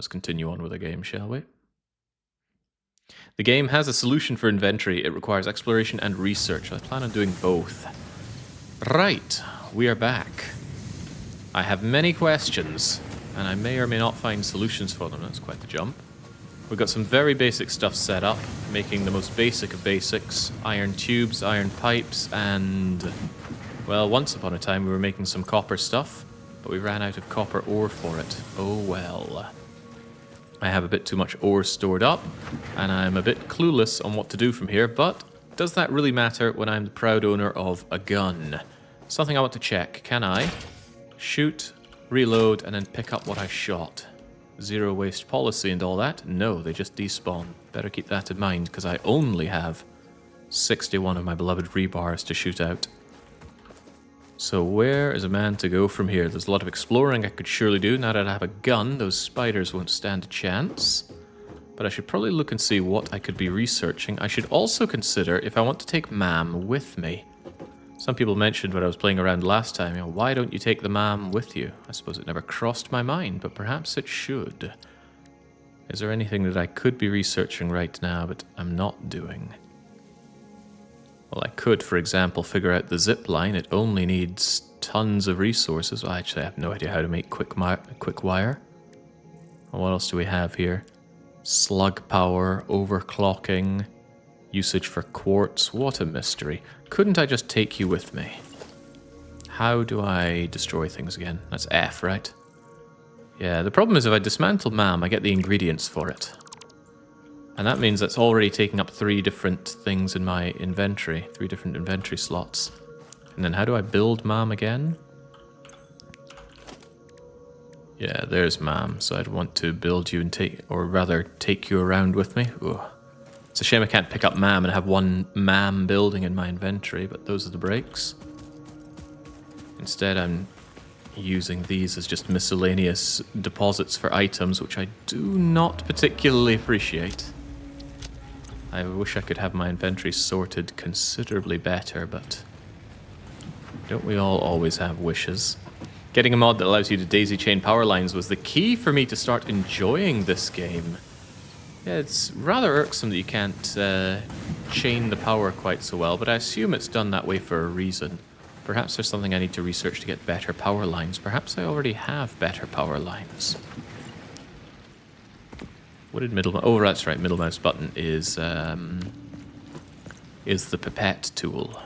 Let's continue on with the game, shall we? The game has a solution for inventory. It requires exploration and research. I plan on doing both. Right, we are back. I have many questions, and I may or may not find solutions for them. That's quite the jump. We've got some very basic stuff set up, making the most basic of basics. Iron tubes, iron pipes, and... well, once upon a time we were making some copper stuff, but we ran out of copper ore for it. Oh well. I have a bit too much ore stored up, and I'm a bit clueless on what to do from here, but does that really matter when I'm the proud owner of a gun? Something I want to check. Can I shoot, reload, and then pick up what I shot? Zero waste policy and all that? No, they just despawn. Better keep that in mind, because I only have 61 of my beloved rebars to shoot out. So where is a man to go from here? There's a lot of exploring I could surely do. Now that I have a gun, those spiders won't stand a chance. But I should probably look and see what I could be researching. I should also consider if I want to take Mam with me. Some people mentioned when I was playing around last time, you know, why don't you take the Mam with you? I suppose it never crossed my mind, but perhaps it should. Is there anything that I could be researching right now, but I'm not doing? Well, I could, for example, figure out the zip line. It only needs tons of resources. Well, actually, I have no idea how to make quick wire. Well, what else do we have here? Slug power, overclocking, usage for quartz. What a mystery. Couldn't I just take you with me? How do I destroy things again? That's F, right? Yeah, the problem is if I dismantle Mam, I get the ingredients for it. And that means that's already taking up 3 different things in my inventory. 3 different inventory slots. And then how do I build Mam again? Yeah, there's Mam. So I'd want to build you and take you around with me. Ooh. It's a shame I can't pick up Mam and have 1 Mam building in my inventory, but those are the breaks. Instead, I'm using these as just miscellaneous deposits for items, which I do not particularly appreciate. I wish I could have my inventory sorted considerably better, but don't we all always have wishes? Getting a mod that allows you to daisy chain power lines was the key for me to start enjoying this game. Yeah, it's rather irksome that you can't chain the power quite so well, but I assume it's done that way for a reason. Perhaps there's something I need to research to get better power lines. Perhaps I already have better power lines. What did middle... oh, that's right, middle mouse button is the pipette tool.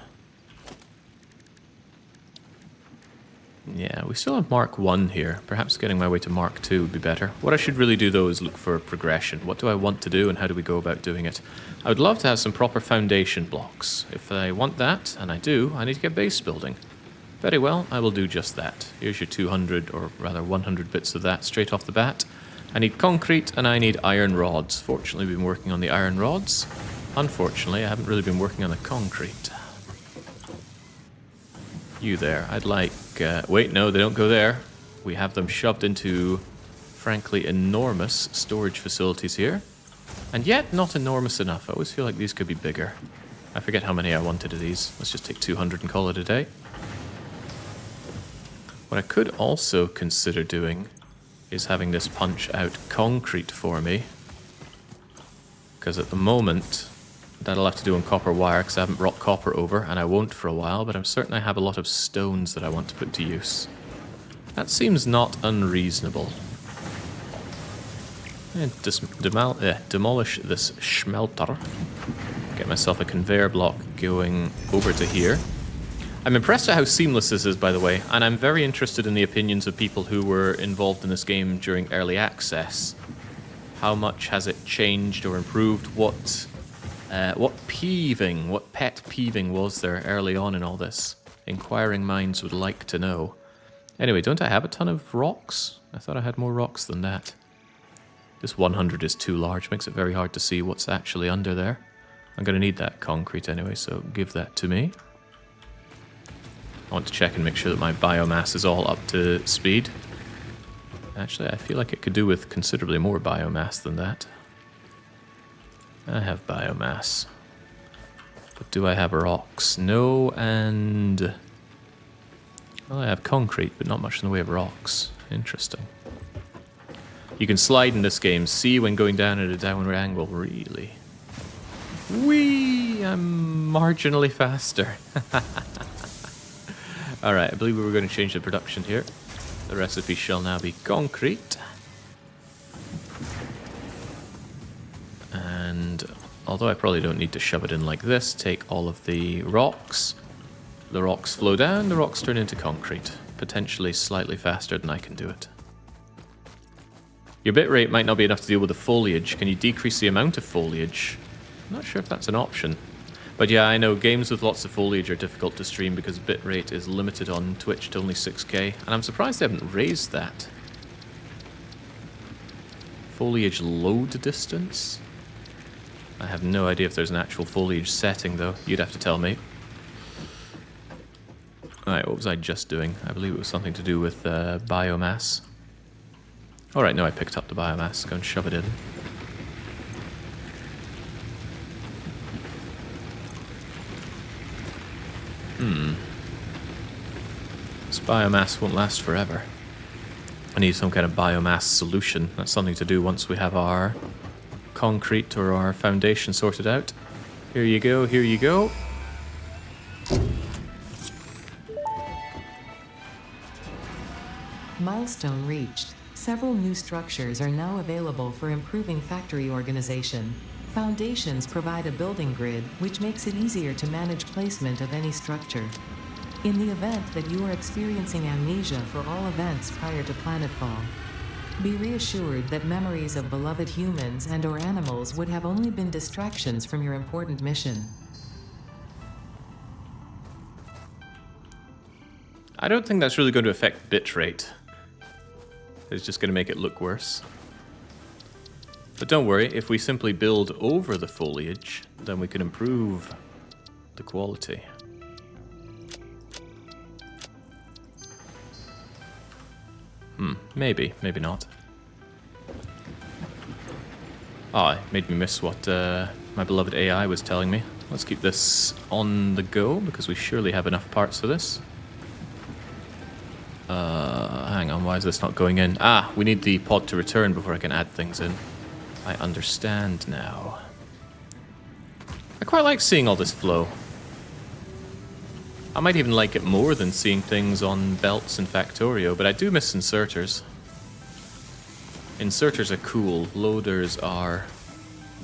Yeah, we still have Mark 1 here. Perhaps getting my way to Mark 2 would be better. What I should really do, though, is look for progression. What do I want to do, and how do we go about doing it? I would love to have some proper foundation blocks. If I want that, and I do, I need to get base building. Very well, I will do just that. Here's your 200, or rather 100 bits of that straight off the bat. I need concrete, and I need iron rods. Fortunately, we've been working on the iron rods. Unfortunately, I haven't really been working on the concrete. You there. I'd like... wait, no, they don't go there. We have them shoved into, frankly, enormous storage facilities here. And yet, not enormous enough. I always feel like these could be bigger. I forget how many I wanted of these. Let's just take 200 and call it a day. What I could also consider doing is having this punch out concrete for me. Because at the moment... that'll have to do on copper wire, because I haven't brought copper over, and I won't for a while, but I'm certain I have a lot of stones that I want to put to use. That seems not unreasonable. And demolish this smelter. Get myself a conveyor block going over to here. I'm impressed at how seamless this is, by the way, and I'm very interested in the opinions of people who were involved in this game during early access. How much has it changed or improved? What pet peeving was there early on in all this? Inquiring minds would like to know. Anyway, don't I have a ton of rocks? I thought I had more rocks than that. This 100 is too large, makes it very hard to see what's actually under there. I'm going to need that concrete anyway, so give that to me. I want to check and make sure that my biomass is all up to speed. Actually, I feel like it could do with considerably more biomass than that. I have biomass. But do I have rocks? No, and... well, I have concrete, but not much in the way of rocks. Interesting. You can slide in this game. C when going down at a downward angle. Really? Whee! I'm marginally faster. Alright, I believe we were going to change the production here. The recipe shall now be concrete. And although I probably don't need to shove it in like this, take all of the rocks. The rocks flow down, the rocks turn into concrete. Potentially slightly faster than I can do it. Your bitrate might not be enough to deal with the foliage. Can you decrease the amount of foliage? I'm not sure if that's an option. But yeah, I know games with lots of foliage are difficult to stream because bitrate is limited on Twitch to only 6K. And I'm surprised they haven't raised that. Foliage load distance? I have no idea if there's an actual foliage setting though. You'd have to tell me. Alright, what was I just doing? I believe it was something to do with biomass. Alright, no, I picked up the biomass. Go and shove it in. This biomass won't last forever. I need some kind of biomass solution. That's something to do once we have our concrete or our foundation sorted out. Here you go, here you go. Milestone reached. Several new structures are now available for improving factory organization. Foundations provide a building grid, which makes it easier to manage placement of any structure. In the event that you are experiencing amnesia for all events prior to planetfall, be reassured that memories of beloved humans and/or animals would have only been distractions from your important mission. I don't think that's really going to affect bitrate. It's just going to make it look worse. But don't worry, if we simply build over the foliage, then we can improve the quality. Maybe, maybe not. Oh, it made me miss what my beloved AI was telling me. Let's keep this on the go, because we surely have enough parts for this. Hang on, why is this not going in? Ah, we need the pod to return before I can add things in. I understand now. I quite like seeing all this flow. I might even like it more than seeing things on belts in Factorio, but I do miss inserters. Inserters are cool, loaders are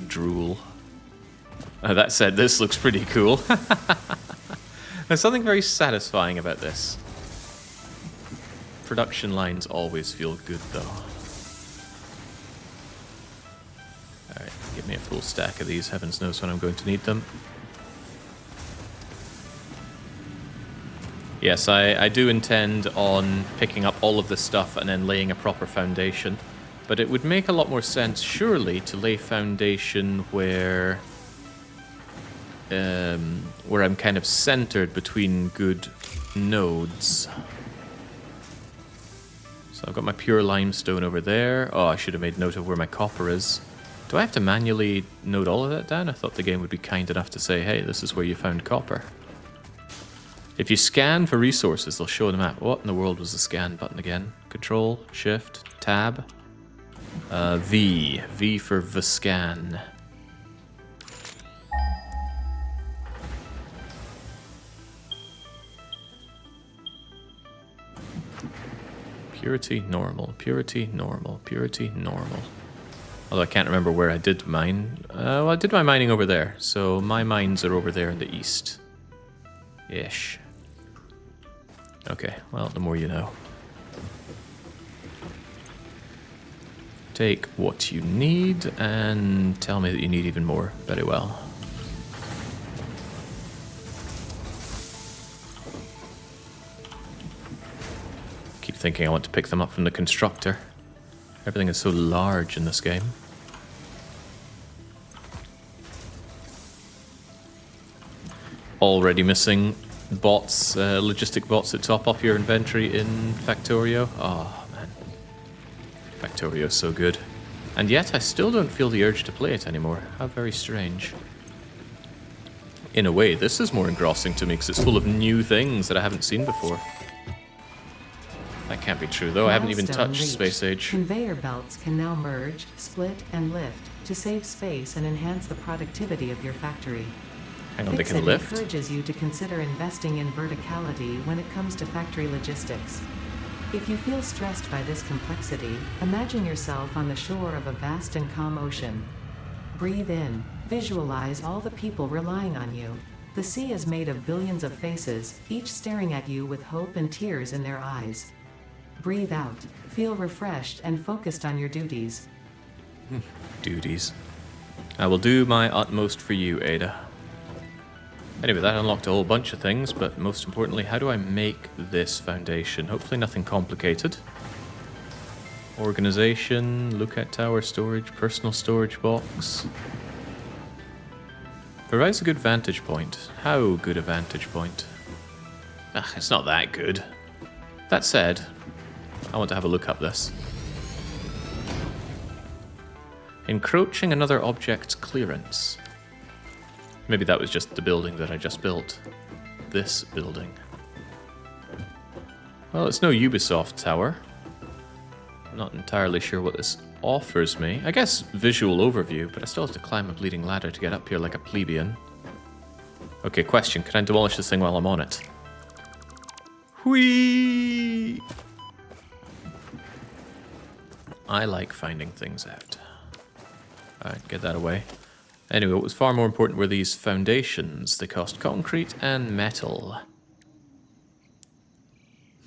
drool. That said, this looks pretty cool. There's something very satisfying about this. Production lines always feel good though. Alright, give me a full stack of these, heavens knows when I'm going to need them. Yes, I do intend on picking up all of this stuff and then laying a proper foundation. But it would make a lot more sense, surely, to lay foundation where I'm kind of centered between good nodes. So I've got my pure limestone over there. Oh, I should have made note of where my copper is. Do I have to manually note all of that down? I thought the game would be kind enough to say, hey, this is where you found copper. If you scan for resources, they'll show the map. What in the world was the scan button again? Control, Shift, Tab. V. V for Vscan. Purity, normal. Purity, normal. Purity, normal. Although I can't remember where I did mine. Well, I did my mining over there. So my mines are over there in the east. Ish. Okay, well, the more you know. Take what you need and tell me that you need even more. Very well. Keep thinking I want to pick them up from the constructor. Everything is so large in this game. Already missing bots, logistic bots that top up your inventory in Factorio. Oh, man. Factorio is so good. And yet I still don't feel the urge to play it anymore. How very strange. In a way, this is more engrossing to me because it's full of new things that I haven't seen before. That can't be true, though. I haven't even Milestone touched reached. Space Age. Conveyor belts can now merge, split, and lift to save space and enhance the productivity of your factory. Hang on, they Fixit can lift? encourages you to consider investing in verticality when it comes to factory logistics. If you feel stressed by this complexity, imagine yourself on the shore of a vast and calm ocean. Breathe in, visualize all the people relying on you. The sea is made of billions of faces, each staring at you with hope and tears in their eyes. Breathe out, feel refreshed and focused on your duties. Duties. I will do my utmost for you, Ada. Anyway, that unlocked a whole bunch of things, but most importantly, how do I make this foundation? Hopefully nothing complicated. Organization, lookout tower, storage, personal storage box. Provides a good vantage point. How good a vantage point? It's not that good. That said, I want to have a look up this. Encroaching another object's clearance. Maybe that was just the building that I just built. This building. Well, it's no Ubisoft tower. I'm not entirely sure what this offers me. I guess visual overview, but I still have to climb a bleeding ladder to get up here like a plebeian. Okay, question. Can I demolish this thing while I'm on it? Whee! I like finding things out. Alright, get that away. Anyway, what was far more important were these foundations. They cost concrete and metal.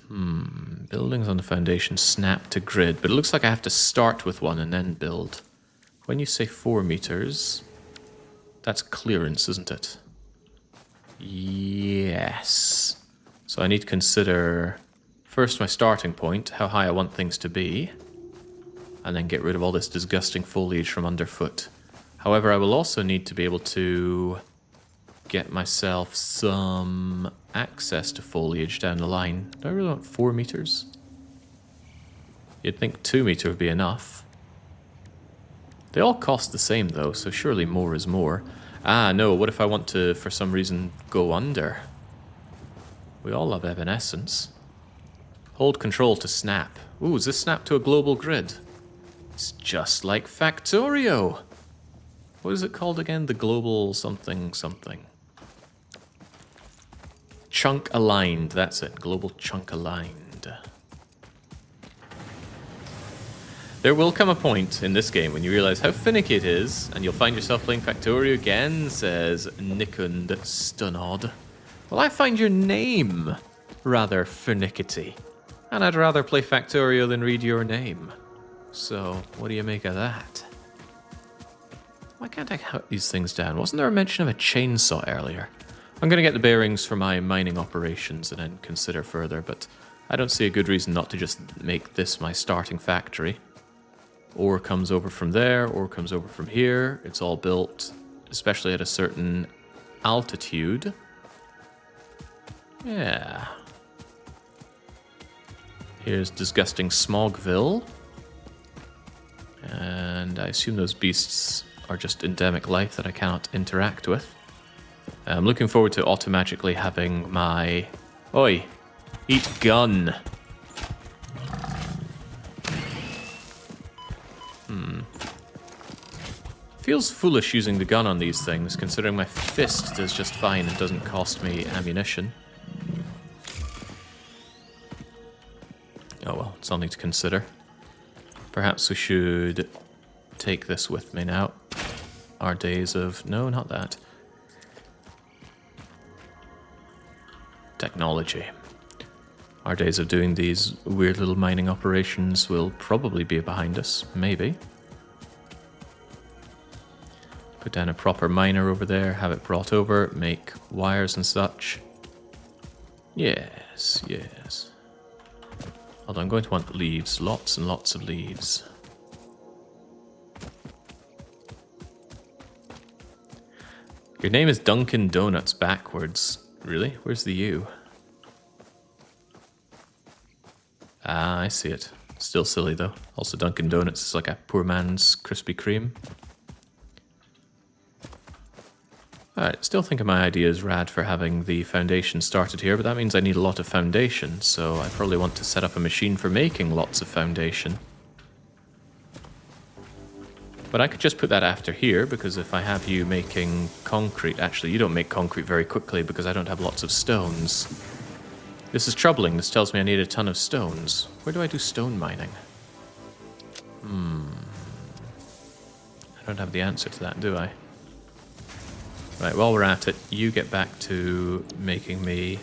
Buildings on the foundation snap to grid, but it looks like I have to start with one and then build. When you say 4 meters, that's clearance, isn't it? Yes. So I need to consider first my starting point, how high I want things to be, and then get rid of all this disgusting foliage from underfoot. However, I will also need to be able to get myself some access to foliage down the line. Do I really want 4 meters? You'd think 2 meters would be enough. They all cost the same though, so surely more is more. Ah, no, what if I want to, for some reason, go under? We all love evanescence. Hold control to snap. Ooh, is this snap to a global grid? It's just like Factorio. What is it called again? The global something something. Chunk aligned, that's it. Global chunk aligned. There will come a point in this game when you realize how finicky it is, and you'll find yourself playing Factorio again, says Nikund Stunod. Well, I find your name rather finickety, and I'd rather play Factorio than read your name. So, what do you make of that? Why can't I cut these things down? Wasn't there a mention of a chainsaw earlier? I'm going to get the bearings for my mining operations and then consider further, but I don't see a good reason not to just make this my starting factory. Ore comes over from there, ore comes over from here. It's all built, especially at a certain altitude. Yeah. Here's disgusting Smogville. And I assume those beasts are just endemic life that I cannot interact with. I'm looking forward to automagically having my... Oi! Eat gun! Feels foolish using the gun on these things, considering my fist does just fine and doesn't cost me ammunition. Oh well, something to consider. Perhaps we should take this with me now. Our days of... No, not that. Technology. Our days of doing these weird little mining operations will probably be behind us. Maybe. Put down a proper miner over there, have it brought over, make wires and such. Yes, yes. Although I'm going to want leaves, lots and lots of leaves. Your name is Dunkin' Donuts backwards. Really? Where's the U? Ah, I see it. Still silly though. Also Dunkin' Donuts is like a poor man's Krispy Kreme. Alright, still thinking my idea is rad for having the foundation started here, but that means I need a lot of foundation, so I probably want to set up a machine for making lots of foundation. But I could just put that after here, because if I have you making concrete... Actually, you don't make concrete very quickly because I don't have lots of stones. This is troubling. This tells me I need a ton of stones. Where do I do stone mining? I don't have the answer to that, do I? Right, while we're at it, you get back to making me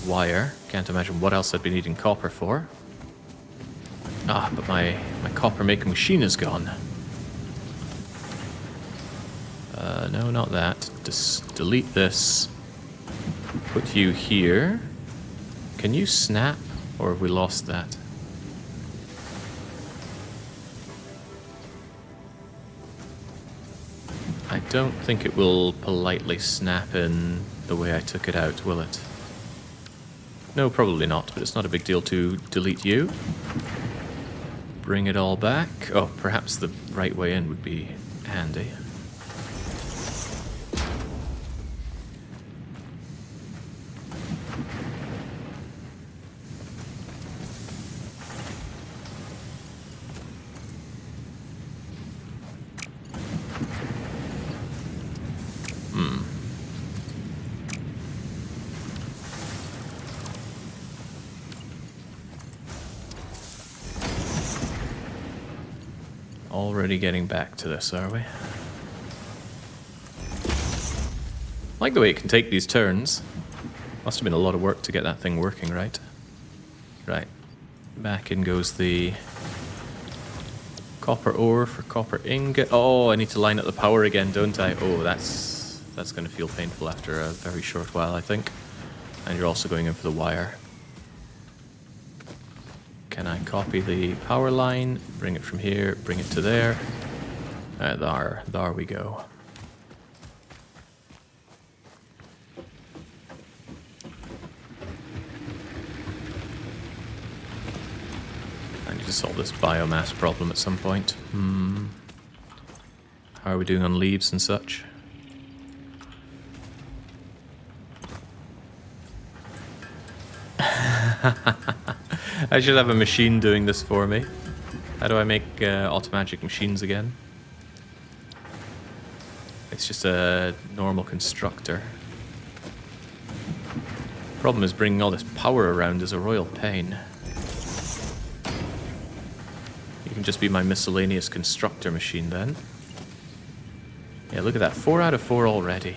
wire. Can't imagine what else I'd be needing copper for. Ah, but my copper making machine is gone. No, not that. Just delete this. Put you here. Can you snap? Or have we lost that? I don't think it will politely snap in the way I took it out, will it? No, probably not, but it's not a big deal to delete you. Bring it all back. Oh, perhaps the right way in would be handy. Already getting back to this, are we? Like the way it can take these turns. Must have been a lot of work to get that thing working, right? Right. Back in goes the copper ore for copper ingot. Oh, I need to line up the power again, don't I? Oh, that's going to feel painful after a very short while, I think. And you're also going in for the wire. Can I copy the power line, bring it from here, bring it to there? There we go. I need to solve this biomass problem at some point. How are we doing on leaves and such? I should have a machine doing this for me. How do I make automagic machines again? It's just a normal constructor. Problem is bringing all this power around is a royal pain. You can just be my miscellaneous constructor machine then. Yeah, look at that. 4 out of 4 already.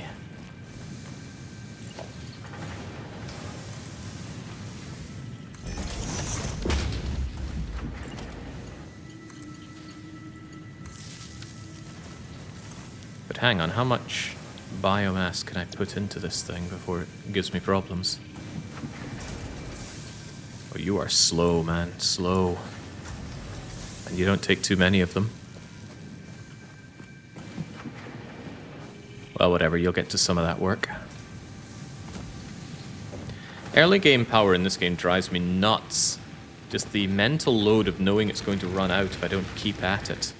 But hang on, how much biomass can I put into this thing before it gives me problems? Oh, you are slow, man. Slow. And you don't take too many of them. Well, whatever, you'll get to some of that work. Early game power in this game drives me nuts. Just the mental load of knowing it's going to run out if I don't keep at it.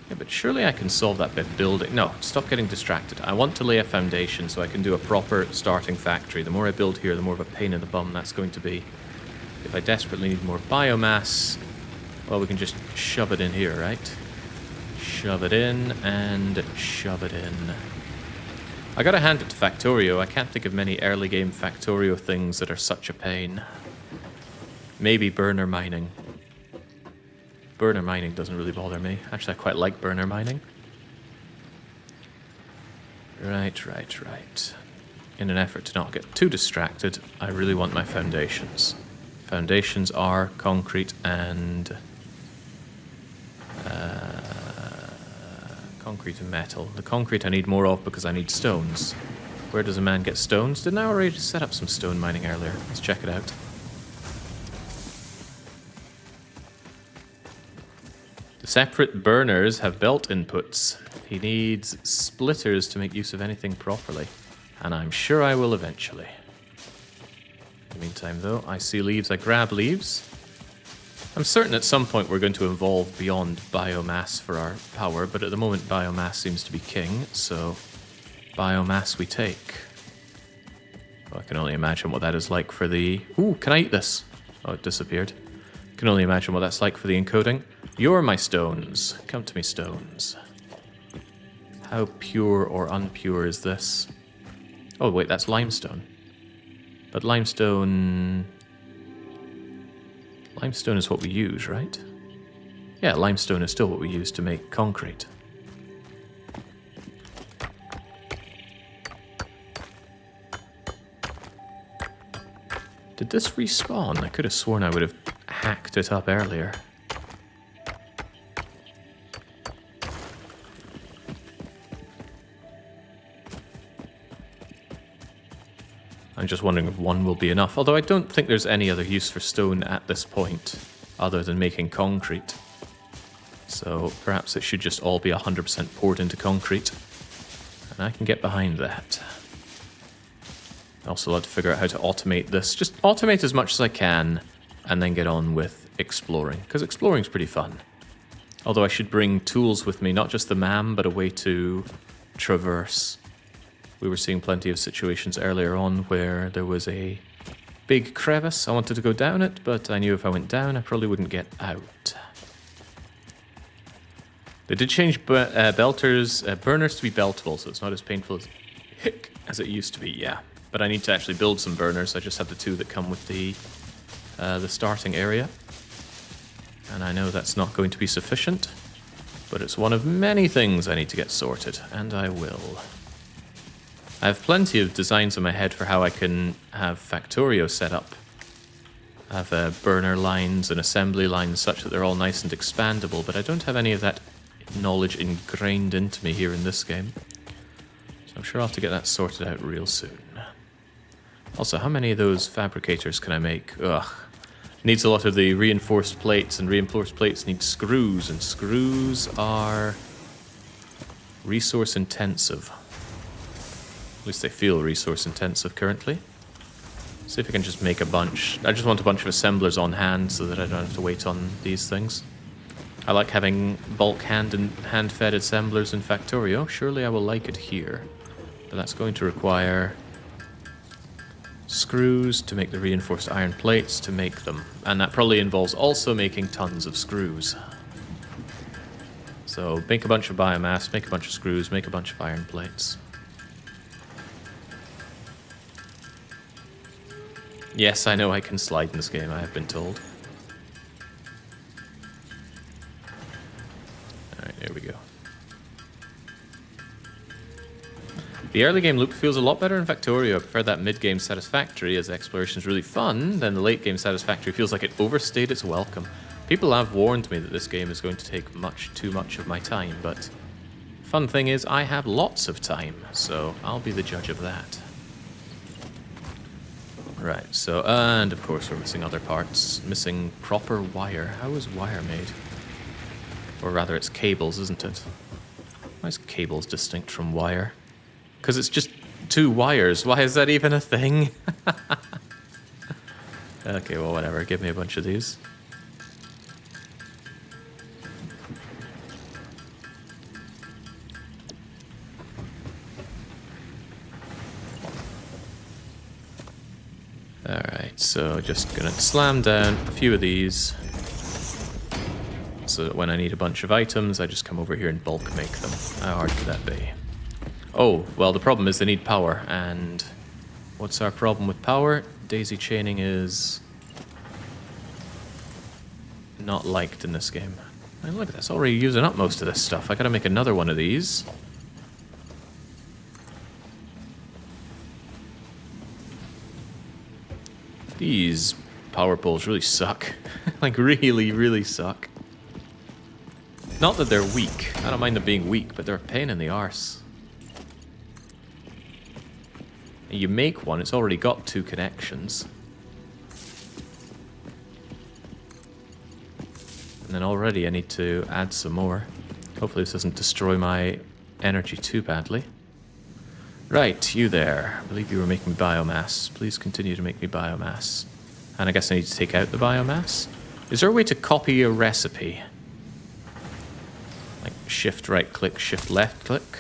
Yeah, but surely I can solve that by building... No, stop getting distracted. I want to lay a foundation so I can do a proper starting factory. The more I build here, the more of a pain in the bum that's going to be. If I desperately need more biomass, well, we can just shove it in here, right? Shove it in and shove it in. I gotta hand it to Factorio. I can't think of many early game Factorio things that are such a pain. Maybe burner mining. Burner mining doesn't really bother me. Actually, I quite like burner mining. Right. In an effort to not get too distracted, I really want my foundations. Foundations are concrete and... concrete and metal. The concrete I need more of because I need stones. Where does a man get stones? Didn't I already set up some stone mining earlier? Let's check it out. The separate burners have belt inputs. He needs splitters to make use of anything properly. And I'm sure I will eventually. In the meantime, though, I see leaves. I grab leaves. I'm certain at some point we're going to evolve beyond biomass for our power, but at the moment biomass seems to be king, so biomass we take. Well, I can only imagine what that is like for the... Ooh, can I eat this? Oh, it disappeared. Can only imagine what that's like for the encoding. You're my stones. Come to me, stones. How pure or unpure is this? Oh, wait, that's limestone. But limestone... Limestone is what we use, right? Yeah, limestone is still what we use to make concrete. Did this respawn? I could have sworn I would have hacked it up earlier. I'm just wondering if one will be enough, although I don't think there's any other use for stone at this point, other than making concrete. So perhaps it should just all be 100% poured into concrete, and I can get behind that. I also love to figure out how to automate this. Just automate as much as I can, and then get on with exploring, because exploring's pretty fun. Although I should bring tools with me, not just the MAM, but a way to traverse. We were seeing plenty of situations earlier on where there was a big crevice. I wanted to go down it, but I knew if I went down, I probably wouldn't get out. They did change burners to be beltable, so it's not as painful as it used to be, yeah. But I need to actually build some burners. I just have the two that come with the starting area. And I know that's not going to be sufficient, but it's one of many things I need to get sorted, and I will. I have plenty of designs in my head for how I can have Factorio set up. I have burner lines and assembly lines such that they're all nice and expandable, but I don't have any of that knowledge ingrained into me here in this game. So I'm sure I'll have to get that sorted out real soon. Also, how many of those fabricators can I make? Ugh. Needs a lot of the reinforced plates, and reinforced plates need screws, and screws are resource intensive. At least they feel resource intensive currently. See if I can just make a bunch. I just want a bunch of assemblers on hand so that I don't have to wait on these things. I like having bulk hand-fed assemblers in Factorio. Surely I will like it here. But that's going to require screws to make the reinforced iron plates to make them. And that probably involves also making tons of screws. So make a bunch of biomass, make a bunch of screws, make a bunch of iron plates. Yes, I know I can slide in this game, I have been told. Alright, there we go. The early game loop feels a lot better in Factorio. I prefer that mid-game Satisfactory, as exploration is really fun. Then the late-game Satisfactory feels like it overstayed its welcome. People have warned me that this game is going to take too much of my time, but fun thing is I have lots of time, so I'll be the judge of that. Right, so, and of course we're missing other parts. Missing proper wire. How is wire made? Or rather, it's cables, isn't it? Why is cables distinct from wire? Because it's just two wires. Why is that even a thing? Okay, well, whatever. Give me a bunch of these. Alright, so just gonna slam down a few of these so that when I need a bunch of items, I just come over here and bulk make them. How hard could that be? Oh, well, the problem is they need power, and what's our problem with power? Daisy chaining is not liked in this game. And look, that's already using up most of this stuff. I gotta make another one of these. These power poles really suck. Like, really, really suck. Not that they're weak. I don't mind them being weak, but they're a pain in the arse. You make one, it's already got two connections. And then already I need to add some more. Hopefully this doesn't destroy my energy too badly. Right, you there. I believe you were making biomass. Please continue to make me biomass. And I guess I need to take out the biomass. Is there a way to copy a recipe? Like shift right click, shift left click?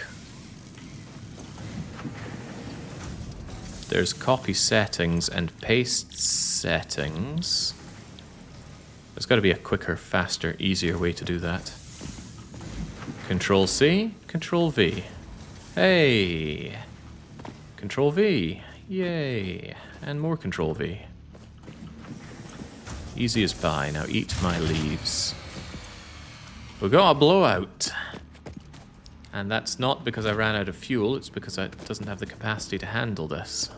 There's copy settings and paste settings. There's got to be a quicker, faster, easier way to do that. Control C, Control V. Hey! Control V. Yay! And more Control V. Easy as pie. Now eat my leaves. We got a blowout. And that's not because I ran out of fuel, it's because it doesn't have the capacity to handle this.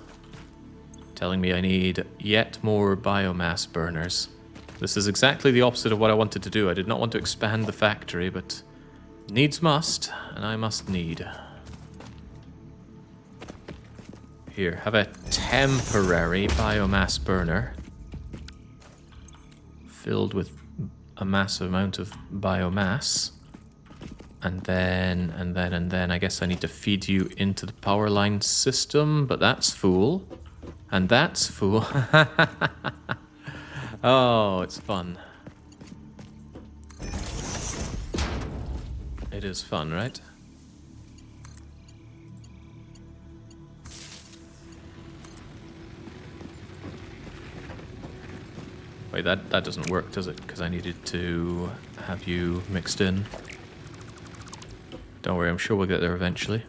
Telling me I need yet more biomass burners. This is exactly the opposite of what I wanted to do. I did not want to expand the factory, but needs must, and I must need. Here, have a temporary biomass burner filled with a massive amount of biomass. And then I guess I need to feed you into the power line system, but that's full. And that's full. Oh, it's fun. It is fun, right? Wait, that doesn't work, does it? Because I needed to have you mixed in. Don't worry, I'm sure we'll get there eventually.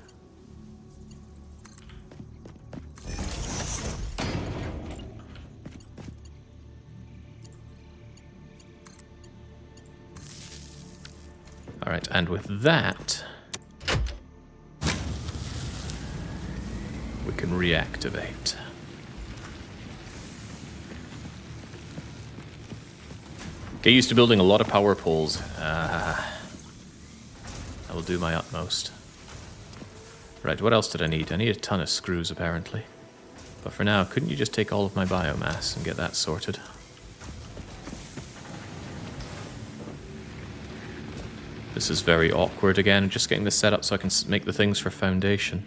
Alright, and with that, we can reactivate. Get used to building a lot of power poles. I will do my utmost. Right, what else did I need? I need a ton of screws, apparently. But for now, couldn't you just take all of my biomass and get that sorted? This is very awkward again. I'm just getting this set up so I can make the things for foundation.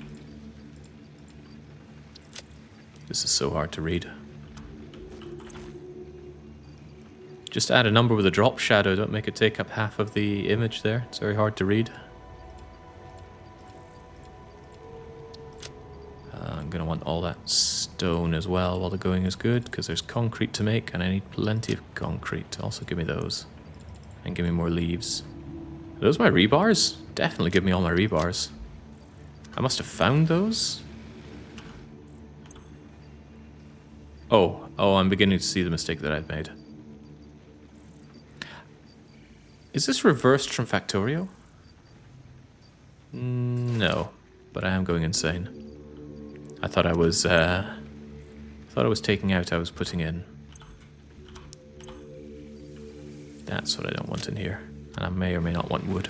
This is so hard to read. Just add a number with a drop shadow. Don't make it take up half of the image there. It's very hard to read. I'm going to want all that stone as well while the going is good, because there's concrete to make, and I need plenty of concrete. Also give me those. And give me more leaves. Are those my rebars? Definitely give me all my rebars. I must have found those. Oh, I'm beginning to see the mistake that I've made. Is this reversed from Factorio? No, but I am going insane. I thought I was taking out, I was putting in. That's what I don't want in here. And I may or may not want wood.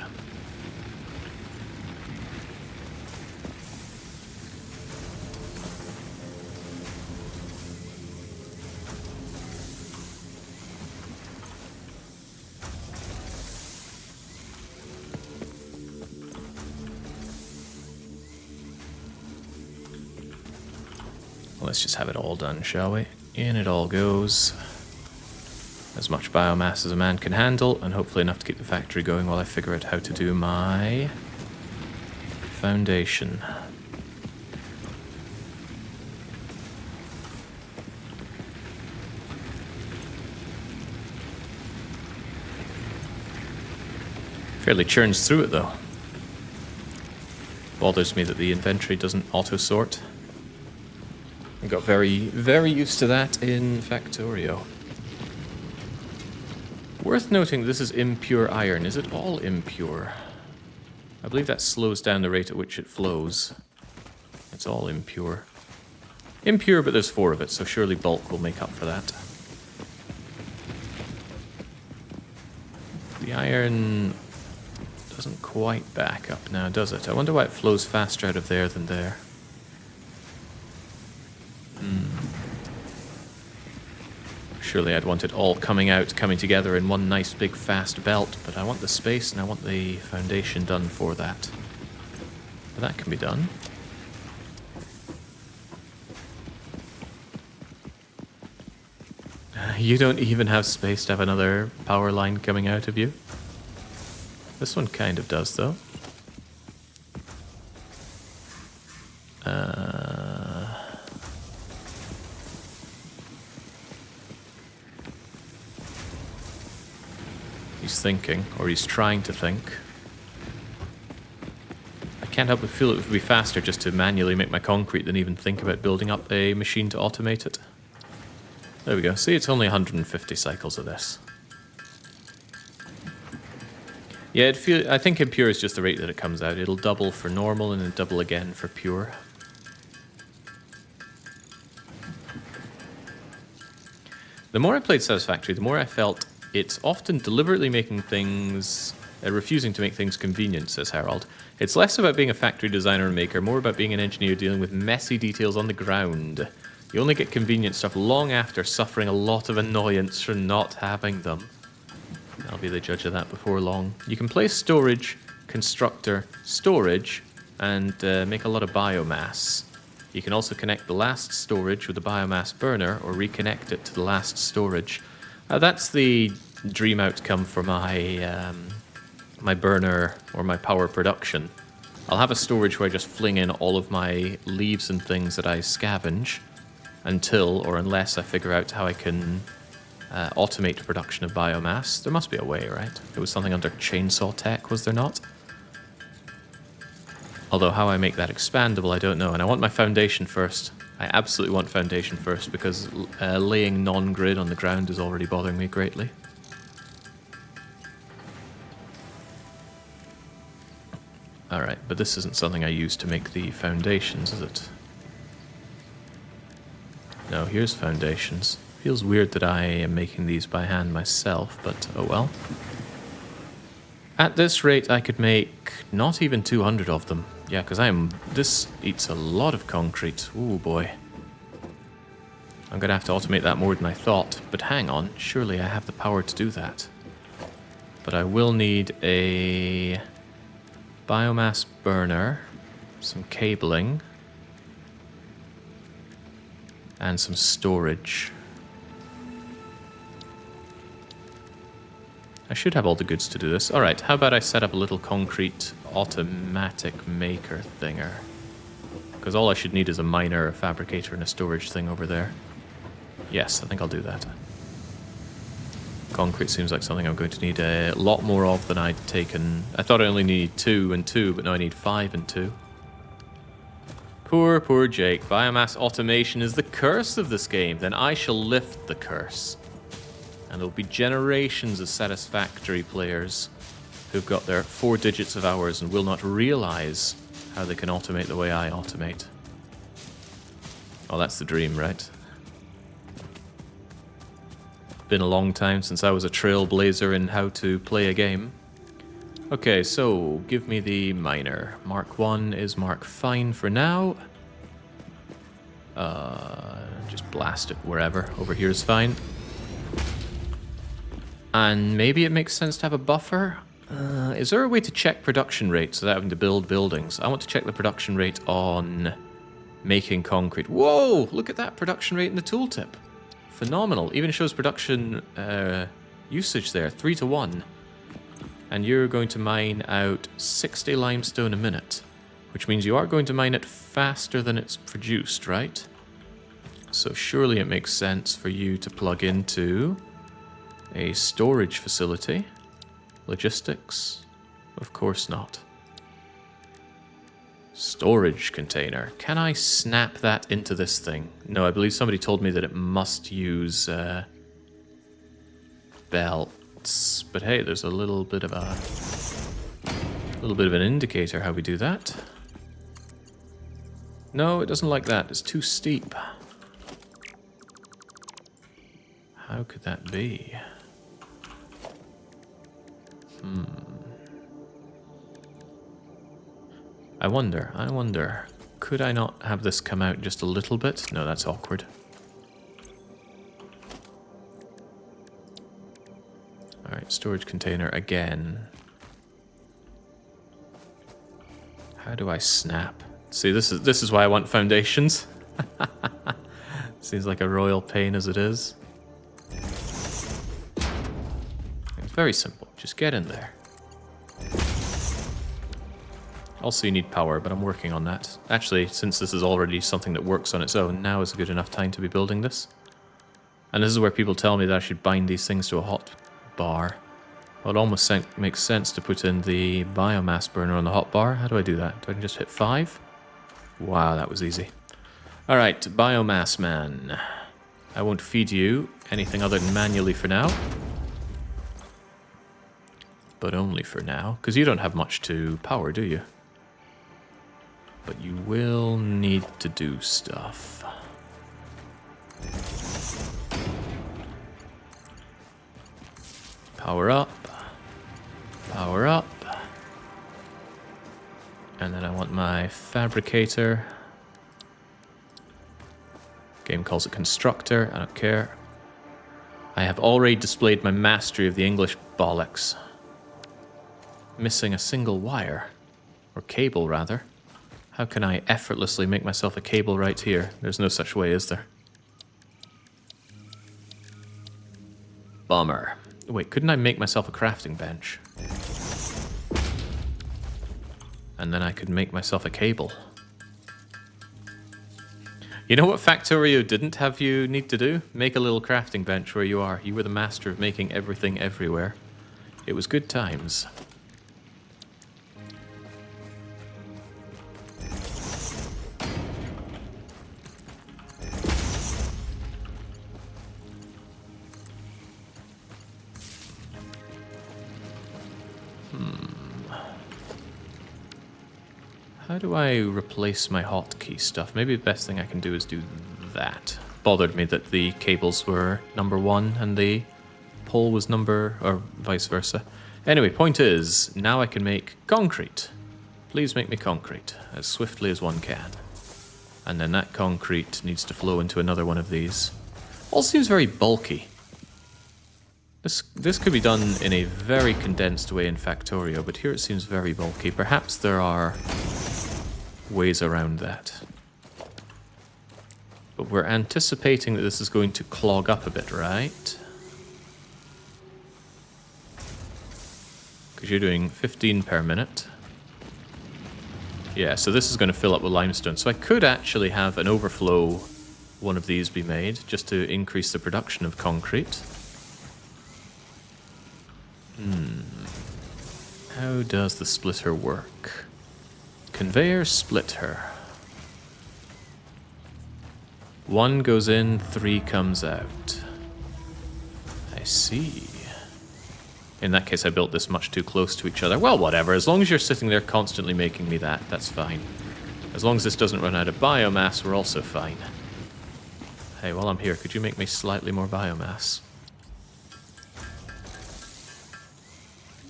Let's just have it all done, shall we? In it all goes. As much biomass as a man can handle, and hopefully enough to keep the factory going while I figure out how to do my foundation. Fairly churns through it though. Bothers me that the inventory doesn't auto-sort. I got very, very used to that in Factorio. Worth noting, this is impure iron. Is it all impure? I believe that slows down the rate at which it flows. It's all impure. Impure, but there's 4 of it, so surely bulk will make up for that. The iron doesn't quite back up now, does it? I wonder why it flows faster out of there than there. Surely I'd want it all coming together in one nice big fast belt, but I want the space and I want the foundation done for that. But that can be done. You don't even have space to have another power line coming out of you. This one kind of does, though. thinking, or he's trying to think. I can't help but feel it would be faster just to manually make my concrete than even think about building up a machine to automate it. There we go. See, it's only 150 cycles of this. Yeah, I think in pure is just the rate that it comes out. It'll double for normal and then double again for pure. The more I played Satisfactory, the more I felt it's often deliberately making things, refusing to make things convenient, says Harold. It's less about being a factory designer and maker, more about being an engineer dealing with messy details on the ground. You only get convenient stuff long after suffering a lot of annoyance from not having them. I'll be the judge of that before long. You can place storage, constructor, storage, and make a lot of biomass. You can also connect the last storage with a biomass burner or reconnect it to the last storage. That's the dream outcome for my my burner or my power production. I'll have a storage where I just fling in all of my leaves and things that I scavenge until or unless I figure out how I can automate the production of biomass. There must be a way, right? There was something under chainsaw tech, was there not? Although how I make that expandable, I don't know. And I want my foundation first. I absolutely want foundation first because laying non-grid on the ground is already bothering me greatly. Alright, but this isn't something I use to make the foundations, is it? No, here's foundations. Feels weird that I am making these by hand myself, but oh well. At this rate, I could make not even 200 of them. Yeah, because this eats a lot of concrete. Ooh, boy. I'm going to have to automate that more than I thought. But hang on, surely I have the power to do that. But I will need a biomass burner, some cabling, and some storage. I should have all the goods to do this. Alright, how about I set up a little concrete automatic maker thinger? Because all I should need is a miner, a fabricator, and a storage thing over there. Yes, I think I'll do that. Concrete seems like something I'm going to need a lot more of than I'd taken. I thought I only needed 2 and 2, but now I need 5 and 2. Poor, poor Jake. Biomass automation is the curse of this game. Then I shall lift the curse. And there'll be generations of Satisfactory players who've got their 4 digits of hours and will not realize how they can automate the way I automate. Oh, that's the dream, right? Been a long time since I was a trailblazer in how to play a game. Okay, so give me the miner. Mark 1 is mark fine for now. Just blast it wherever. Over here is fine. And maybe it makes sense to have a buffer. Is there a way to check production rates without having to build buildings? I want to check the production rate on making concrete. Whoa! Look at that production rate in the tooltip. Phenomenal. Even shows production usage there, 3 to 1. And you're going to mine out 60 limestone a minute, which means you are going to mine it faster than it's produced, right? So surely it makes sense for you to plug into a storage facility. Logistics? Of course not. Storage container. Can I snap that into this thing? No, I believe somebody told me that it must use belts. But hey, there's a little bit of an indicator how we do that. No, it doesn't like that. It's too steep. How could that be? I wonder, could I not have this come out just a little bit? No, that's awkward. Alright, storage container again. How do I snap? See, this is why I want foundations. Seems like a royal pain as it is. It's very simple. Just get in there. Also, you need power, but I'm working on that. Actually, since this is already something that works on its own, now is a good enough time to be building this. And this is where people tell me that I should bind these things to a hot bar. Well, it almost makes sense to put in the biomass burner on the hotbar. How do I do that? Do I just hit 5? Wow, that was easy. Alright, biomass man. I won't feed you anything other than manually for now. But only for now, because you don't have much to power, do you? But you will need to do stuff. Power up. Power up. And then I want my fabricator. Game calls it constructor. I don't care. I have already displayed my mastery of the English bollocks. Missing a single wire. Or cable, rather. How can I effortlessly make myself a cable right here? There's no such way, is there? Bummer. Wait, couldn't I make myself a crafting bench? And then I could make myself a cable. You know what Factorio didn't have you need to do? Make a little crafting bench where you are. You were the master of making everything everywhere. It was good times. How do I replace my hotkey stuff? Maybe the best thing I can do is do that. Bothered me that the cables were number 1 and the pole was number, or vice versa. Anyway, point is, now I can make concrete. Please make me concrete, as swiftly as one can. And then that concrete needs to flow into another one of these. All seems very bulky. This could be done in a very condensed way in Factorio, but here it seems very bulky. Perhaps there are ways around that. But we're anticipating that this is going to clog up a bit, right? Because you're doing 15 per minute. Yeah, so this is going to fill up with limestone. So I could actually have an overflow one of these be made, just to increase the production of concrete. How does the splitter work? Conveyor splitter. 1 goes in, 3 comes out. I see. In that case, I built this much too close to each other. Well, whatever. As long as you're sitting there constantly making me that, that's fine. As long as this doesn't run out of biomass, we're also fine. Hey, while I'm here, could you make me slightly more biomass?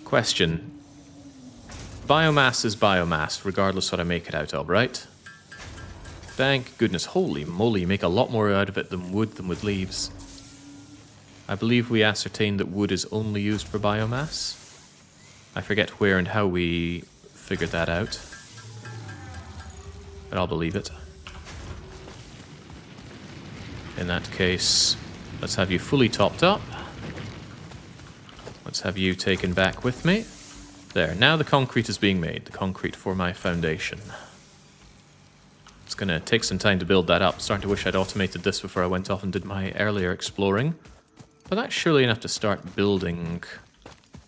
Question. Biomass is biomass, regardless what I make it out of, right? Thank goodness. Holy moly, you make a lot more out of it than wood than with leaves. I believe we ascertained that wood is only used for biomass. I forget where and how we figured that out. But I'll believe it. In that case, let's have you fully topped up. Let's have you taken back with me. There, now the concrete is being made. The concrete for my foundation. It's going to take some time to build that up. Starting to wish I'd automated this before I went off and did my earlier exploring. But that's surely enough to start building.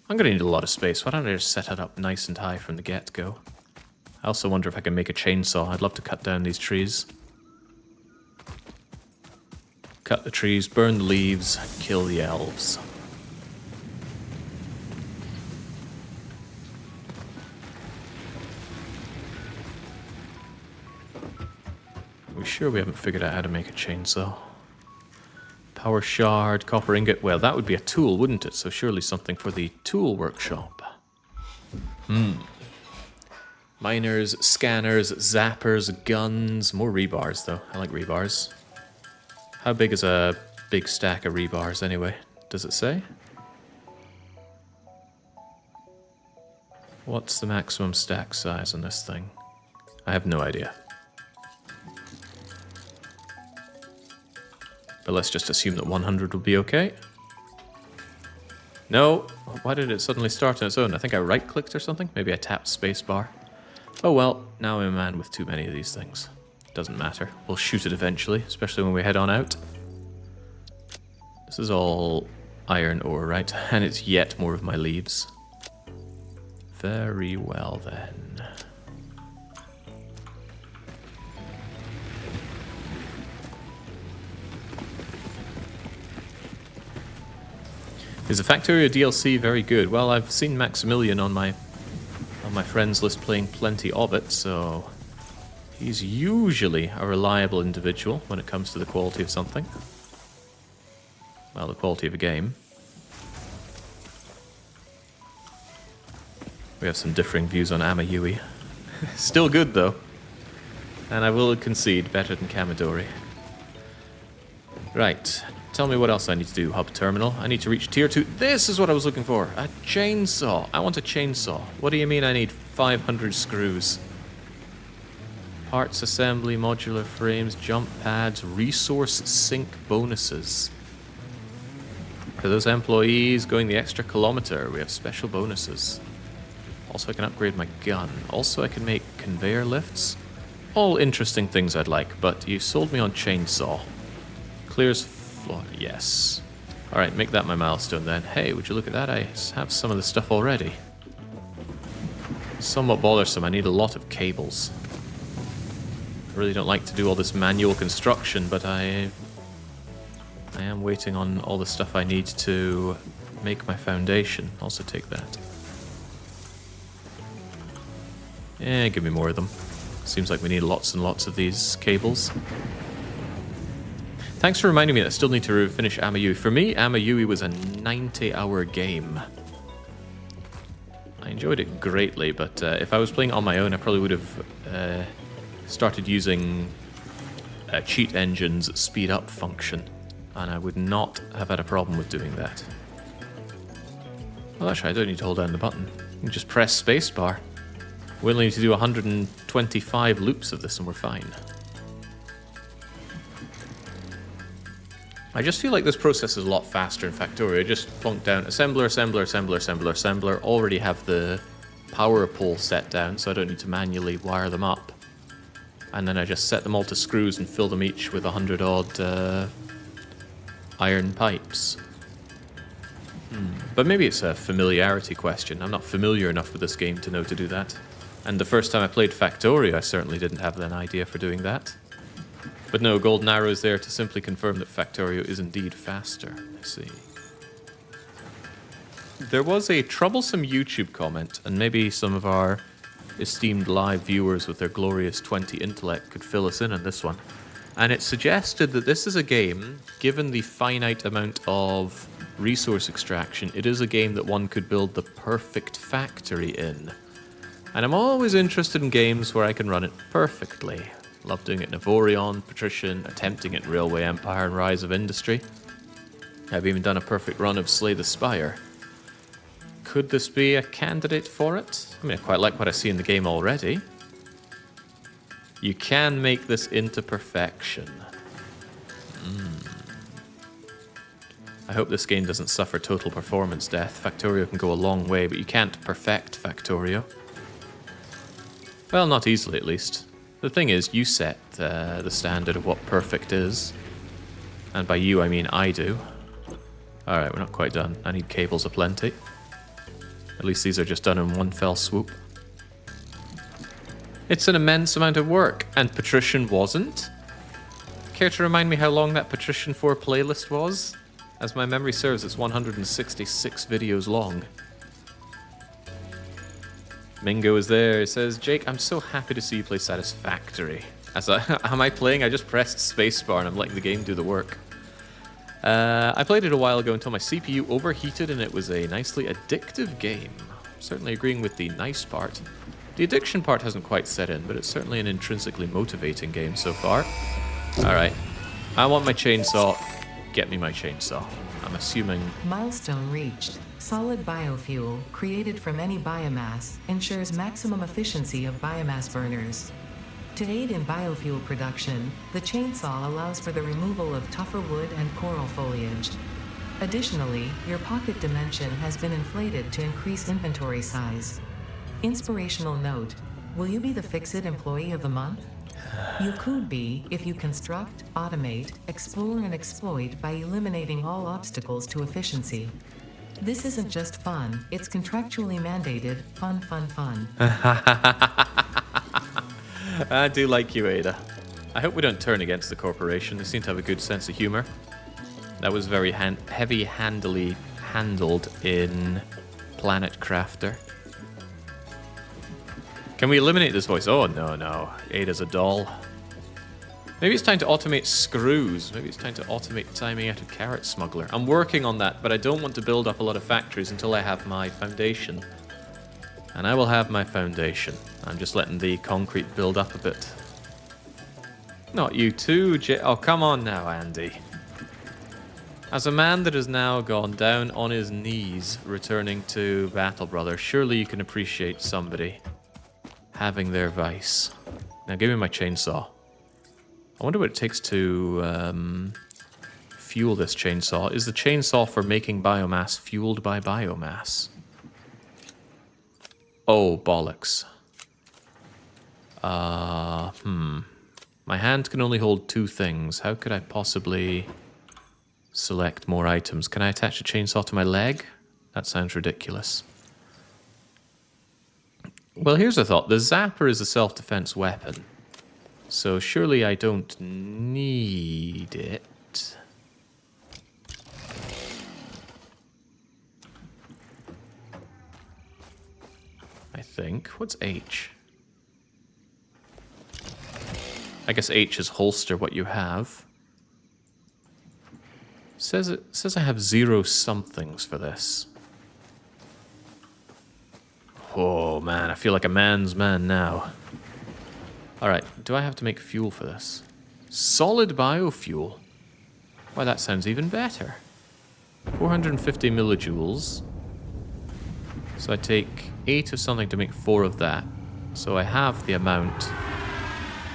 I'm going to need a lot of space. Why don't I just set it up nice and high from the get-go? I also wonder if I can make a chainsaw. I'd love to cut down these trees. Cut the trees, burn the leaves, kill the elves. Are we sure we haven't figured out how to make a chainsaw? Power shard, copper ingot. Well, that would be a tool, wouldn't it? So surely something for the tool workshop. Miners, scanners, zappers, guns. More rebars, though. I like rebars. How big is a big stack of rebars, anyway? Does it say? What's the maximum stack size on this thing? I have no idea. But let's just assume that 100 will be okay. No, why did it suddenly start on its own? I think I right-clicked or something? Maybe I tapped spacebar. Oh well, now I'm a man with too many of these things. Doesn't matter. We'll shoot it eventually, especially when we head on out. This is all iron ore, right? And it's yet more of my leaves. Very well then. Is the Factorio DLC very good? Well, I've seen Maximilian on my friends list playing plenty of it, so he's usually a reliable individual when it comes to the quality of something. Well, the quality of a game. We have some differing views on Amayui. Still good, though. And I will concede, better than Kamidori. Right. Tell me what else I need to do. Hub terminal. I need to reach tier 2. This is what I was looking for. A chainsaw. I want a chainsaw. What do you mean I need 500 screws? Parts assembly, modular frames, jump pads, resource sink bonuses. For those employees going the extra kilometer, we have special bonuses. Also, I can upgrade my gun. Also, I can make conveyor lifts. All interesting things I'd like, but you sold me on chainsaw. Clears floor. Yes. Alright, make that my milestone then. Hey, would you look at that? I have some of the stuff already. Somewhat bothersome. I need a lot of cables. I really don't like to do all this manual construction, but I am waiting on all the stuff I need to make my foundation. Also take that. Yeah, give me more of them. Seems like we need lots and lots of these cables. Thanks for reminding me that I still need to finish Amayui. For me, Amayui was a 90-hour game. I enjoyed it greatly, but if I was playing on my own, I probably would have started using cheat engine's speed up function, and I would not have had a problem with doing that. Well, actually, I don't need to hold down the button. You can just press spacebar. We only need to do 125 loops of this and we're fine. I just feel like this process is a lot faster in Factorio. I just plonk down assembler, assembler, assembler, assembler, assembler. Already have the power pole set down, so I don't need to manually wire them up. And then I just set them all to screws and fill them each with 100 odd iron pipes. But maybe it's a familiarity question. I'm not familiar enough with this game to know to do that. And the first time I played Factorio, I certainly didn't have an idea for doing that. But no, golden arrow is there to simply confirm that Factorio is indeed faster. I see. There was a troublesome YouTube comment, and maybe some of our esteemed live viewers with their glorious 20 intellect could fill us in on this one. And it suggested that this is a game, given the finite amount of resource extraction, it is a game that one could build the perfect factory in. And I'm always interested in games where I can run it perfectly. Love doing it in Evorion, Patrician, attempting it in Railway Empire and Rise of Industry. I've even done a perfect run of Slay the Spire. Could this be a candidate for it? I mean, I quite like what I see in the game already. You can make this into perfection. I hope this game doesn't suffer total performance death. Factorio can go a long way, but you can't perfect Factorio. Well, not easily at least. The thing is, you set the standard of what perfect is. And by you, I mean I do. Alright, we're not quite done. I need cables aplenty. At least these are just done in one fell swoop. It's an immense amount of work, and Patrician wasn't? Care to remind me how long that Patrician 4 playlist was? As my memory serves, it's 166 videos long. Mingo is there. He says, Jake, I'm so happy to see you play Satisfactory. Am I playing? I just pressed spacebar and I'm letting the game do the work. I played it a while ago until my CPU overheated and it was a nicely addictive game. Certainly agreeing with the nice part. The addiction part hasn't quite set in, but it's certainly an intrinsically motivating game so far. Alright. I want my chainsaw. Get me my chainsaw. I'm assuming... Milestone reached. Solid biofuel, created from any biomass, ensures maximum efficiency of biomass burners. To aid in biofuel production, the chainsaw allows for the removal of tougher wood and coral foliage. Additionally, your pocket dimension has been inflated to increase inventory size. Inspirational note: will you be the Fix-It Employee of the Month? You could be if you construct, automate, explore, and exploit by eliminating all obstacles to efficiency. This isn't just fun, it's contractually mandated fun, fun, fun. I do like you, Ada. I hope we don't turn against the corporation. They seem to have a good sense of humor. That was very heavy-handedly handled in Planet Crafter. Can we eliminate this voice? Oh, no. Ada's a doll. Maybe it's time to automate screws. Maybe it's time to automate timing out of Carrot Smuggler. I'm working on that, but I don't want to build up a lot of factories until I have my foundation. And I will have my foundation. I'm just letting the concrete build up a bit. Not you too, oh, come on now, Andy. As a man that has now gone down on his knees returning to Battle Brother, surely you can appreciate somebody having their vice. Now give me my chainsaw. I wonder what it takes to fuel this chainsaw. Is the chainsaw for making biomass fueled by biomass? Oh, bollocks. My hand can only hold 2 things. How could I possibly select more items? Can I attach a chainsaw to my leg? That sounds ridiculous. Well, here's a thought. The zapper is a self-defense weapon. So surely I don't need it. I think. What's H? I guess H is holster what you have. Says I have 0 somethings for this. Oh man, I feel like a man's man now. Alright, do I have to make fuel for this? Solid biofuel. Why, that sounds even better. 450 millijoules. So I take 8 of something to make 4 of that. So I have the amount,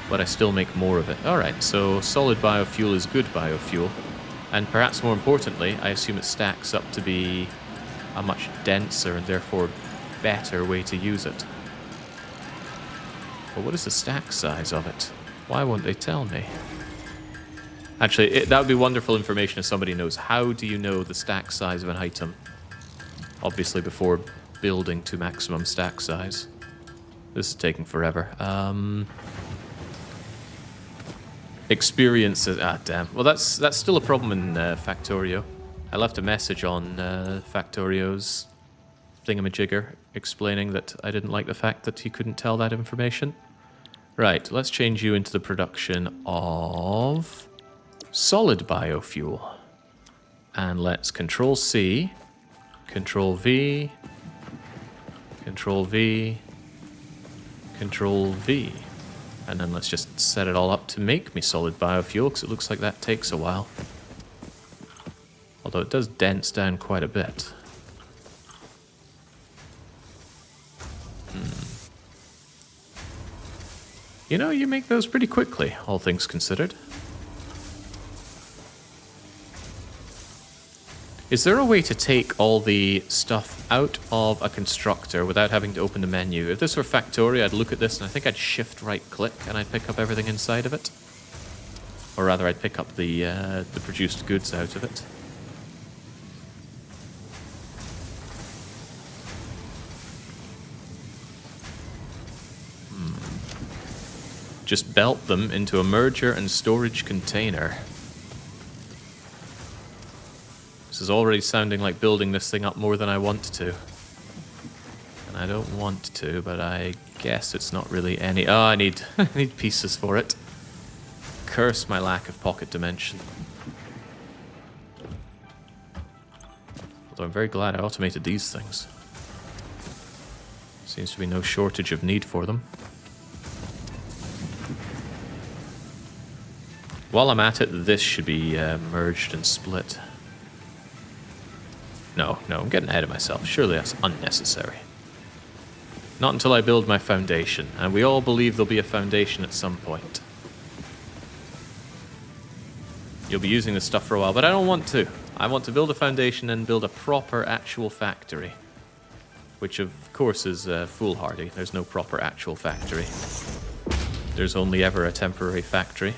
but I still make more of it. Alright, so solid biofuel is good biofuel. And perhaps more importantly, I assume it stacks up to be a much denser and therefore better way to use it. But what is the stack size of it? Why won't they tell me? Actually, that would be wonderful information if somebody knows. How do you know the stack size of an item? Obviously before building to maximum stack size. This is taking forever. Experiences. Ah, damn. Well, that's still a problem in Factorio. I left a message on Factorio's thingamajigger explaining that I didn't like the fact that he couldn't tell that information. Right, let's change you into the production of solid biofuel. And let's Control C, Control V, Control V, Control V. And then let's just set it all up to make me solid biofuel, because it looks like that takes a while. Although it does dense down quite a bit. You know, you make those pretty quickly, all things considered. Is there a way to take all the stuff out of a constructor without having to open the menu? If this were Factorio, I'd look at this and I think I'd shift right-click and I'd pick up everything inside of it. Or rather, I'd pick up the produced goods out of it. Just belt them into a merger and storage container. This is already sounding like building this thing up more than I want to. And I don't want to, but I guess it's not really any... Oh, I need pieces for it. Curse my lack of pocket dimension. Although I'm very glad I automated these things. Seems to be no shortage of need for them. While I'm at it, this should be merged and split. No, I'm getting ahead of myself. Surely that's unnecessary. Not until I build my foundation, and we all believe there'll be a foundation at some point. You'll be using this stuff for a while, but I don't want to. I want to build a foundation and build a proper actual factory. Which of course is foolhardy. There's no proper actual factory. there's only ever a temporary factory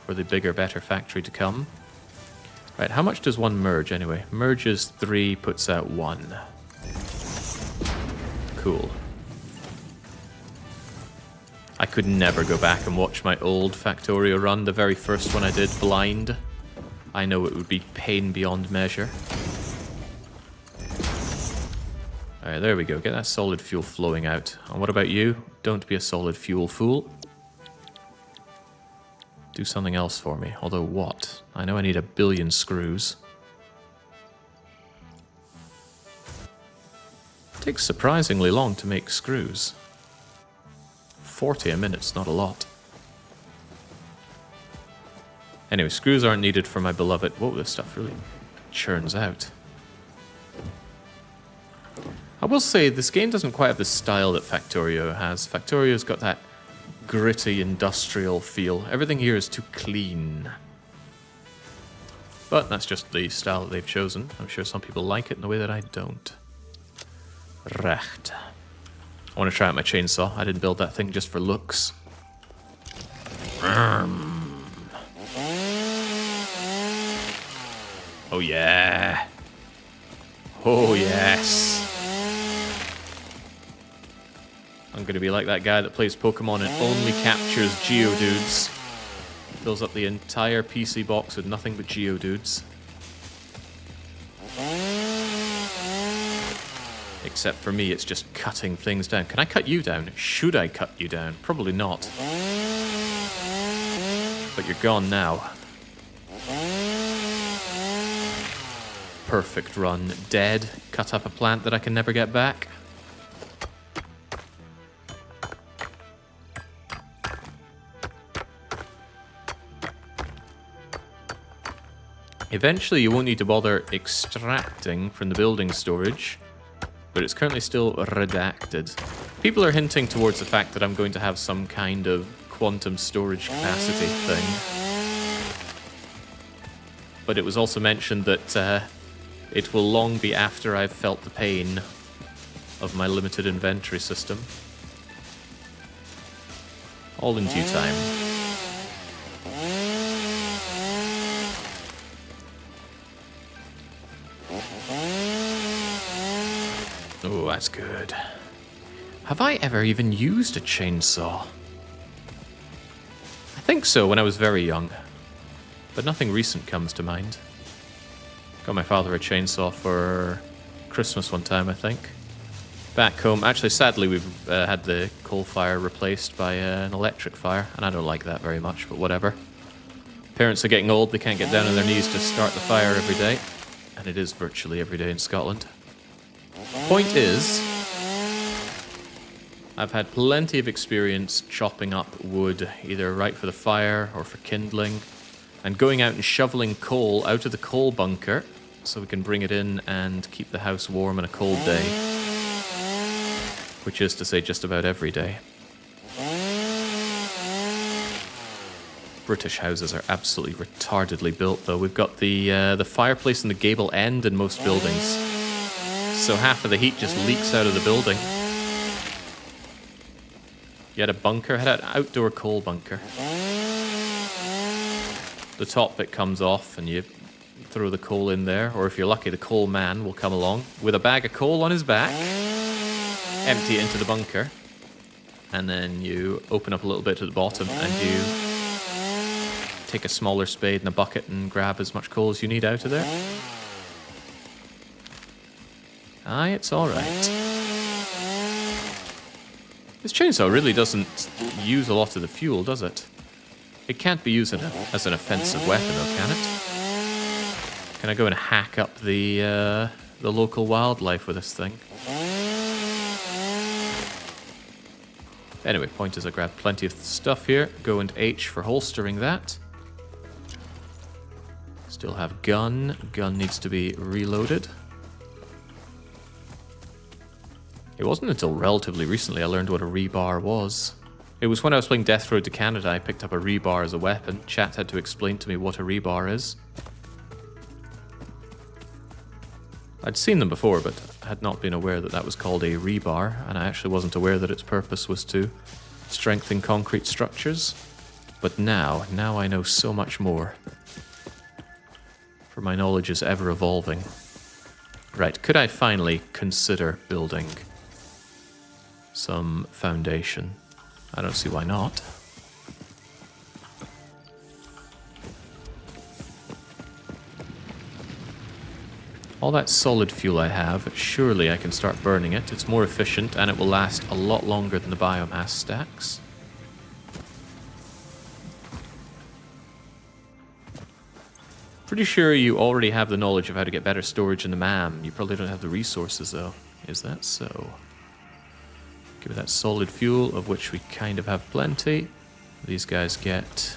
for the bigger, better factory to come. Right, how much does one merge anyway? Merges 3, puts out 1. Cool. I could never go back and watch my old Factorio run, the very first one I did blind. I know it would be pain beyond measure. Alright, there we go. Get that solid fuel flowing out. And what about you? Don't be a solid fuel fool. Do something else for me. Although what? I know I need 1 billion screws. It takes surprisingly long to make screws. 40 a minute's not a lot. Anyway, screws aren't needed for my beloved... Whoa, this stuff really churns out. I will say, this game doesn't quite have the style that Factorio has. Factorio's got that gritty industrial feel. Everything here is too clean. But that's just the style that they've chosen. I'm sure some people like it in a way that I don't. Recht. I want to try out my chainsaw. I didn't build that thing just for looks. Oh yeah. Oh yes. I'm going to be like that guy that plays Pokemon and only captures Geodudes. Fills up the entire PC box with nothing but Geodudes. Except for me, it's just cutting things down. Can I cut you down? Should I cut you down? Probably not. But you're gone now. Perfect run. Dead. Cut up a plant that I can never get back. Eventually, you won't need to bother extracting from the building storage, but it's currently still redacted. People are hinting towards the fact that I'm going to have some kind of quantum storage capacity thing. But it was also mentioned that it will long be after I've felt the pain of my limited inventory system. All in due time. Oh, that's good. Have I ever even used a chainsaw? I think so, when I was very young. But nothing recent comes to mind. Got my father a chainsaw for Christmas one time, I think. Back home, actually, sadly, we've had the coal fire replaced by an electric fire, and I don't like that very much, but whatever. Parents are getting old, they can't get down on their knees to start the fire every day. And it is virtually every day in Scotland. Point is, I've had plenty of experience chopping up wood, either right for the fire or for kindling, and going out and shoveling coal out of the coal bunker so we can bring it in and keep the house warm on a cold day. Which is to say just about every day. British houses are absolutely retardedly built, though. We've got the fireplace in the gable end in most buildings. So half of the heat just leaks out of the building. You had a bunker, had an outdoor coal bunker. The top bit comes off and you throw the coal in there, or if you're lucky, the coal man will come along with a bag of coal on his back, empty it into the bunker, and then you open up a little bit at the bottom and you take a smaller spade and a bucket and grab as much coal as you need out of there. Aye, it's alright. This chainsaw really doesn't use a lot of the fuel, does it? It can't be used as an offensive weapon, though, can it? Can I go and hack up the local wildlife with this thing? Anyway, point is I grabbed plenty of stuff here. Go and H for holstering that. Still have gun. Gun needs to be reloaded. It wasn't until relatively recently I learned what a rebar was. It was when I was playing Death Road to Canada I picked up a rebar as a weapon. Chat had to explain to me what a rebar is. I'd seen them before, but had not been aware that that was called a rebar, and I actually wasn't aware that its purpose was to strength in concrete structures. But now I know so much more. For my knowledge is ever evolving. Right, could I finally consider building some foundation? I don't see why not. All that solid fuel I have, surely I can start burning it. It's more efficient and it will last a lot longer than the biomass stacks. Pretty sure you already have the knowledge of how to get better storage in the MAM. You probably don't have the resources though. Is that so? Give me that solid fuel, of which we kind of have plenty. These guys get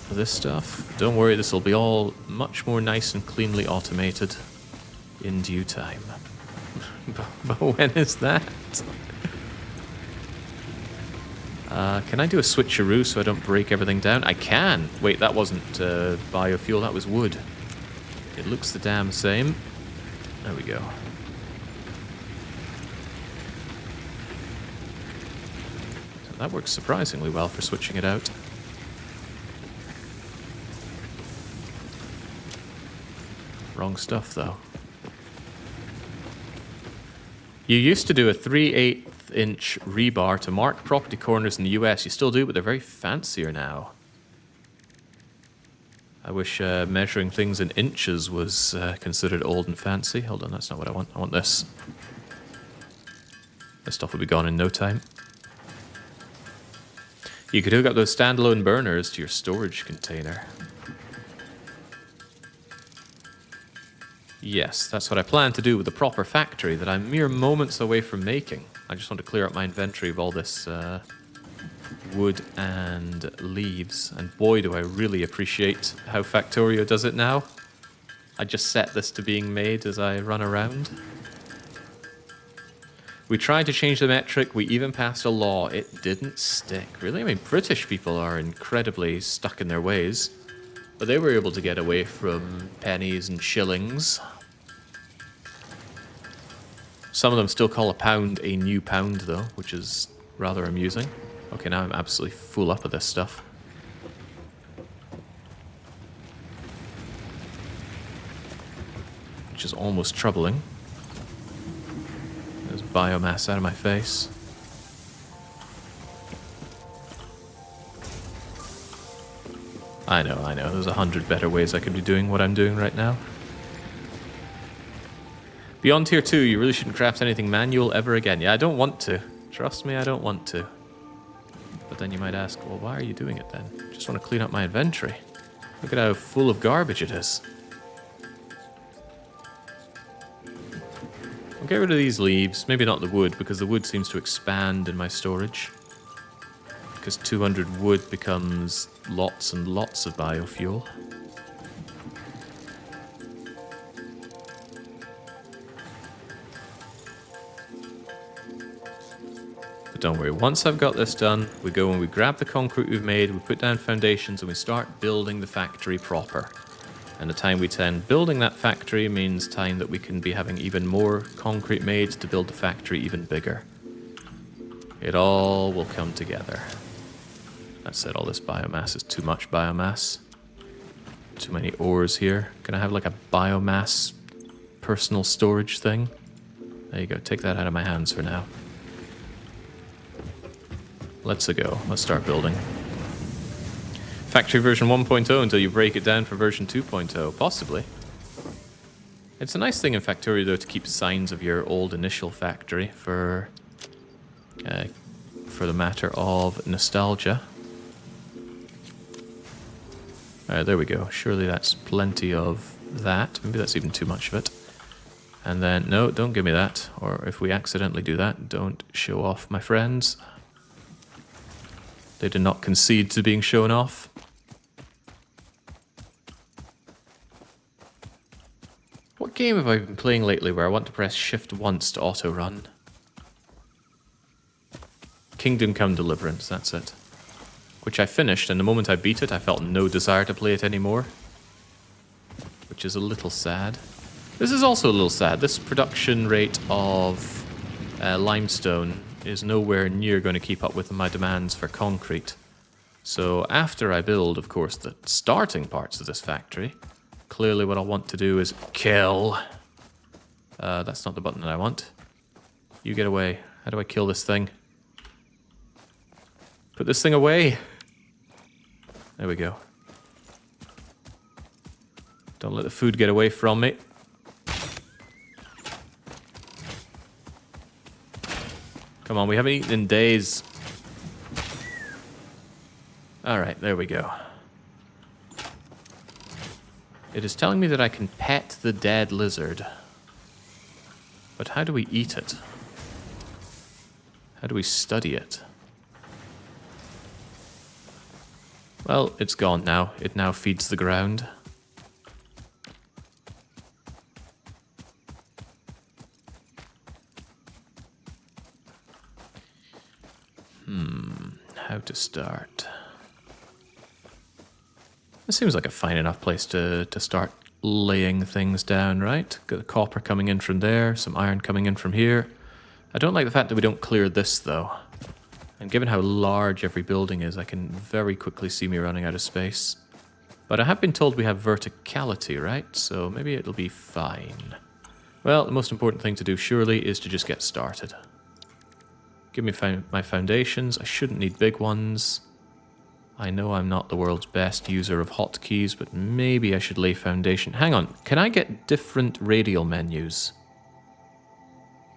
this stuff. Don't worry, this will be all much more nice and cleanly automated in due time. But when is that? Can I do a switcheroo so I don't break everything down? I can! Wait, that wasn't biofuel, that was wood. It looks the damn same. There we go. So that works surprisingly well for switching it out. Wrong stuff, though. You used to do a 3/8 inch rebar to mark property corners in the US. You still do, but they're very fancier now. I wish measuring things in inches was considered old and fancy. Hold on, that's not what I want. I want this. This stuff will be gone in no time. You could hook up those standalone burners to your storage container. Yes, that's what I plan to do with the proper factory that I'm mere moments away from making. I just want to clear up my inventory of all this wood and leaves. And boy, do I really appreciate how Factorio does it now. I just set this to being made as I run around. We tried to change the metric. We even passed a law. It didn't stick. Really? I mean, British people are incredibly stuck in their ways. But they were able to get away from pennies and shillings. Some of them still call a pound a new pound, though, which is rather amusing. Okay, now I'm absolutely full up of this stuff. Which is almost troubling. There's biomass out of my face. I know. There's 100 better ways I could be doing what I'm doing right now. Beyond Tier 2, you really shouldn't craft anything manual ever again. Yeah, I don't want to. Trust me, I don't want to. But then you might ask, well, why are you doing it then? Just want to clean up my inventory. Look at how full of garbage it is. I'll get rid of these leaves. Maybe not the wood, because the wood seems to expand in my storage. Because 200 wood becomes lots and lots of biofuel. But don't worry, once I've got this done, we go and we grab the concrete we've made, we put down foundations, and we start building the factory proper. And the time we spend building that factory means time that we can be having even more concrete made to build the factory even bigger. It all will come together. That said, all this biomass is too much biomass. Too many ores here. Can I have like a biomass personal storage thing? There you go, take that out of my hands for now. Let's go. Let's start building. Factory version 1.0 until you break it down for version 2.0. Possibly. It's a nice thing in Factorio, though, to keep signs of your old initial factory for the matter of nostalgia. There we go. Surely that's plenty of that. Maybe that's even too much of it. And then, no, don't give me that. Or if we accidentally do that, don't show off, my friends. They did not concede to being shown off. What game have I been playing lately where I want to press shift once to auto-run? Kingdom Come Deliverance, that's it. Which I finished, and the moment I beat it, I felt no desire to play it anymore. Which is a little sad. This is also a little sad. This production rate of limestone is nowhere near going to keep up with my demands for concrete. So after I build, of course, the starting parts of this factory, clearly what I want to do is kill. That's not the button that I want. You get away. How do I kill this thing? Put this thing away. There we go. Don't let the food get away from me. Come on, we haven't eaten in days. Alright, there we go. It is telling me that I can pet the dead lizard. But how do we eat it? How do we study it? Well, it's gone now. It now feeds the ground. How to start? This seems like a fine enough place to start laying things down, right? Got the copper coming in from there, some iron coming in from here. I don't like the fact that we don't clear this, though. And given how large every building is, I can very quickly see me running out of space. But I have been told we have verticality, right? So maybe it'll be fine. Well, the most important thing to do, surely, is to just get started. Give me my foundations. I shouldn't need big ones. I know I'm not the world's best user of hotkeys, but maybe I should lay foundation. Hang on, can I get different radial menus?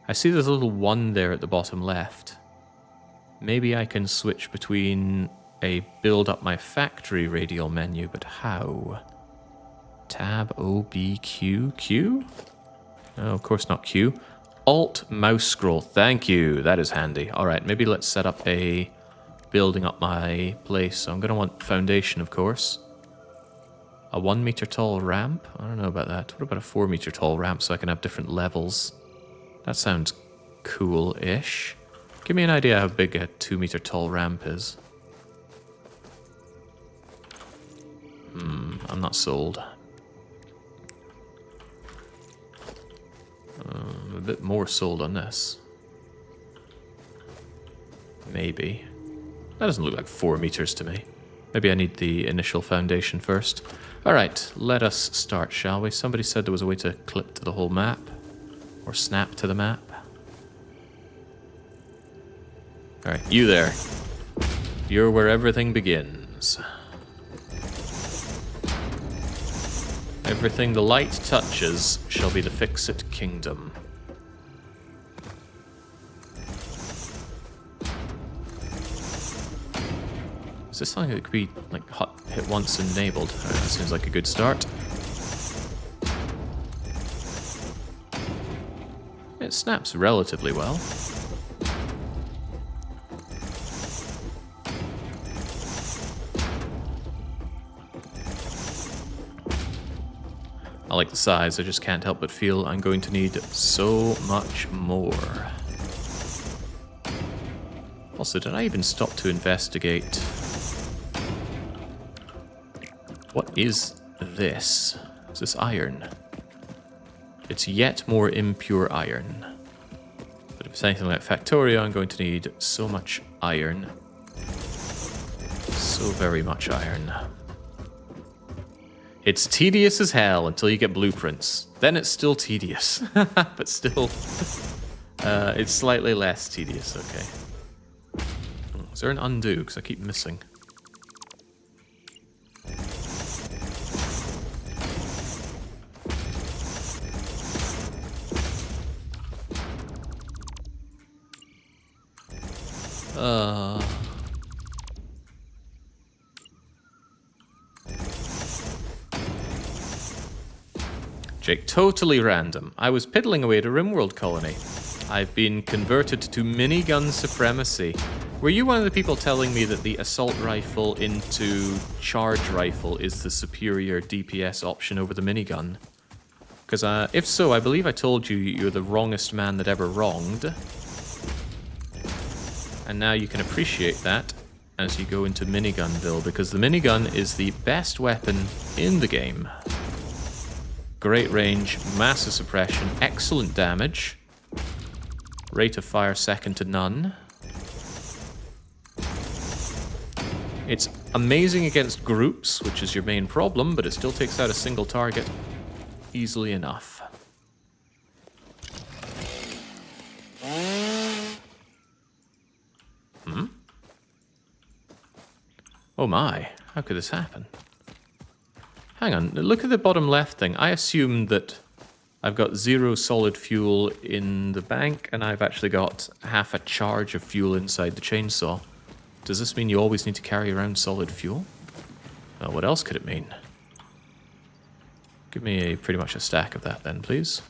I see there's a little one there at the bottom left. Maybe I can switch between a build up my factory radial menu, but how? Tab, O, B, Q, Q? No, of course not Q. Alt mouse scroll, thank you, that is handy. Alright, maybe let's set up a building up my place. So I'm going to want foundation, of course. A 1 meter tall ramp? I don't know about that. What about a 4 meter tall ramp so I can have different levels? That sounds cool-ish. Give me an idea how big a 2 meter tall ramp is. I'm not sold. I'm a bit more sold on this. Maybe. That doesn't look like 4 meters to me. Maybe I need the initial foundation first. Alright, let us start, shall we? Somebody said there was a way to clip to the whole map. Or snap to the map. Alright, you there. You're where everything begins. Everything the light touches shall be the Fix-It Kingdom. Is this something that could be, like, hit once and enabled? Alright, that seems like a good start. It snaps relatively well. I like the size, I just can't help but feel I'm going to need so much more. Also, did I even stop to investigate? What is this? Is this iron? It's yet more impure iron. But if it's anything like Factorio, I'm going to need so much iron. So very much iron. It's tedious as hell until you get blueprints. Then it's still tedious. But still, it's slightly less tedious, okay. Is there an undo? Because I keep missing. Jake, totally random. I was piddling away at a RimWorld colony. I've been converted to minigun supremacy. Were you one of the people telling me that the assault rifle into charge rifle is the superior DPS option over the minigun? Because if so, I believe I told you you're the wrongest man that ever wronged. And now you can appreciate that as you go into minigun build, because the minigun is the best weapon in the game. Great range, massive suppression, excellent damage, Rate of fire second to none. It's amazing against groups, which is your main problem, but it still takes out a single target easily enough. Oh my, how could this happen? Hang on, look at the bottom left thing. I assumed that I've got 0 solid fuel in the bank, and I've actually got half a charge of fuel inside the chainsaw. Does this mean you always need to carry around solid fuel? Well, what else could it mean? Give me pretty much a stack of that then, please.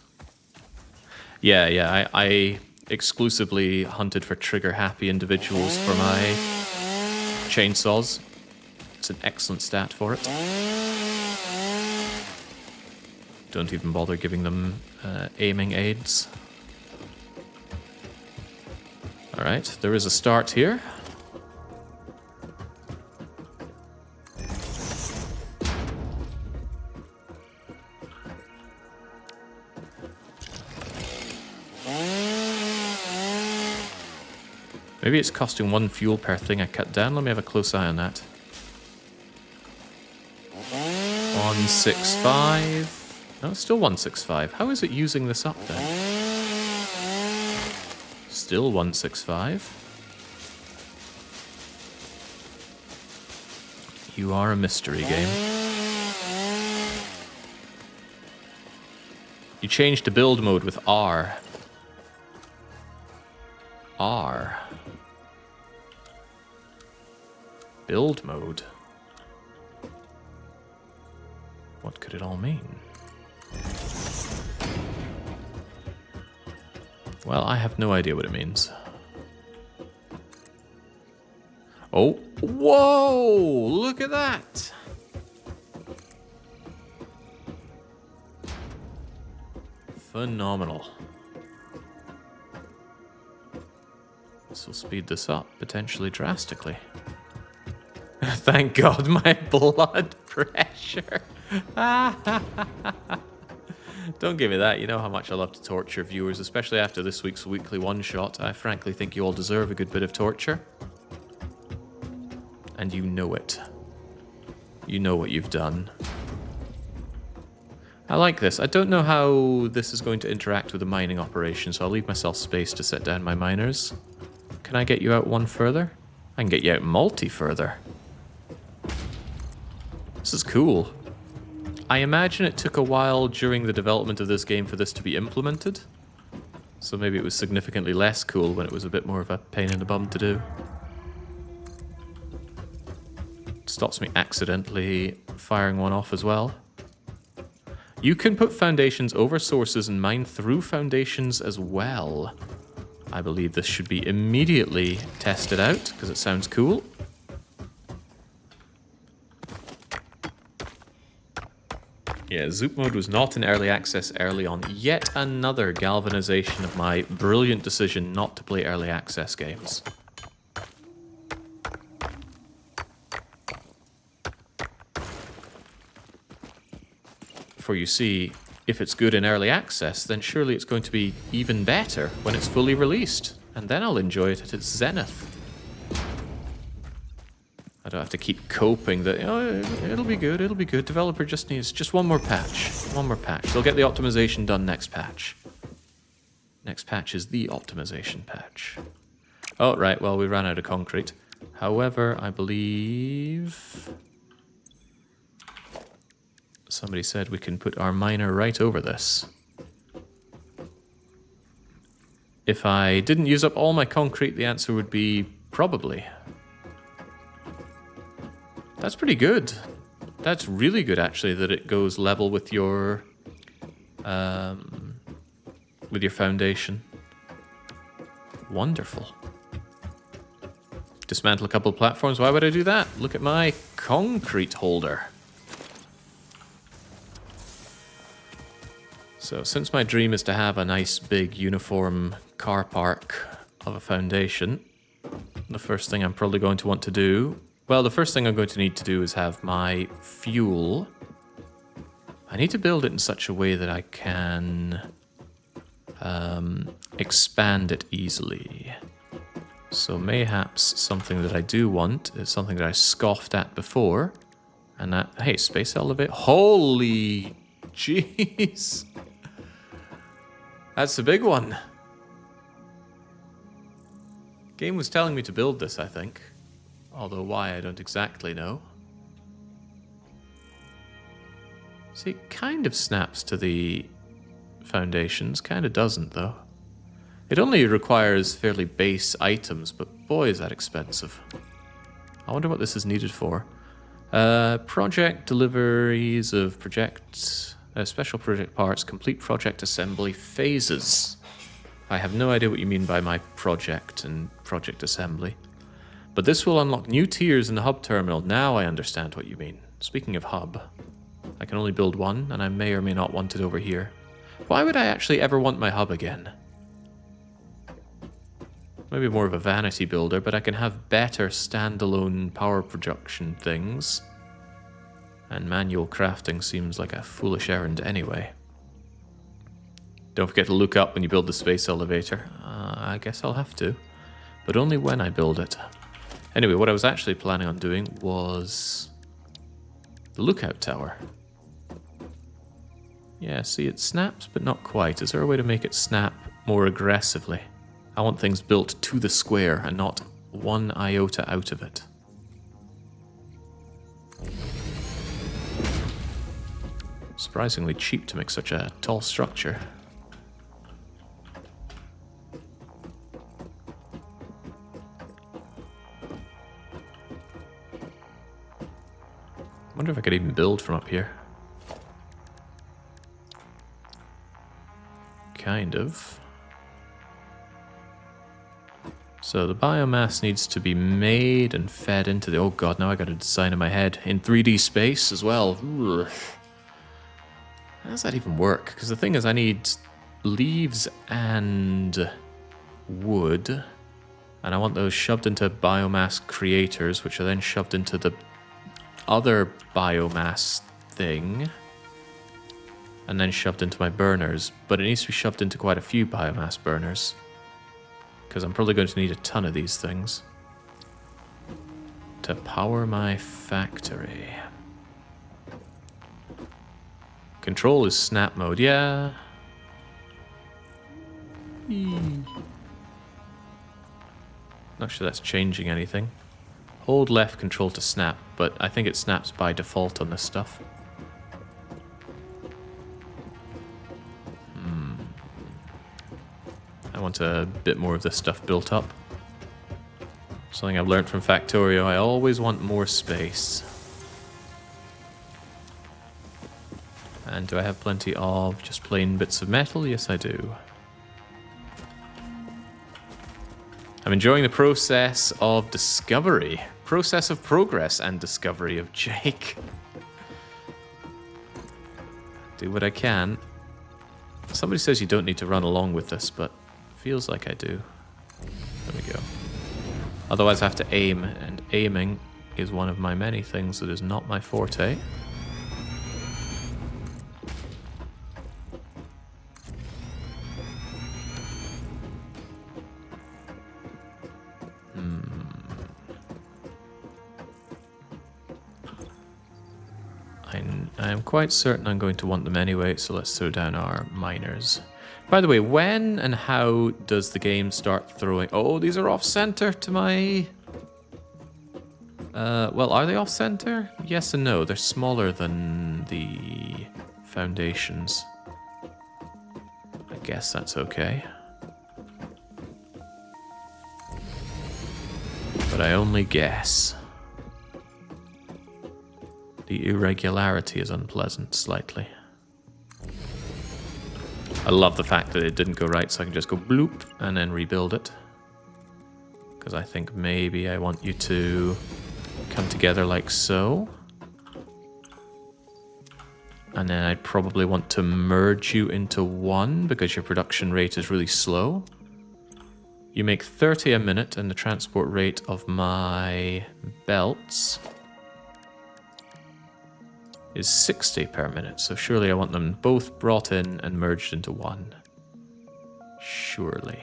Yeah, I exclusively hunted for trigger-happy individuals for my chainsaws. It's an excellent stat for it. Don't even bother giving them aiming aids. Alright, there is a start here. Maybe it's costing 1 fuel per thing I cut down. Let me have a close eye on that. 165. No, it's still 165. How is it using this up then? Still 165. You are a mystery game. You changed to build mode with R. R. Build mode. What could it all mean? Well, I have no idea what it means. Oh, whoa! Look at that! Phenomenal. This will speed this up, potentially drastically. Thank God, my blood pressure. Don't give me that. You know how much I love to torture viewers, especially after this week's weekly one-shot. I frankly think you all deserve a good bit of torture. And you know it. You know what you've done. I like this. I don't know how this is going to interact with the mining operation, so I'll leave myself space to set down my miners. Can I get you out one further? I can get you out multi further. This is cool. I imagine it took a while during the development of this game for this to be implemented. So maybe it was significantly less cool when it was a bit more of a pain in the bum to do. Stops me accidentally firing one off as well. You can put foundations over sources and mine through foundations as well. I believe this should be immediately tested out because it sounds cool. Yeah, Zoop mode was not in early access early on. Yet another galvanization of my brilliant decision not to play early access games. For you see, if it's good in early access, then surely it's going to be even better when it's fully released. And then I'll enjoy it at its zenith. I don't have to keep coping that, oh, it'll be good, it'll be good. Developer just needs just one more patch. One more patch. They'll get the optimization done next patch. Next patch is the optimization patch. Oh, right, well, we ran out of concrete. However, I believe somebody said we can put our miner right over this. If I didn't use up all my concrete, the answer would be probably. That's pretty good. That's really good, actually, that it goes level with your foundation. Wonderful. Dismantle a couple of platforms. Why would I do that? Look at my concrete holder. So, since my dream is to have a nice big uniform car park of a foundation, the first thing I'm probably going to want to do... Well, the first thing I'm going to need to do is have my fuel. I need to build it in such a way that I can expand it easily. So mayhaps something that I do want is something that I scoffed at before. And that, hey, space elevator. Holy jeez. That's a big one. Game was telling me to build this, I think. Although why, I don't exactly know. See, it kind of snaps to the foundations, kind of doesn't, though. It only requires fairly base items, but boy, is that expensive. I wonder what this is needed for. Project deliveries of special project parts, complete project assembly phases. I have no idea what you mean by my project and project assembly. But this will unlock new tiers in the hub terminal. Now I understand what you mean. Speaking of hub, I can only build one, and I may or may not want it over here. Why would I actually ever want my hub again? Maybe more of a vanity builder, but I can have better standalone power production things. And manual crafting seems like a foolish errand anyway. Don't forget to look up when you build the space elevator. I guess I'll have to, but only when I build it. Anyway, what I was actually planning on doing was the lookout tower. Yeah, see, it snaps, but not quite. Is there a way to make it snap more aggressively? I want things built to the square and not one iota out of it. Surprisingly cheap to make such a tall structure. I wonder if I could even build from up here. Kind of. So the biomass needs to be made and fed into the... Oh god, now I got a design in my head. In 3D space as well. Ugh. How does that even work? Because the thing is, I need leaves and wood. And I want those shoved into biomass creators, which are then shoved into the other biomass thing. And then shoved into my burners. But it needs to be shoved into quite a few biomass burners. Because I'm probably going to need a ton of these things to power my factory. Control is snap mode, yeah. Not sure that's changing anything. Hold left control to snap, but I think it snaps by default on this stuff. I want a bit more of this stuff built up. Something I've learned from Factorio, I always want more space. And do I have plenty of just plain bits of metal? Yes, I do. I'm enjoying the process of discovery. Process of progress and discovery of Jake. Do what I can. Somebody says you don't need to run along with this, but feels like I do. There we go. Otherwise I have to aim, and aiming is one of my many things that is not my forte. I am quite certain I'm going to want them anyway, so let's throw down our miners. By the way, when and how does the game start throwing... Oh, these are off-center to my... well, are they off-center? Yes and no. They're smaller than the foundations. I guess that's okay. But I only guess. The irregularity is unpleasant, slightly. I love the fact that it didn't go right, so I can just go bloop and then rebuild it. Because I think maybe I want you to come together like so. And then I'd probably want to merge you into one because your production rate is really slow. You make 30 a minute, and the transport rate of my belts is 60 per minute, so surely I want them both brought in and merged into one. Surely.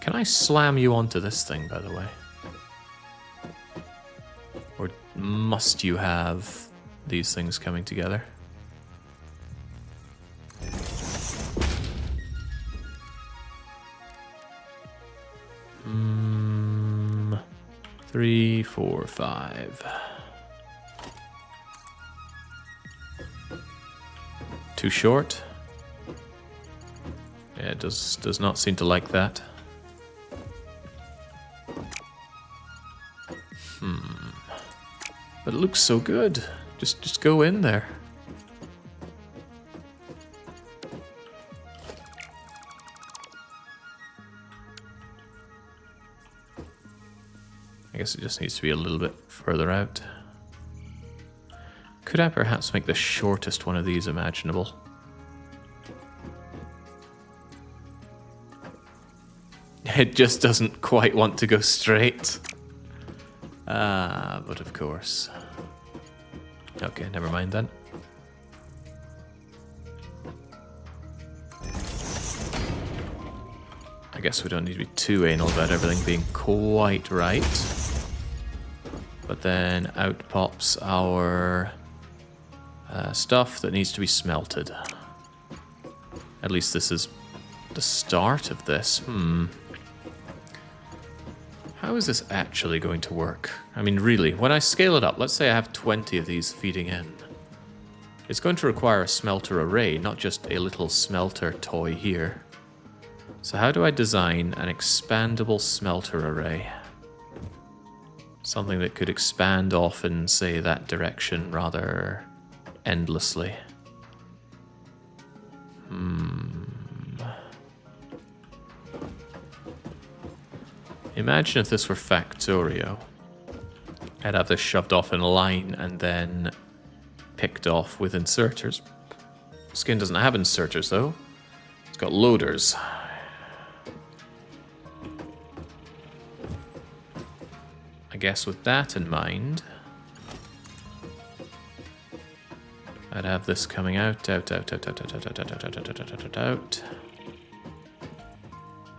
Can I slam you onto this thing, by the way? Or must you have these things coming together? Hmm. 3, 4, 5. Too short? Yeah, it does not seem to like that. But it looks so good. Just go in there. I guess it just needs to be a little bit further out. Could I perhaps make the shortest one of these imaginable? It just doesn't quite want to go straight. But of course. Okay, never mind then. I guess we don't need to be too anal about everything being quite right. But then out pops our stuff that needs to be smelted. At least this is the start of this. How is this actually going to work? I mean, really, when I scale it up, let's say I have 20 of these feeding in. It's going to require a smelter array, not just a little smelter toy here. So how do I design an expandable smelter array? Something that could expand off in, say, that direction rather endlessly. Imagine if this were Factorio. I'd have this shoved off in a line and then picked off with inserters. Skin doesn't have inserters though. It's got loaders. I guess with that in mind, I'd have this coming out.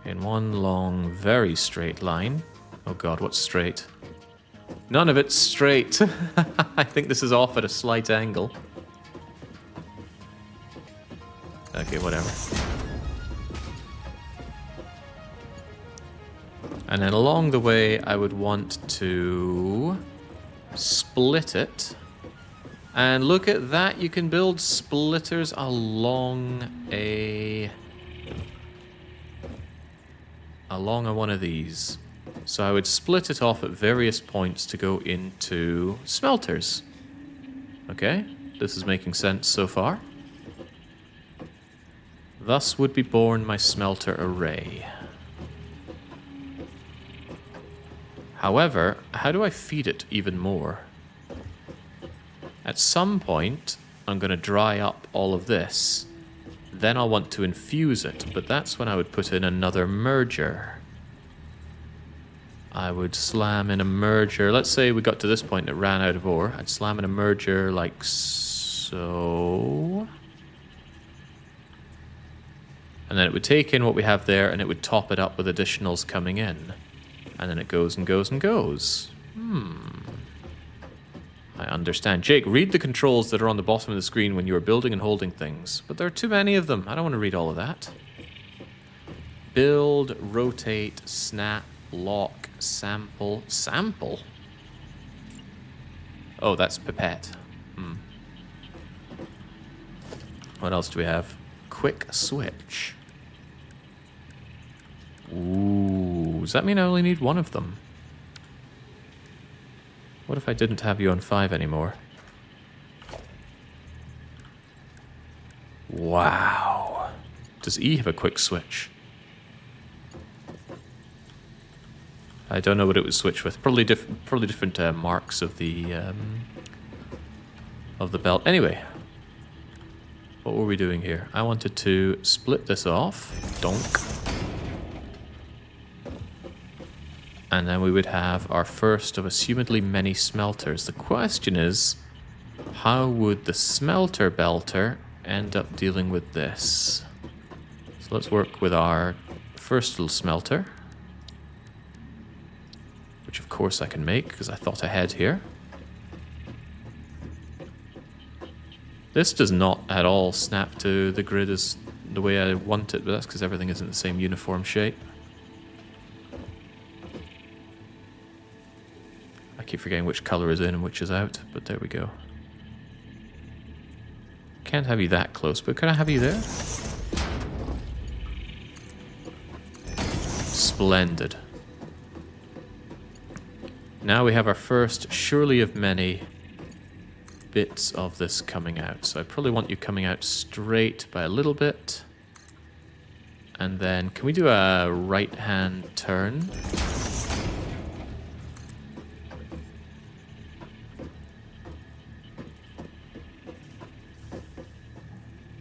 In one long, very straight line. Oh god, what's straight? None of it's straight. I think this is off at a slight angle. Okay, whatever. And then along the way, I would want to split it. And look at that, you can build splitters along one of these. So I would split it off at various points to go into smelters. Okay, this is making sense so far. Thus would be born my smelter array. However, how do I feed it even more? At some point, I'm going to dry up all of this. Then I'll want to infuse it, but that's when I would put in another merger. I would slam in a merger. Let's say we got to this point and it ran out of ore. I'd slam in a merger like so. And then it would take in what we have there and it would top it up with additionals coming in. And then it goes and goes and goes. I understand. Jake, read the controls that are on the bottom of the screen when you are building and holding things. But there are too many of them. I don't want to read all of that. Build, rotate, snap, lock, sample. Sample? Oh, that's pipette. What else do we have? Quick switch. Ooh, does that mean I only need one of them? What if I didn't have you on 5 anymore? Wow. Does E have a quick switch? I don't know what it would switch with. Probably different marks of the belt. Anyway, what were we doing here? I wanted to split this off. Donk. And then we would have our first of assumedly many smelters. The question is, how would the smelter belter end up dealing with this? So let's work with our first little smelter, which of course I can make because I thought ahead here. This does not at all snap to the grid as the way I want it, but that's because everything isn't the same uniform shape. I keep forgetting which color is in and which is out, but there we go. Can't have you that close, but can I have you there? Splendid. Now we have our first, surely of many, bits of this coming out. So I probably want you coming out straight by a little bit. And then, can we do a right-hand turn?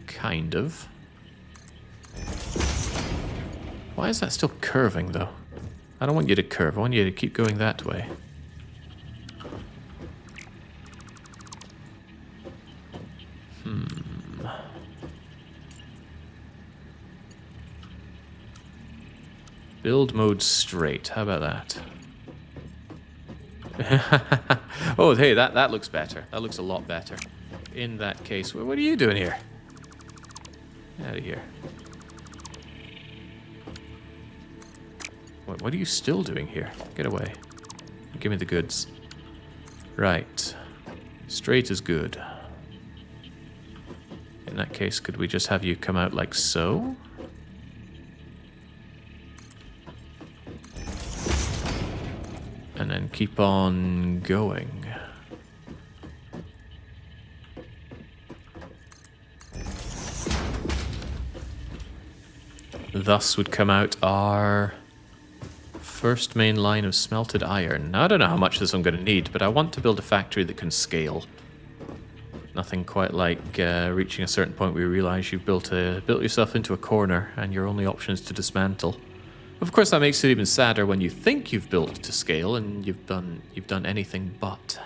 Kind of. Why is that still curving, though? I don't want you to curve. I want you to keep going that way. Build mode straight. How about that? Oh, hey, that looks better. That looks a lot better. In that case, what are you doing here? Get out of here. What are you still doing here? Get away. Give me the goods. Right. Straight is good. In that case, could we just have you come out like so? And then keep on going. Thus would come out our first main line of smelted iron. Now, I don't know how much of this I'm going to need, but I want to build a factory that can scale. Nothing quite like reaching a certain point where you realize you've built yourself into a corner and your only option is to dismantle. Of course, that makes it even sadder when you think you've built to scale and you've done anything but.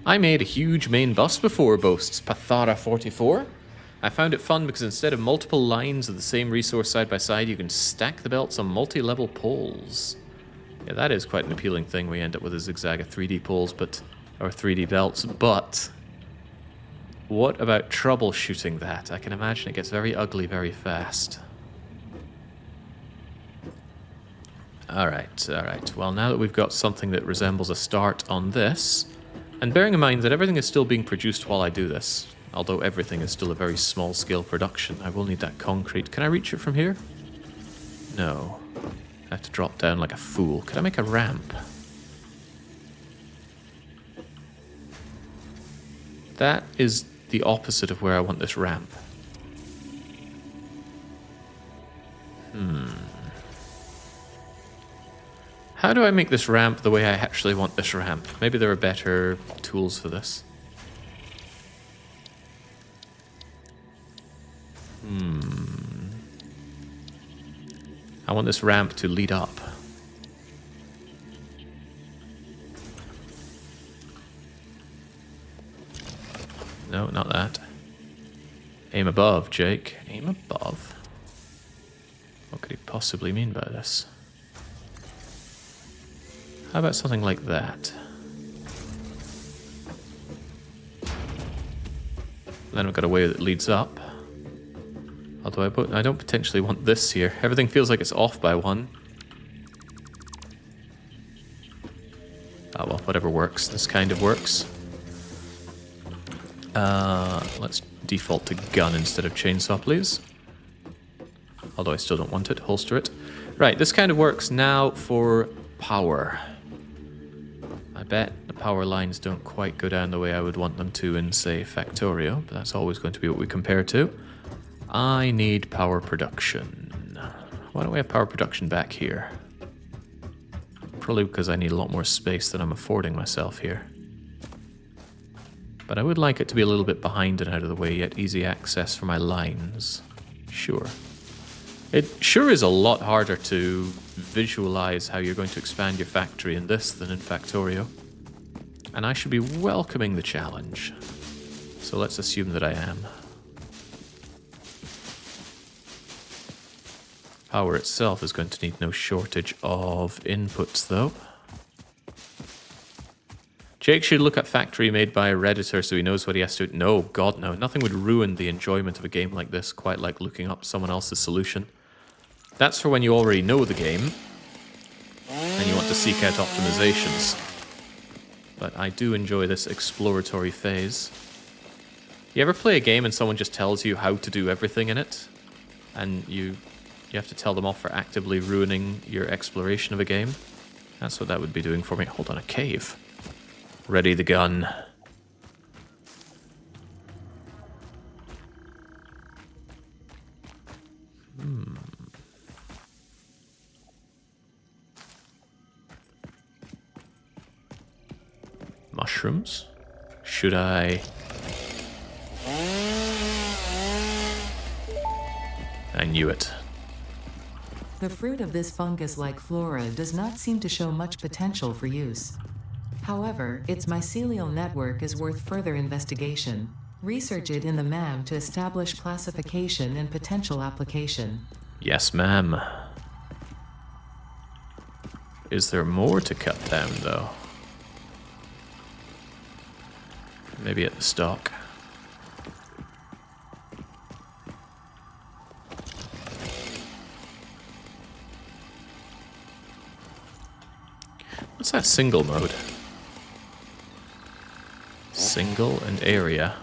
I made a huge main bus before, boasts Pathara44. I found it fun because instead of multiple lines of the same resource side by side, you can stack the belts on multi-level poles. Yeah, that is quite an appealing thing. We end up with a zigzag of 3D poles, or 3D belts, but what about troubleshooting that? I can imagine it gets very ugly very fast. Alright. Well, now that we've got something that resembles a start on this, and bearing in mind that everything is still being produced while I do this, although everything is still a very small-scale production, I will need that concrete. Can I reach it from here? No. I have to drop down like a fool. Can I make a ramp? That is the opposite of where I want this ramp. How do I make this ramp the way I actually want this ramp? Maybe there are better tools for this. I want this ramp to lead up. No, not that. Aim above, Jake. Aim above? What could he possibly mean by this? How about something like that? Then we've got a way that leads up. Although I don't potentially want this here. Everything feels like it's off by one. Ah, well, whatever works. This kind of works. Let's default to gun instead of chainsaw, please. Although I still don't want it. Holster it. Right, this kind of works now for power. I bet the power lines don't quite go down the way I would want them to in, say, Factorio, but that's always going to be what we compare to. I need power production. Why don't we have power production back here? Probably because I need a lot more space than I'm affording myself here. But I would like it to be a little bit behind and out of the way, yet easy access for my lines. Sure. It sure is a lot harder to visualize how you're going to expand your factory in this than in Factorio. And I should be welcoming the challenge. So let's assume that I am. Power itself is going to need no shortage of inputs, though. Jake should look at Factory made by a Redditor so he knows what he has to... No, God no. Nothing would ruin the enjoyment of a game like this, quite like looking up someone else's solution. That's for when you already know the game, and you want to seek out optimizations. But I do enjoy this exploratory phase. You ever play a game and someone just tells you how to do everything in it? And you have to tell them off for actively ruining your exploration of a game? That's what that would be doing for me. Hold on, a cave. Ready the gun. Mushrooms? Should I... I knew it. The fruit of this fungus-like flora does not seem to show much potential for use. However, its mycelial network is worth further investigation. Research it in the MAM to establish classification and potential application. Yes, ma'am. Is there more to cut down, though? Maybe at the stock. What's that single mode? Single and area.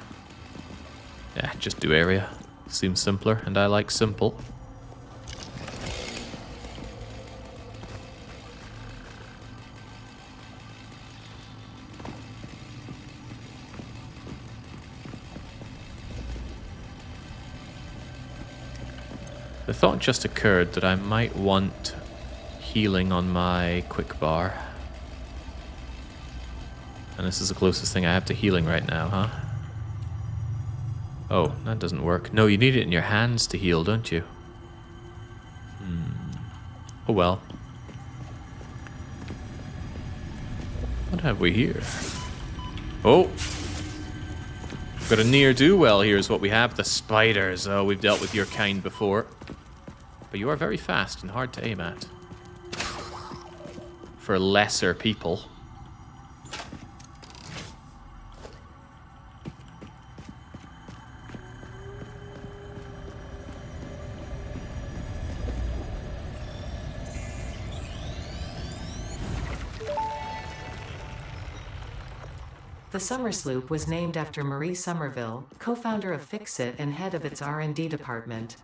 Yeah, just do area. Seems simpler, and I like simple. The thought just occurred that I might want healing on my quick bar. And this is the closest thing I have to healing right now, huh? Oh, that doesn't work. No, you need it in your hands to heal, don't you? Oh well. What have we here? Oh! Got a near-do-well here is what we have. The spiders. Oh, we've dealt with your kind before. But you are very fast and hard to aim at. For lesser people. The Summer Sloop was named after Marie Somerville, co-founder of Fixit and head of its R&D department.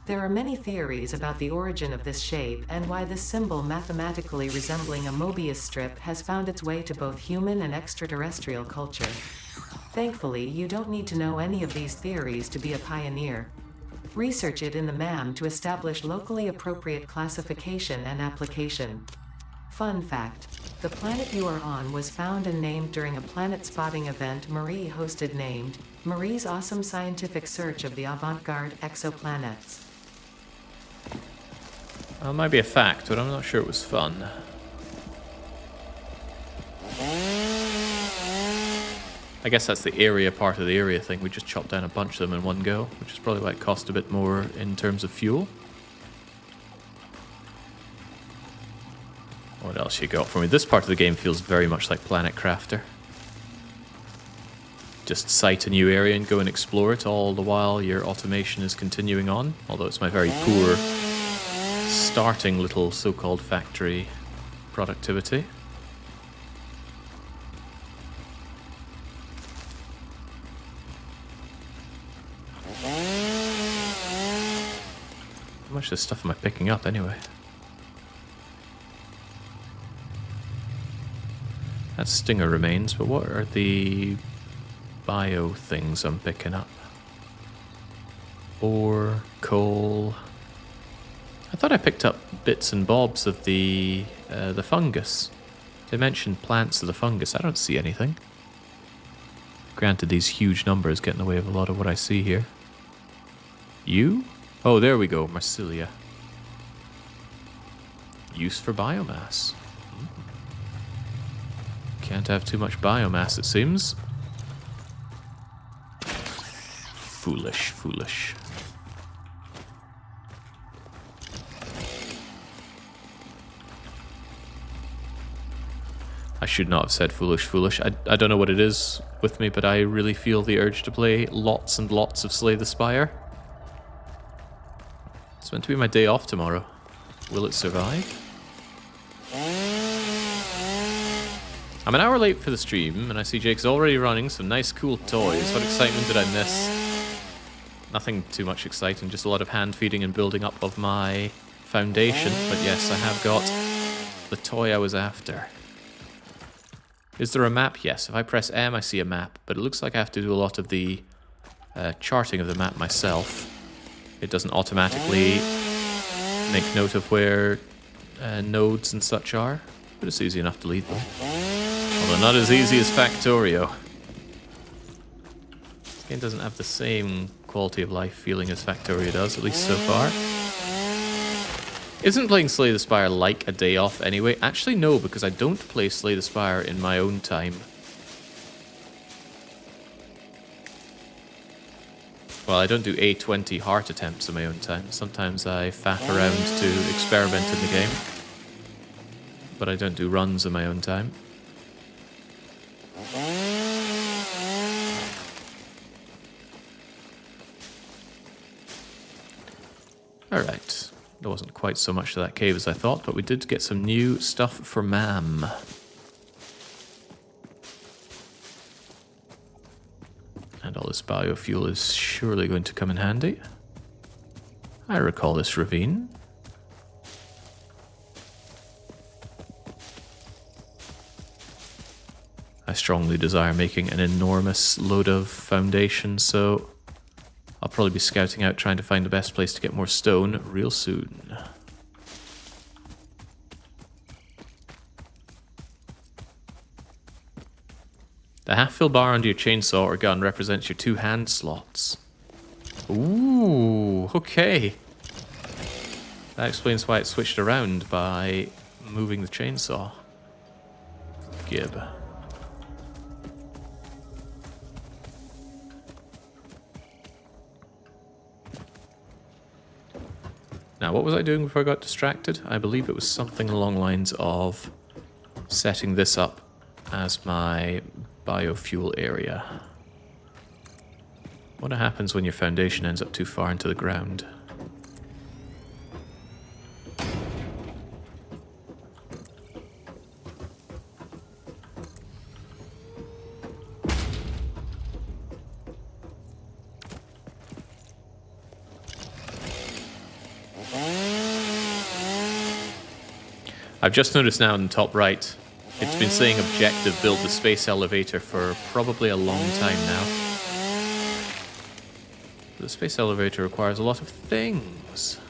There are many theories about the origin of this shape and why this symbol mathematically resembling a Mobius strip has found its way to both human and extraterrestrial culture. Thankfully, you don't need to know any of these theories to be a pioneer. Research it in the MAM to establish locally appropriate classification and application. Fun fact: the planet you are on was found and named during a planet spotting event Marie hosted named Marie's Awesome Scientific Search of the Avant-Garde Exoplanets. Well, it might be a fact, but I'm not sure it was fun. I guess that's the area part of the area thing. We just chopped down a bunch of them in one go, which is probably why it cost a bit more in terms of fuel. What else you got for me? This part of the game feels very much like Planet Crafter. Just site a new area and go and explore it all the while your automation is continuing on. Although it's my very poor starting little so-called factory productivity. How much of this stuff am I picking up anyway? That stinger remains, but what are the bio things I'm picking up? Ore, coal. I thought I picked up bits and bobs of the fungus. They mentioned plants of the fungus. I don't see anything. Granted, these huge numbers get in the way of a lot of what I see here. You? Oh, there we go, Marsilia. Use for biomass. Can't have too much biomass, it seems. Foolish, foolish. I should not have said foolish, foolish. I don't know what it is with me, but I really feel the urge to play lots and lots of Slay the Spire. It's meant to be my day off tomorrow. Will it survive? I'm an hour late for the stream, and I see Jake's already running some nice cool toys. What excitement did I miss? Nothing too much exciting, just a lot of hand feeding and building up of my foundation. But yes, I have got the toy I was after. Is there a map? Yes. If I press M, I see a map, but it looks like I have to do a lot of the charting of the map myself. It doesn't automatically make note of where nodes and such are, but it's easy enough to lead them. Although not as easy as Factorio. This game doesn't have the same quality of life feeling as Factorio does, at least so far. Isn't playing Slay the Spire like a day off anyway? Actually, no, because I don't play Slay the Spire in my own time. Well, I don't do A20 heart attempts in my own time. Sometimes I faff around to experiment in the game. But I don't do runs in my own time. Alright. There wasn't quite so much to that cave as I thought, but we did get some new stuff for Mam. And all this biofuel is surely going to come in handy. I recall this ravine. I strongly desire making an enormous load of foundation, so I'll probably be scouting out trying to find the best place to get more stone real soon. The half-fill bar under your chainsaw or gun represents your 2 hand slots. Ooh, okay. That explains why it switched around by moving the chainsaw. Gib. Now, what was I doing before I got distracted? I believe it was something along the lines of setting this up as my biofuel area. What happens when your foundation ends up too far into the ground? I've just noticed now in the top right, it's been saying objective build the space elevator for probably a long time now. The space elevator requires a lot of things.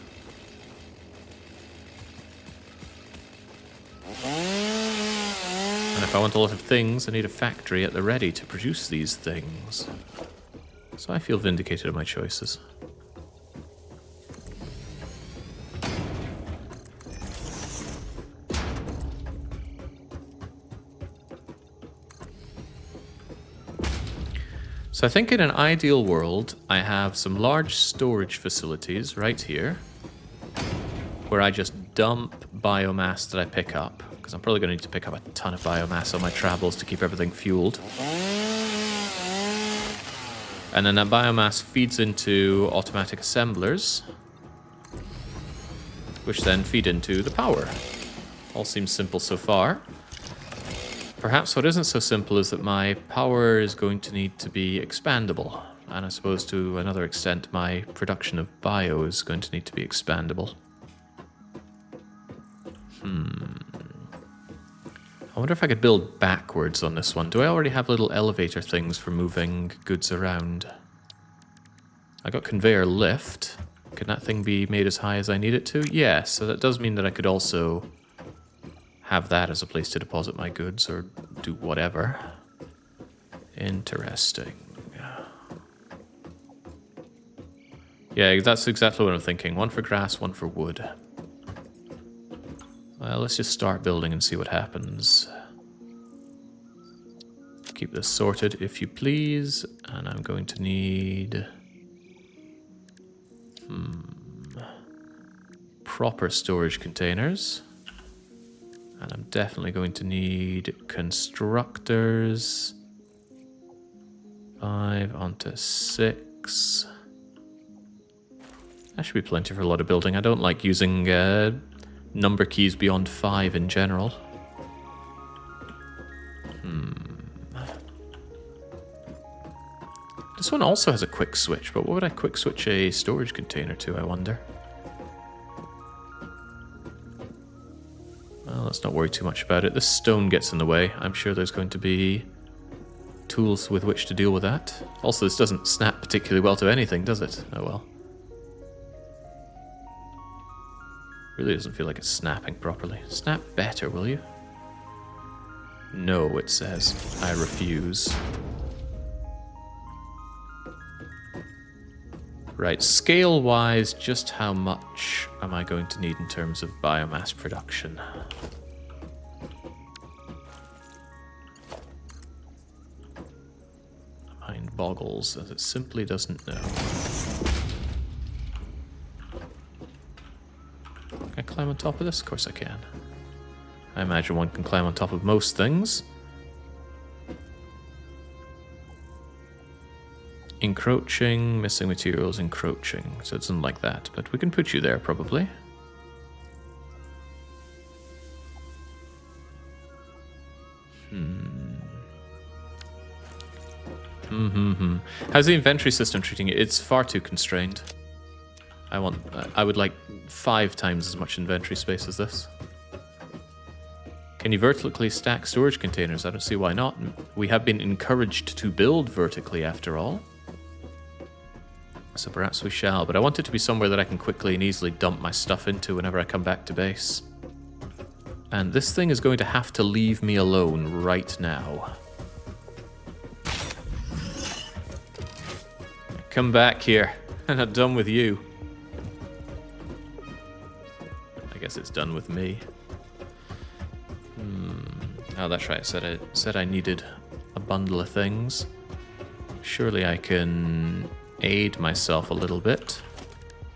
And if I want a lot of things, I need a factory at the ready to produce these things. So I feel vindicated of my choices. So I think in an ideal world, I have some large storage facilities right here, where I just dump biomass that I pick up, because I'm probably going to need to pick up a ton of biomass on my travels to keep everything fueled. And then that biomass feeds into automatic assemblers, which then feed into the power. All seems simple so far. Perhaps what isn't so simple is that my power is going to need to be expandable. And I suppose to another extent, my production of bio is going to need to be expandable. I wonder if I could build backwards on this one. Do I already have little elevator things for moving goods around? I got conveyor lift. Can that thing be made as high as I need it to? Yes, so that does mean that I could also have that as a place to deposit my goods or do whatever. Interesting. Yeah, that's exactly what I'm thinking. One for grass, one for wood. Well, let's just start building and see what happens. Keep this sorted, if you please. And I'm going to need... proper storage containers. And I'm definitely going to need constructors. 5 onto 6. That should be plenty for a lot of building. I don't like using number keys beyond 5 in general. This one also has a quick switch, but what would I quick switch a storage container to, I wonder? Well, let's not worry too much about it. This stone gets in the way. I'm sure there's going to be tools with which to deal with that. Also, this doesn't snap particularly well to anything, does it? Oh well. Really doesn't feel like it's snapping properly. Snap better, will you? No, it says. I refuse. Right, scale-wise, just how much am I going to need in terms of biomass production? My mind boggles, as it simply doesn't know. Can I climb on top of this? Of course I can. I imagine one can climb on top of most things. Encroaching, missing materials, encroaching. So it doesn't like that, but we can put you there probably. How's the inventory system treating it? It's far too constrained. I would like 5 times as much inventory space as this. Can you vertically stack storage containers? I don't see why not. We have been encouraged to build vertically after all. So perhaps we shall, but I want it to be somewhere that I can quickly and easily dump my stuff into whenever I come back to base. And this thing is going to have to leave me alone right now. Come back here. I'm not done with you. I guess it's done with me. Oh, that's right. I said I needed a bundle of things. Surely I can aid myself a little bit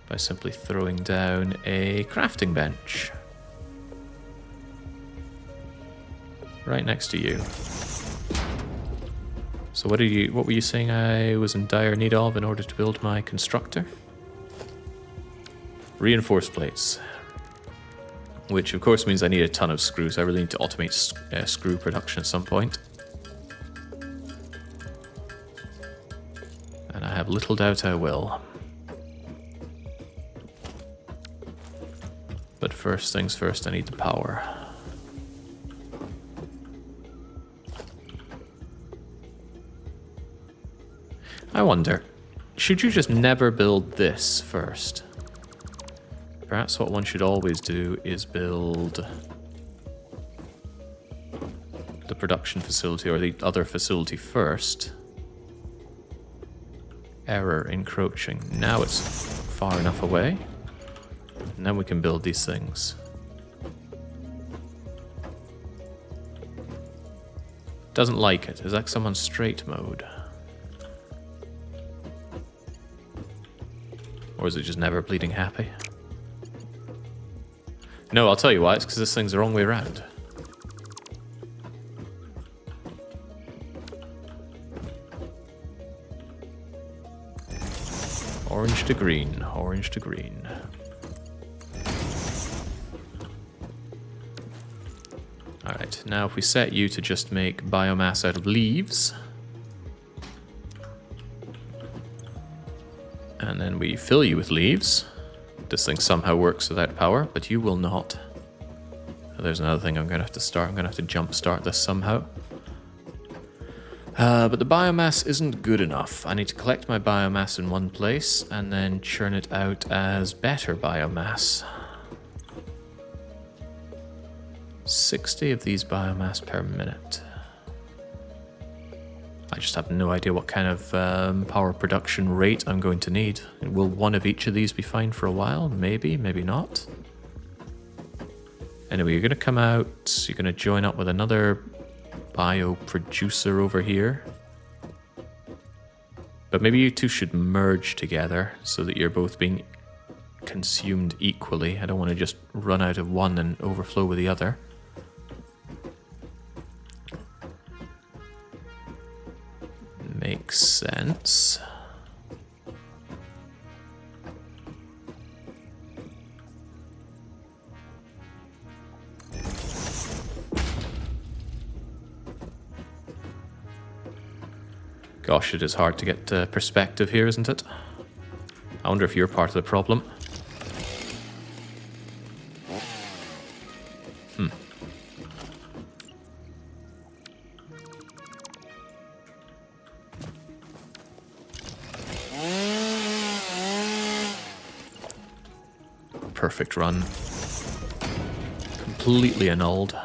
by simply throwing down a crafting bench right next to you. So what were you saying I was in dire need of in order to build my constructor? Reinforced plates. Which of course means I need a ton of screws. I really need to automate screw production at some point. And I have little doubt I will. But first things first, I need the power. I wonder, should you just never build this first? Perhaps what one should always do is build the production facility or the other facility first. Error, encroaching. Now it's far enough away. And then we can build these things. Doesn't like it. Is that on straight mode? Or is it just never bleeding happy? No, I'll tell you why. It's because this thing's the wrong way around. Orange to green, orange to green. Alright, now if we set you to just make biomass out of leaves. And then we fill you with leaves. This thing somehow works without power, but you will not. There's another thing I'm going to have to start. I'm going to have to jump start this somehow. But the biomass isn't good enough. I need to collect my biomass in one place and then churn it out as better biomass. 60 of these biomass per minute. I just have no idea what kind of power production rate I'm going to need. Will one of each of these be fine for a while? Maybe, maybe not. Anyway, you're going to come out, you're going to join up with another bio producer over here. But maybe you two should merge together so that you're both being consumed equally. I don't want to just run out of one and overflow with the other. Makes sense. Gosh, it is hard to get perspective here, isn't it? I wonder if you're part of the problem. Perfect run. Completely annulled.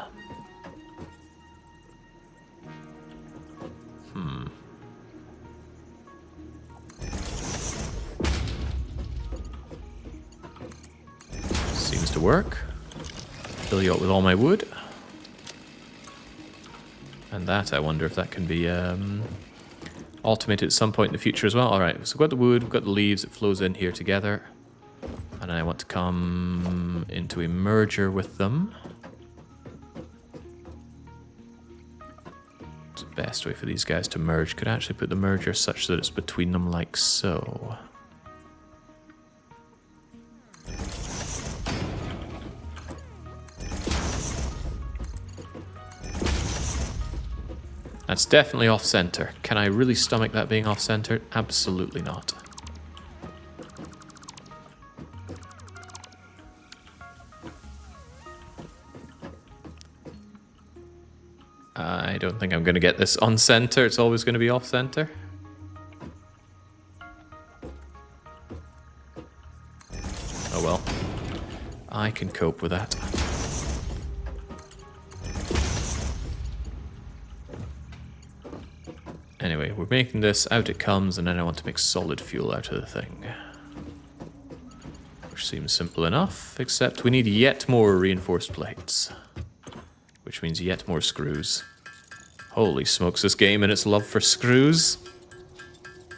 Seems to work. Fill you up with all my wood. And that, I wonder if that can be automated at some point in the future as well. Alright, so we've got the wood, we've got the leaves, it flows in here together. And I want to come into a merger with them. It's the best way for these guys to merge. Could I actually put the merger such that it's between them like so? That's definitely off-center. Can I really stomach that being off-center? Absolutely not. I don't think I'm going to get this on center. It's always going to be off center. Oh well. I can cope with that. Anyway, we're making this, out it comes, and then I want to make solid fuel out of the thing. Which seems simple enough, except we need yet more reinforced plates. Which means yet more screws. Holy smokes, this game and its love for screws.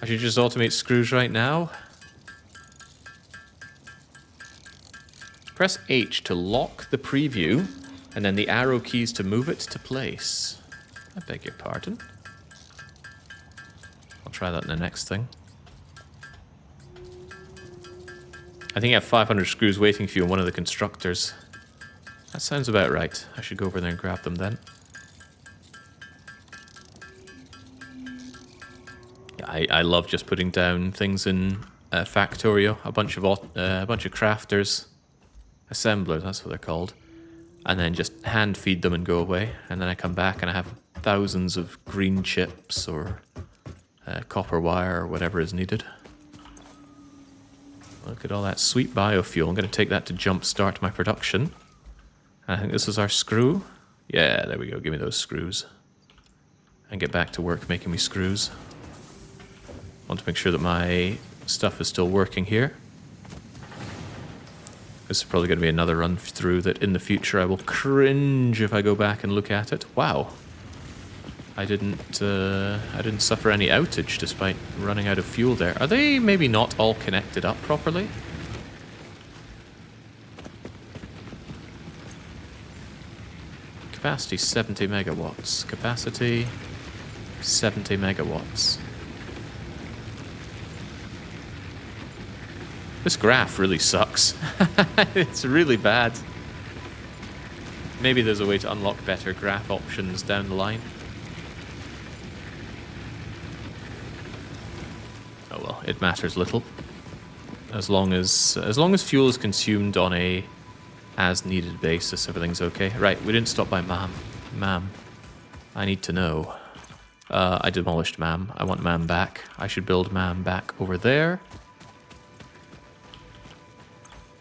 I should just automate screws right now. Press H to lock the preview, and then the arrow keys to move it to place. I beg your pardon. I'll try that in the next thing. I think I have 500 screws waiting for you in one of the constructors. That sounds about right. I should go over there and grab them then. I love just putting down things in Factorio. A bunch of crafters, assemblers, that's what they're called, and then just hand feed them and go away. And then I come back and I have thousands of green chips or copper wire or whatever is needed. Look at all that sweet biofuel. I'm going to take that to jumpstart my production. I think this is our screw. Yeah, there we go. Give me those screws. And get back to work making me screws. Want to make sure that my stuff is still working here. This is probably going to be another run through that in the future I will cringe if I go back and look at it. Wow. I didn't suffer any outage despite running out of fuel there. Are they maybe not all connected up properly? Capacity 70 megawatts. Capacity 70 megawatts. This graph really sucks. It's really bad. Maybe there's a way to unlock better graph options down the line. Oh well, it matters little. As long as fuel is consumed on a as-needed basis, everything's okay. Right, we didn't stop by Ma'am. Ma'am, I need to know. I demolished Ma'am. I want Ma'am back. I should build Ma'am back over there.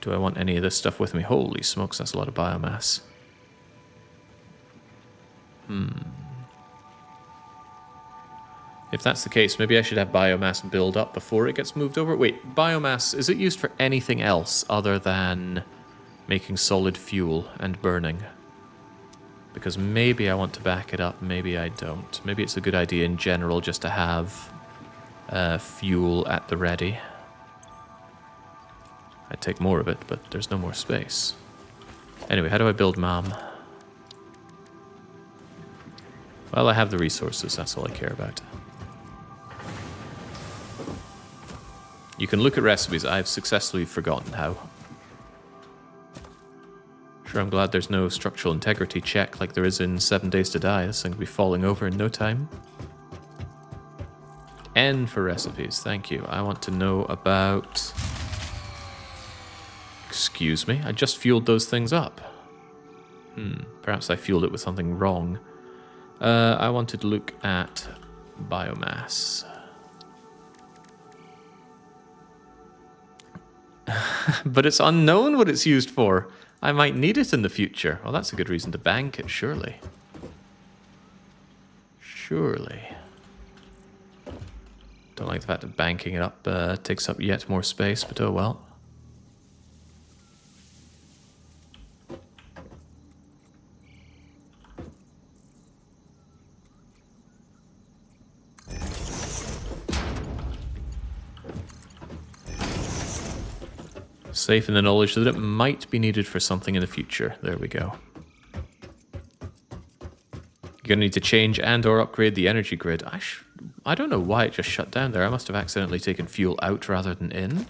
Do I want any of this stuff with me? Holy smokes, that's a lot of biomass. If that's the case, maybe I should have biomass build up before it gets moved over. Wait, biomass, is it used for anything else other than making solid fuel and burning? Because maybe I want to back it up, maybe I don't. Maybe it's a good idea in general just to have fuel at the ready. I'd take more of it, but there's no more space. Anyway, how do I build MAM? Well, I have the resources, that's all I care about. You can look at recipes. I've successfully forgotten how. Sure, I'm glad there's no structural integrity check like there is in 7 Days to Die. This thing will be falling over in no time. N for recipes, thank you. I want to know about... Excuse me, I just fueled those things up. Perhaps I fueled it with something wrong. I wanted to look at biomass. But it's unknown what it's used for. I might need it in the future. Well, that's a good reason to bank it, surely. Surely. Don't like the fact that banking it up takes up yet more space, but oh well. Safe in the knowledge that it might be needed for something in the future. There we go. You're going to need to change and or upgrade the energy grid. I don't know why it just shut down there. I must have accidentally taken fuel out rather than in.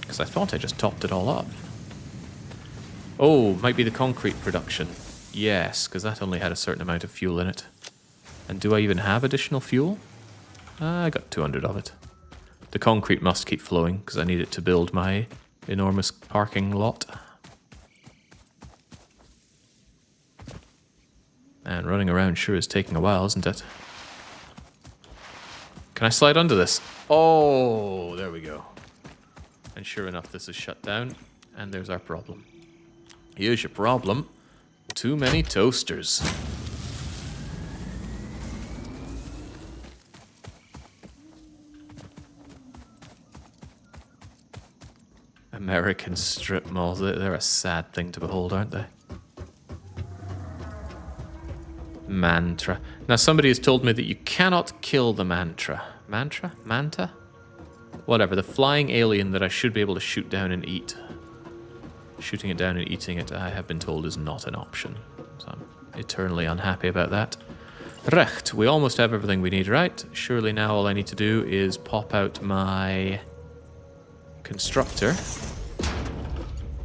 Because I thought I just topped it all up. Oh, might be the concrete production. Yes, because that only had a certain amount of fuel in it. And do I even have additional fuel? I got 200 of it. The concrete must keep flowing because I need it to build my enormous parking lot. And running around sure is taking a while, isn't it? Can I slide under this? Oh, there we go. And sure enough, this is shut down. And there's our problem. Here's your problem. Too many toasters. American strip malls, they're a sad thing to behold, aren't they? Mantra. Now somebody has told me that you cannot kill the mantra. Mantra? Manta? Whatever, the flying alien that I should be able to shoot down and eat. Shooting it down and eating it, I have been told, is not an option. So I'm eternally unhappy about that. Recht, we almost have everything we need, right? Surely now all I need to do is pop out my constructor.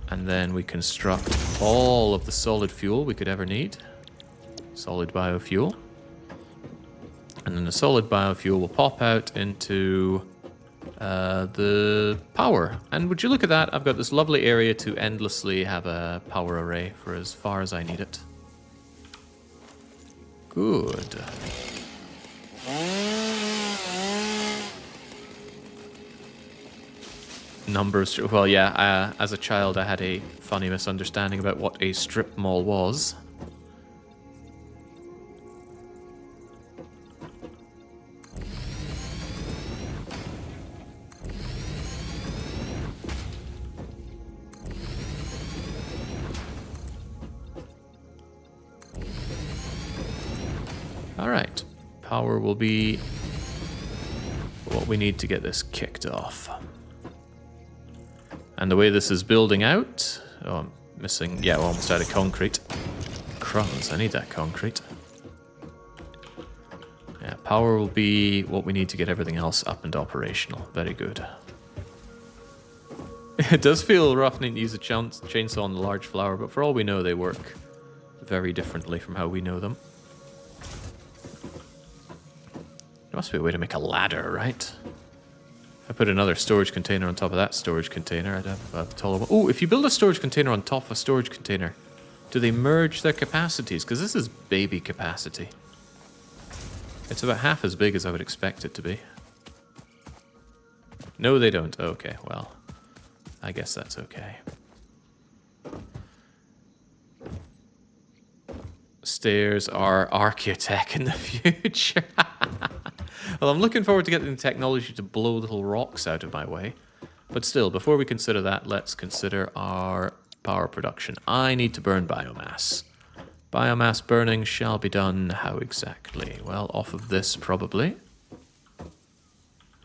And then we construct all of the solid fuel we could ever need. Solid biofuel. And then the solid biofuel will pop out into the power. And would you look at that, I've got this lovely area to endlessly have a power array for as far as I need it. Good. Numbers, well yeah, as a child I had a funny misunderstanding about what a strip mall was. Alright, power will be what we need to get this kicked off. And the way this is building out... Oh, I'm missing... Yeah, we're almost out of concrete. Crumbs, I need that concrete. Yeah, power will be what we need to get everything else up and operational. Very good. It does feel rough needing to use a chainsaw on the large flower, but for all we know, they work very differently from how we know them. There must be a way to make a ladder, right? I put another storage container on top of that storage container. I'd have a taller one. Oh, if you build a storage container on top of a storage container, do they merge their capacities? Because this is baby capacity. It's about half as big as I would expect it to be. No, they don't. Okay, well, I guess that's okay. Stairs are archaeotech in the future. Well, I'm looking forward to getting the technology to blow little rocks out of my way. But still, before we consider that, let's consider our power production. I need to burn biomass. Biomass burning shall be done how exactly? Well, off of this probably.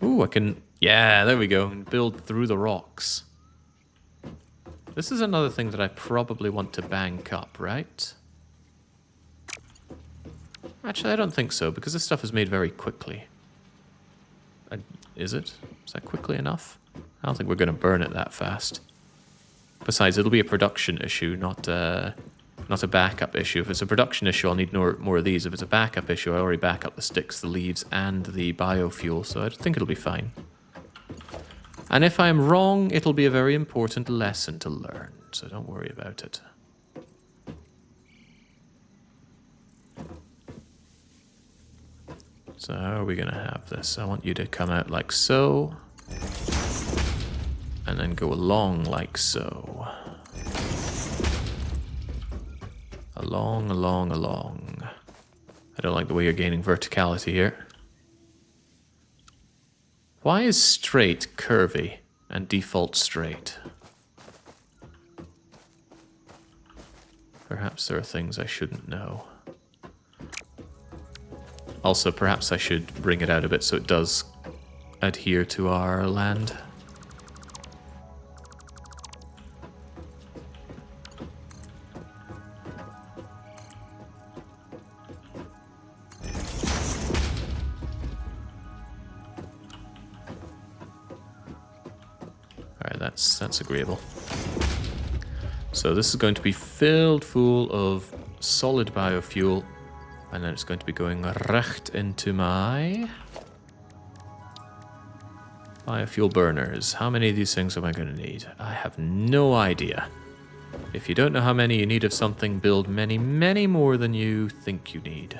Ooh, I can... Yeah, there we go. And build through the rocks. This is another thing that I probably want to bank up, right? Actually, I don't think so, because this stuff is made very quickly. Is it? Is that quickly enough? I don't think we're going to burn it that fast. Besides, it'll be a production issue, not a backup issue. If it's a production issue, I'll need more of these. If it's a backup issue, I already back up the sticks, the leaves, and the biofuel, so I think it'll be fine. And if I'm wrong, it'll be a very important lesson to learn, so don't worry about it. So how are we going to have this? I want you to come out like so, and then go along like so. Along, along, along. I don't like the way you're gaining verticality here. Why is straight curvy and default straight? Perhaps there are things I shouldn't know. Also, perhaps I should bring it out a bit so it does adhere to our land. Alright, that's agreeable. So this is going to be filled full of solid biofuel. And then it's going to be going recht into my biofuel burners. How many of these things am I going to need? I have no idea. If you don't know how many you need of something, build many, many more than you think you need.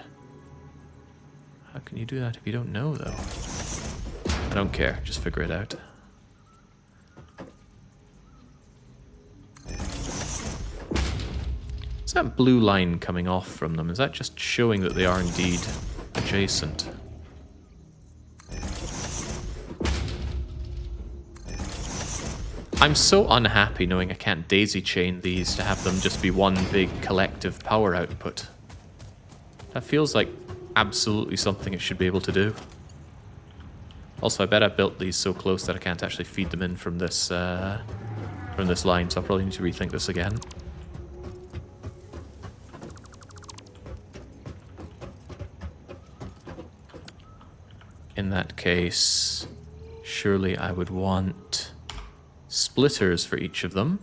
How can you do that if you don't know, though? I don't care. Just figure it out. That blue line coming off from them, is that just showing that they are indeed adjacent? I'm so unhappy knowing I can't daisy chain these to have them just be one big collective power output. That feels like absolutely something it should be able to do. Also, I bet I built these so close that I can't actually feed them in from this line, so I'll probably need to rethink this again. In that case, surely I would want splitters for each of them.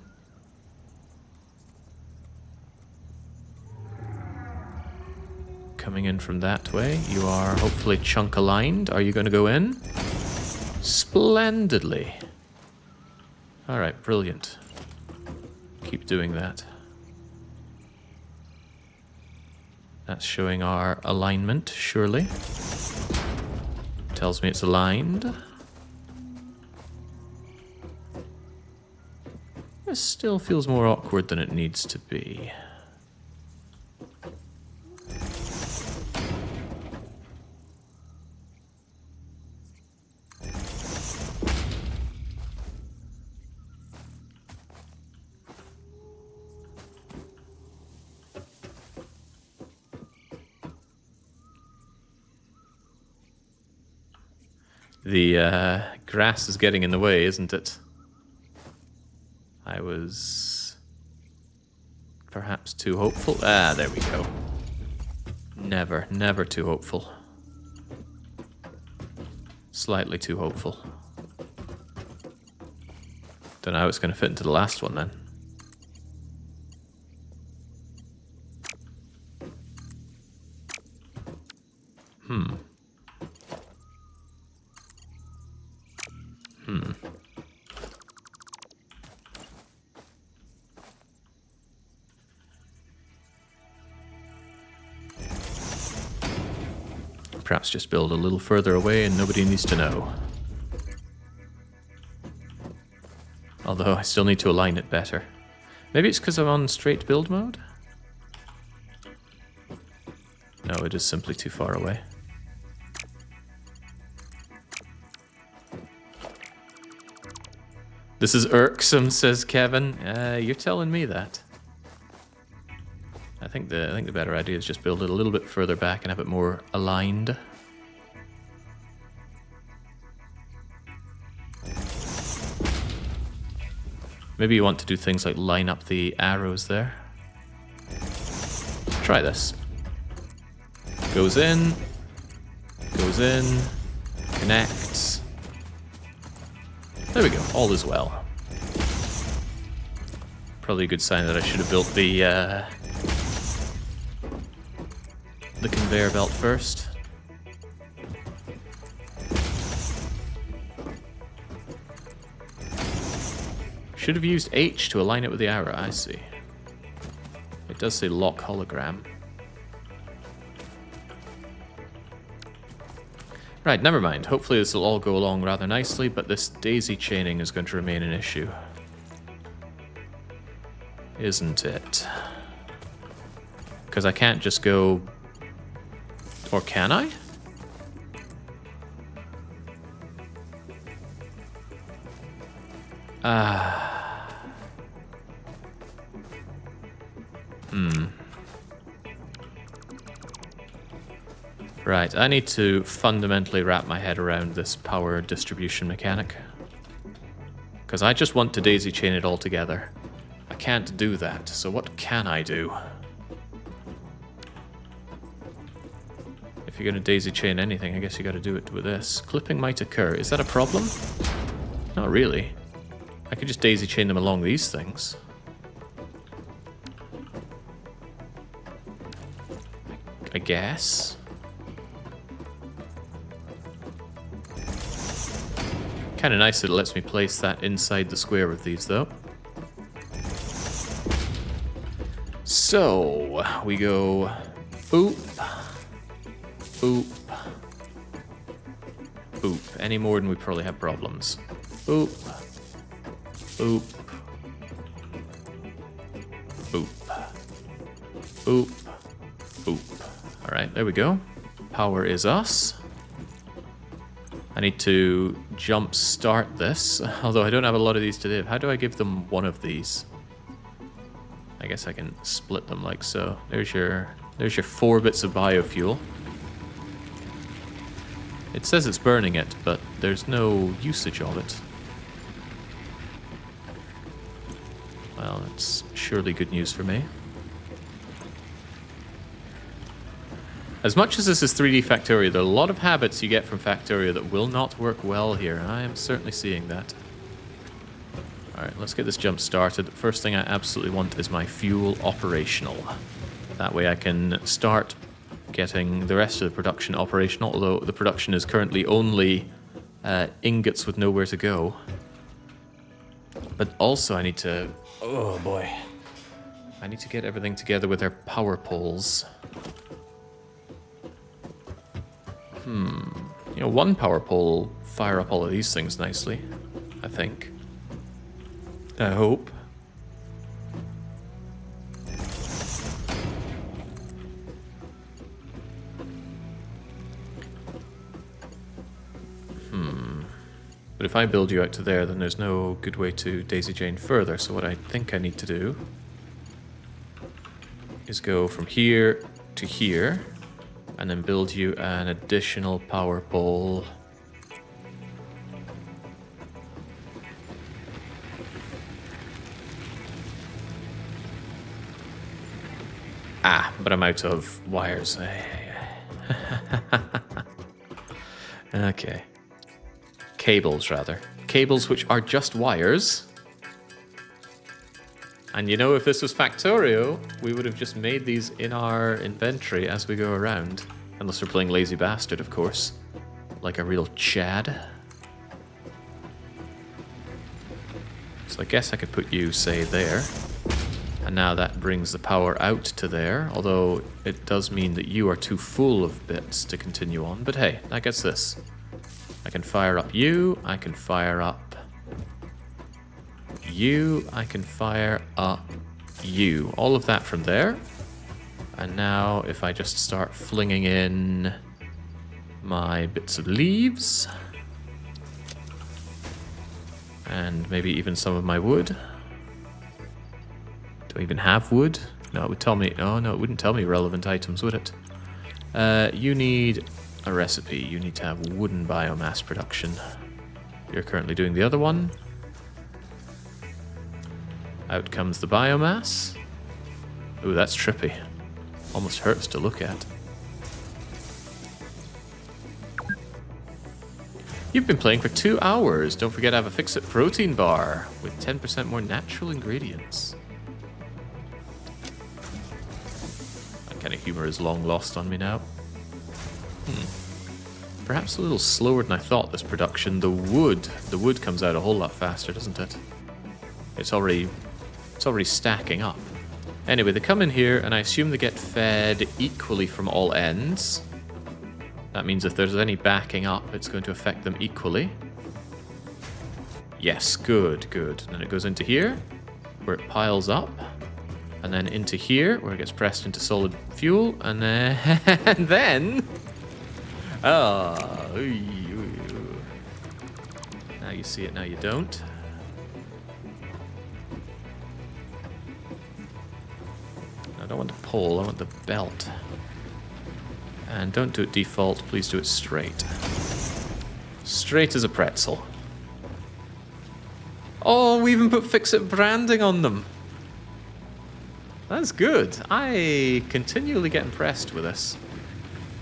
Coming in from that way, you are hopefully chunk aligned. Are you going to go in? Splendidly. Alright, brilliant. Keep doing that. That's showing our alignment, surely. Tells me it's aligned. This still feels more awkward than it needs to be. The grass is getting in the way, isn't it? I was perhaps too hopeful. Ah, there we go. Never, never too hopeful. Slightly too hopeful. Don't know how it's going to fit into the last one then. Perhaps just build a little further away and nobody needs to know. Although I still need to align it better. Maybe it's because I'm on straight build mode? No, it is simply too far away. This is irksome, says Kevin. You're telling me that. I think the better idea is just build it a little bit further back and have it more aligned. Maybe you want to do things like line up the arrows there. Try this. Goes in, connects. There we go, all is well. Probably a good sign that I should have built the conveyor belt first. Should have used H to align it with the arrow, I see. It does say lock hologram. Right, never mind. Hopefully this will all go along rather nicely, but this daisy chaining is going to remain an issue. Isn't it? Because I can't just go... Or can I? Right, I need to fundamentally wrap my head around this power distribution mechanic. Because I just want to daisy chain it all together. I can't do that, so what can I do? If you're going to daisy chain anything, I guess you got to do it with this. Clipping might occur. Is that a problem? Not really. I could just daisy chain them along these things. I guess. Kind of nice that it lets me place that inside the square of these, though. So, we go boop, boop, boop. Any more than we probably have problems. Boop, boop, boop, boop, boop. Alright, there we go. Power is us. I need to jump start this, although I don't have a lot of these to live. How do I give them one of these? I guess I can split them like so. There's your 4 bits of biofuel. It says it's burning it, but there's no usage of it. Well, that's surely good news for me. As much as this is 3D Factorio, there are a lot of habits you get from Factorio that will not work well here. I am certainly seeing that. Alright, let's get this jump started. The first thing I absolutely want is my fuel operational. That way I can start getting the rest of the production operational, although the production is currently only ingots with nowhere to go. But also I need to... Oh boy. I need to get everything together with our power poles. You know, one power pole will fire up all of these things nicely, I think. I hope. But if I build you out to there, then there's no good way to daisy chain further. So what I think I need to do is go from here to here, and then build you an additional power pole. Ah, but I'm out of wires. Okay. Cables, rather. Cables which are just wires. And you know, if this was Factorio, we would have just made these in our inventory as we go around. Unless we're playing Lazy Bastard, of course. Like a real Chad. So I guess I could put you, say, there. And now that brings the power out to there. Although it does mean that you are too full of bits to continue on. But hey, that gets this. I can fire up you. I can fire up you. I can fire up you. All of that from there. And now if I just start flinging in my bits of leaves, and maybe even some of my wood. Do I even have wood? No, it would tell me... Oh, no, it wouldn't tell me relevant items, would it? You need a recipe. You need to have wooden biomass production. You're currently doing the other one. Out comes the biomass. Ooh, that's trippy. Almost hurts to look at. You've been playing for 2 hours. Don't forget I have a Fix-It protein bar with 10% more natural ingredients. That kind of humor is long lost on me now. Perhaps a little slower than I thought, this production. The wood comes out a whole lot faster, doesn't it? It's already stacking up. Anyway, they come in here, and I assume they get fed equally from all ends. That means if there's any backing up, it's going to affect them equally. Yes, good, good. And then it goes into here, where it piles up. And then into here, where it gets pressed into solid fuel. And then... and then... Oh. Now you see it, now you don't. I don't want the pole, I want the belt. And don't do it default, please do it straight. Straight as a pretzel. Oh, we even put Fix-It branding on them. That's good. I continually get impressed with this.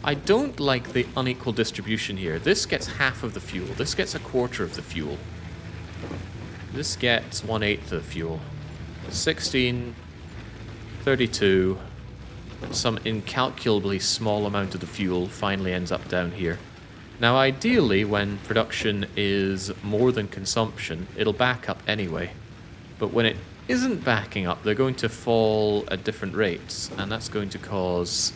I don't like the unequal distribution here. This gets half of the fuel. This gets a quarter of the fuel. This gets 1/8 of the fuel. 16, 32... some incalculably small amount of the fuel finally ends up down here. Now, ideally, when production is more than consumption, it'll back up anyway. But when it isn't backing up, they're going to fall at different rates, and that's going to cause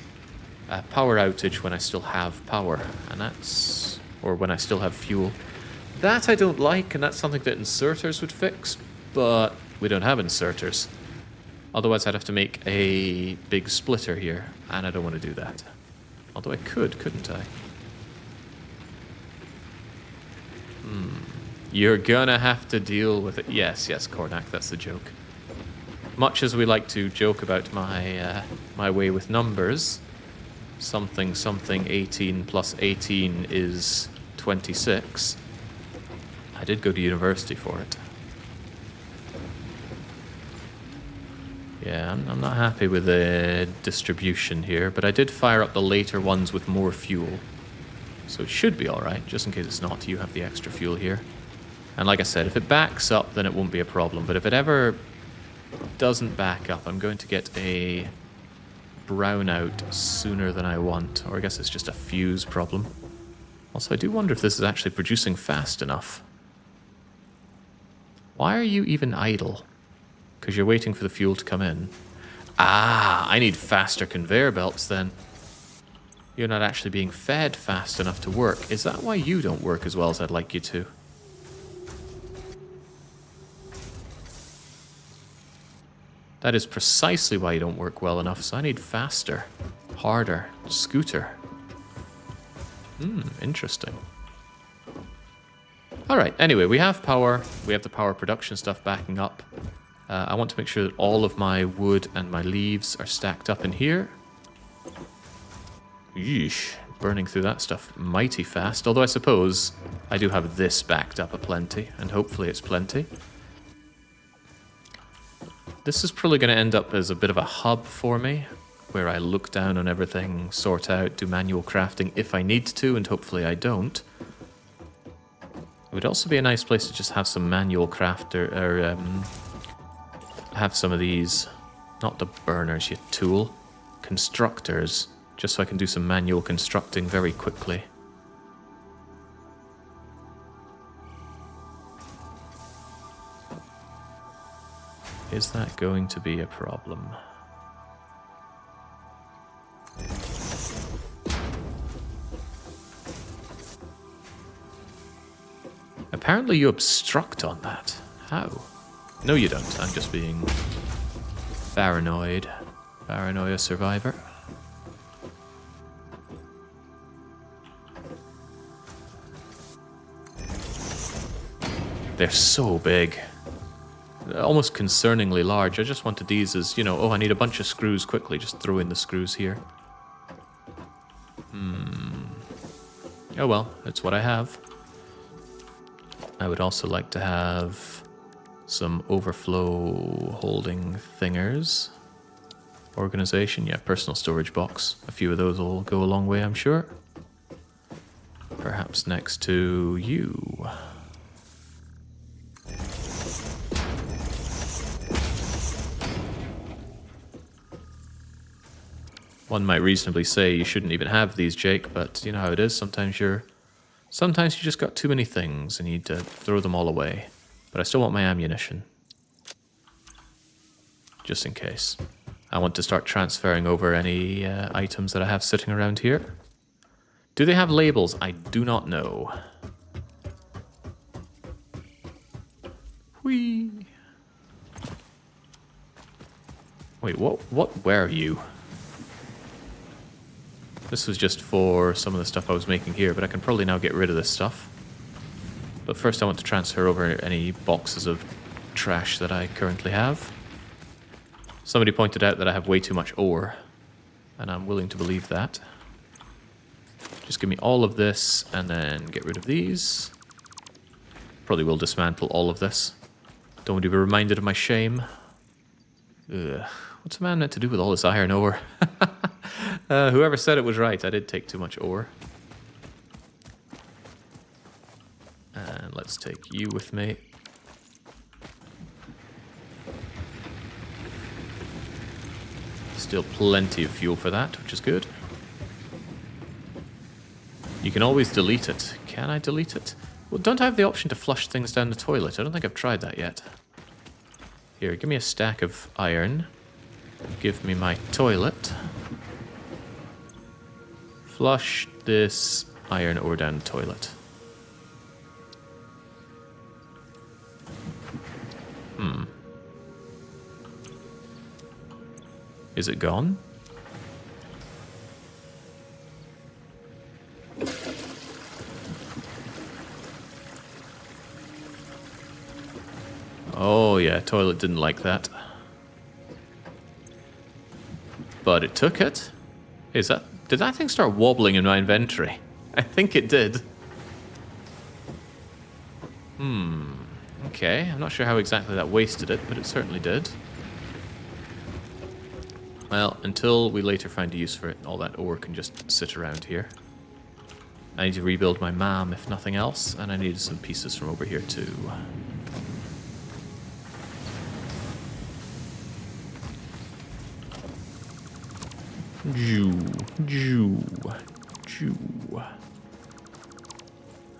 a power outage when I still have power, and that's... or when I still have fuel. That I don't like, and that's something that inserters would fix, but we don't have inserters. Otherwise, I'd have to make a big splitter here, and I don't want to do that. Although I could, couldn't I? You're gonna have to deal with it. Yes, yes, Kornak, that's the joke. Much as we like to joke about my way with numbers, something 18 plus 18 is 26. I did go to university for it. Yeah, I'm not happy with the distribution here, but I did fire up the later ones with more fuel. So it should be alright, just in case it's not. You have the extra fuel here. And like I said, if it backs up, then it won't be a problem. But if it ever doesn't back up, I'm going to get a brownout sooner than I want. Or I guess it's just a fuse problem. Also, I do wonder if this is actually producing fast enough. Why are you even idle? Because you're waiting for the fuel to come in. Ah, I need faster conveyor belts then. You're not actually being fed fast enough to work. Is that why you don't work as well as I'd like you to? That is precisely why you don't work well enough, so I need faster, harder, scooter. Interesting. Alright, anyway, we have power. We have the power production stuff backing up. I want to make sure that all of my wood and my leaves are stacked up in here. Yeesh, burning through that stuff mighty fast. Although I suppose I do have this backed up aplenty, and hopefully it's plenty. This is probably going to end up as a bit of a hub for me, where I look down on everything, sort out, do manual crafting if I need to, and hopefully I don't. It would also be a nice place to just have some manual crafter, or have some of these, not the burners, you tool, constructors, just so I can do some manual constructing very quickly. Is that going to be a problem? Apparently you obstruct on that. How? No, you don't. I'm just being paranoid. Paranoia survivor. They're so big. Almost concerningly large. I just wanted these as, you know, oh, I need a bunch of screws quickly. Just throw in the screws here. Oh well, it's what I have. I would also like to have some overflow holding thingers. Organization, yeah, personal storage box. A few of those will go a long way, I'm sure. Perhaps next to you. One might reasonably say you shouldn't even have these, Jake, but you know how it is. Sometimes you just got too many things and you need to throw them all away. But I still want my ammunition. Just in case. I want to start transferring over any items that I have sitting around here. Do they have labels? I do not know. Whee! Wait, what were you? This was just for some of the stuff I was making here, but I can probably now get rid of this stuff. But first I want to transfer over any boxes of trash that I currently have. Somebody pointed out that I have way too much ore, and I'm willing to believe that. Just give me all of this, and then get rid of these. Probably will dismantle all of this. Don't want to be reminded of my shame. Ugh. What's a man meant to do with all this iron ore? Whoever said it was right. I did take too much ore. And let's take you with me. Still plenty of fuel for that, which is good. You can always delete it. Can I delete it? Well, don't I have the option to flush things down the toilet? I don't think I've tried that yet. Here, give me a stack of iron. Give me my toilet. Flush this iron ore down the toilet. Is it gone? Oh yeah, toilet didn't like that. But it took it. Did that thing start wobbling in my inventory? I think it did. Okay, I'm not sure how exactly that wasted it, but it certainly did. Well, until we later find a use for it, all that ore can just sit around here. I need to rebuild my MAM, if nothing else, and I needed some pieces from over here too.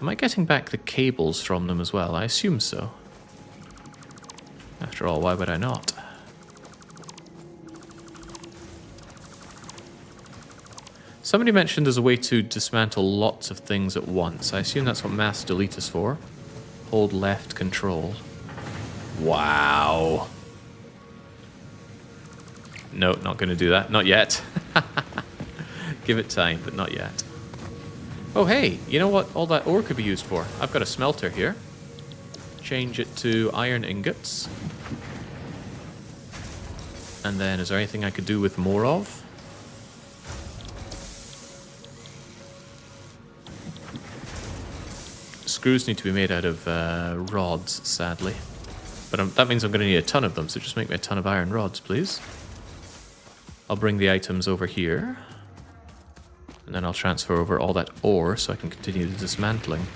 Am I getting back the cables from them as well? I assume so. After all, why would I not? Somebody mentioned there's a way to dismantle lots of things at once. I assume that's what mass delete is for. Hold left control. Wow. No, not going to do that. Not yet. Give it time, but not yet. Oh, hey, you know what all that ore could be used for? I've got a smelter here. Change it to iron ingots. And then, is there anything I could do with more of? Screws need to be made out of rods, sadly. But that means I'm going to need a ton of them, so just make me a ton of iron rods, please. I'll bring the items over here. And then I'll transfer over all that ore so I can continue the dismantling.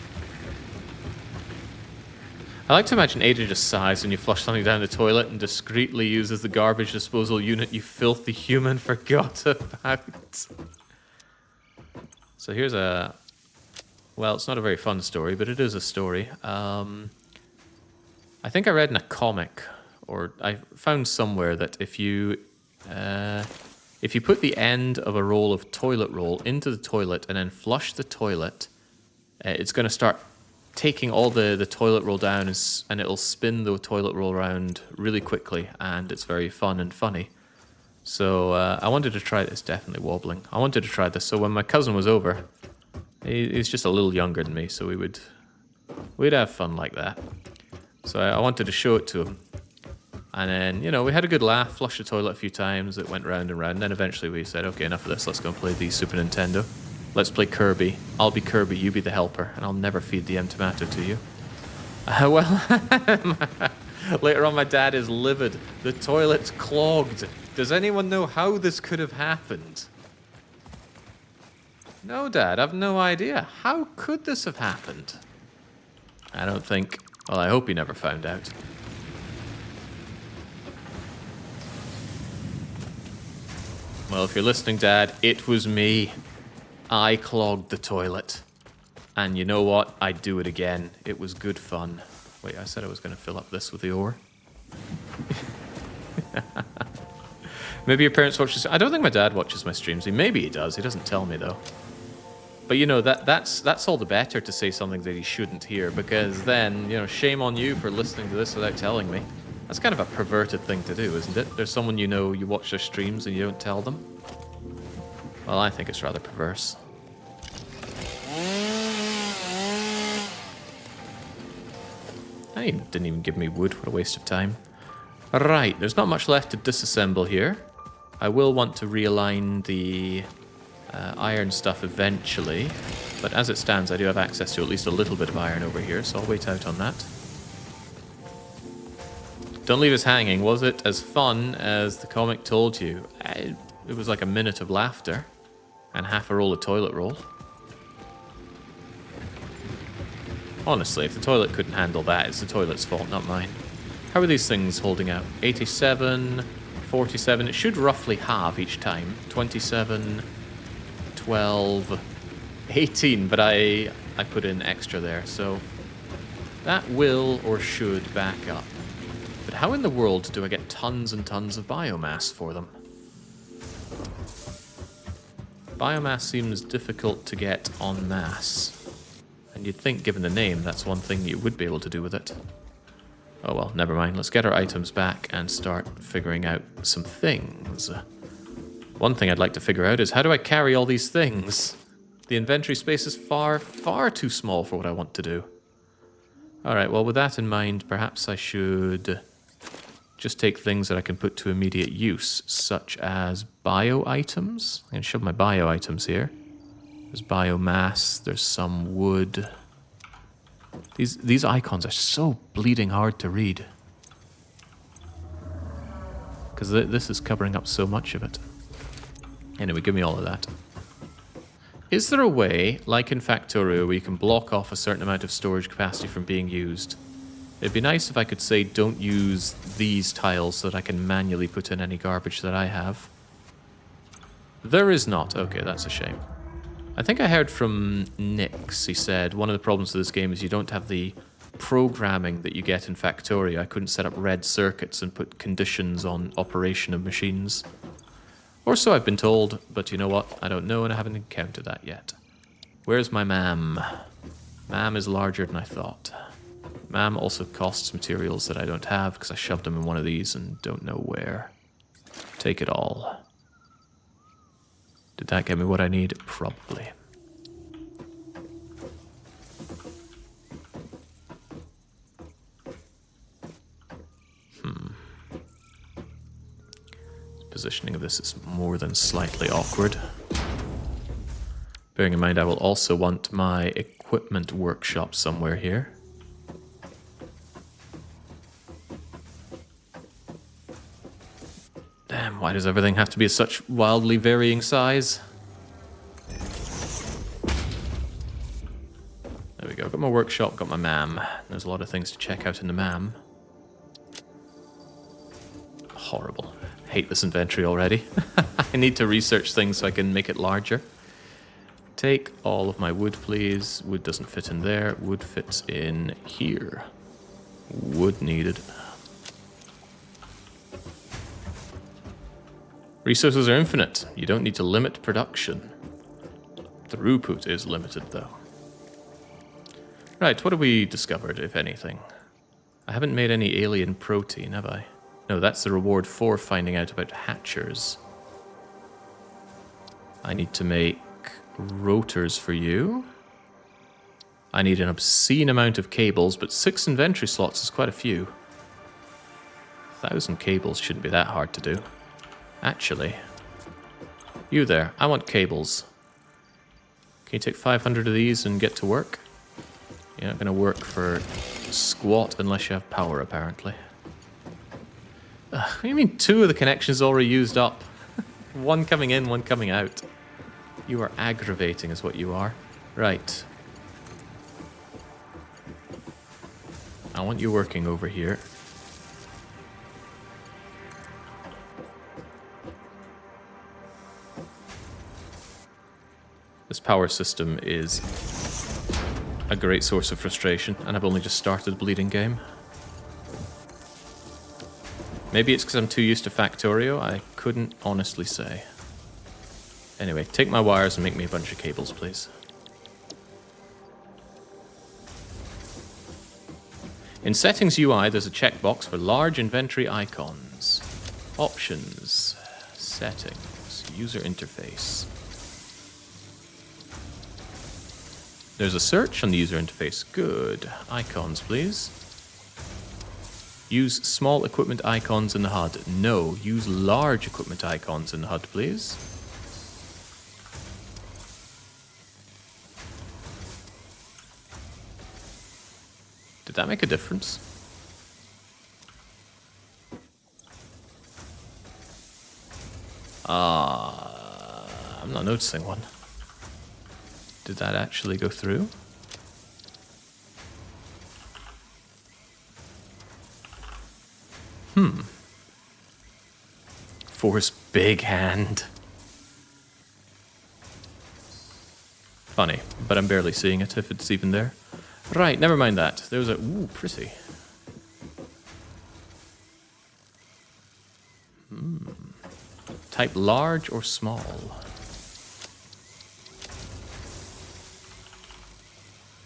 I like to imagine Ada just sighs when you flush something down the toilet and discreetly uses the garbage disposal unit you filthy human forgot about. So here's a... Well, it's not a very fun story, but it is a story. I think I read in a comic, or I found somewhere that if you put the end of a roll of toilet roll into the toilet and then flush the toilet, it's going to start taking all the toilet roll down and it'll spin the toilet roll around really quickly, and it's very fun and funny. So I wanted to try this. Definitely wobbling. I wanted to try this. So when my cousin was over, he's just a little younger than me, so we'd have fun like that. So I wanted to show it to him. And then, you know, we had a good laugh, flushed the toilet a few times, it went round and round, and then eventually we said, okay, enough of this, let's go and play the Super Nintendo. Let's play Kirby. I'll be Kirby, you be the helper, and I'll never feed the M-Tomato to you. Well, later on my dad is livid. The toilet's clogged. Does anyone know how this could have happened? No, Dad, I've no idea. How could this have happened? I don't think... Well, I hope he never found out. Well, if you're listening, Dad, it was me. I clogged the toilet. And you know what? I'd do it again. It was good fun. Wait, I said I was going to fill up this with the ore. Maybe your parents watch this. I don't think my dad watches my streams. Maybe he does. He doesn't tell me, though. But, you know, that's all the better to say something that he shouldn't hear, because then, you know, shame on you for listening to this without telling me. That's kind of a perverted thing to do, isn't it? There's someone you know, you watch their streams and you don't tell them. Well, I think it's rather perverse. He didn't even give me wood. What a waste of time. Right, there's not much left to disassemble here. I will want to realign the iron stuff eventually, but as it stands, I do have access to at least a little bit of iron over here, so I'll wait out on that. Don't leave us hanging. Was it as fun as the comic told you? It was like a minute of laughter and half a roll of toilet roll. Honestly, if the toilet couldn't handle that, it's the toilet's fault, not mine. How are these things holding out? 87, 47. It should roughly halve each time. 27, 12, 18, but I put in extra there, so that will or should back up. But how in the world do I get tons and tons of biomass for them? Biomass seems difficult to get en masse. And you'd think, given the name, that's one thing you would be able to do with it. Oh well, never mind. Let's get our items back and start figuring out some things. One thing I'd like to figure out is, how do I carry all these things? The inventory space is far, far too small for what I want to do. Alright, well with that in mind, perhaps I should just take things that I can put to immediate use, such as bio items. I can shove my bio items here. There's biomass, there's some wood. These icons are so bleeding hard to read. Because this is covering up so much of it. Anyway, give me all of that. Is there a way, like in Factorio, where you can block off a certain amount of storage capacity from being used? It'd be nice if I could say, don't use these tiles so that I can manually put in any garbage that I have. There is not. Okay, that's a shame. I think I heard from Nix, he said, one of the problems with this game is you don't have the programming that you get in Factorio. I couldn't set up red circuits and put conditions on operation of machines. Or so I've been told, but you know what? I don't know and I haven't encountered that yet. Where's my MAM? MAM is larger than I thought. MAM also costs materials that I don't have because I shoved them in one of these and don't know where. Take it all. Did that get me what I need? Probably. Positioning of this is more than slightly awkward. Bearing in mind I will also want my equipment workshop somewhere here. Damn, why does everything have to be such wildly varying size? There we go, got my workshop, got my MAM. There's a lot of things to check out in the MAM. Horrible. Hate this inventory already. I need to research things so I can make it larger. Take all of my wood, please. Wood doesn't fit in there. Wood fits in here. Wood needed. Resources are infinite. You don't need to limit production. Throughput is limited, though. Right, what have we discovered, if anything? I haven't made any alien protein, have I? No, that's the reward for finding out about hatchers. I need to make rotors for you. I need an obscene amount of cables, but 6 inventory slots is quite a few. 1,000 cables shouldn't be that hard to do. Actually, you there, I want cables. Can you take 500 of these and get to work? You're not going to work for squat unless you have power, apparently. Ugh, what do you mean 2 of the connections already used up? One coming in, one coming out. You are aggravating is what you are. Right. I want you working over here. This power system is a great source of frustration, and I've only just started a bleeding game. Maybe it's because I'm too used to Factorio, I couldn't honestly say. Anyway, take my wires and make me a bunch of cables, please. In Settings UI, there's a checkbox for large inventory icons. Options, Settings, User Interface. There's a search on the user interface. Good. Icons, please. Use small equipment icons in the HUD. No, use large equipment icons in the HUD, please. Did that make a difference? I'm not noticing one. Did that actually go through? Force big hand. Funny, but I'm barely seeing it if it's even there. Right, never mind that. There's a... Ooh, pretty. Type large or small?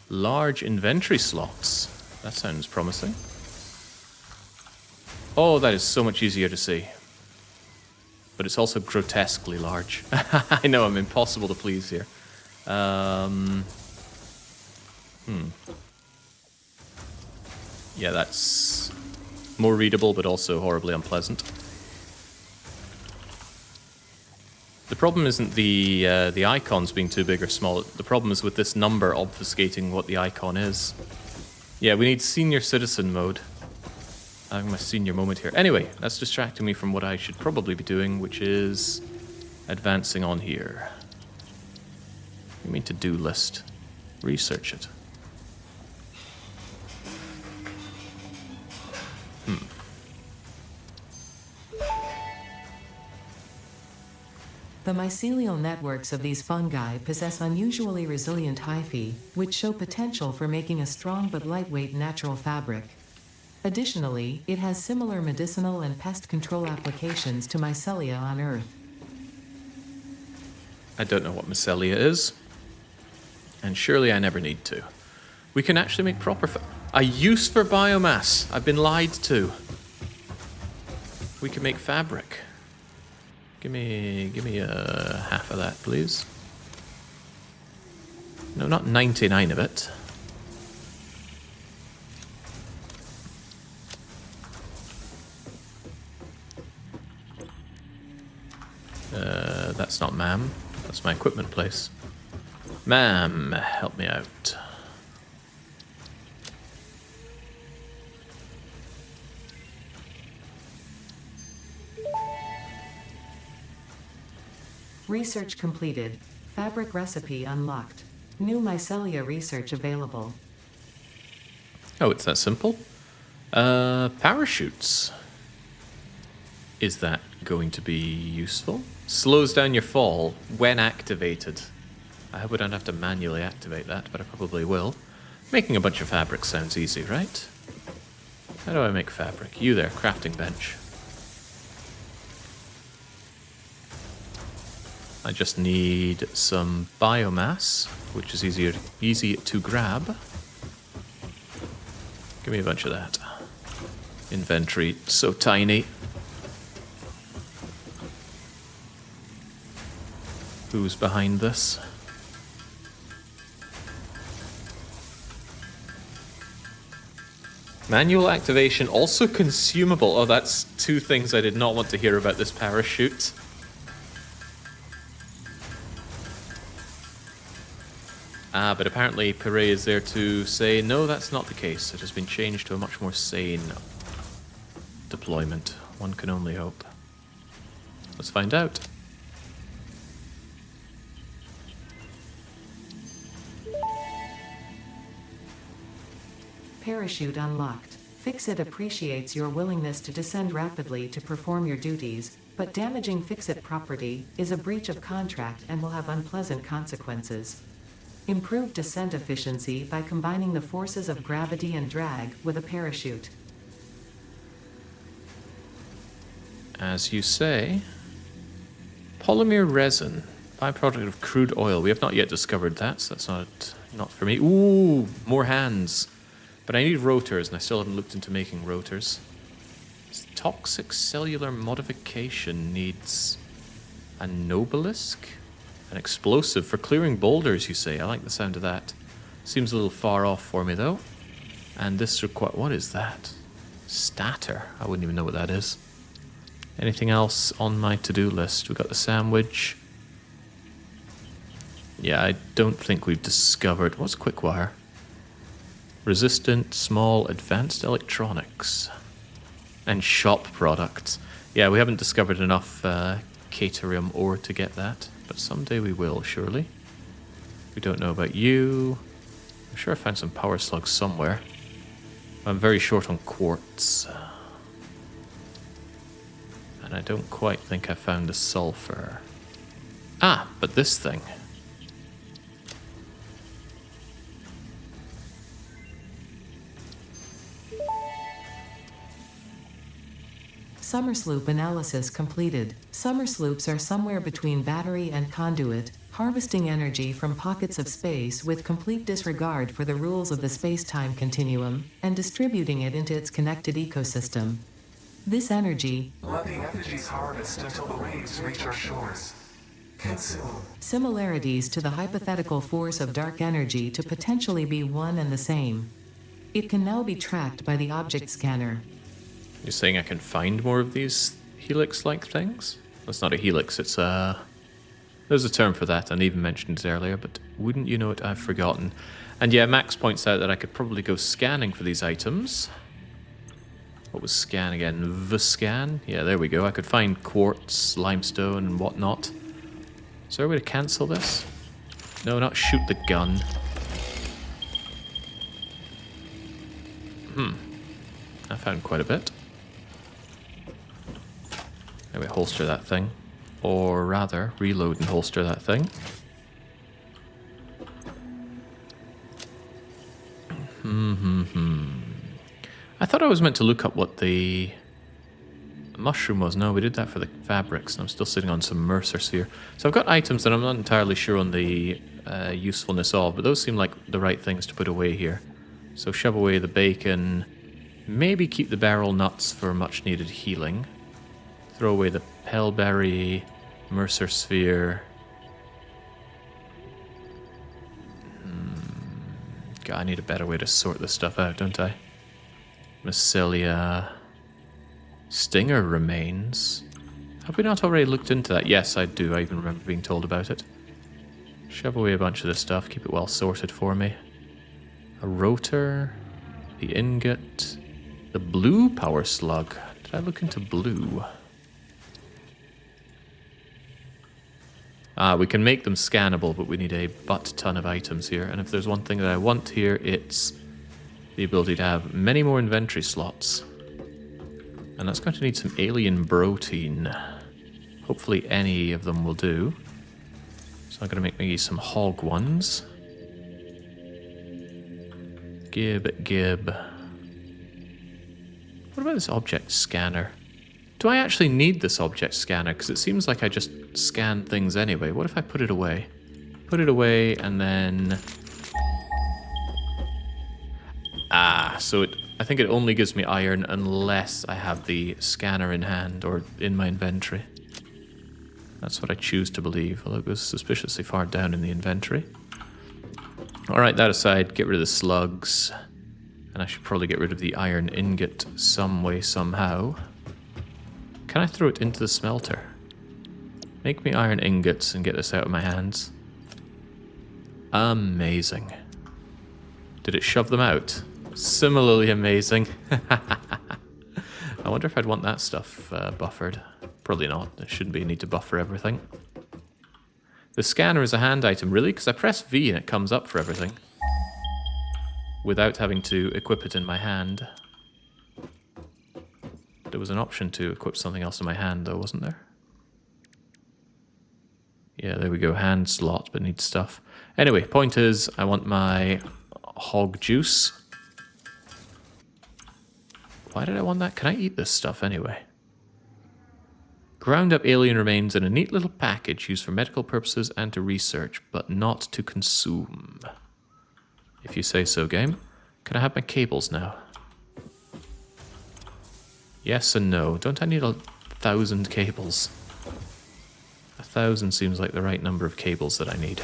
Large inventory slots. That sounds promising. Oh, that is so much easier to see. But it's also grotesquely large. I know, I'm impossible to please here. Yeah, that's more readable, but also horribly unpleasant. The problem isn't the icons being too big or small. The problem is with this number obfuscating what the icon is. Yeah, we need senior citizen mode. Having my senior moment here. Anyway, that's distracting me from what I should probably be doing, which is advancing on here. You mean to-do list. Research it. The mycelial networks of these fungi possess unusually resilient hyphae, which show potential for making a strong but lightweight natural fabric. Additionally, it has similar medicinal and pest control applications to mycelia on Earth. I don't know what mycelia is, and surely I never need to. We can actually make proper a use for biomass. I've been lied to. We can make fabric. Give me half of that, please. No, not 99 of it. That's not ma'am. That's my equipment place. Ma'am, help me out. Research completed. Fabric recipe unlocked. New mycelia research available. Oh, it's that simple? Parachutes. Is that going to be useful? Slows down your fall when activated. I hope I don't have to manually activate that, but I probably will. Making a bunch of fabric sounds easy, right? How do I make fabric? You there, crafting bench. I just need some biomass, which is easy to grab. Give me a bunch of that. Inventory so tiny. Who's behind this? Manual activation, also consumable. Oh, that's two things I did not want to hear about this parachute. Ah, but apparently Pire is there to say, no, that's not the case. It has been changed to a much more sane deployment. One can only hope. Let's find out. Parachute unlocked. Fix-It appreciates your willingness to descend rapidly to perform your duties, but damaging Fix-It property is a breach of contract and will have unpleasant consequences. Improve descent efficiency by combining the forces of gravity and drag with a parachute. As you say, polymer resin, byproduct of crude oil. We have not yet discovered that, so that's not for me. Ooh, more hands. But I need rotors, and I still haven't looked into making rotors. Toxic cellular modification needs a Nobelisk? An explosive for clearing boulders, you say. I like the sound of that. Seems a little far off for me, though. And this requires... What is that? Statter. I wouldn't even know what that is. Anything else on my to-do list? We got the sandwich. Yeah, I don't think we've discovered... What's Quickwire? Resistant, small, advanced electronics. And shop products. Yeah, we haven't discovered enough caterium ore to get that. But someday we will, surely. We don't know about you. I'm sure I found some power slugs somewhere. I'm very short on quartz. And I don't quite think I found the sulfur. Ah, but this thing. Summer sloop analysis completed. Summer sloops are somewhere between battery and conduit, harvesting energy from pockets of space with complete disregard for the rules of the space-time continuum, and distributing it into its connected ecosystem. This energy, let the effigies harvest until the waves reach our shores. Consume. Similarities to the hypothetical force of dark energy to potentially be one and the same. It can now be tracked by the object scanner. You're saying I can find more of these helix-like things? That's not a helix, it's a... There's a term for that, and I even mentioned it earlier, but wouldn't you know it, I've forgotten. And yeah, Max points out that I could probably go scanning for these items. What was scan again? The scan? Yeah, there we go. I could find quartz, limestone, and whatnot. Is there a way to cancel this? No, not shoot the gun. I found quite a bit. Maybe holster that thing. Or rather, reload and holster that thing. I thought I was meant to look up what the mushroom was. No, we did that for the fabrics. And I'm still sitting on some Mercer Sphere. So I've got items that I'm not entirely sure on the usefulness of, but those seem like the right things to put away here. So shove away the bacon. Maybe keep the barrel nuts for much needed healing. Throw away the Pellberry, Mercer Sphere. God, I need a better way to sort this stuff out, don't I? Mycelia. Stinger remains. Have we not already looked into that? Yes, I do. I even remember being told about it. Shove away a bunch of this stuff. Keep it well sorted for me. A rotor. The ingot. The blue power slug. Did I look into blue? We can make them scannable, but we need a butt-ton of items here. And if there's one thing that I want here, it's the ability to have many more inventory slots. And that's going to need some alien protein. Hopefully any of them will do. So I'm going to make maybe some hog ones. Gib. What about this object scanner? Do I actually need this object scanner? Because it seems like I just scan things anyway. What if I put it away? Put it away and then... so I think it only gives me iron unless I have the scanner in hand or in my inventory. That's what I choose to believe, although it goes suspiciously far down in the inventory. Alright, that aside, get rid of the slugs. And I should probably get rid of the iron ingot some way, somehow. Can I throw it into the smelter? Make me iron ingots and get this out of my hands. Amazing. Did it shove them out? Similarly amazing. I wonder if I'd want that stuff buffered. Probably not. There shouldn't be a need to buffer everything. The scanner is a hand item, really? Because I press V and it comes up for everything. Without having to equip it in my hand. There was an option to equip something else in my hand, though, wasn't there? Yeah, there we go. Hand slot, but needs stuff. Anyway, point is, I want my hog juice. Why did I want that? Can I eat this stuff anyway? Ground up alien remains in a neat little package used for medical purposes and to research, but not to consume. If you say so, game. Can I have my cables now? Yes and no. Don't I need 1,000 cables? 1,000 seems like the right number of cables that I need.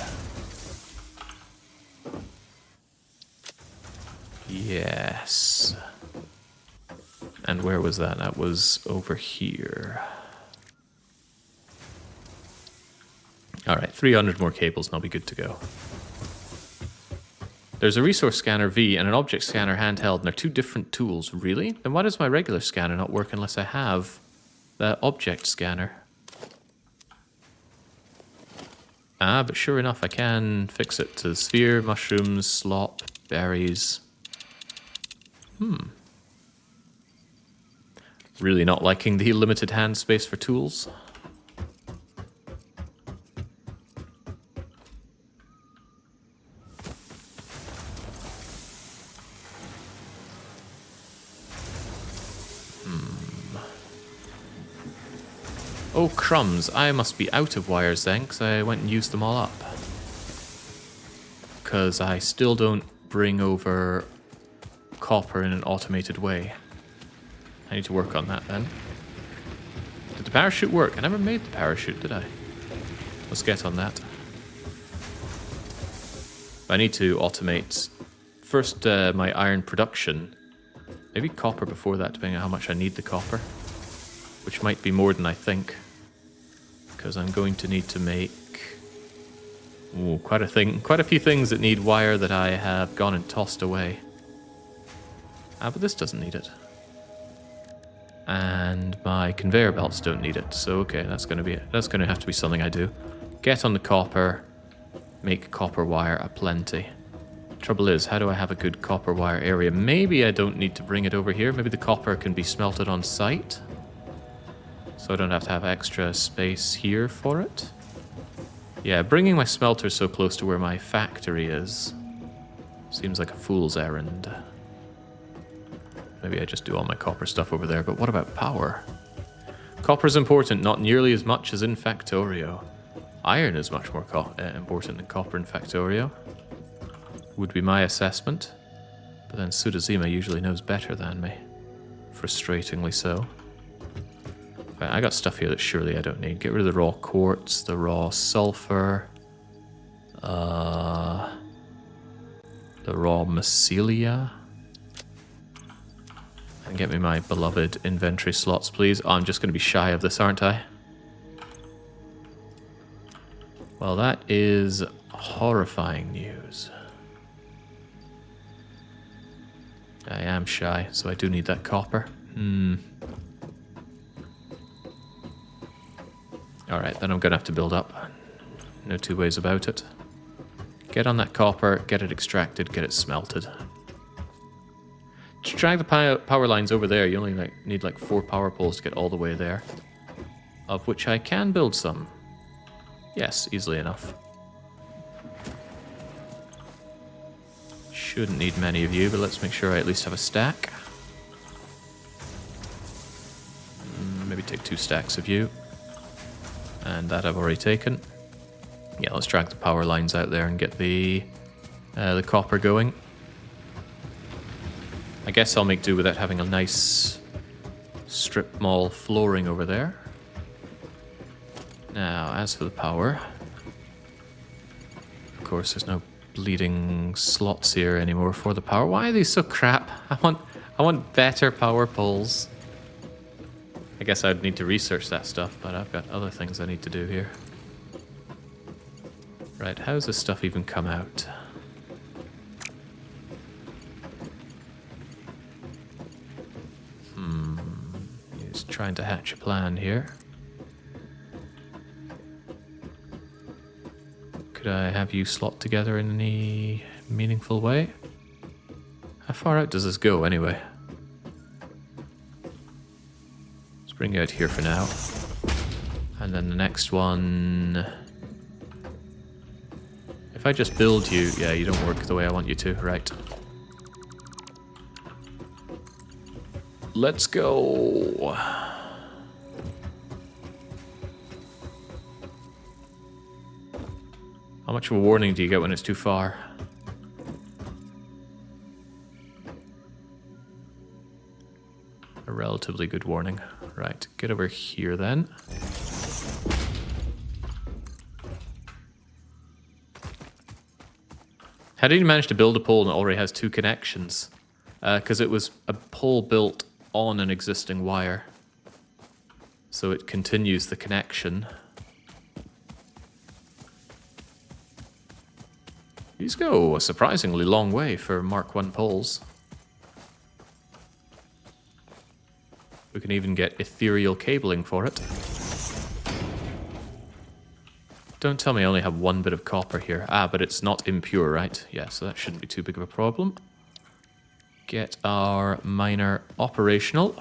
Yes. And where was that? That was over here. Alright, 300 more cables and I'll be good to go. There's a resource scanner V and an object scanner handheld, and they're two different tools. Really? Then why does my regular scanner not work unless I have the object scanner? Ah, but sure enough, I can fix it to sphere, mushrooms, slop, berries. Really not liking the limited hand space for tools. Oh, crumbs. I must be out of wires then, because I went and used them all up. Because I still don't bring over copper in an automated way. I need to work on that then. Did the parachute work? I never made the parachute, did I? Let's get on that. I need to automate first my iron production. Maybe copper before that, depending on how much I need the copper. Which might be more than I think. Because I'm going to need to make quite a few things that need wire that I have gone and tossed away. Ah, but this doesn't need it. And my conveyor belts don't need it. So okay, that's going to have to be something I do. Get on the copper, make copper wire aplenty. Trouble is, how do I have a good copper wire area? Maybe I don't need to bring it over here. Maybe the copper can be smelted on site. So I don't have to have extra space here for it. Yeah, bringing my smelter so close to where my factory is seems like a fool's errand. Maybe I just do all my copper stuff over there, but what about power? Copper's important, not nearly as much as in Factorio. Iron is much more important than copper in Factorio. Would be my assessment. But then Sudazima usually knows better than me. Frustratingly so. Right, I got stuff here that surely I don't need. Get rid of the raw quartz, the raw sulfur, the raw mycelia. And get me my beloved inventory slots, please. Oh, I'm just going to be shy of this, aren't I? Well, that is horrifying news. I am shy, so I do need that copper. Alright, then I'm going to have to build up. No two ways about it. Get on that copper, get it extracted, get it smelted. To drag the power lines over there, you only need 4 power poles to get all the way there. Of which I can build some. Yes, easily enough. Shouldn't need many of you, but let's make sure I at least have a stack. Maybe take 2 stacks of you. And that I've already taken. Yeah, let's drag the power lines out there and get the copper going. I guess I'll make do without having a nice strip mall flooring over there. Now, as for the power, of course, there's no bleeding slots here anymore for the power. Why are these so crap? I want better power poles. I guess I'd need to research that stuff, but I've got other things I need to do here. Right, how's this stuff even come out? He's trying to hatch a plan here. Could I have you slot together in any meaningful way? How far out does this go, anyway? Let's bring you out here for now. And then the next one... If I just build you... Yeah, you don't work the way I want you to. Right. Let's go. How much of a warning do you get when it's too far? A relatively good warning. Right, get over here then. How did you manage to build a pole and it already has two connections? Because it was a pole built on an existing wire. So it continues the connection. These go a surprisingly long way for Mark I poles. We can even get ethereal cabling for it. Don't tell me I only have one bit of copper here. Ah, but it's not impure, right? Yeah, so that shouldn't be too big of a problem. Get our miner operational.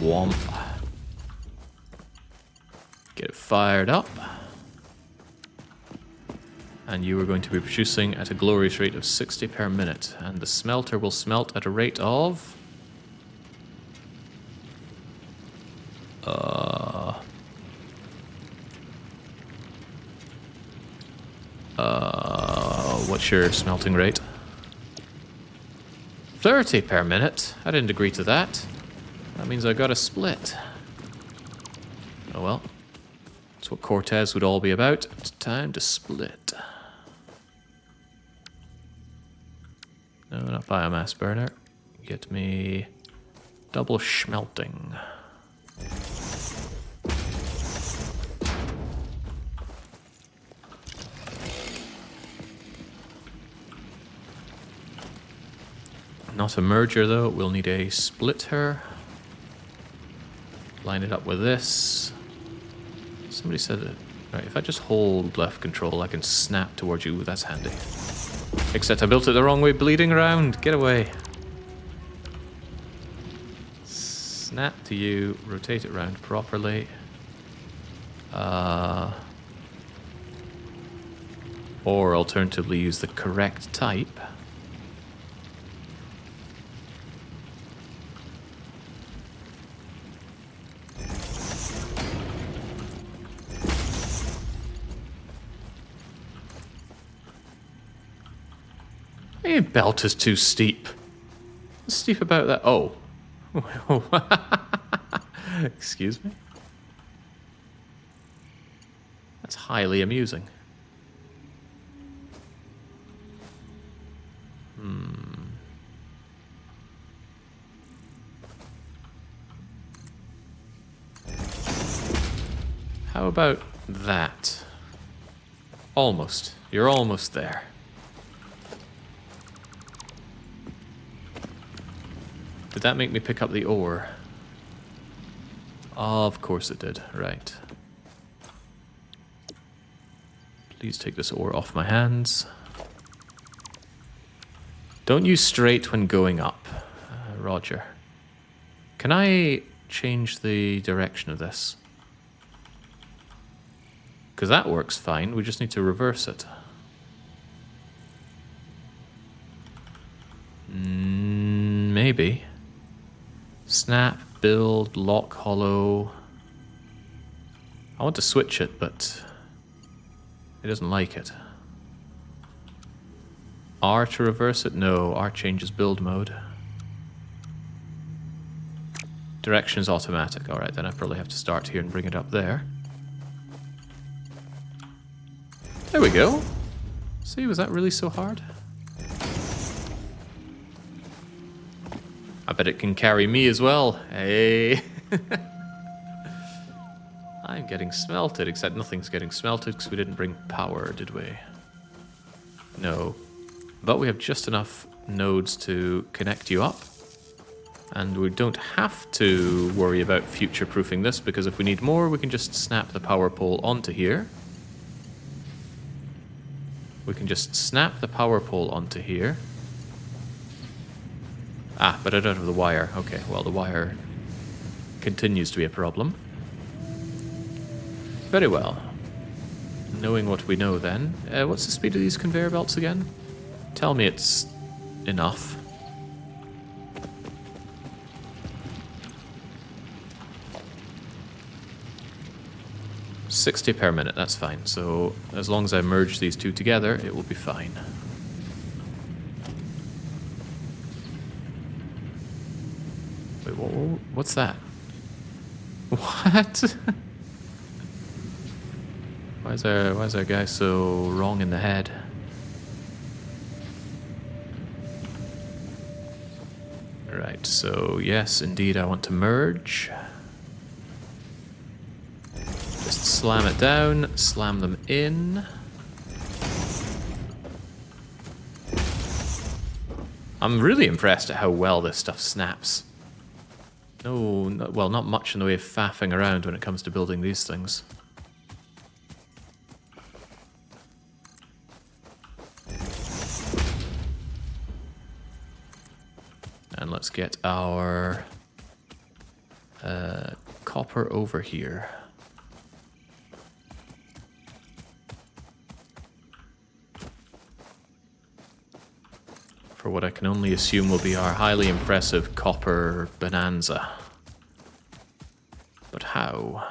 Womp. Get it fired up. And you are going to be producing at a glorious rate of 60 per minute. And the smelter will smelt at a rate of... what's your smelting rate? 30 per minute? I didn't agree to that. That means I got a split. Oh well. That's what Cortez would all be about. It's time to split. No, not biomass burner. Get me double smelting. Not a merger though, we'll need a splitter. Line it up with this. Somebody said that, right, if I just hold left control, I can snap towards you. That's handy. Except I built it the wrong way, bleeding around. Get away. Snap to you, rotate it around properly. Or alternatively use the correct type. Your belt is too steep. What's steep about that? Oh. Excuse me? That's highly amusing. How about that? Almost. You're almost there. Did that make me pick up the ore? Of course it did. Right. Please take this ore off my hands. Don't use straight when going up. Roger. Can I change the direction of this? Because that works fine. We just need to reverse it. Maybe. Snap, build, lock, hollow. I want to switch it, but it doesn't like it. R to reverse it? No, R changes build mode. Direction is automatic. Alright, then I probably have to start here and bring it up there. There we go. See, was that really so hard? I bet it can carry me as well. Hey. I'm getting smelted, except nothing's getting smelted because we didn't bring power, did we? No. But we have just enough nodes to connect you up. And we don't have to worry about future-proofing this, because if we need more, we can just snap the power pole onto here. We can just snap the power pole onto here. Ah, but I don't have the wire. Okay, well, the wire continues to be a problem. Very well. Knowing what we know then. What's the speed of these conveyor belts again? Tell me it's enough. 60 per minute, that's fine. So as long as I merge these two together, it will be fine. Wait, what's that? What? Why is our guy so wrong in the head? Right, so yes, indeed, I want to merge. Just slam it down, slam them in. I'm really impressed at how well this stuff snaps. Well, not much in the way of faffing around when it comes to building these things. And let's get our copper over here. For what I can only assume will be our highly impressive copper bonanza. But how?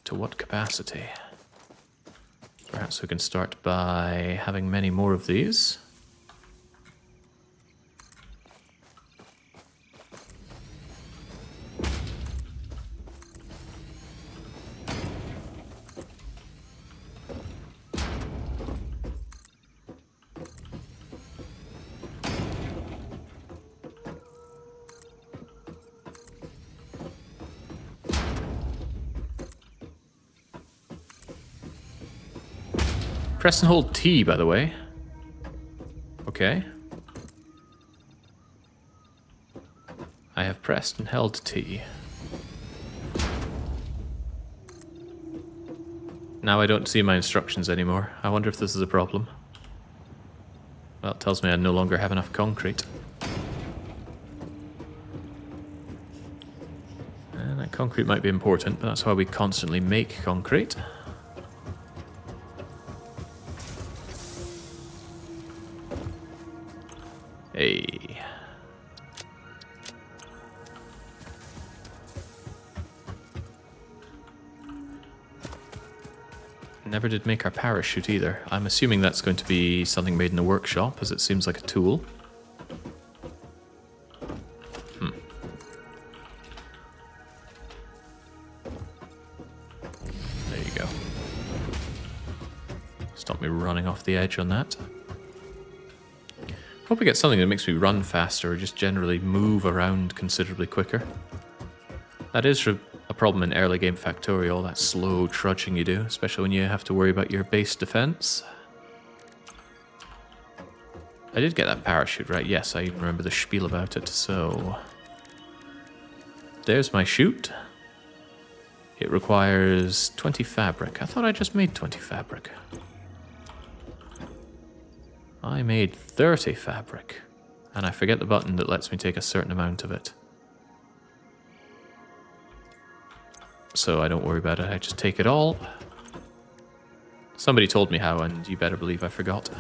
To what capacity? Perhaps we can start by having many more of these. Press and hold T, by the way. Okay. I have pressed and held T. Now I don't see my instructions anymore. I wonder if this is a problem. Well, it tells me I no longer have enough concrete. And that concrete might be important, but that's why we constantly make concrete. Hey. Never did make our parachute either. I'm assuming that's going to be something made in the workshop, as it seems like a tool. There you go. Stop me running off the edge on that. Hope we get something that makes me run faster or just generally move around considerably quicker. That is a problem in early game Factorio, all that slow trudging you do, especially when you have to worry about your base defense. I did get that parachute right, yes, I even remember the spiel about it, so... There's my chute. It requires 20 fabric. I thought I just made 20 fabric. I made 30 fabric, and I forget the button that lets me take a certain amount of it. So I don't worry about it, I just take it all. Somebody told me how, and you better believe I forgot.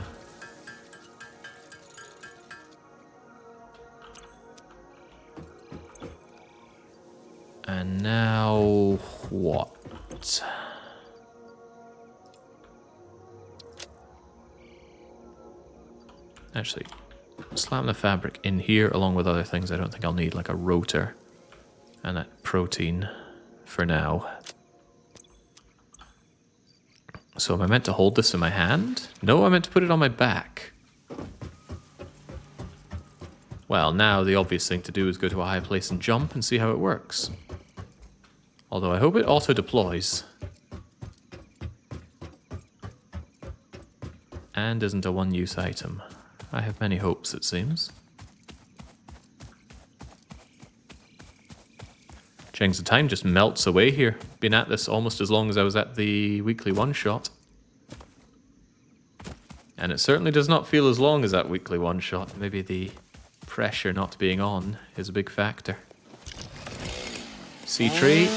And now... what? Actually, slam the fabric in here along with other things I don't think I'll need, like a rotor and that protein for now. So am I meant to hold this in my hand? No, I meant to put it on my back. Well, now the obvious thing to do is go to a high place and jump and see how it works. Although I hope it auto-deploys. And isn't a one-use item. I have many hopes, it seems. Chang's the time just melts away here. Been at this almost as long as I was at the weekly one-shot. And it certainly does not feel as long as that weekly one-shot. Maybe the pressure not being on is a big factor. Sea tree.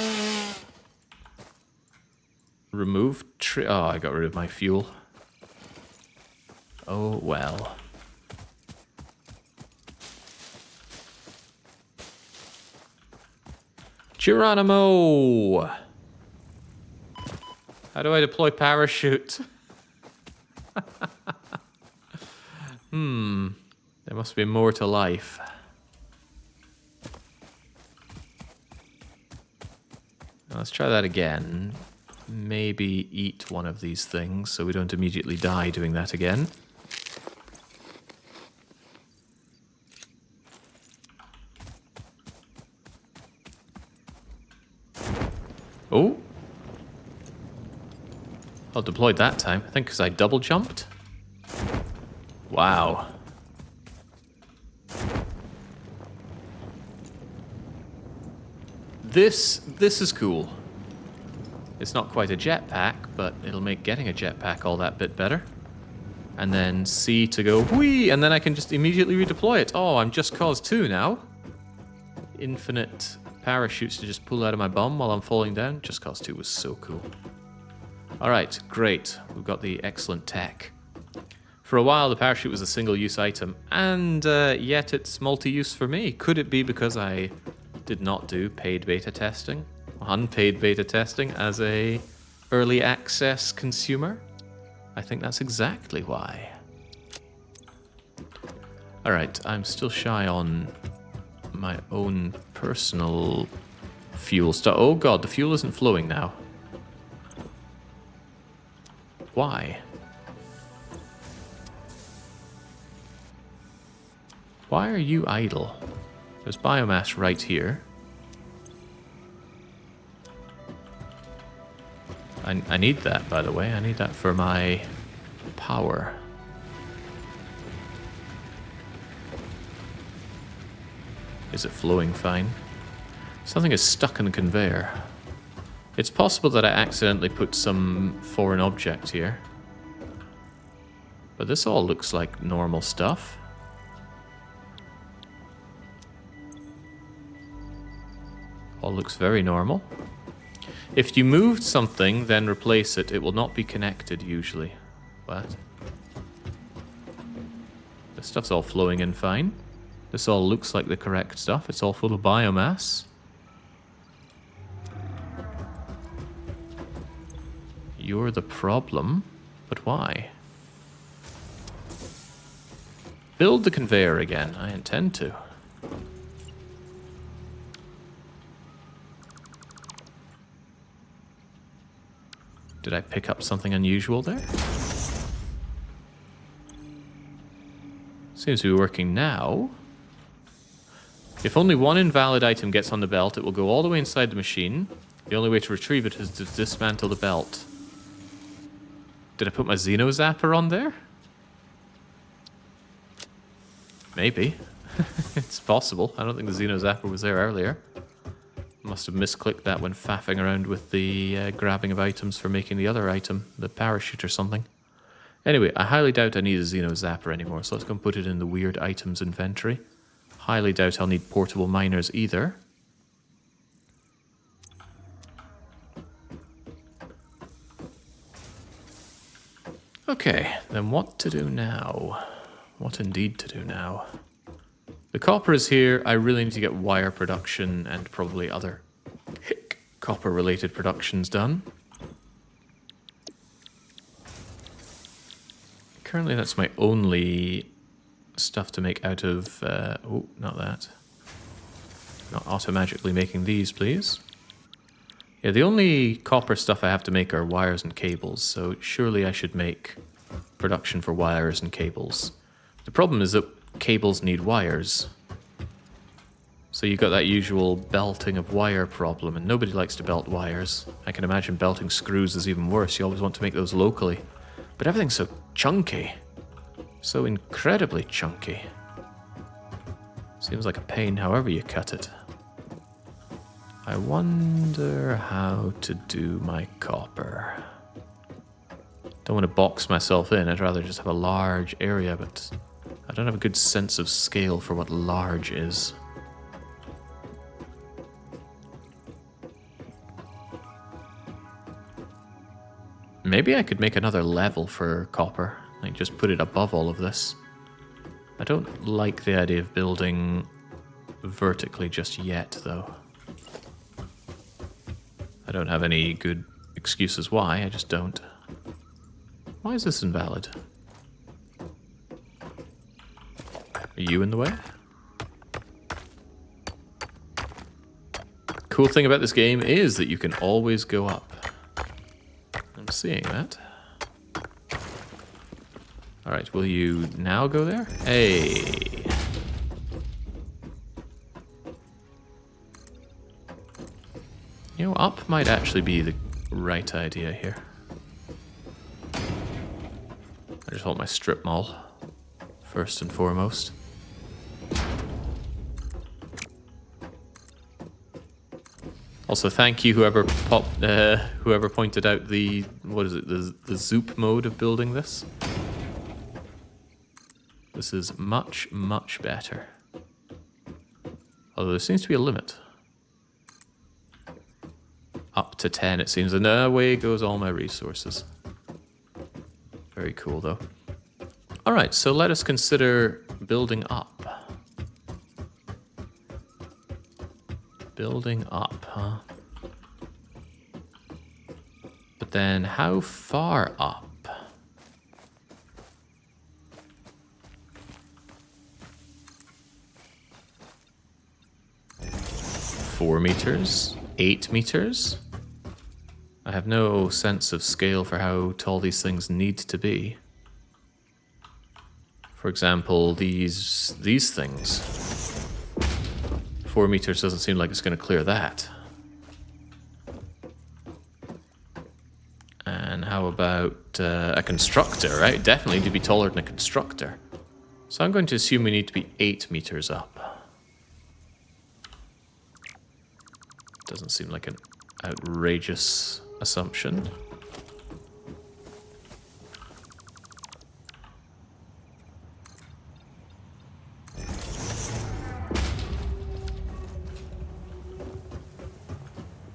Remove tree. Oh, I got rid of my fuel. Oh, well. Geronimo! How do I deploy parachute? There must be more to life. Let's try that again. Maybe eat one of these things so we don't immediately die doing that again. Oh! Well, deployed that time. I think because I double jumped. Wow. This is cool. It's not quite a jetpack, but it'll make getting a jetpack all that bit better. And then C to go whee, and then I can just immediately redeploy it. Oh, I'm Just Cause 2 now. Infinite parachutes to just pull out of my bum while I'm falling down. Just Cause 2 was so cool. Alright, great. We've got the excellent tech. For a while, the parachute was a single-use item, and yet it's multi-use for me. Could it be because I did not do paid beta testing, unpaid beta testing as a early access consumer? I think that's exactly why. Alright, I'm still shy on my own personal fuel stuff. Oh god, the fuel isn't flowing now. Why? Why are you idle? There's biomass right here. I need that, by the way. I need that for my power. Is it flowing fine? Something is stuck in the conveyor. It's possible that I accidentally put some foreign object here. But this all looks like normal stuff. All looks very normal. If you moved something, then replace it. It will not be connected, usually. What? This stuff's all flowing in fine. This all looks like the correct stuff. It's all full of biomass. You're the problem? But why? Build the conveyor again. I intend to. Did I pick up something unusual there? Seems to be working now. If only one invalid item gets on the belt, it will go all the way inside the machine. The only way to retrieve it is to dismantle the belt. Did I put my Xeno Zapper on there? Maybe. It's possible. I don't think the Xeno Zapper was there earlier. Must have misclicked that when faffing around with the grabbing of items for making the other item, the parachute or something. Anyway, I highly doubt I need a Xeno Zapper anymore, so let's go and put it in the weird items inventory. Highly doubt I'll need portable miners either. Okay, then what to do now? What indeed to do now? The copper is here. I really need to get wire production and probably other copper-related productions done. Currently, that's my only stuff to make out of... oh, not that. Not auto-magically making these, please. Yeah, the only copper stuff I have to make are wires and cables, so surely I should make production for wires and cables. The problem is that cables need wires. So you've got that usual belting of wire problem, and nobody likes to belt wires. I can imagine belting screws is even worse. You always want to make those locally. But everything's so chunky. So incredibly chunky. Seems like a pain however you cut it. I wonder how to do my copper. Don't want to box myself in. I'd rather just have a large area, but I don't have a good sense of scale for what large is. Maybe I could make another level for copper. Like just put it above all of this. I don't like the idea of building vertically just yet, though. I don't have any good excuses why, I just don't. Why is this invalid? Are you in the way? Cool thing about this game is that you can always go up. I'm seeing that. Alright, will you now go there? Hey! You know, up might actually be the right idea here. I just want my strip mall, first and foremost. Also, thank you whoever pointed out the, what is it, the zoop mode of building this. This is much, much better. Although there seems to be a limit. Up to 10 it seems, and away goes all my resources. Very cool though. Alright, so let us consider building up. Building up, huh? But then how far up? 4 meters? 8 meters? I have no sense of scale for how tall these things need to be. For example, these things. 4 meters doesn't seem like it's going to clear that. And how about a constructor, right? Definitely need to be taller than a constructor. So I'm going to assume we need to be 8 meters up. Doesn't seem like an outrageous assumption.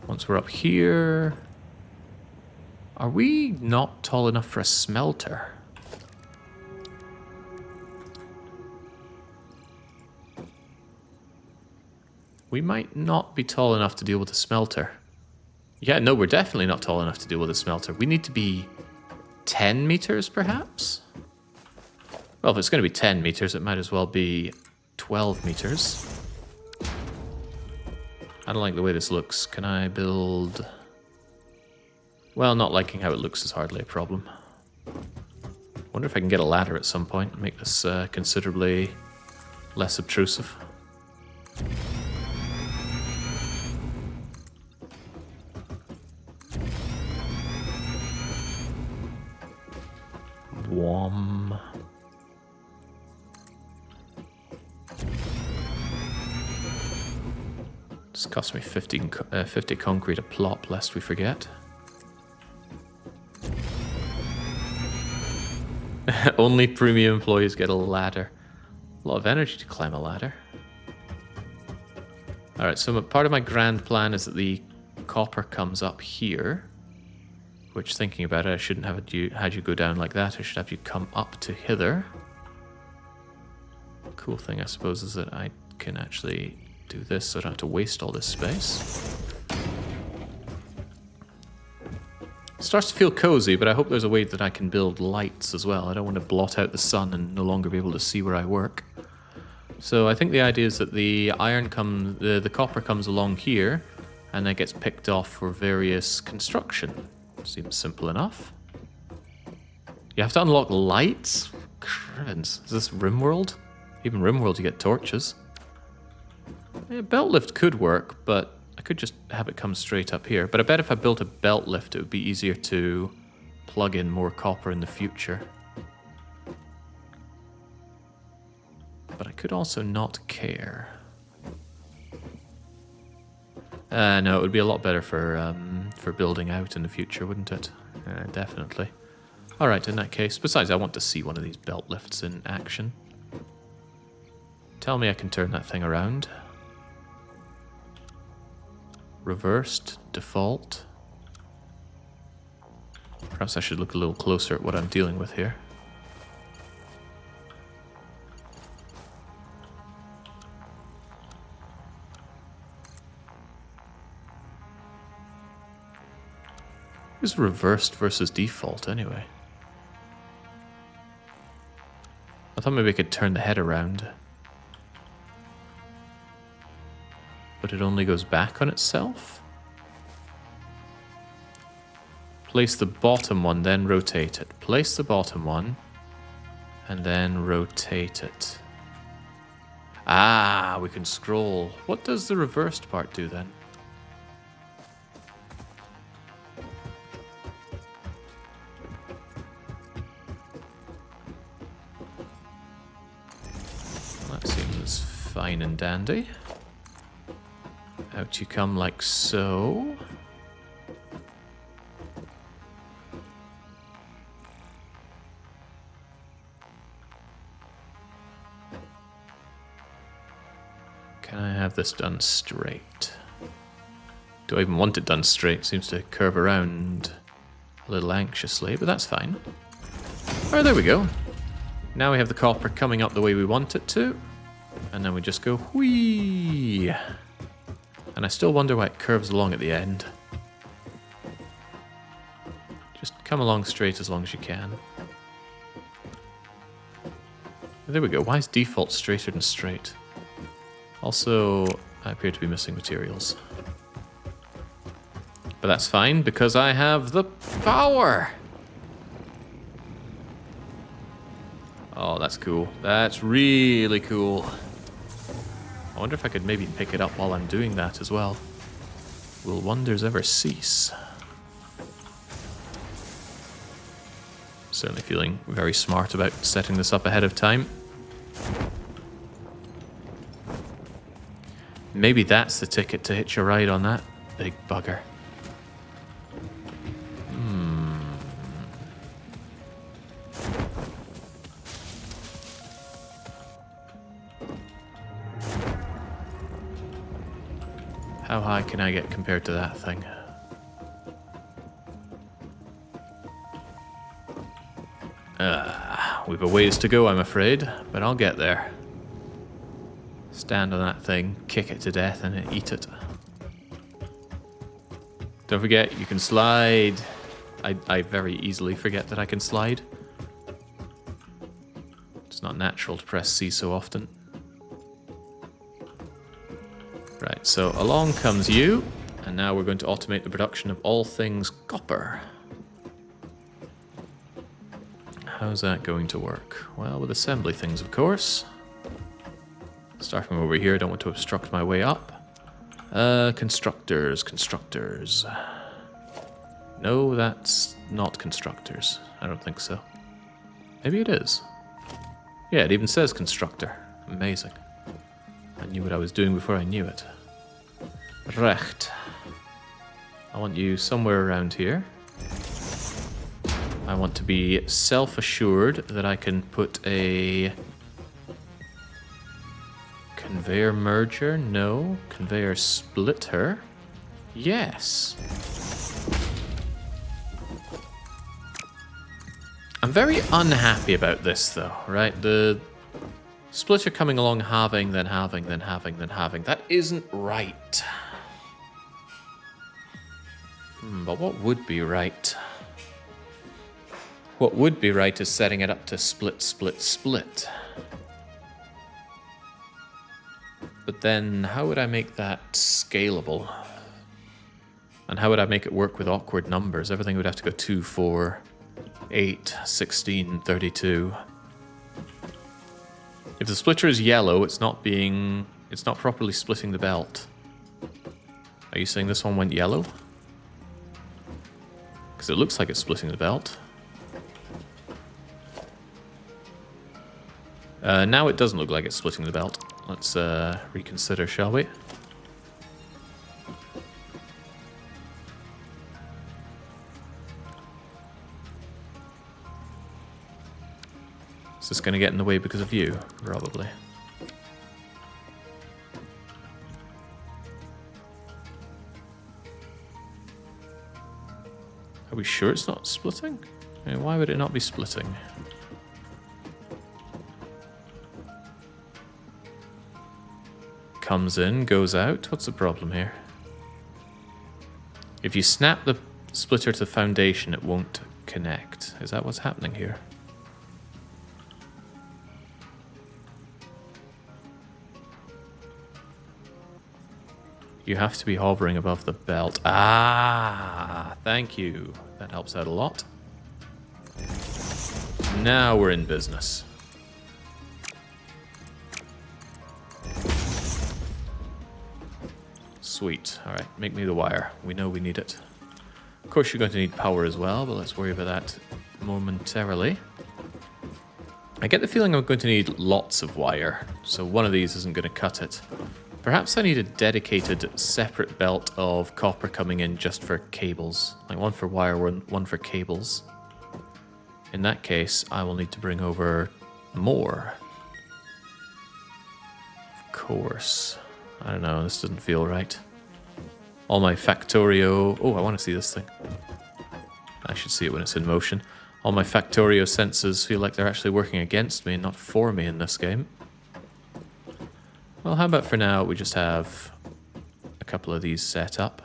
Once we're up here... Are we not tall enough for a smelter? We might not be tall enough to deal with a smelter. Yeah, no, we're definitely not tall enough to deal with a smelter. We need to be 10 meters, perhaps? Well, if it's going to be 10 meters, it might as well be 12 meters. I don't like the way this looks. Can I build... Well, not liking how it looks is hardly a problem. Wonder if I can get a ladder at some point and make this considerably less obtrusive. Whom. This cost me 50 concrete a plop, lest we forget. Only premium employees get a ladder. A lot of energy to climb a ladder. Alright, so part of my grand plan is that the copper comes up here. Which, thinking about it, I shouldn't have had you go down like that. I should have you come up to hither. Cool thing, I suppose, is that I can actually do this so I don't have to waste all this space. Starts to feel cozy, but I hope there's a way that I can build lights as well. I don't want to blot out the sun and no longer be able to see where I work. So I think the idea is that the the copper comes along here, and then gets picked off for various construction. Seems simple enough. You have to unlock lights? Crivens. Is this RimWorld? Even RimWorld you get torches. Yeah, belt lift could work, but I could just have it come straight up here. But I bet if I built a belt lift, it would be easier to plug in more copper in the future. But I could also not care. No, it would be a lot better for building out in the future, wouldn't it? Definitely. Alright, in that case. Besides, I want to see one of these belt lifts in action. Tell me I can turn that thing around. Reversed, default. Perhaps I should look a little closer at what I'm dealing with here. Is reversed versus default anyway? I thought maybe I could turn the head around. But it only goes back on itself? Place the bottom one, then rotate it. Place the bottom one, and then rotate it. Ah, we can scroll. What does the reversed part do then? That seems fine and dandy. Out you come like so. Can I have this done straight? Do I even want it done straight? Seems to curve around a little anxiously, but that's fine. Alright, there we go. Now we have the copper coming up the way we want it to. And then we just go whee! And I still wonder why it curves along at the end. Just come along straight as long as you can. There we go. Why is default straighter than straight? Also, I appear to be missing materials. But that's fine, because I have the power! Oh, that's cool. That's really cool. I wonder if I could maybe pick it up while I'm doing that as well. Will wonders ever cease? Certainly feeling very smart about setting this up ahead of time. Maybe that's the ticket to hitch a ride on that big bugger. How high can I get compared to that thing? We've a ways to go, I'm afraid, but I'll get there. Stand on that thing, kick it to death, and eat it. Don't forget, you can slide. I very easily forget that I can slide. It's not natural to press C so often. Right, so along comes you, and now we're going to automate the production of all things copper. How's that going to work? Well, with assembly things, of course. Starting over here, I don't want to obstruct my way up. Constructors. No, that's not constructors. I don't think so. Maybe it is. Yeah, it even says constructor. Amazing. I knew what I was doing before I knew it. Recht. I want you somewhere around here. I want to be self-assured that I can put a conveyor merger. No. Conveyor splitter. Yes. I'm very unhappy about this though, right? The splitter coming along halving, then halving, then halving, then halving. That isn't right. But what would be right? What would be right is setting it up to split, split, split. But then, how would I make that scalable? And how would I make it work with awkward numbers? Everything would have to go 2, 4, 8, 16, 32. If the splitter is yellow, it's not properly splitting the belt. Are you saying this one went yellow? Because it looks like it's splitting the belt. Now it doesn't look like it's splitting the belt. Let's reconsider, shall we? Is this going to get in the way because of you? Probably. Are we sure it's not splitting? I mean, why would it not be splitting? Comes in, goes out. What's the problem here? If you snap the splitter to the foundation, it won't connect. Is that what's happening here? You have to be hovering above the belt. Ah, thank you. That helps out a lot. Now we're in business. Sweet. All right, make me the wire. We know we need it. Of course, you're going to need power as well, but let's worry about that momentarily. I get the feeling I'm going to need lots of wire, so one of these isn't going to cut it. Perhaps I need a dedicated separate belt of copper coming in just for cables. Like one for wire, one for cables. In that case, I will need to bring over more. Of course. I don't know, this doesn't feel right. All my Factorio... Oh, I want to see this thing. I should see it when it's in motion. All my Factorio sensors feel like they're actually working against me and not for me in this game. Well, how about for now we just have a couple of these set up.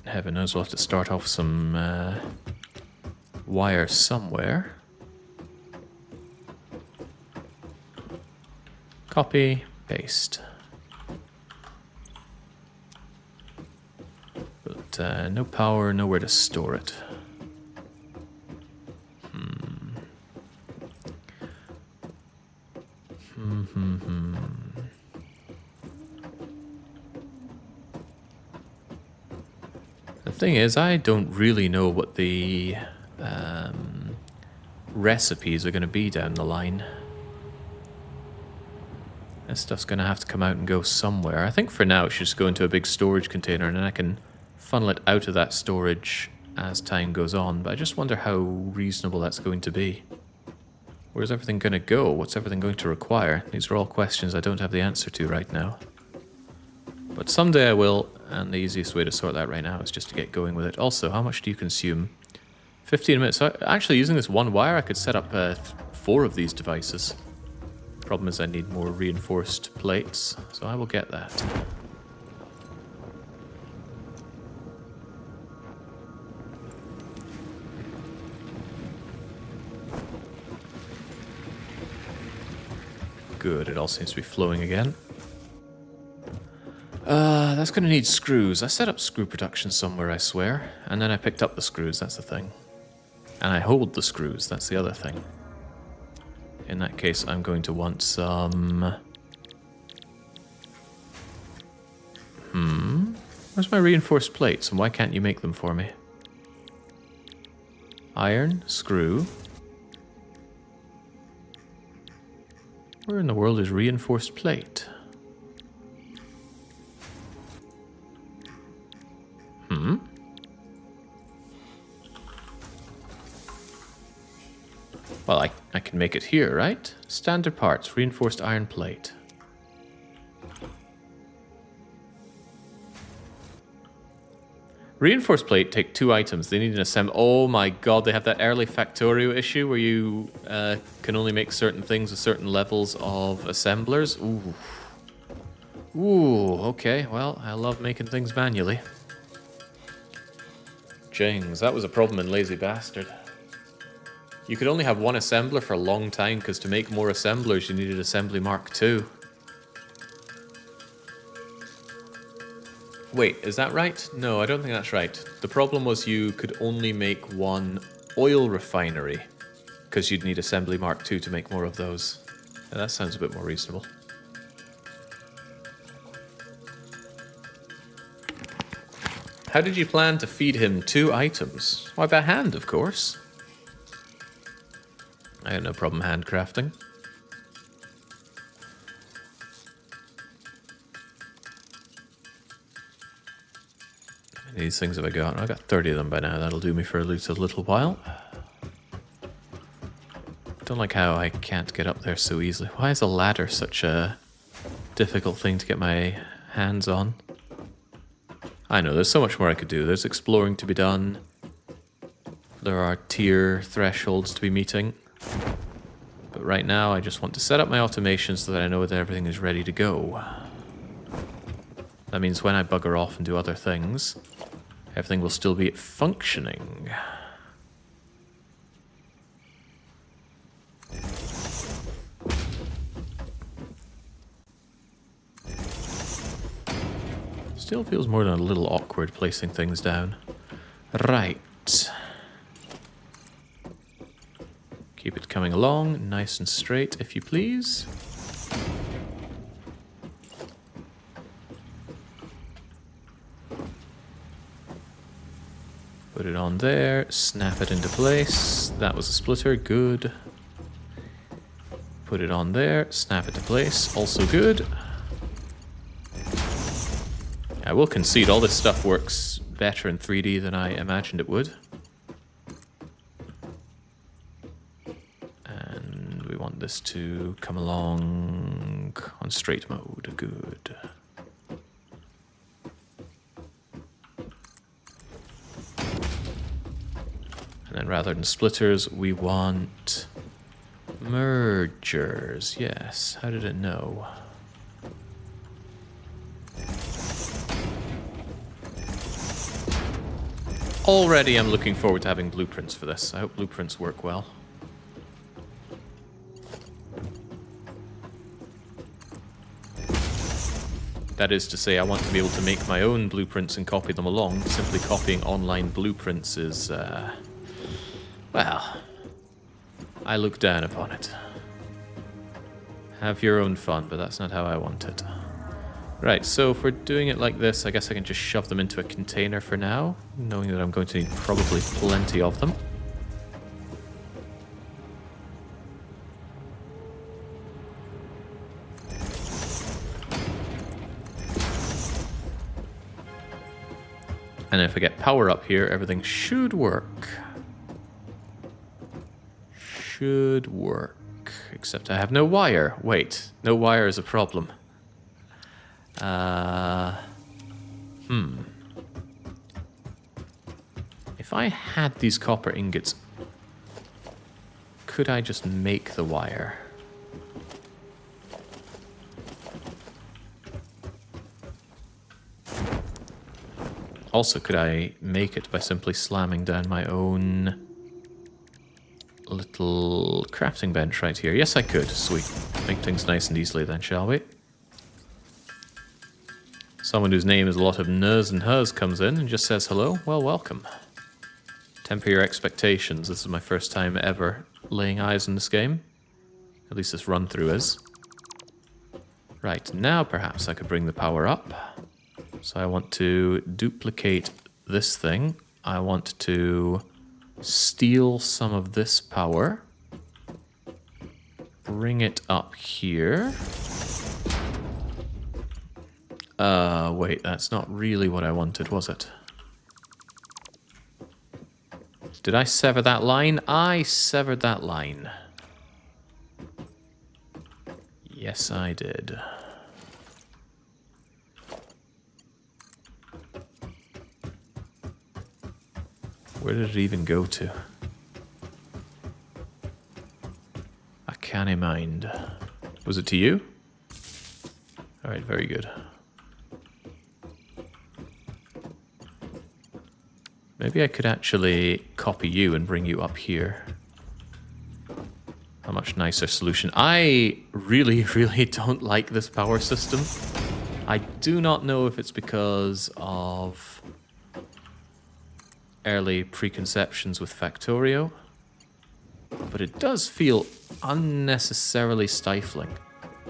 Heaven knows we'll have to start off some wire somewhere. Copy, paste. But no power, nowhere to store it. The thing is, I don't really know what the recipes are going to be down the line. This stuff's going to have to come out and go somewhere. I think for now it should just go into a big storage container and then I can funnel it out of that storage as time goes on. But I just wonder how reasonable that's going to be. Where's everything going to go? What's everything going to require? These are all questions I don't have the answer to right now. But someday I will, and the easiest way to sort that right now is just to get going with it. Also, how much do you consume? 15 minutes. So actually, using this one wire, I could set up 4 of these devices. Problem is I need more reinforced plates, so I will get that. Good, it all seems to be flowing again. That's going to need screws. I set up screw production somewhere, I swear. And then I picked up the screws, that's the thing. And I hold the screws, that's the other thing. In that case, I'm going to want some... Where's my reinforced plates, and why can't you make them for me? Iron, screw. Where in the world is reinforced plate? Well, I can make it here, right? Standard parts, reinforced iron plate. Reinforced plate take 2 items. They need an assembly. Oh my god, they have that early Factorio issue where you can only make certain things with certain levels of assemblers. Ooh. Ooh, okay. Well, I love making things manually. Jings, that was a problem in Lazy Bastard. You could only have 1 assembler for a long time because to make more assemblers you needed Assembly Mark II. Wait, is that right? No, I don't think that's right. The problem was you could only make 1 oil refinery because you'd need Assembly Mark II to make more of those. Yeah, that sounds a bit more reasonable. How did you plan to feed him 2 items? Why, by hand, of course. I had no problem handcrafting. How many of these things have I got? I got 30 of them by now. That'll do me for at least a little while. Don't like how I can't get up there so easily. Why is a ladder such a difficult thing to get my hands on? I know, there's so much more I could do. There's exploring to be done. There are tier thresholds to be meeting. But right now, I just want to set up my automation so that I know that everything is ready to go. That means when I bugger off and do other things, everything will still be functioning. Still feels more than a little awkward placing things down. Right. Keep it coming along, nice and straight, if you please. Put it on there, snap it into place. That was a splitter, good. Put it on there, snap it to place, also good. I will concede all this stuff works better in 3D than I imagined it would. And we want this to come along on straight mode, good. And then rather than splitters, we want mergers, yes. How did it know? Already I'm looking forward to having blueprints for this. I hope blueprints work well. That is to say, I want to be able to make my own blueprints and copy them along. Simply copying online blueprints is, well, I look down upon it. Have your own fun, but that's not how I want it. Right, so if we're doing it like this, I guess I can just shove them into a container for now, knowing that I'm going to need probably plenty of them. And if I get power up here, everything should work. Should work. Except I have no wire. Wait, no wire is a problem. If I had these copper ingots, could I just make the wire? Also, could I make it by simply slamming down my own little crafting bench right here? Yes, I could. Sweet. Make things nice and easily then, shall we? Someone whose name is a lot of ners and hers comes in and just says hello. Well, welcome. Temper your expectations. This is my first time ever laying eyes on this game. At least this run-through is. Right, now perhaps I could bring the power up. So I want to duplicate this thing. I want to steal some of this power. Bring it up here. Wait, that's not really what I wanted, was it? Did I sever that line? I severed that line. Yes, I did. Where did it even go to? I can't mind. Was it to you? Alright, very good. Maybe I could actually copy you and bring you up here. A much nicer solution. I really, really don't like this power system. I do not know if it's because of early preconceptions with Factorio, but it does feel unnecessarily stifling.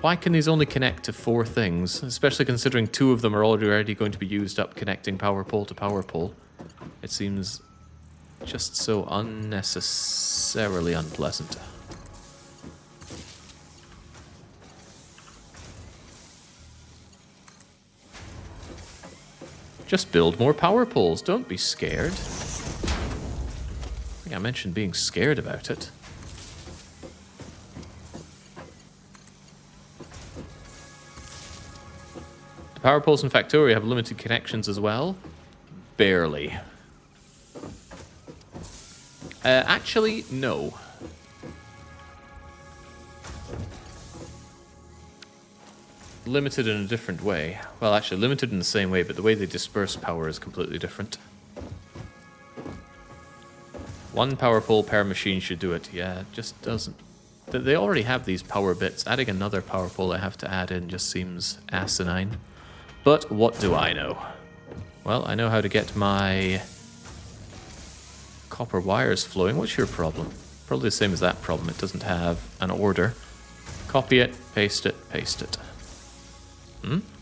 Why can these only connect to 4 things, especially considering 2 of them are already going to be used up connecting power pole to power pole? It seems just so unnecessarily unpleasant. Just build more power poles. Don't be scared. I think I mentioned being scared about it. The power poles in Factorio have limited connections as well. Barely. Actually, no. Limited in a different way. Well, actually, limited in the same way, but the way they disperse power is completely different. 1 power pole per machine should do it. Yeah, it just doesn't. They already have these power bits. Adding another power pole I have to add in just seems asinine. But what do I know? Well, I know how to get my copper wires flowing. What's your problem? Probably the same as that problem. It doesn't have an order. Copy it, paste it, paste it.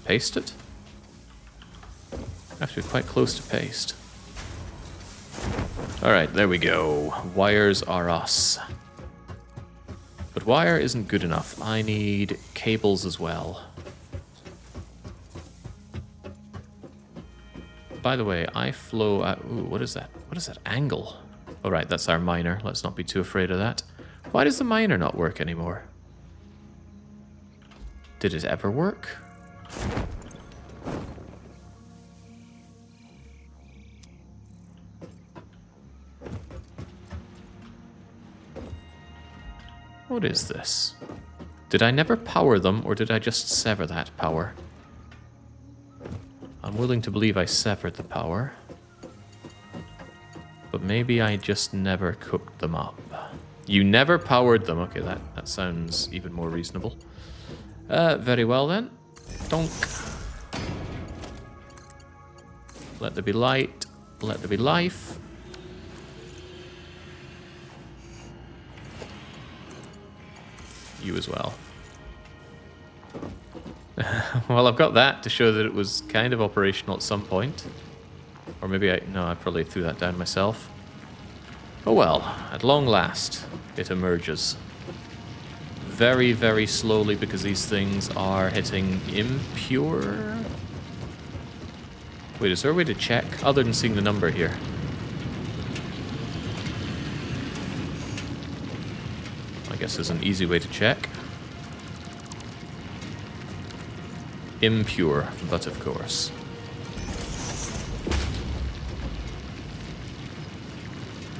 Paste it? I have to be quite close to paste. Alright, there we go. Wires are us. But wire isn't good enough. I need cables as well. By the way, I flow at... Ooh, what is that? What is that angle? Alright, that's our miner. Let's not be too afraid of that. Why does the miner not work anymore? Did it ever work? What is this? Did I never power them, or did I just sever that power? I'm willing to believe I severed the power. But maybe I just never cooked them up. You never powered them. Okay, that sounds even more reasonable. Very well then. Donk. Let there be light. Let there be life. You as well. Well, I've got that to show that it was kind of operational at some point. Or maybe I probably threw that down myself. Oh well, at long last, it emerges. Very, very slowly because these things are hitting impure. Wait, is there a way to check other than seeing the number here? I guess there's an easy way to check. Impure, but of course.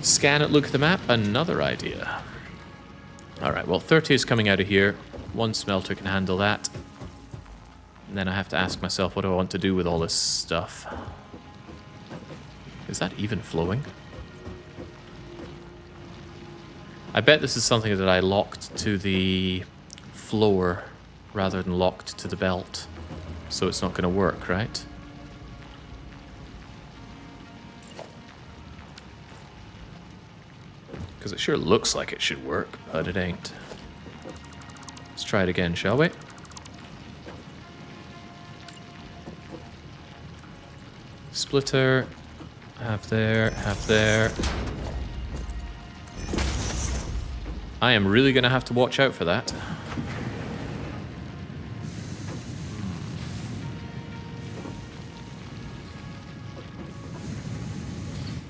Scan it, look at the map, another idea. Alright, well 30 is coming out of here. 1 smelter can handle that. And then I have to ask myself, what do I want to do with all this stuff? Is that even flowing? I bet this is something that I locked to the floor rather than locked to the belt. So it's not going to work, right? Because it sure looks like it should work, but it ain't. Let's try it again, shall we? Splitter. Have there, have there. I am really going to have to watch out for that.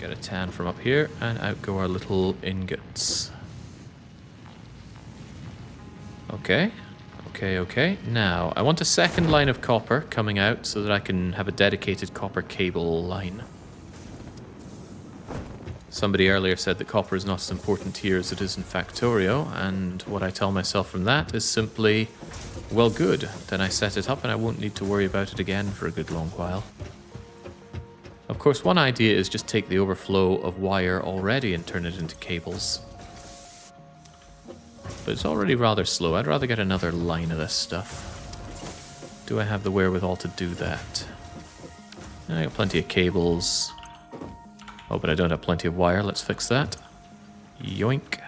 Get a tan from up here, and out go our little ingots. Okay, okay. Now, I want a second line of copper coming out so that I can have a dedicated copper cable line. Somebody earlier said that copper is not as important here as it is in Factorio, and what I tell myself from that is simply, well, good. Then I set it up and I won't need to worry about it again for a good long while. Of course, one idea is just take the overflow of wire already and turn it into cables. But it's already rather slow. I'd rather get another line of this stuff. Do I have the wherewithal to do that? I got plenty of cables. Oh, but I don't have plenty of wire. Let's fix that. Yoink.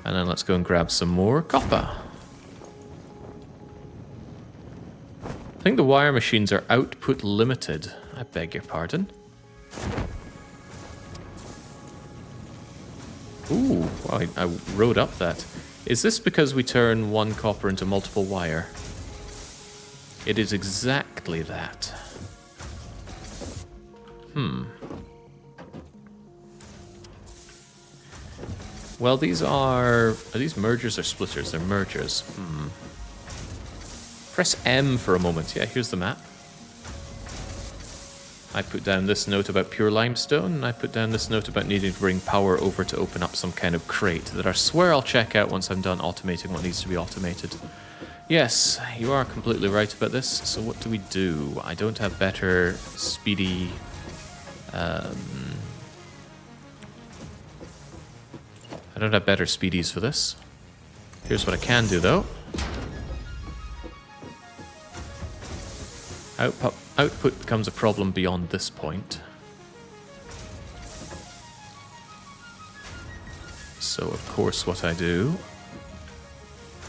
And then let's go and grab some more copper. I think the wire machines are output limited. I beg your pardon. Ooh, I wrote up that. Is this because we turn one copper into multiple wire? It is exactly that. Well, these are these mergers or splitters? They're mergers. Press M for a moment. Yeah, here's the map. I put down this note about pure limestone, and I put down this note about needing to bring power over to open up some kind of crate that I swear I'll check out once I'm done automating what needs to be automated. Yes, you are completely right about this. So what do? I don't have better speedy... I don't have better speedies for this. Here's what I can do, though. Output becomes a problem beyond this point. So, of course, what I do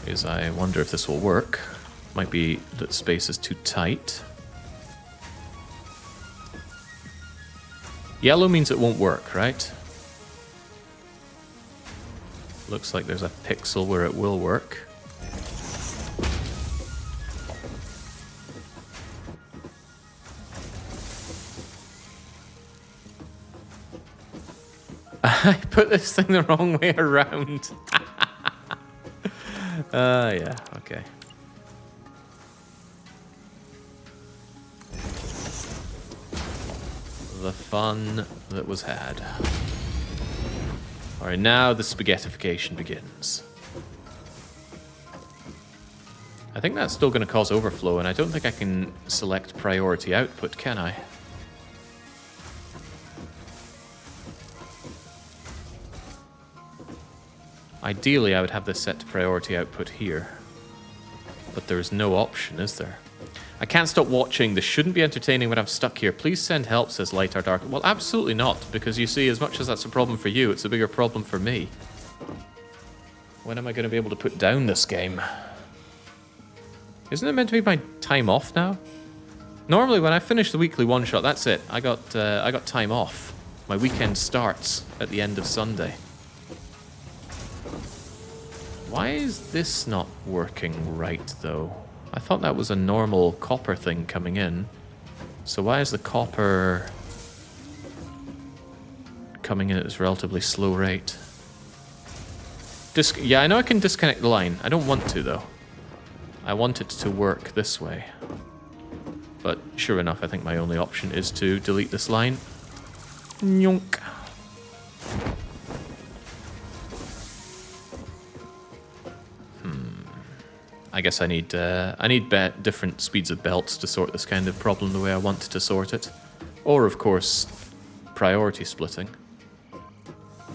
is I wonder if this will work. Might be that space is too tight. Yellow means it won't work, right? Looks like there's a pixel where it will work. I put this thing the wrong way around. Yeah, okay. The fun that was had. Alright, now the spaghettification begins. I think that's still going to cause overflow, and I don't think I can select priority output, can I? Ideally, I would have this set to priority output here. But there is no option, is there? I can't stop watching. This shouldn't be entertaining when I'm stuck here. Please send help, says Light or Dark. Well, absolutely not, because you see, as much as that's a problem for you, it's a bigger problem for me. When am I going to be able to put down this game? Isn't it meant to be my time off now? Normally, when I finish the weekly one-shot, that's it. I got time off. My weekend starts at the end of Sunday. Why is this not working right, though? I thought that was a normal copper thing coming in. So why is the copper coming in at this relatively slow rate? Yeah, I know I can disconnect the line. I don't want to, though. I want it to work this way. But sure enough, I think my only option is to delete this line. Nyonk. I guess I need different speeds of belts to sort this kind of problem the way I want to sort it. Or, of course, priority splitting.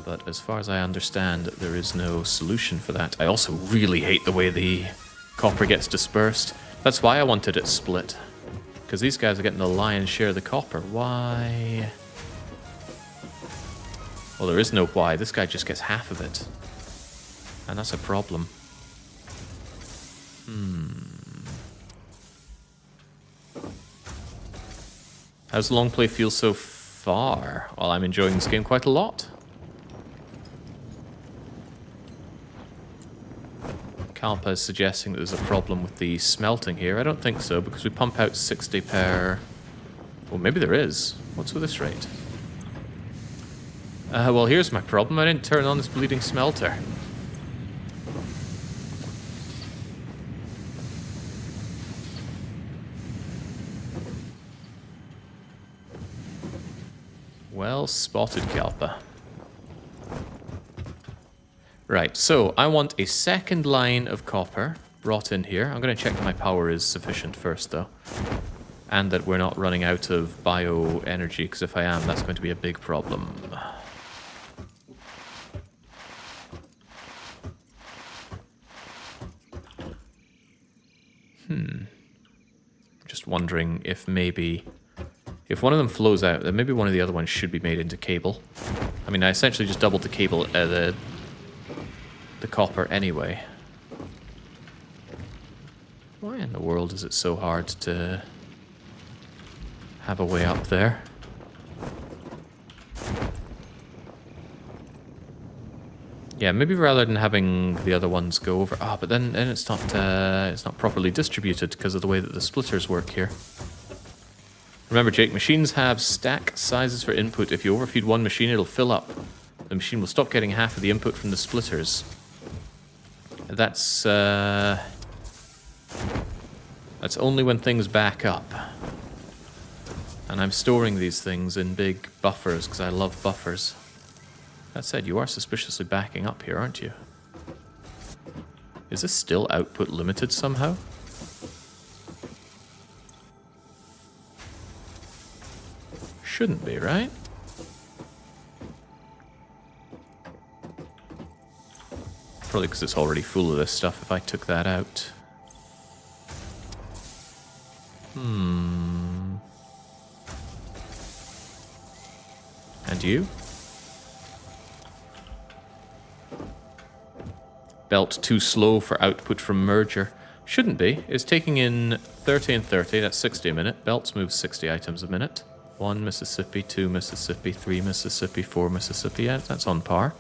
But as far as I understand, there is no solution for that. I also really hate the way the copper gets dispersed. That's why I wanted it split. Because these guys are getting the lion's share of the copper. Why? Well, there is no why. This guy just gets half of it. And that's a problem. How's long play feel so far? Well, I'm enjoying this game quite a lot. Kalpa is suggesting that there's a problem with the smelting here. I don't think so, because we pump out 60 per... Well, maybe there is. What's with this rate? Well, here's my problem. I didn't turn on this bleeding smelter. Well spotted, Kalpa. Right, so I want a second line of copper brought in here. I'm going to check that my power is sufficient first, though. And that we're not running out of bioenergy, because if I am, that's going to be a big problem. Just wondering if maybe... If one of them flows out, then maybe one of the other ones should be made into cable. I mean, I essentially just doubled the cable, the copper anyway. Why in the world is it so hard to have a way up there? Yeah, maybe rather than having the other ones go over... Ah, but then it's not properly distributed because of the way that the splitters work here. Remember, Jake, machines have stack sizes for input. If you overfeed one machine, it'll fill up. The machine will stop getting half of the input from the splitters. That's only when things back up. And I'm storing these things in big buffers because I love buffers. That said, you are suspiciously backing up here, aren't you? Is this still output limited somehow? Shouldn't be, right? Probably because it's already full of this stuff if I took that out. And you? Belt too slow for output from merger. Shouldn't be. It's taking in 30 and 30. That's 60 a minute. Belts move 60 items a minute. 1 Mississippi, 2 Mississippi, 3 Mississippi, 4 Mississippi. Yeah, that's on par.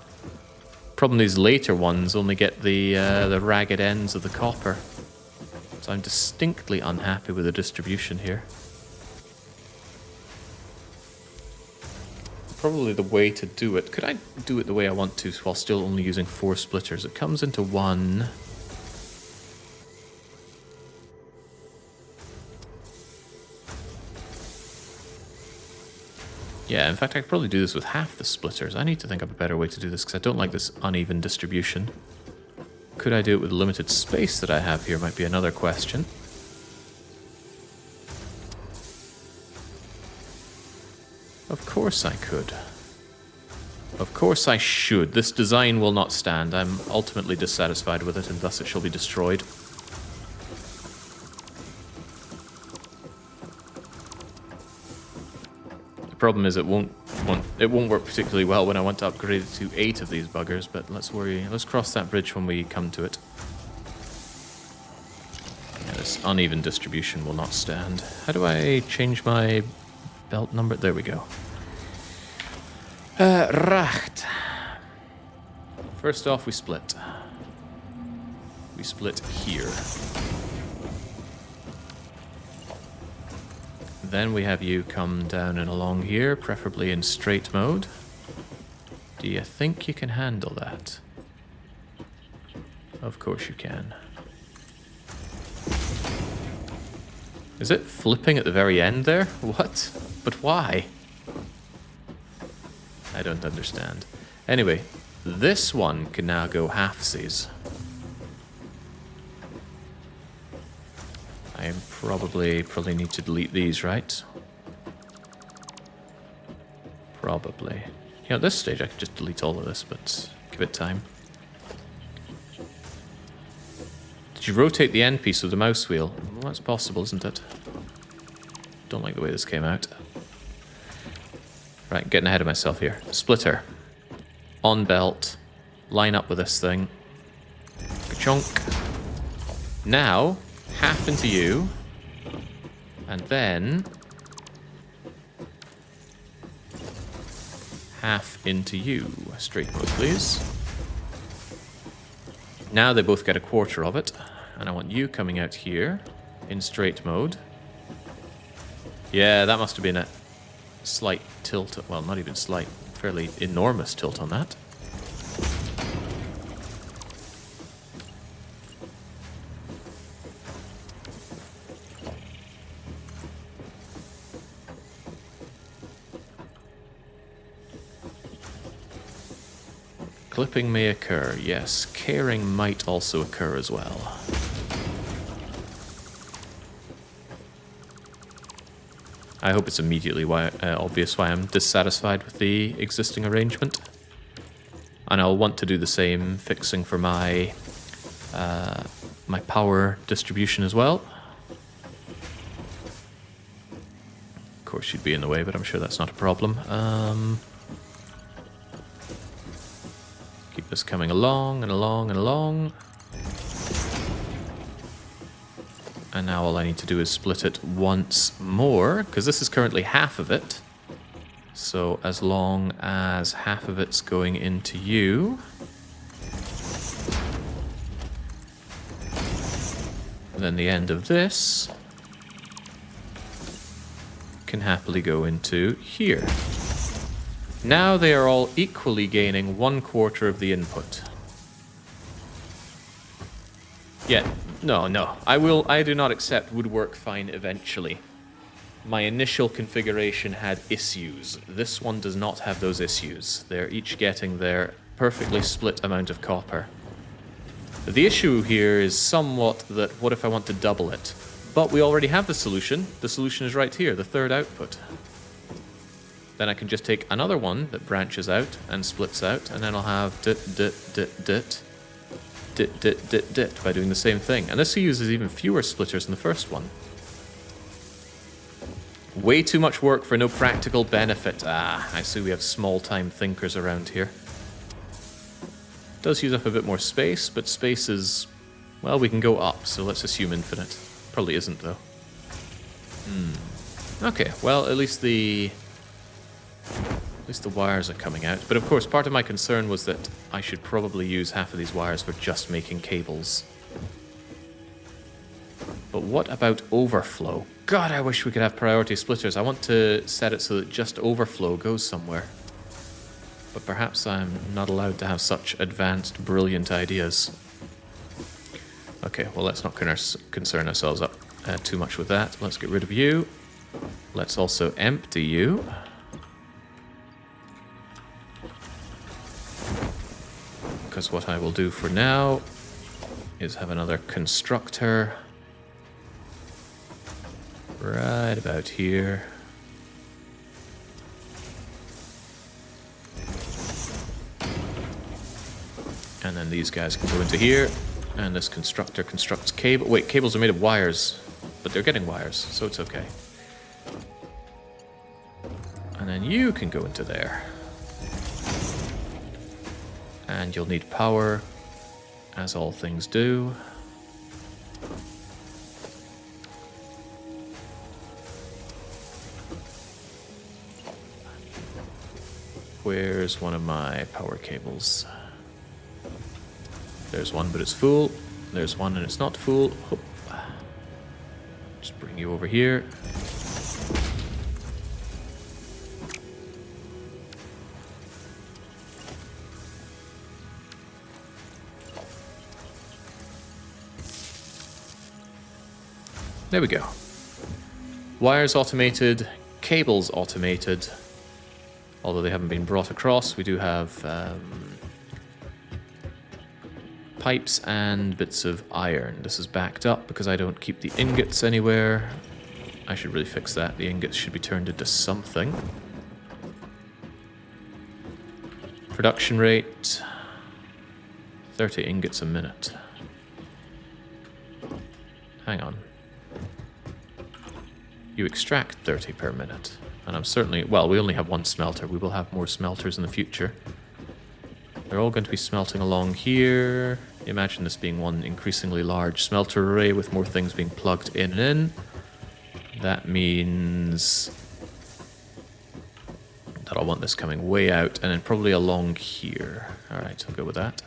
Problem, these later ones only get the ragged ends of the copper. So I'm distinctly unhappy with the distribution here. Probably the way to do it. Could I do it the way I want to while still only using 4 splitters? It comes into 1. Yeah, in fact, I could probably do this with half the splitters. I need to think of a better way to do this because I don't like this uneven distribution. Could I do it with the limited space that I have here might be another question. Of course I could. Of course I should. This design will not stand. I'm ultimately dissatisfied with it and thus it shall be destroyed. The problem is it won't work particularly well when I want to upgrade it to 8 of these buggers, but let's cross that bridge when we come to it. Yeah, this uneven distribution will not stand. How do I change my belt number? There we go. Right. First off, we split. We split here. Then we have you come down and along here, preferably in straight mode. Do you think you can handle that? Of course you can. Is it flipping at the very end there? What? But why? I don't understand. Anyway, this one can now go halfsies. I probably need to delete these, right? Probably. You know, at this stage I could just delete all of this, but give it time. Did you rotate the end piece of the mouse wheel? Well, that's possible, isn't it? Don't like the way this came out. Right, getting ahead of myself here. Splitter. On belt. Line up with this thing. Ka-chonk. Now, half into you. And then... half into you. Straight mode, please. Now they both get a quarter of it. And I want you coming out here in straight mode. Yeah, that must have been a slight tilt. Well, not even slight. Fairly enormous tilt on that. Clipping may occur, yes. Caring might also occur as well. I hope it's immediately obvious why I'm dissatisfied with the existing arrangement. And I'll want to do the same fixing for my my power distribution as well. Of course, she'd be in the way, but I'm sure that's not a problem. Keep this coming along and along and along. And now all I need to do is split it once more, because this is currently half of it. So as long as half of it's going into you, then the end of this can happily go into here. Now they are all equally gaining 1/4 of the input. Yeah, no. I do not accept would work fine eventually. My initial configuration had issues. This one does not have those issues. They're each getting their perfectly split amount of copper. The issue here is somewhat that what if I want to double it? But we already have the solution. The solution is right here, the third output. Then I can just take another one that branches out and splits out, and then I'll have dit by doing the same thing. And this uses even fewer splitters than the first one. Way too much work for no practical benefit. Ah, I see we have small-time thinkers around here. Does use up a bit more space, but space is... well, we can go up, so let's assume infinite. Probably isn't, though. Okay, well, at least the wires are coming out. But of course, part of my concern was that I should probably use half of these wires for just making cables. But what about overflow? God, I wish we could have priority splitters. I want to set it so that just overflow goes somewhere. But perhaps I'm not allowed to have such advanced, brilliant ideas. Okay, well, let's not concern ourselves up too much with that. Let's get rid of you. Let's also empty you. Because what I will do for now is have another constructor right about here. And then these guys can go into here. And this constructor constructs cable. Wait, cables are made of wires. But they're getting wires, so it's okay. And then you can go into there. And you'll need power, as all things do. Where's one of my power cables? There's one, but it's full. There's one, and it's not full. Oop. Just bring you over here. There we go. Wires automated, cables automated. Although they haven't been brought across, we do have pipes and bits of iron. This is backed up because I don't keep the ingots anywhere. I should really fix that. The ingots should be turned into something. Production rate, 30 ingots a minute. Hang on. You extract 30 per minute. And I'm certainly... well, we only have one smelter. We will have more smelters in the future. They're all going to be smelting along here. Imagine this being one increasingly large smelter array with more things being plugged in and in. That means that I'll want this coming way out and then probably along here. Alright, I'll go with that.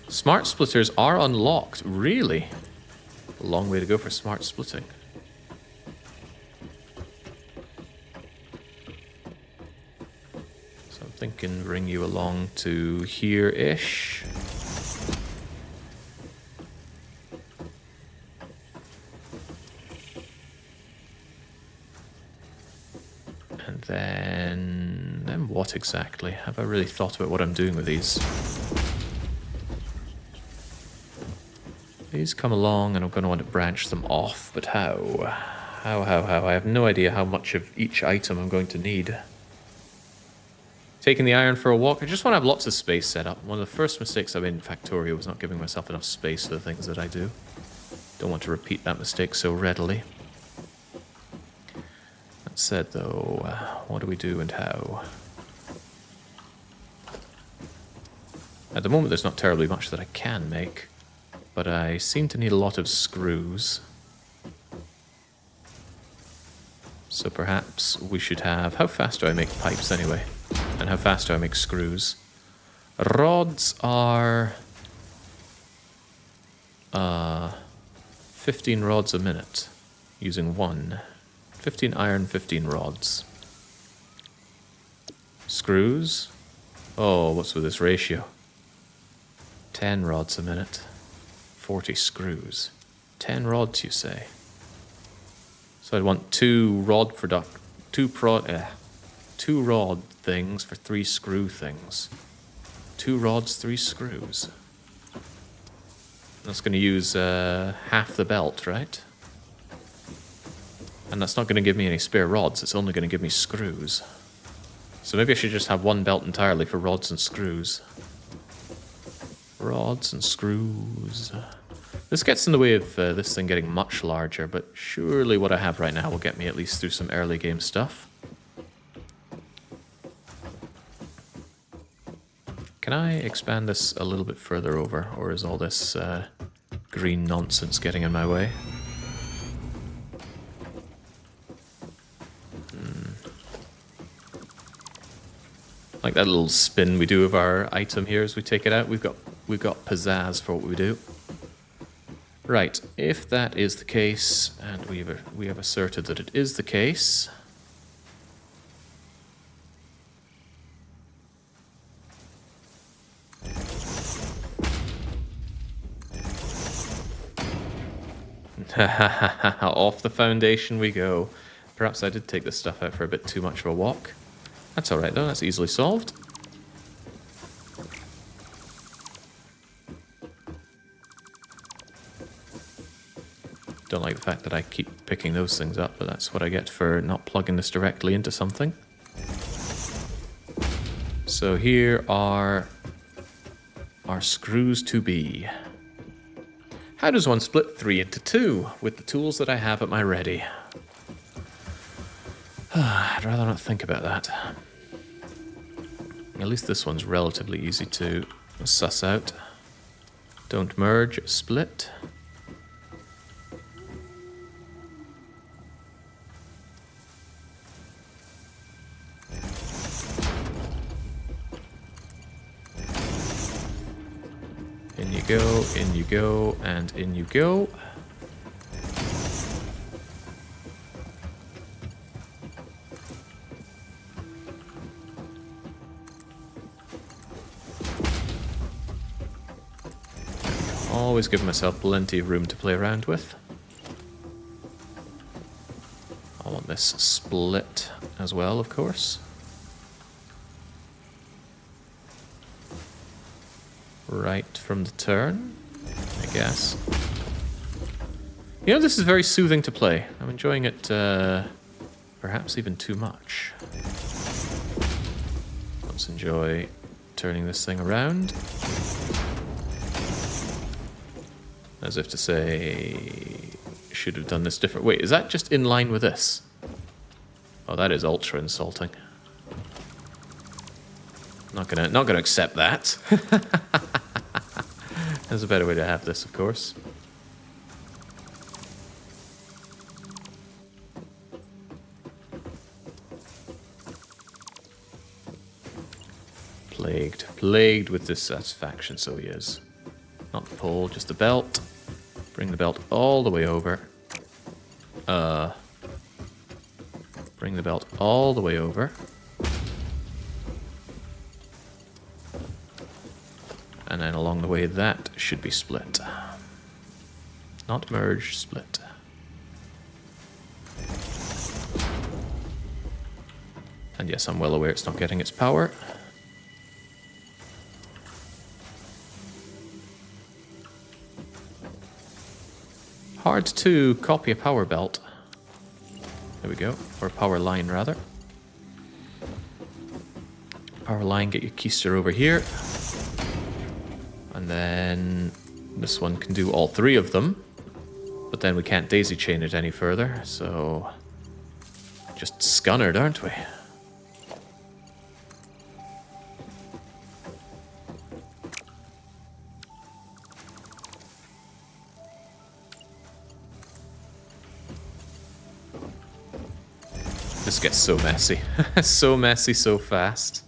Smart splitters are unlocked. Really? A long way to go for smart splitting. Thinking bring you along to here-ish. And then then what exactly? Have I really thought about what I'm doing with these? These come along and I'm going to want to branch them off, but how? How? I have no idea how much of each item I'm going to need. Taking the iron for a walk. I just want to have lots of space set up. One of the first mistakes I made in Factorio was not giving myself enough space for the things that I do. Don't want to repeat that mistake so readily. That said, though, what do we do and how? At the moment, there's not terribly much that I can make, but I seem to need a lot of screws. So perhaps we should have... How fast do I make pipes anyway? And how fast do I make screws? Rods are... 15 rods a minute, using one. 15 iron, 15 rods. Screws? Oh, what's with this ratio? 10 rods a minute. 40 screws. 10 rods, you say? So I'd want two rod things for 3 screw things. 2 rods, 3 screws. That's going to use half the belt, right? And that's not going to give me any spare rods. It's only going to give me screws. So maybe I should just have one belt entirely for rods and screws. Rods and screws. This gets in the way of this thing getting much larger, but surely what I have right now will get me at least through some early game stuff. Can I expand this a little bit further over, or is all this green nonsense getting in my way? Like that little spin we do of our item here as we take it out. We've got pizzazz for what we do. Right, if that is the case, and we have asserted that it is the case. Off the foundation we go. Perhaps I did take this stuff out for a bit too much of a walk. That's alright though, that's easily solved. Don't like the fact that I keep picking those things up, but that's what I get for not plugging this directly into something. So here are our screws to be. How does one split 3 into 2 with the tools that I have at my ready? I'd rather not think about that. At least this one's relatively easy to suss out. Don't merge, split. In you go, and in you go. Always give myself plenty of room to play around with. I want this split as well, of course. Right from the turn, I guess. You know, this is very soothing to play. I'm enjoying it, perhaps even too much. Let's enjoy turning this thing around. As if to say, should have done this different. Wait, is that just in line with this? Oh, that is ultra insulting. Not gonna accept that. There's a better way to have this, of course. Plagued with dissatisfaction, so he is. Not the pole, just the belt. Bring the belt all the way over. Bring the belt all the way over. And then along the way, that should be split. Not merge, split. And yes, I'm well aware it's not getting its power. Hard to copy a power belt. There we go. Or a power line, rather. Power line, get your keister over here. And then this one can do all three of them. But then we can't daisy chain it any further, so... just scunnered, aren't we? This gets so messy. So messy, so fast.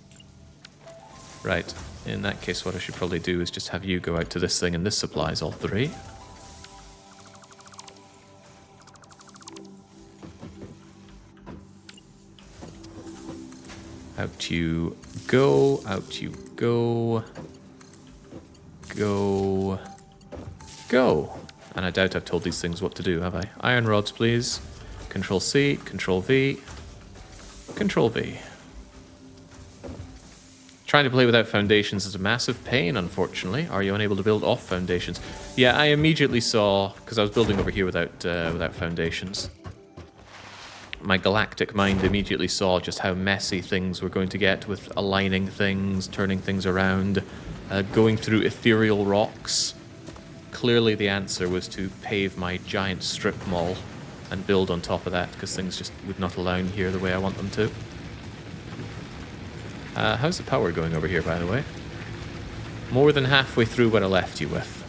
Right. In that case, what I should probably do is just have you go out to this thing, and this supplies all three. Out you go, out you go. Go. Go. And I doubt I've told these things what to do, have I? Iron rods, please. Control C, Control V. Control V. Trying to play without foundations is a massive pain, unfortunately. Are you unable to build off foundations? Yeah, I immediately saw, because I was building over here without foundations. My galactic mind immediately saw just how messy things were going to get with aligning things, turning things around, going through ethereal rocks. Clearly the answer was to pave my giant strip mall and build on top of that, because things just would not align here the way I want them to. How's the power going over here, by the way? More than halfway through what I left you with.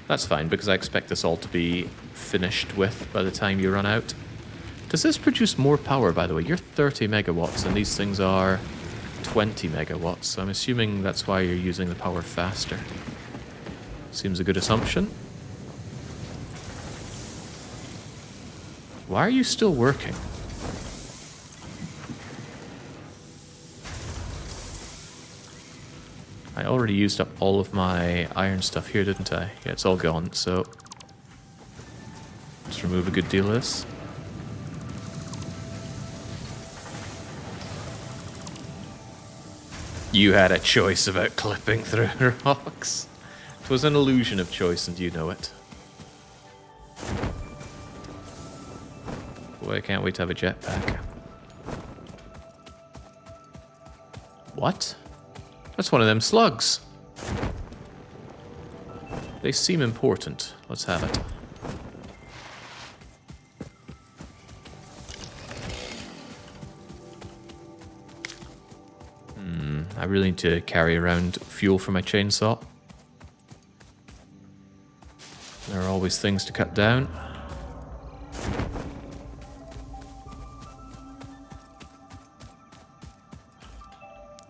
That's fine, because I expect this all to be finished with by the time you run out. Does this produce more power, by the way? You're 30 megawatts, and these things are 20 megawatts, so I'm assuming that's why you're using the power faster. Seems a good assumption. Why are you still working? I already used up all of my iron stuff here, didn't I? Yeah, it's all gone, so... let's remove a good deal of this. You had a choice about clipping through rocks. It was an illusion of choice, and you know it. Boy, I can't wait to have a jetpack. What? That's one of them slugs. They seem important. Let's have it. I really need to carry around fuel for my chainsaw. There are always things to cut down.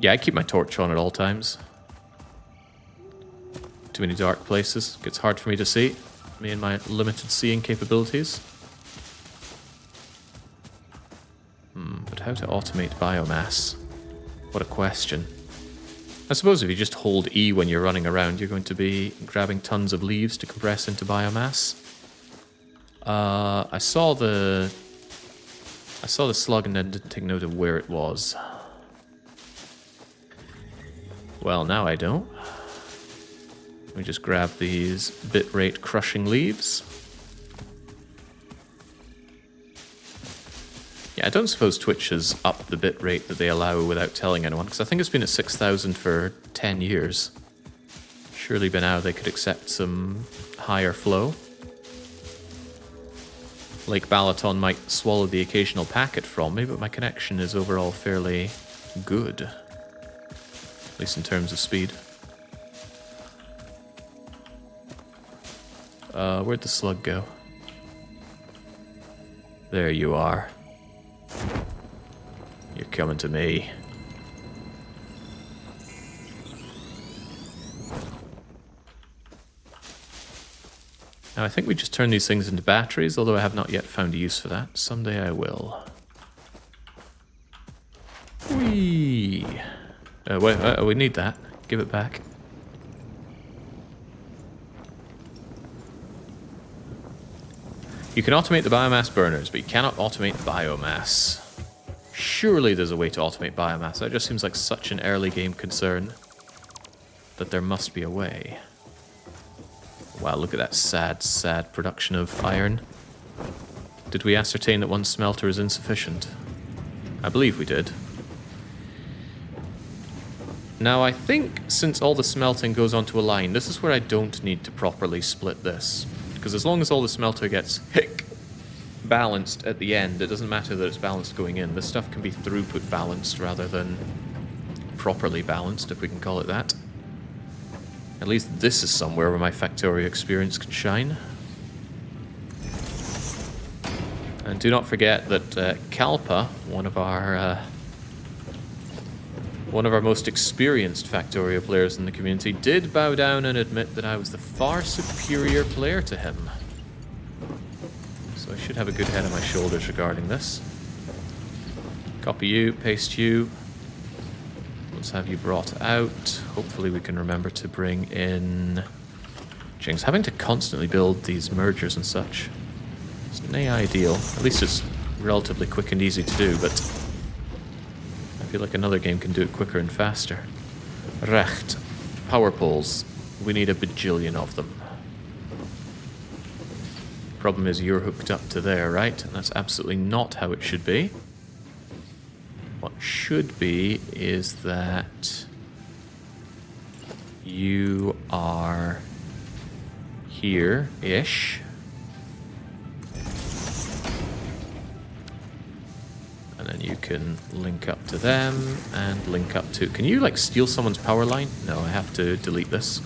Yeah, I keep my torch on at all times. Too many dark places. Gets hard for me to see. Me and my limited seeing capabilities. But how to automate biomass? What a question. I suppose if you just hold E when you're running around, you're going to be grabbing tons of leaves to compress into biomass. I saw the slug and then didn't take note of where it was. Well, now I don't. Let me just grab these bitrate crushing leaves. Yeah, I don't suppose Twitch has upped the bitrate that they allow without telling anyone, because I think it's been at 6,000 for 10 years. Surely by now they could accept some higher flow. Lake Balaton might swallow the occasional packet from me, but my connection is overall fairly good. At least in terms of speed. Where'd the slug go? There you are. You're coming to me. Now I think we just turn these things into batteries, although I have not yet found a use for that. Someday I will. Whee! Wait, we need that. Give it back. You can automate the biomass burners, but you cannot automate biomass. Surely there's a way to automate biomass. That just seems like such an early game concern that there must be a way. Wow, look at that sad, sad production of iron. Did we ascertain that one smelter is insufficient? I believe we did. Now, I think since all the smelting goes onto a line, this is where I don't need to properly split this. Because as long as all the smelter gets balanced at the end, it doesn't matter that it's balanced going in. This stuff can be throughput balanced rather than properly balanced, if we can call it that. At least this is somewhere where my Factorio experience can shine. And do not forget that Kalpa, one of our most experienced Factorio players in the community, did bow down and admit that I was the far superior player to him. So I should have a good head on my shoulders regarding this. Copy you, paste you. Let's have you brought out. Hopefully we can remember to bring in... Jings, having to constantly build these mergers and such. It's not ideal. At least it's relatively quick and easy to do, but I feel like another game can do it quicker and faster. Recht. Power poles. We need a bajillion of them. Problem is you're hooked up to there, right? And that's absolutely not how it should be. What should be is that you are here-ish. And then you can link up to them and link up to... Can you, like, steal someone's power line? No, I have to delete this.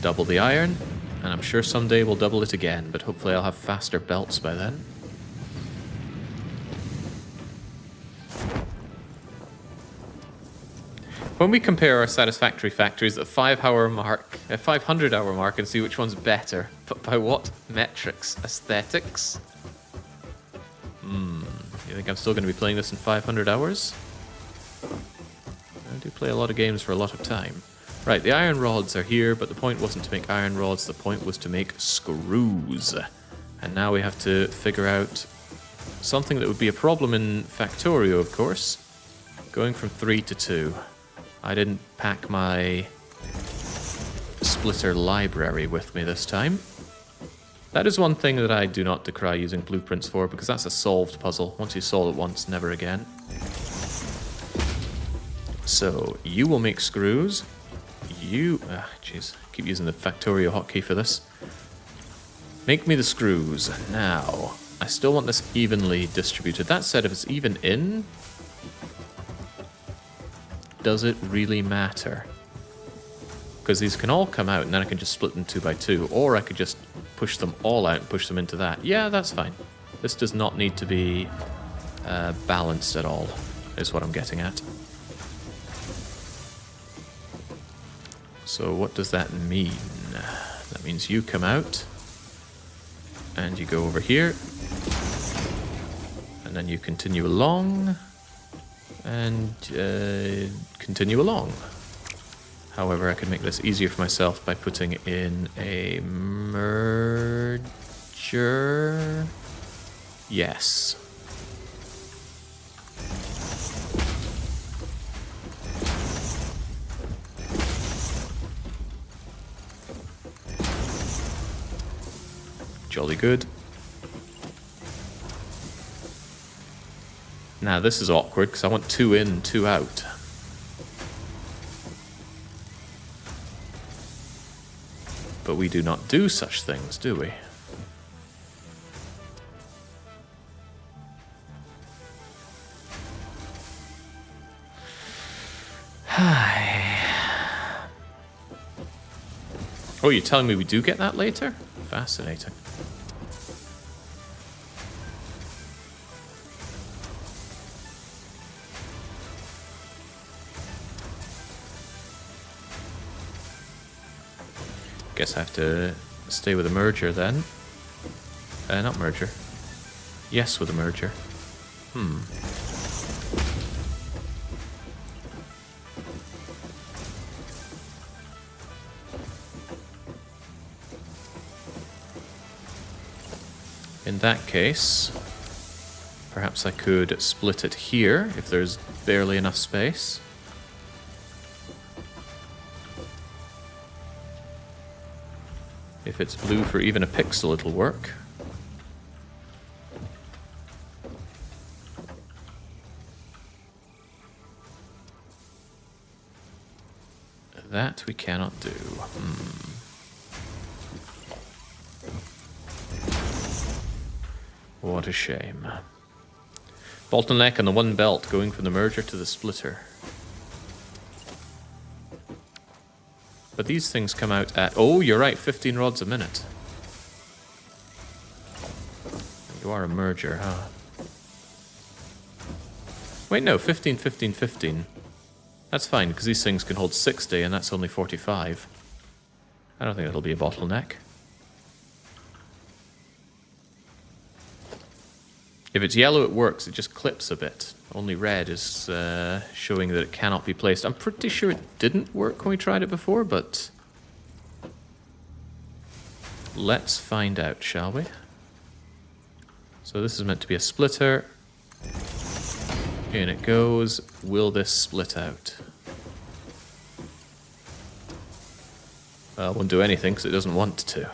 Double the iron. And I'm sure someday we'll double it again, but hopefully I'll have faster belts by then. When we compare our Satisfactory factories at the 500-hour mark and see which one's better, but by what metrics? Aesthetics? You think I'm still going to be playing this in 500 hours? I do play a lot of games for a lot of time. Right, the iron rods are here, but the point wasn't to make iron rods, the point was to make screws. And now we have to figure out something that would be a problem in Factorio, of course. Going from 3 to 2. I didn't pack my splitter library with me this time. That is one thing that I do not decry using blueprints for, because that's a solved puzzle. Once you solve it once, never again. So, you will make screws. Jeez, keep using the Factorio hotkey for this. Make me the screws. Now, I still want this evenly distributed. That said, if it's even in, does it really matter? Because these can all come out and then I can just split them 2 by 2, or I could just push them all out and push them into that. Yeah, that's fine. This does not need to be balanced at all, is what I'm getting at. So what does that mean? That means you come out, and you go over here, and then you continue along, and continue along. However, I could make this easier for myself by putting in a merger. Yes. Jolly good. Now this is awkward because I want 2 in, 2 out. But we do not do such things, do we? Oh, you're telling me we do get that later? Fascinating. Guess I have to stay with a merger then. Not merger. Yes, with a merger. In that case, perhaps I could split it here if there's barely enough space. If it's blue for even a pixel, it'll work. That we cannot do. What a shame. Bottleneck on the one belt going from the merger to the splitter. But these things come out at... Oh, you're right, 15 rods a minute. You are a merger, huh? Wait, no, 15, 15, 15. That's fine, because these things can hold 60, and that's only 45. I don't think that'll be a bottleneck. If it's yellow, it works. It just clips a bit. Only red is showing that it cannot be placed. I'm pretty sure it didn't work when we tried it before, but... let's find out, shall we? So this is meant to be a splitter. In it goes. Will this split out? Well, it won't do anything because it doesn't want to.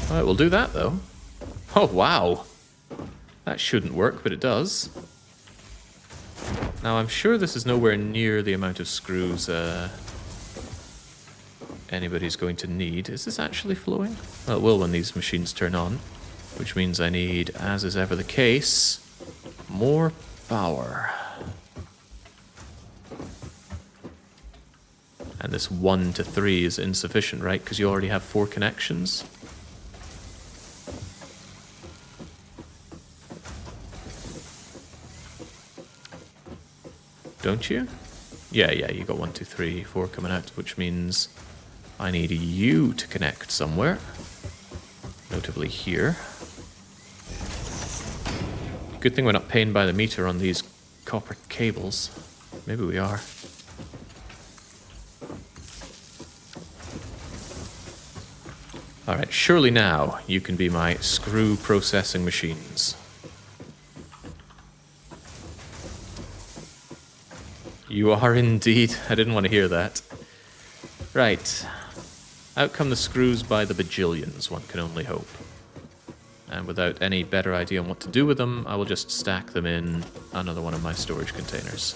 Alright, we'll do that though. Oh, wow. That shouldn't work, but it does. Now, I'm sure this is nowhere near the amount of screws anybody's going to need. Is this actually flowing? Well, it will when these machines turn on, which means I need, as is ever the case, more power. And this 1 to 3 is insufficient, right? Because you already have 4 connections. Don't you? Yeah, you got 1, 2, 3, 4 coming out, which means I need you to connect somewhere. Notably here. Good thing we're not paying by the meter on these copper cables. Maybe we are. Alright, surely now you can be my screw processing machines. You are indeed. I didn't want to hear that. Right. Out come the screws by the bajillions, one can only hope. And without any better idea on what to do with them, I will just stack them in another one of my storage containers.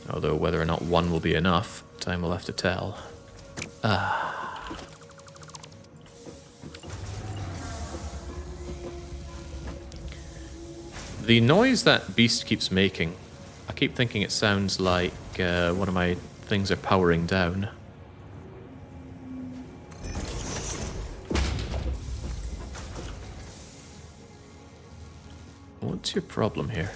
Although whether or not one will be enough, time will have to tell. The noise that beast keeps making, I keep thinking it sounds like one of my things are powering down. What's your problem here?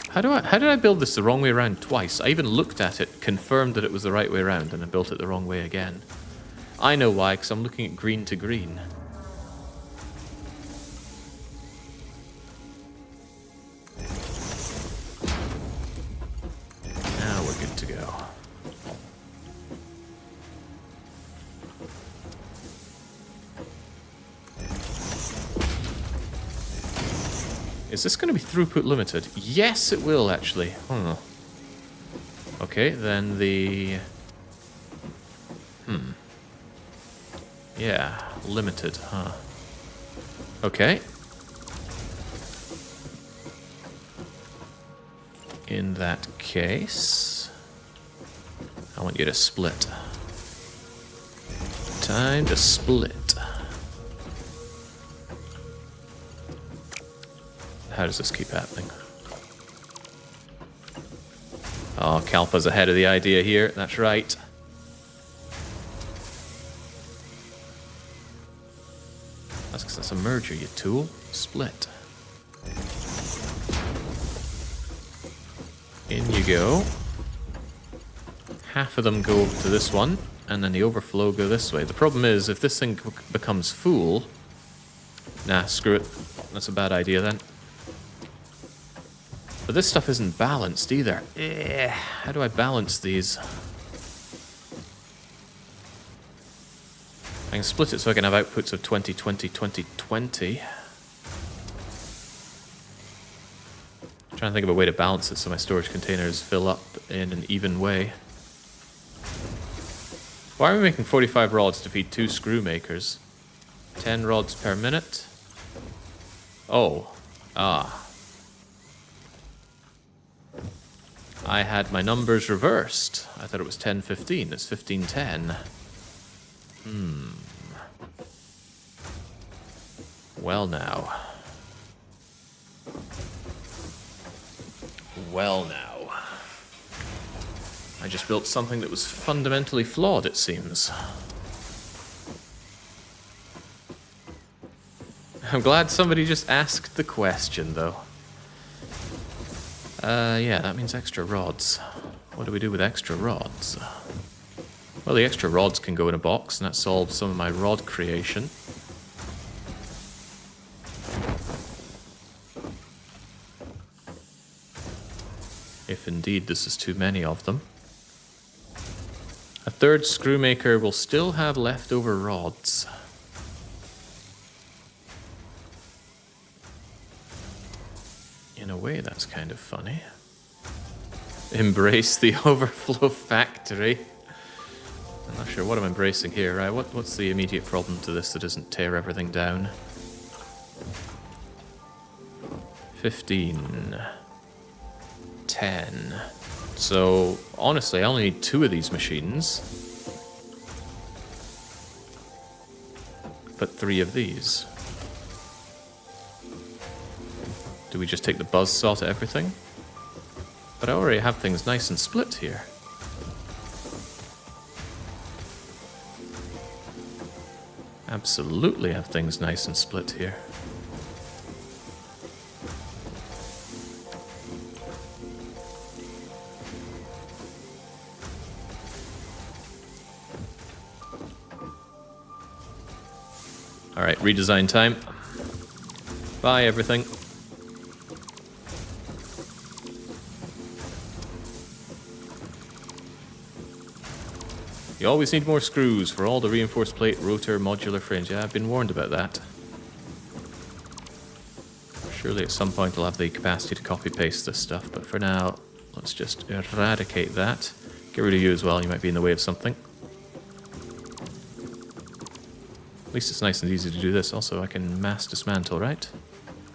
How did I build this the wrong way around twice? I even looked at it, confirmed that it was the right way around, and I built it the wrong way again. I know why, because I'm looking at green to green. Now we're good to go. Is this going to be throughput limited? Yes, it will, actually. Okay, then the... Yeah, limited, huh? Okay. In that case... I want you to split. Time to split. How does this keep happening? Oh, Kalpa's ahead of the idea here. That's right. That's because that's a merger, you tool. Split. In you go. Half of them go over to this one, and then the overflow go this way. The problem is, if this thing becomes full... Nah, screw it. That's a bad idea then. But this stuff isn't balanced either. How do I balance these? I can split it so I can have outputs of 2020, 2020. I'm trying to think of a way to balance it so my storage containers fill up in an even way. Why are we making 45 rods to feed 2 screw makers? 10 rods per minute? Oh. Ah. I had my numbers reversed. I thought it was 10:15. It's 15:10. Well now. Well now. I just built something that was fundamentally flawed, it seems. I'm glad somebody just asked the question, though. Yeah, that means extra rods. What do we do with extra rods? Well, the extra rods can go in a box, and that solves some of my rod creation. If indeed this is too many of them. A third screw maker will still have leftover rods. In a way, that's kind of funny. Embrace the overflow factory. I'm not sure what I'm embracing here, right? What's the immediate problem to this that doesn't tear everything down? 15. 10. So, honestly, I only need 2 of these machines. But 3 of these. Do we just take the buzzsaw to everything? But I already have things nice and split here. Absolutely have things nice and split here. Alright, redesign time. Bye, everything. You always need more screws for all the reinforced plate, rotor, modular frames. Yeah, I've been warned about that. Surely at some point I'll have the capacity to copy-paste this stuff, but for now, let's just eradicate that. Get rid of you as well, you might be in the way of something. At least it's nice and easy to do this. Also, I can mass dismantle, right?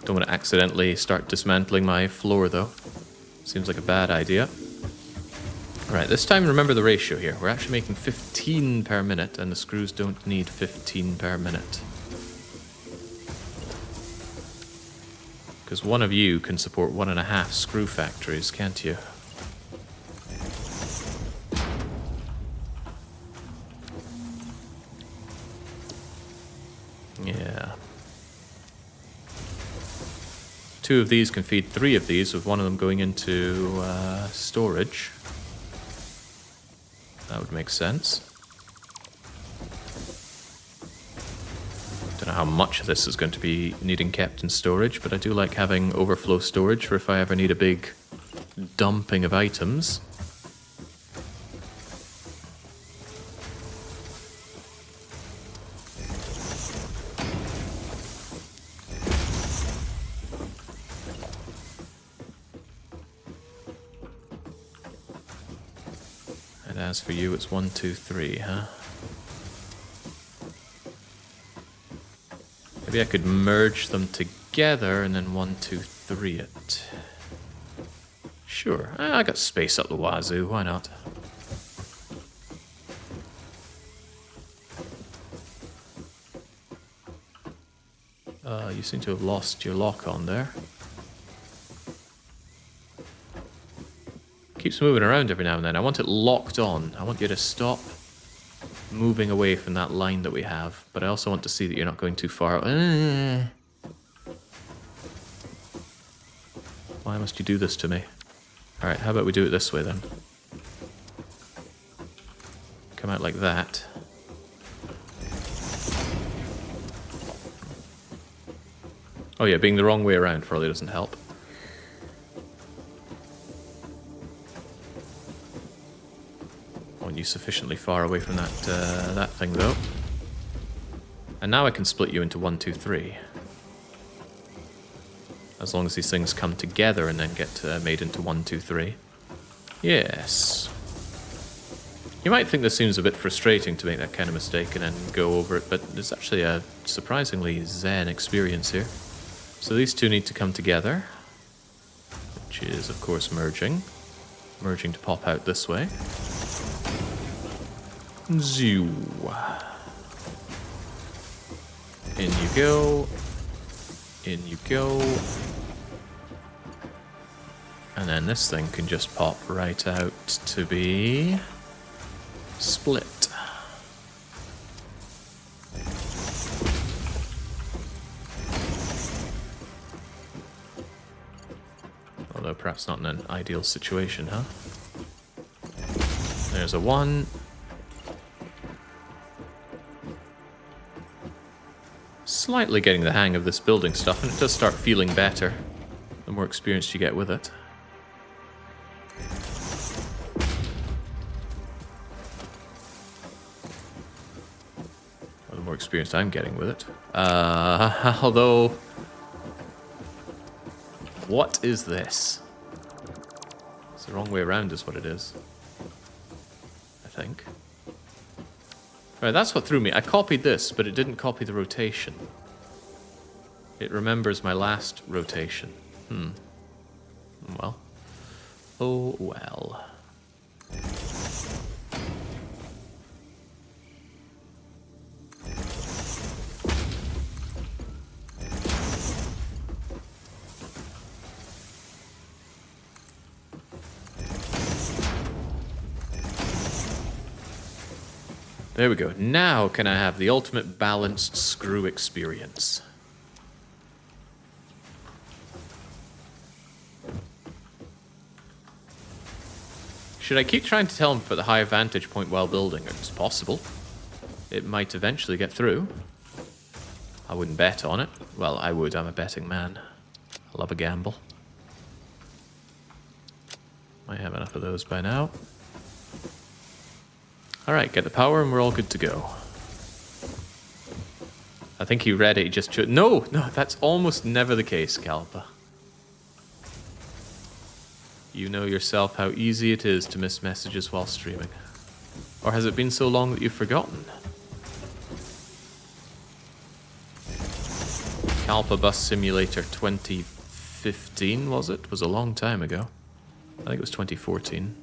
Don't want to accidentally start dismantling my floor, though. Seems like a bad idea. Alright, this time remember the ratio here. We're actually making 15 per minute, and the screws don't need 15 per minute. Because one of you can support 1.5 screw factories, can't you? Yeah. 2 of these can feed 3 of these, with one of them going into storage. That would make sense. Don't know how much of this is going to be needing kept in storage, but I do like having overflow storage for if I ever need a big dumping of items. And as for you, it's 1, 2, 3, huh? Maybe I could merge them together and then 1, 2, 3 it. Sure, I got space up the wazoo, why not? You seem to have lost your lock on there. Keeps moving around every now and then. I want it locked on. I want you to stop moving away from that line that we have, but I also want to see that you're not going too far. Why must you do this to me? Alright, how about we do it this way then? Come out like that. Oh yeah, being the wrong way around probably doesn't help. you sufficiently far away from that thing, though. And now I can split you into 1, 2, 3. As long as these things come together and then get made into 1, 2, 3. Yes. You might think this seems a bit frustrating to make that kind of mistake and then go over it, but it's actually a surprisingly zen experience here. So these two need to come together, which is, of course, merging. Merging to pop out this way. Zoo. In you go. In you go. And then this thing can just pop right out to be split. Although perhaps not in an ideal situation, huh? There's a 1. Slightly getting the hang of this building stuff, and it does start feeling better the more experience you get with it. Or the more experience I'm getting with it. Although... What is this? It's the wrong way around is what it is. I think. Right, that's what threw me. I copied this, but it didn't copy the rotation. It remembers my last rotation. Well. Oh, well. There we go. Now can I have the ultimate balanced screw experience? Should I keep trying to tell him to put the higher vantage point while building? It's possible. It might eventually get through. I wouldn't bet on it. Well, I would. I'm a betting man. I love a gamble. Might have enough of those by now. Alright, get the power and we're all good to go. I think he read it, he just chose... No, that's almost never the case, Kalpa. You know yourself how easy it is to miss messages while streaming. Or has it been so long that you've forgotten? Kalpa Bus Simulator 2015, was it? Was a long time ago. I think it was 2014.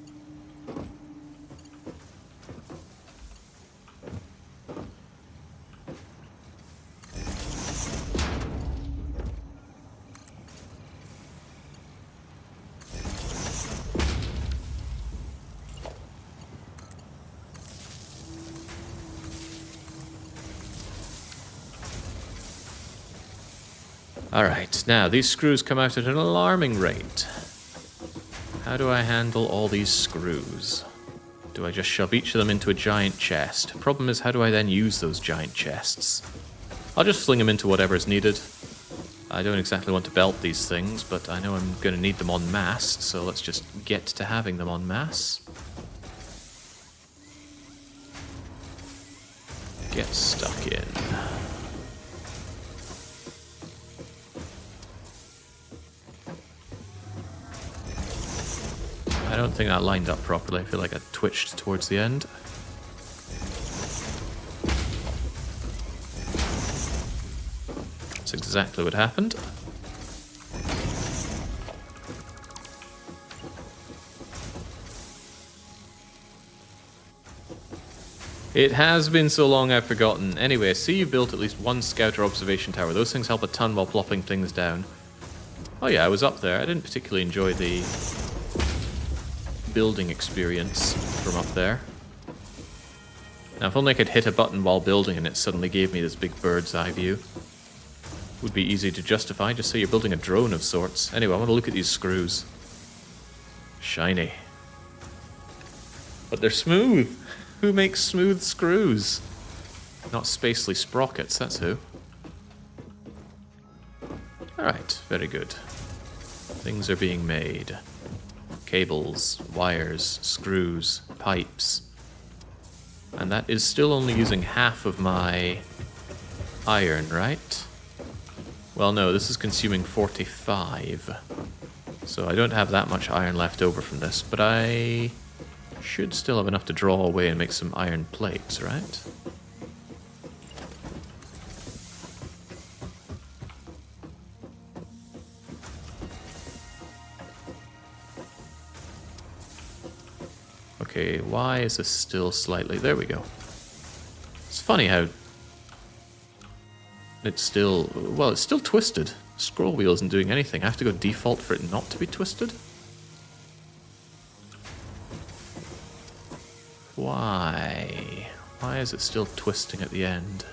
Alright, now these screws come out at an alarming rate. How do I handle all these screws? Do I just shove each of them into a giant chest? Problem is, how do I then use those giant chests? I'll just fling them into whatever's needed. I don't exactly want to belt these things, but I know I'm going to need them en masse, so let's just get to having them en masse. Get stuck in. I don't think that lined up properly. I feel like I twitched towards the end. That's exactly what happened. It has been so long I've forgotten. Anyway, I see you built at least one scouter observation tower. Those things help a ton while plopping things down. Oh yeah, I was up there. I didn't particularly enjoy the building experience from up there. Now, if only I could hit a button while building and it suddenly gave me this big bird's eye view. Would be easy to justify, just say you're building a drone of sorts. Anyway, I want to look at these screws. Shiny. But they're smooth. Who makes smooth screws? Not Spacely Sprockets, that's who. Alright, very good. Things are being made. Cables, wires, screws, pipes. And that is still only using half of my iron, right? Well, no, this is consuming 45. So I don't have that much iron left over from this, but I should still have enough to draw away and make some iron plates, right? Okay, why is this still slightly... There we go. It's funny how it's still... Well, it's still twisted. Scroll wheel isn't doing anything. I have to go default for it not to be twisted? Why? Why is it still twisting at the end?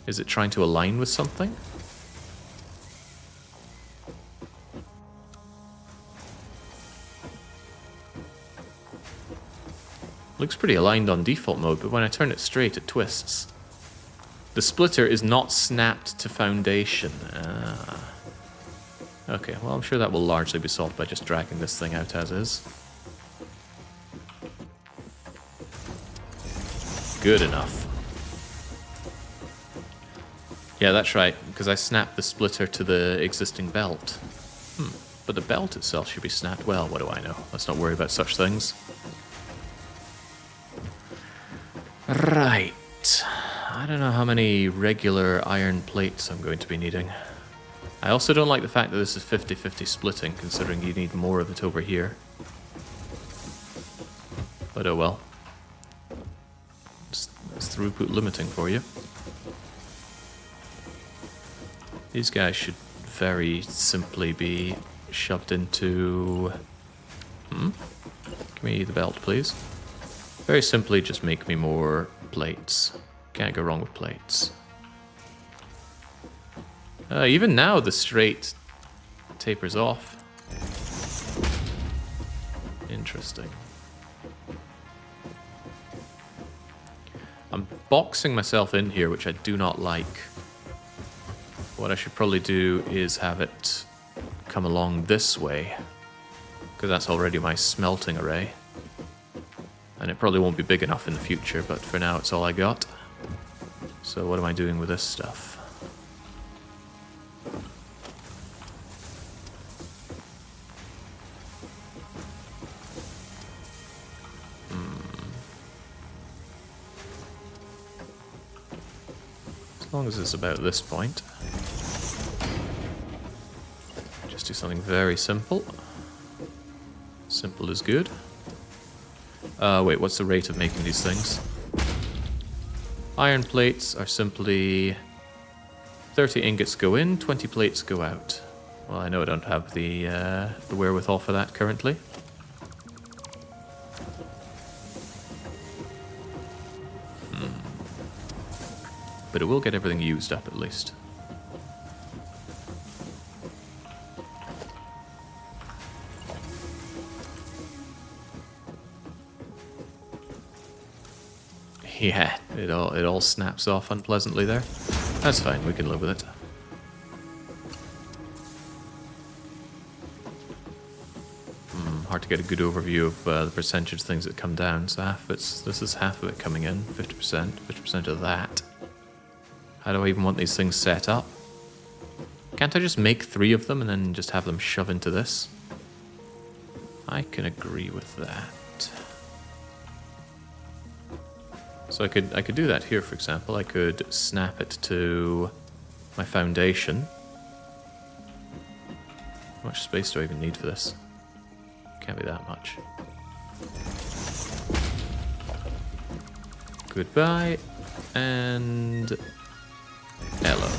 Is it trying to align with something? Looks pretty aligned on default mode, but when I turn it straight, it twists. The splitter is not snapped to foundation. Ah. Okay, well, I'm sure that will largely be solved by just dragging this thing out as is. Good enough. Yeah, that's right, because I snapped the splitter to the existing belt. But the belt itself should be snapped. Well, what do I know? Let's not worry about such things. Right. I don't know how many regular iron plates I'm going to be needing. I also don't like the fact that this is 50-50 splitting, considering you need more of it over here. But oh well. It's throughput limiting for you. These guys should very simply be shoved into... Give me the belt, please. Very simply just make me more plates. Can't go wrong with plates. Even now the straight tapers off. Interesting. I'm boxing myself in here, which I do not like. What I should probably do is have it come along this way, because that's already my smelting array. And it probably won't be big enough in the future, but for now it's all I got. So what am I doing with this stuff? As long as it's about this point. Just do something very simple. Simple is good. Wait, what's the rate of making these things? Iron plates are simply 30 ingots go in, 20 plates go out. Well, I know I don't have the wherewithal for that currently. But it will get everything used up at least. Yeah, it all snaps off unpleasantly there. That's fine, we can live with it. Hard to get a good overview of the percentage of things that come down. So this is half of it coming in, 50%, 50% of that. How do I even want these things set up? Can't I just make 3 of them and then just have them shove into this? I can agree with that. So I could do that here, for example. I could snap it to my foundation. How much space do I even need for this? Can't be that much. Goodbye, and hello.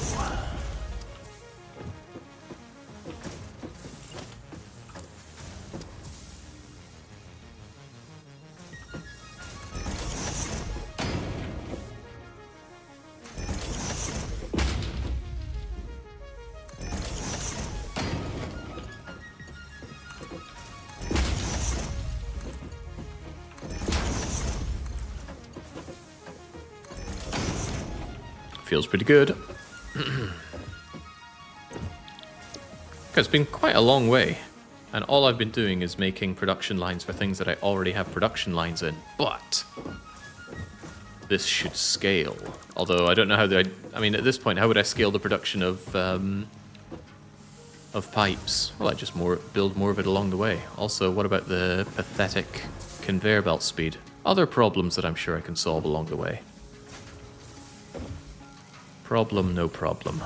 Feels pretty good. It's been quite a long way, and all I've been doing is making production lines for things that I already have production lines in. But this should scale. Although I don't know how I mean, at this point, how would I scale the production of pipes? Well, I just build more of it along the way. Also, what about the pathetic conveyor belt speed? Other problems that I'm sure I can solve along the way. Problem, no problem.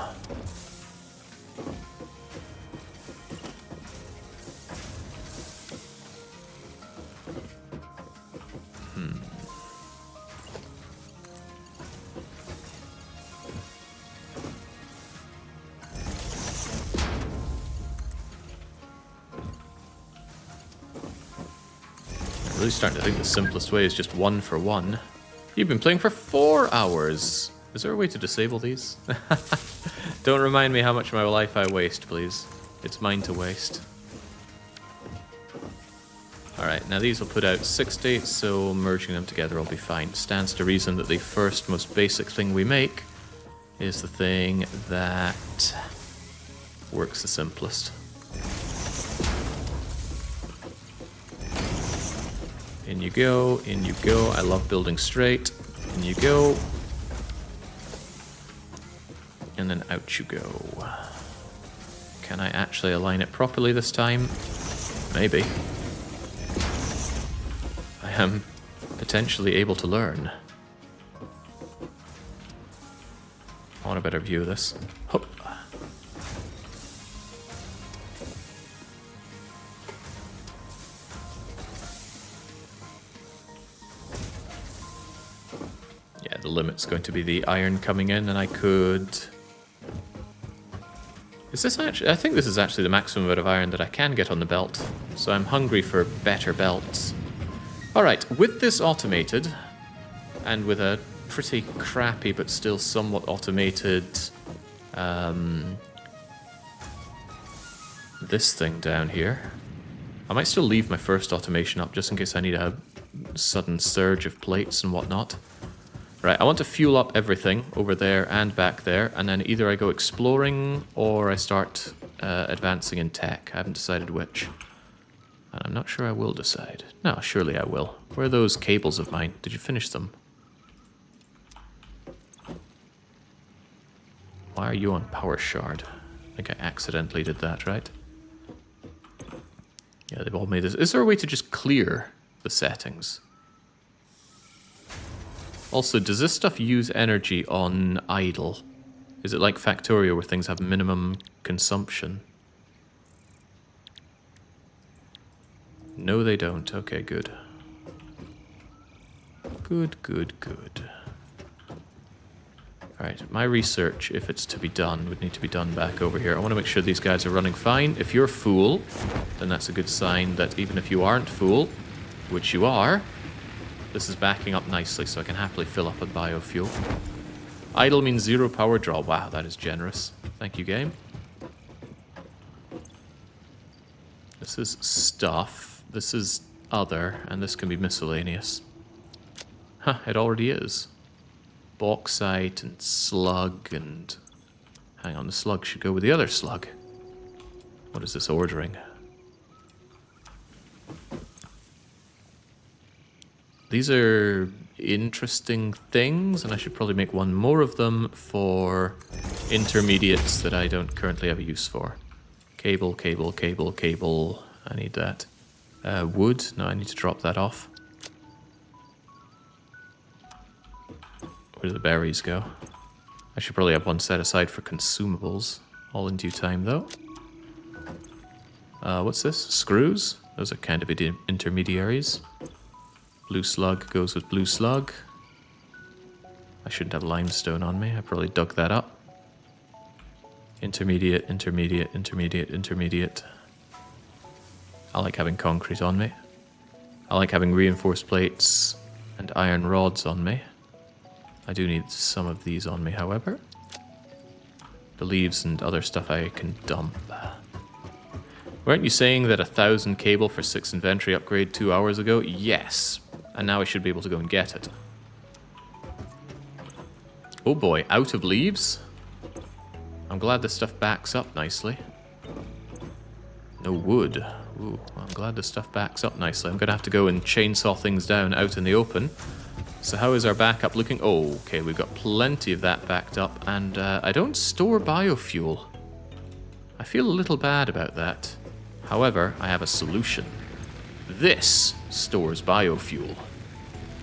I'm really starting to think the simplest way is just 1 for 1. You've been playing for 4 hours. Is there a way to disable these? Don't remind me how much of my life I waste, please. It's mine to waste. Alright, now these will put out 60, so merging them together will be fine. Stands to reason that the first, most basic thing we make is the thing that works the simplest. In you go, in you go. I love building straight. In you go. And then out you go. Can I actually align it properly this time? Maybe. I am potentially able to learn. I want a better view of this. Hup. Yeah, the limit's going to be the iron coming in, and I could... Is this actually... I think this is actually the maximum amount of iron that I can get on the belt, so I'm hungry for better belts. Alright, with this automated, and with a pretty crappy but still somewhat automated this thing down here, I might still leave my first automation up just in case I need a sudden surge of plates and whatnot. Right, I want to fuel up everything over there and back there, and then either I go exploring or I start advancing in tech. I haven't decided which. And I'm not sure I will decide. No, surely I will. Where are those cables of mine? Did you finish them? Why are you on power shard? I think I accidentally did that, right? Yeah, they've all made this. Is there a way to just clear the settings? Also, does this stuff use energy on idle? Is it like Factorio where things have minimum consumption? No, they don't. Okay, good. Good, good, good. Alright, my research, if it's to be done, would need to be done back over here. I want to make sure these guys are running fine. If you're full, then that's a good sign that even if you aren't full, which you are, this is backing up nicely, so I can happily fill up on biofuel. Idle means 0 power draw. Wow, that is generous. Thank you, game. This is stuff. This is other, and this can be miscellaneous. Huh, it already is. Bauxite and slug and... Hang on, the slug should go with the other slug. What is this ordering? These are interesting things, and I should probably make one more of them for intermediates that I don't currently have a use for. Cable, cable, cable, cable. I need that. Wood. No, I need to drop that off. Where do the berries go? I should probably have one set aside for consumables. All in due time, though. What's this? Screws? Those are kind of intermediaries. Blue slug goes with blue slug. I shouldn't have limestone on me. I probably dug that up. Intermediate, intermediate, intermediate, intermediate. I like having concrete on me. I like having reinforced plates and iron rods on me. I do need some of these on me, however. The leaves and other stuff I can dump. Weren't you saying that 1,000 cable for 6 inventory upgrade 2 hours ago? Yes. And now I should be able to go and get it. Oh boy, out of leaves? I'm glad this stuff backs up nicely. No wood. Ooh, I'm glad this stuff backs up nicely. I'm going to have to go and chainsaw things down out in the open. So how is our backup looking? Oh, okay, we've got plenty of that backed up, and I don't store biofuel. I feel a little bad about that. However, I have a solution. This stores biofuel.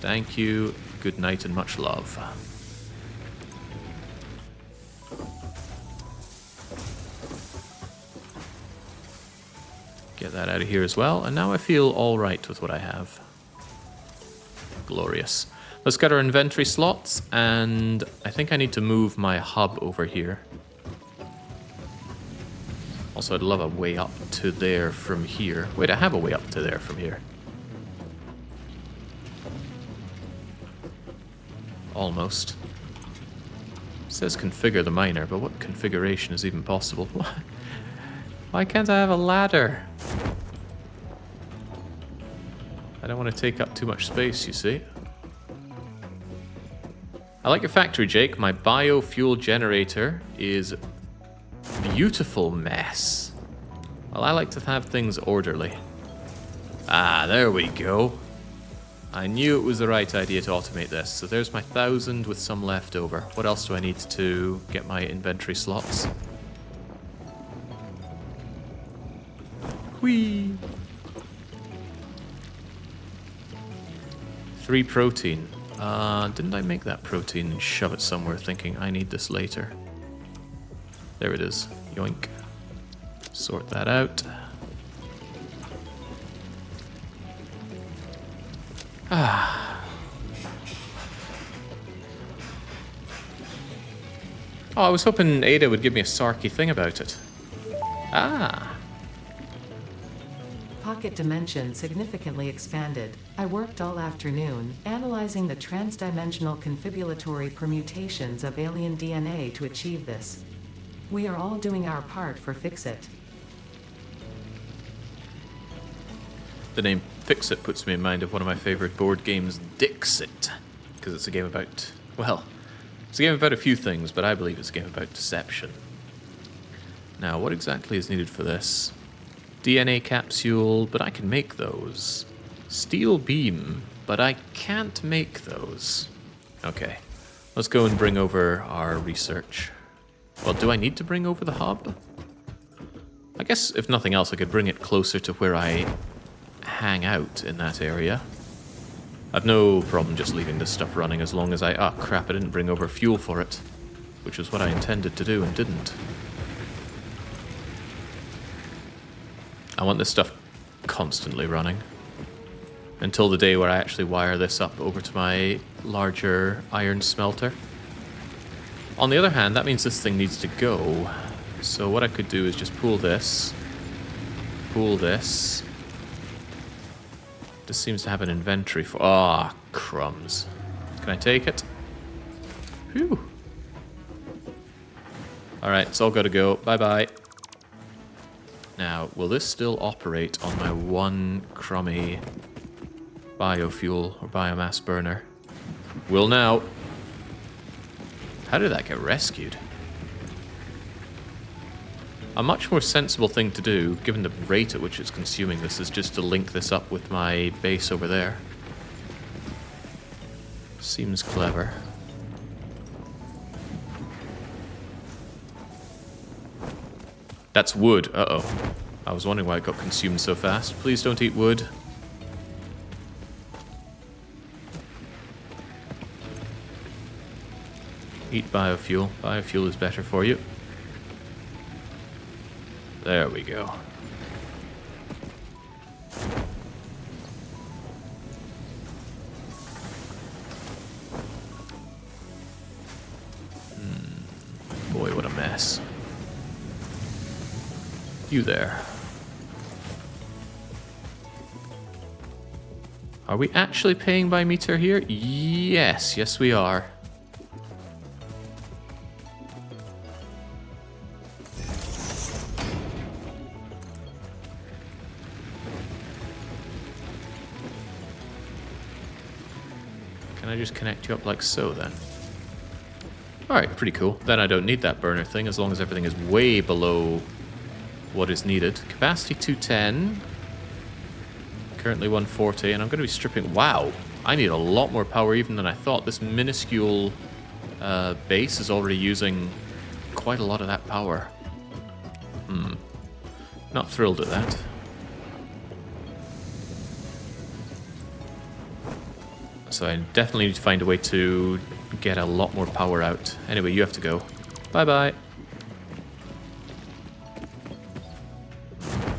Thank you, good night, and much love. Get that out of here as well, and now I feel all right with what I have. Glorious. Let's get our inventory slots, and I think I need to move my hub over here. Also, I'd love a way up to there from here. Wait, I have a way up to there from here. Almost. It says configure the miner, but what configuration is even possible? Why can't I have a ladder? I don't want to take up too much space, you see. I like your factory, Jake. My biofuel generator is a beautiful mess. Well, I like to have things orderly. Ah, there we go. I knew it was the right idea to automate this. So there's my 1,000 with some left over. What else do I need to get my inventory slots? Whee! 3 protein. Didn't I make that protein and shove it somewhere thinking I need this later? There it is. Yoink. Sort that out. Ah. Oh, I was hoping Ada would give me a sarky thing about it. Ah. Pocket dimension significantly expanded. I worked all afternoon, analyzing the transdimensional confibulatory permutations of alien DNA to achieve this. We are all doing our part for Fix-It. The name Fix-It puts me in mind of one of my favorite board games, Dixit. Because it's a game about, well, it's a game about a few things, but I believe it's a game about deception. Now, what exactly is needed for this? DNA capsule, but I can make those. Steel beam, but I can't make those. Okay, let's go and bring over our research. Well, do I need to bring over the hub? I guess, if nothing else, I could bring it closer to where I hang out in that area. I've no problem just leaving this stuff running as long as I... Ah, crap, I didn't bring over fuel for it. Which was what I intended to do and didn't. I want this stuff constantly running. Until the day where I actually wire this up over to my larger iron smelter. On the other hand, that means this thing needs to go. So what I could do is just pull this. Pull this. This seems to have an inventory for... Ah, crumbs. Can I take it? Phew. Alright, it's all got to go. Bye-bye. Now, will this still operate on my one crummy biofuel or biomass burner? Will now. How did that get rescued? A much more sensible thing to do, given the rate at which it's consuming this, is just to link this up with my base over there. Seems clever. That's wood. Uh-oh. I was wondering why it got consumed so fast. Please don't eat wood. Eat biofuel. Biofuel is better for you. There we go. Boy, what a mess. You there. Are we actually paying by meter here? Yes, yes we are. Can I just connect you up like so then? Alright, pretty cool. Then I don't need that burner thing as long as everything is way below what is needed. Capacity 210. Currently 140, and I'm going to be stripping... Wow! I need a lot more power even than I thought. This minuscule base is already using quite a lot of that power. Not thrilled at that. So I definitely need to find a way to get a lot more power out. Anyway, you have to go. Bye-bye.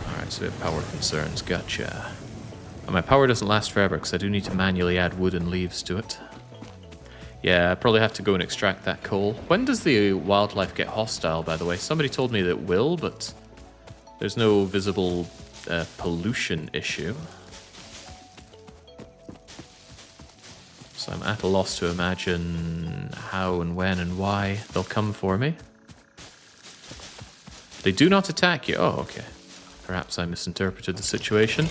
Alright, so we have power concerns. Gotcha. And my power doesn't last forever because I do need to manually add wood and leaves to it. Yeah, I probably have to go and extract that coal. When does the wildlife get hostile, by the way? Somebody told me that it will, but there's no visible pollution issue. So I'm at a loss to imagine how and when and why they'll come for me. They do not attack you. Oh, okay. Perhaps I misinterpreted the situation.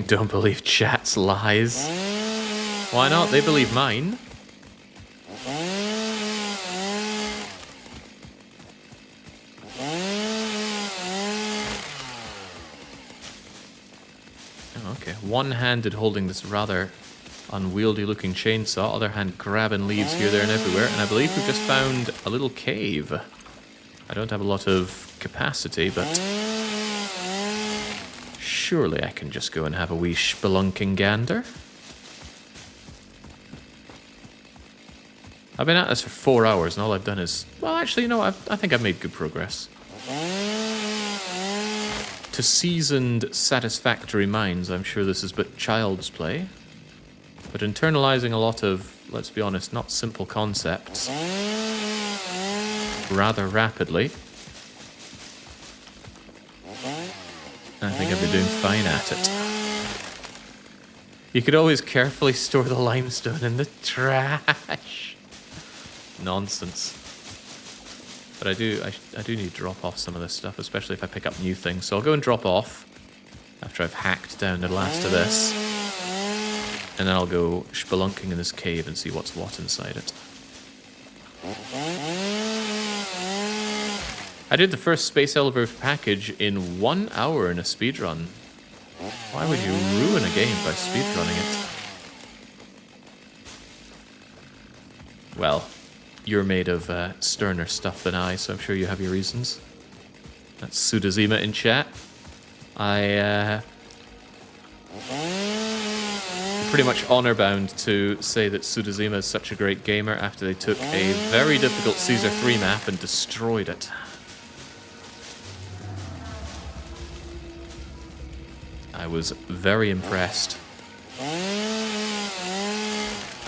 Don't believe chat's lies. Why not? They believe mine. Oh, okay. One-handed holding this rather unwieldy looking chainsaw, other hand grabbing leaves here, there and everywhere, and I believe we've just found a little cave. I don't have a lot of capacity, but surely I can just go and have a wee spelunking gander. I've been at this for 4 hours and all I've done is... Well, actually, you know, I think I've made good progress. To seasoned, satisfactory minds, I'm sure this is but child's play. But internalizing a lot of, let's be honest, not simple concepts rather rapidly, I think I've been doing fine at it. You could always carefully store the limestone in the trash. Nonsense. But I do need to drop off some of this stuff, especially if I pick up new things. So I'll go and drop off after I've hacked down the last of this. And then I'll go spelunking in this cave and see what's what inside it. I did the first Space Elevator package in 1 hour in a speedrun. Why would you ruin a game by speedrunning it? Well, you're made of sterner stuff than I, so I'm sure you have your reasons. That's Sudazima in chat. I'm pretty much honor bound to say that Sudazima is such a great gamer after they took a very difficult Caesar 3 map and destroyed it. I was very impressed.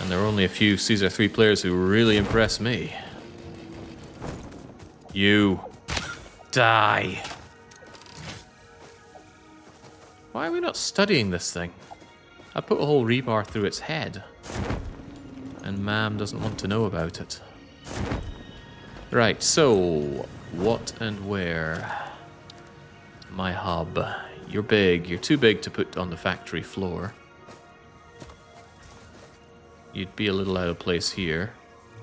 And there are only a few Caesar 3 players who really impress me. You. Die. Why are we not studying this thing? I put a whole rebar through its head. And Mam doesn't want to know about it. Right, so... what and where? My hub. You're big. You're too big to put on the factory floor. You'd be a little out of place here.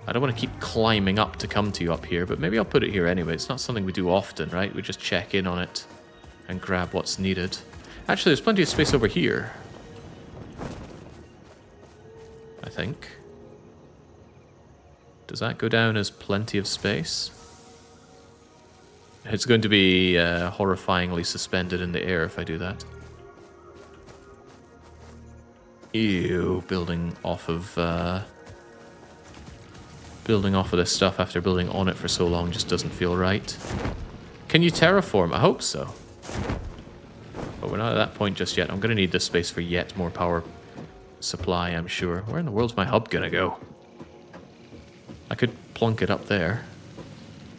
I don't want to keep climbing up to come to you up here, but maybe I'll put it here anyway. It's not something we do often, right? We just check in on it and grab what's needed. Actually, there's plenty of space over here. I think. Does that go down as plenty of space? It's going to be horrifyingly suspended in the air if I do that. Ew, building off of this stuff after building on it for so long just doesn't feel right. Can you terraform? I hope so. But we're not at that point just yet. I'm going to need this space for yet more power supply, I'm sure. Where in the world's my hub going to go? I could plunk it up there.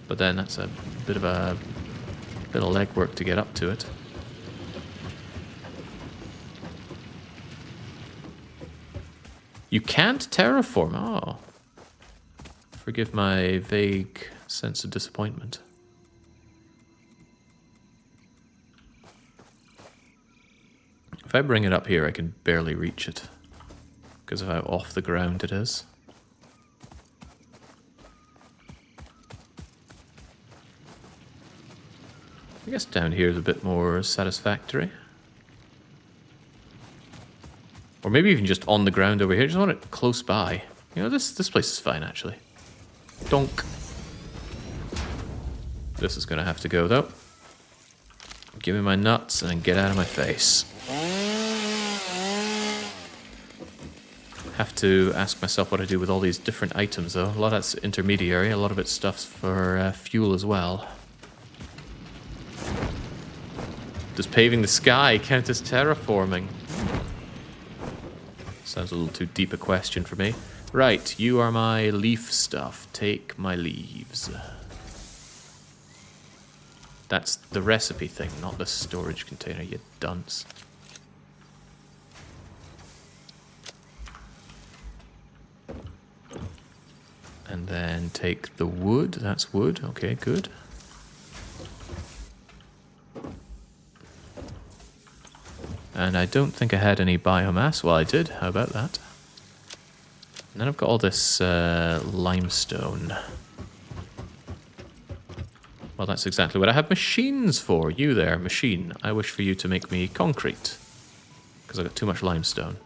But then that's a bit of legwork to get up to it. You can't terraform. Oh. Forgive my vague sense of disappointment. If I bring it up here, I can barely reach it. Because of how off the ground it is. I guess down here is a bit more satisfactory. maybe even just on the ground over here. Just want it close by. You know, this place is fine, actually. Donk. This is going to have to go, though. Give me my nuts and get out of my face. Have to ask myself what I do with all these different items, though. A lot of that's intermediary. A lot of it's stuff's for fuel as well. Does paving the sky count as terraforming? Sounds a little too deep a question for me. Right, you are my leaf stuff. Take my leaves. That's the recipe thing, not the storage container, you dunce. And then take the wood. That's wood. Okay, good. And I don't think I had any biomass. Well, I did. How about that? And then I've got all this limestone. Well, that's exactly what I have machines for. You there, machine. I wish for you to make me concrete. Because I've got too much limestone.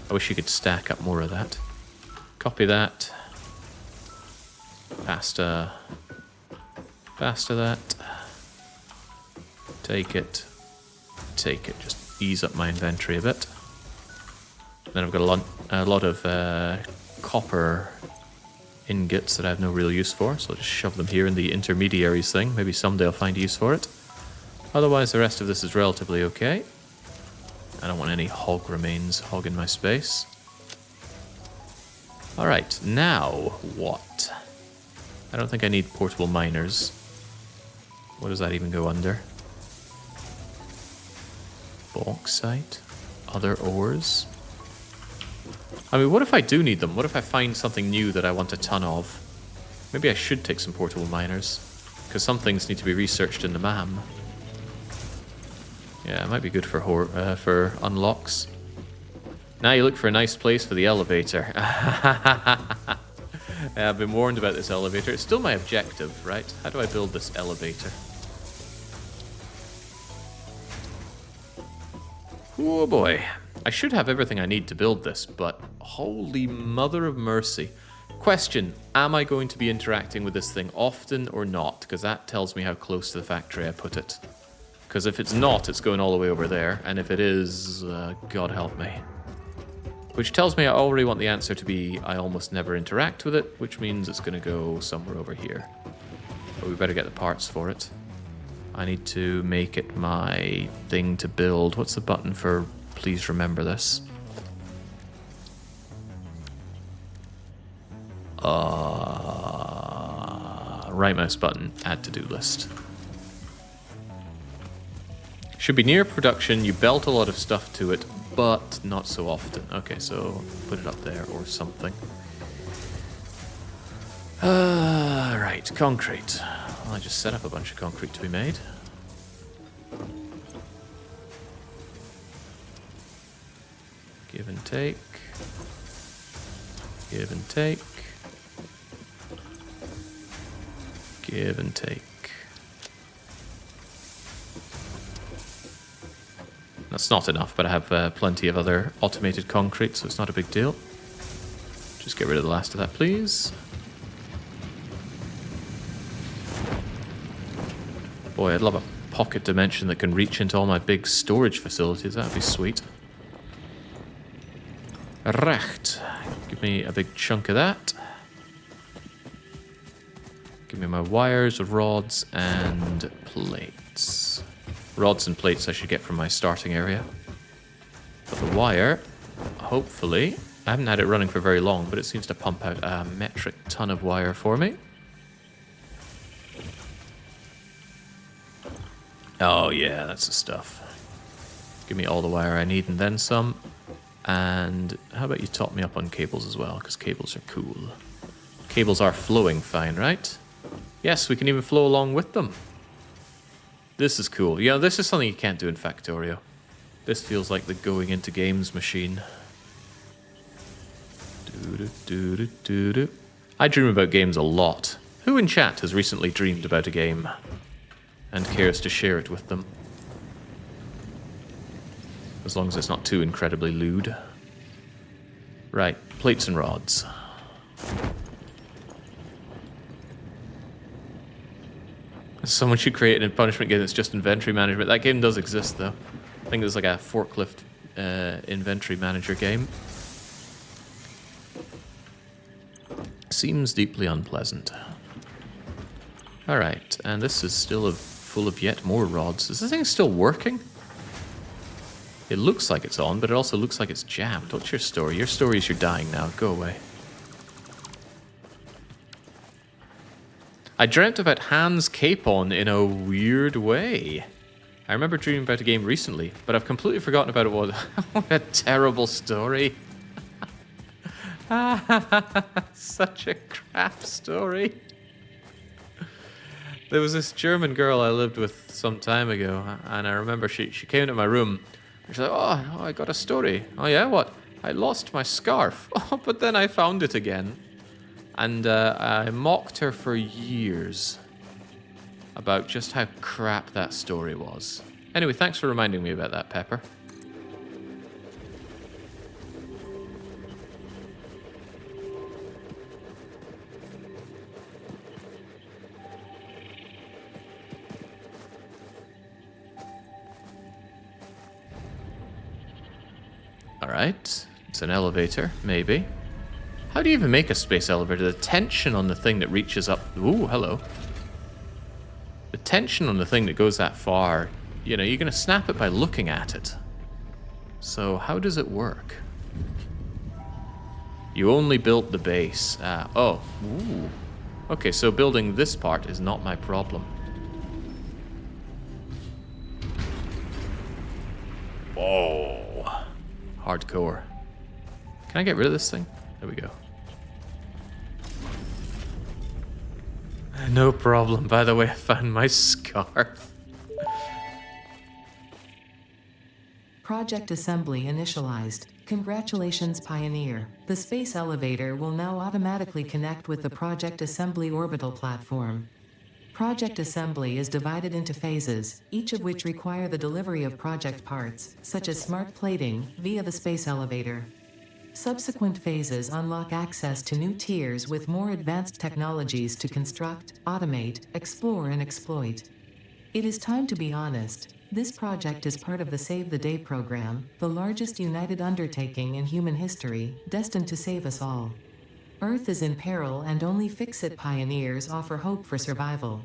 I wish you could stack up more of that. Copy that. Pasta. Pasta that. Take it. Take it. Just ease up my inventory a bit. Then I've got a lot of copper ingots that I have no real use for, so I'll just shove them here in the intermediaries thing. Maybe someday I'll find use for it. Otherwise, the rest of this is relatively okay. I don't want any hog remains hogging my space. Alright, now what? I don't think I need portable miners. What does that even go under? Bauxite? Other ores? I mean, what if I do need them? What if I find something new that I want a ton of? Maybe I should take some portable miners. Because some things need to be researched in the MAM. Yeah, it might be good for unlocks. Now you look for a nice place for the elevator. I've been warned about this elevator. It's still my objective, right? How do I build this elevator? Oh boy. I should have everything I need to build this, but holy mother of mercy. Question, am I going to be interacting with this thing often or not? Because that tells me how close to the factory I put it. Because if it's not, it's going all the way over there. And if it is, God help me. Which tells me I already want the answer to be I almost never interact with it, which means it's going to go somewhere over here. But we better get the parts for it. I need to make it my thing to build. What's the button for please remember this? Right mouse button, add to-do list. Should be near production, you belt a lot of stuff to it, but not so often. Okay, so put it up there or something. Right, concrete. Well, I just set up a bunch of concrete to be made. Give and take. Give and take. Give and take. That's not enough, but I have plenty of other automated concrete, so it's not a big deal. Just get rid of the last of that, please. Boy, I'd love a pocket dimension that can reach into all my big storage facilities. That'd be sweet. Recht. Give me a big chunk of that. Give me my wires, rods, and plates. Rods and plates I should get from my starting area. But the wire, hopefully, I haven't had it running for very long, but it seems to pump out a metric ton of wire for me. Oh yeah, that's the stuff. Give me all the wire I need and then some. And how about you top me up on cables as well, because cables are cool. Cables are flowing fine, right? Yes, we can even flow along with them. This is cool. You know, this is something you can't do in Factorio. This feels like the going into games machine. Doo-doo-doo-doo-doo-doo. I dream about games a lot. Who in chat has recently dreamed about a game and cares to share it with them? As long as it's not too incredibly lewd. Right, plates and rods. Someone should create a punishment game that's just inventory management. That game does exist, though. I think there's like a forklift inventory manager game. Seems deeply unpleasant. Alright, and this is still full of yet more rods. Is this thing still working? It looks like it's on, but it also looks like it's jammed. What's your story? Your story is you're dying now. Go away. I dreamt about Hans Capon in a weird way. I remember dreaming about a game recently, but I've completely forgotten about it. What a terrible story. Such a crap story. There was this German girl I lived with some time ago, and I remember she came into my room, and she's like, oh, I got a story. Oh yeah, what? I lost my scarf. Oh, but then I found it again. And I mocked her for years about just how crap that story was. Anyway, thanks for reminding me about that, Pepper. Alright, it's an elevator, maybe. How do you even make a space elevator? The tension on the thing that reaches up... Ooh, hello. The tension on the thing that goes that far, you know, you're going to snap it by looking at it. So how does it work? You only built the base. Oh. Ooh. Okay, so building this part is not my problem. Oh. Hardcore. Can I get rid of this thing? There we go. No problem. By the way, I found my scarf. Project assembly initialized. Congratulations, Pioneer. The space elevator will now automatically connect with the Project Assembly orbital platform. Project assembly is divided into phases, each of which require the delivery of project parts, such as smart plating, via the space elevator. Subsequent phases unlock access to new tiers with more advanced technologies to construct, automate, explore, and exploit. It is time to be honest. This project is part of the Save the Day program, the largest united undertaking in human history, destined to save us all. Earth is in peril and only Fix-It pioneers offer hope for survival.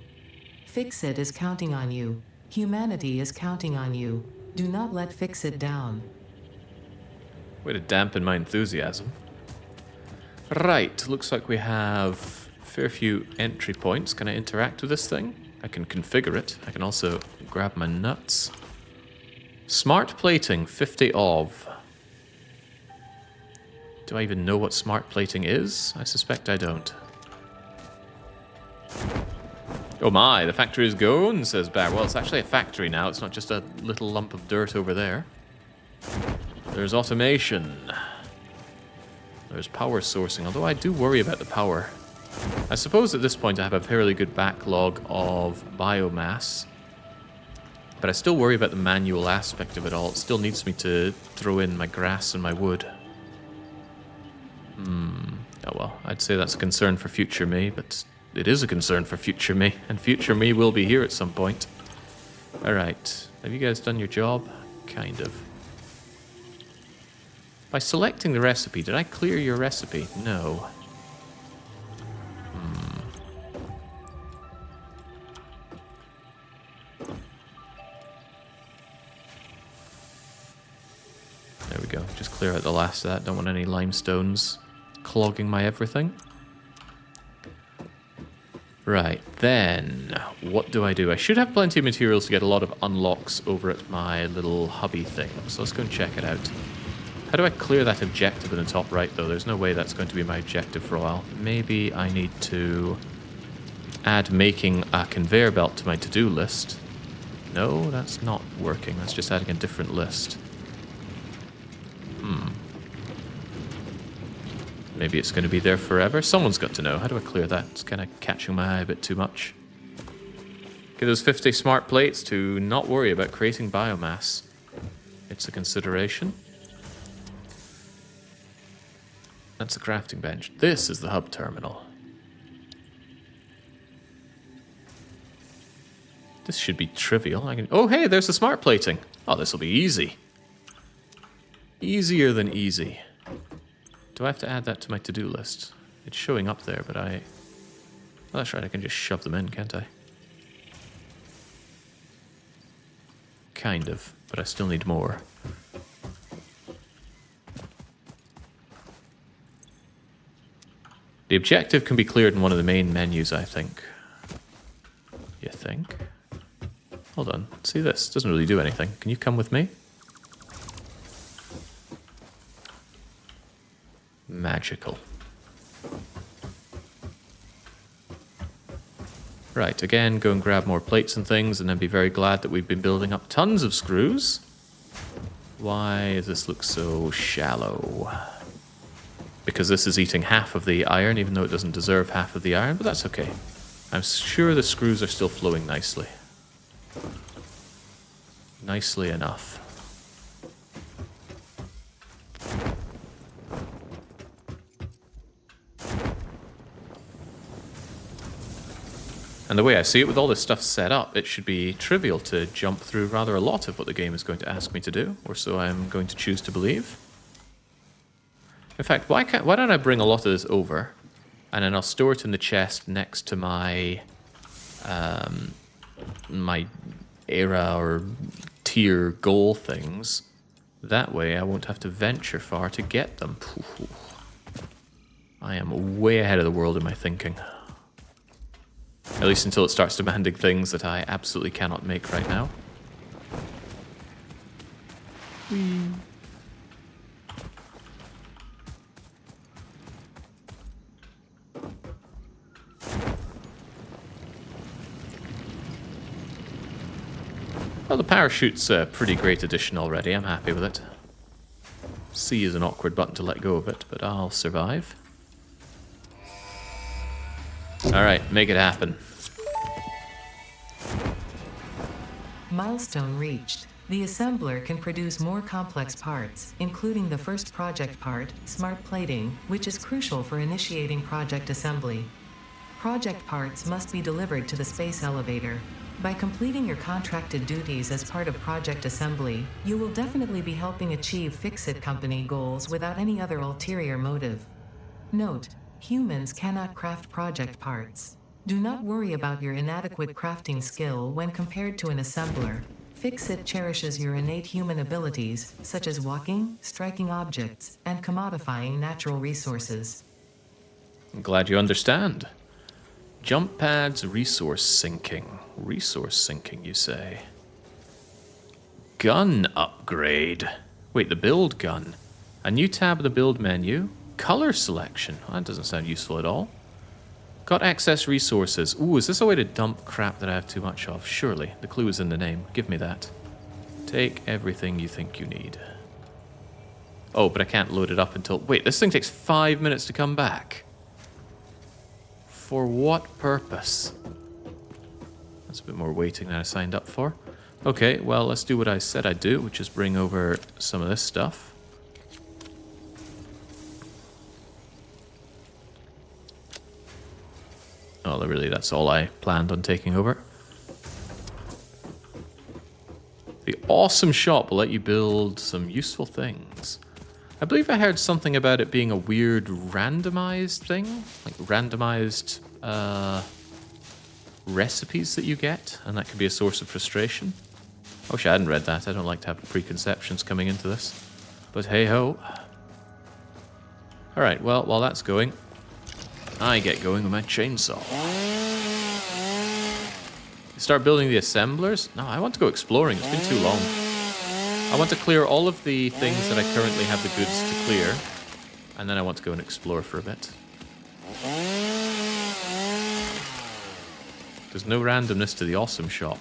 Fix-It is counting on you. Humanity is counting on you. Do not let Fix-It down. Way to dampen my enthusiasm. Right, looks like we have a fair few entry points. Can I interact with this thing? I can configure it. I can also grab my nuts. Smart plating, 50 of. Do I even know what smart plating is? I suspect I don't. Oh my, the factory is gone, says Bear. Well, it's actually a factory now. It's not just a little lump of dirt over there. There's automation. There's power sourcing, although I do worry about the power. I suppose at this point I have a fairly good backlog of biomass, but I still worry about the manual aspect of it all. It still needs me to throw in my grass and my wood. Oh well, I'd say that's a concern for future me, but it is a concern for future me, and future me will be here at some point. Alright, have you guys done your job? Kind of. By selecting the recipe, did I clear your recipe? No. There we go. Just clear out the last of that. Don't want any limestones clogging my everything. Right, then, what do? I should have plenty of materials to get a lot of unlocks over at my little hubby thing. So let's go and check it out. How do I clear that objective in the top right, though? There's no way that's going to be my objective for a while. Maybe I need to add making a conveyor belt to my to-do list. No, that's not working. That's just adding a different list. Maybe it's going to be there forever. Someone's got to know. How do I clear that? It's kind of catching my eye a bit too much. Okay, those 50 smart plates to not worry about creating biomass. It's a consideration. That's the crafting bench. This is the hub terminal. This should be trivial. I can. Oh, hey, there's the smart plating. Oh, this will be easy. Easier than easy. Do I have to add that to my to-do list? It's showing up there, but I... Oh, that's right, I can just shove them in, can't I? Kind of, but I still need more. The objective can be cleared in one of the main menus, I think. You think? Hold on, see this? Doesn't really do anything. Can you come with me? Magical. Right, again, go and grab more plates and things, and then be very glad that we've been building up tons of screws. Why does this look so shallow? Because this is eating half of the iron, even though it doesn't deserve half of the iron, but that's okay. I'm sure the screws are still flowing nicely. Nicely enough. And the way I see it, with all this stuff set up, it should be trivial to jump through rather a lot of what the game is going to ask me to do, or so I'm going to choose to believe. In fact, why don't I bring a lot of this over, and then I'll store it in the chest next to my my era or tier goal things. That way I won't have to venture far to get them. I am way ahead of the world in my thinking. At least until it starts demanding things that I absolutely cannot make right now. Well, the parachute's a pretty great addition already. I'm happy with it. C is an awkward button to let go of it, but I'll survive. Alright, make it happen. Milestone reached. The assembler can produce more complex parts, including the first project part, smart plating, which is crucial for initiating project assembly. Project parts must be delivered to the space elevator. By completing your contracted duties as part of project assembly, you will definitely be helping achieve Fix-It Company goals without any other ulterior motive. Note: humans cannot craft project parts. Do not worry about your inadequate crafting skill when compared to an assembler. Fix-It cherishes your innate human abilities, such as walking, striking objects, and commodifying natural resources. I'm glad you understand. Jump pads, resource sinking. Resource sinking, you say? Gun upgrade. Wait, the build gun. A new tab in the build menu. Color selection. Well, that doesn't sound useful at all. Got excess resources. Ooh, is this a way to dump crap that I have too much of? Surely. The clue is in the name. Give me that. Take everything you think you need. Oh, but I can't load it up until... Wait, this thing takes 5 minutes to come back. For what purpose? That's a bit more waiting than I signed up for. Okay, well, let's do what I said I'd do, which is bring over some of this stuff. Oh, really, that's all I planned on taking over. The awesome shop will let you build some useful things. I believe I heard something about it being a weird randomized thing. Like randomized recipes that you get, and that could be a source of frustration. I wish I hadn't read that. I don't like to have preconceptions coming into this. But hey-ho. Alright, well, while that's going, I get going with my chainsaw. Start building the assemblers? No, I want to go exploring. It's been too long. I want to clear all of the things that I currently have the goods to clear, and then I want to go and explore for a bit. There's no randomness to the awesome shop.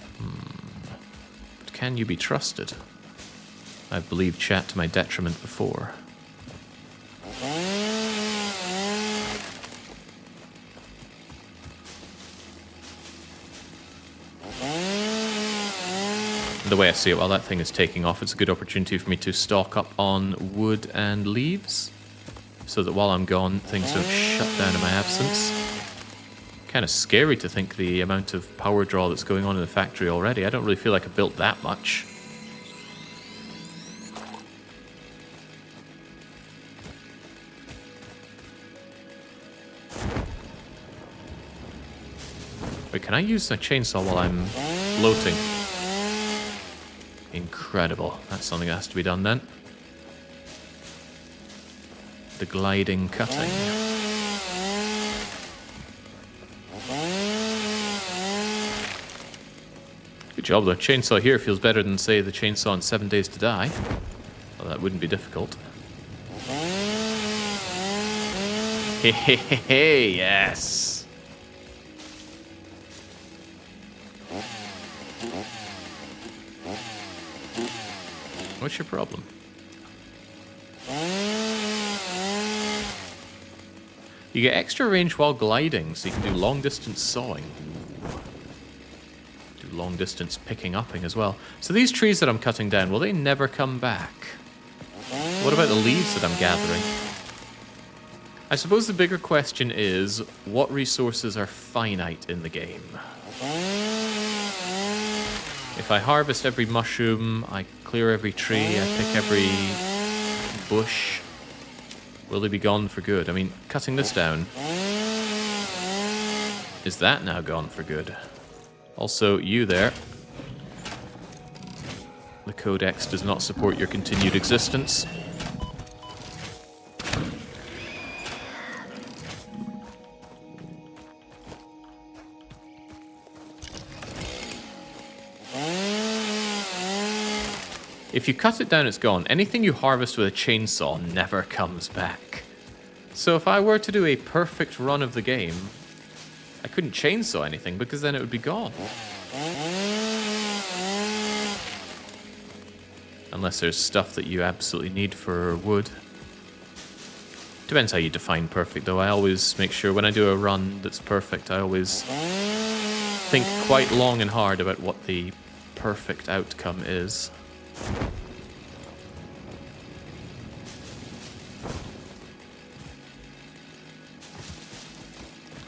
But can you be trusted? I've believed chat to my detriment before. The way I see it, while that thing is taking off, it's a good opportunity for me to stock up on wood and leaves, so that while I'm gone, things don't shut down in my absence. Kind of scary to think the amount of power draw that's going on in the factory already. I don't really feel like I built that much. Wait, can I use my chainsaw while I'm floating? Incredible. That's something that has to be done then. The gliding cutting. Good job, the chainsaw here feels better than, say, the chainsaw in 7 Days to Die. Well, that wouldn't be difficult. Hey, hey, hey, hey, yes! What's your problem? You get extra range while gliding, so you can do long distance sawing. Do long distance picking upping as well. So these trees that I'm cutting down, will they never come back? What about the leaves that I'm gathering? I suppose the bigger question is, what resources are finite in the game? If I harvest every mushroom, I clear every tree, I pick every bush, will they be gone for good? I mean, cutting this down, is that now gone for good? Also, you there. The codex does not support your continued existence. If you cut it down, it's gone. Anything you harvest with a chainsaw never comes back. So if I were to do a perfect run of the game, I couldn't chainsaw anything because then it would be gone. Unless there's stuff that you absolutely need for wood. Depends how you define perfect, though. I always make sure when I do a run that's perfect, I always think quite long and hard about what the perfect outcome is.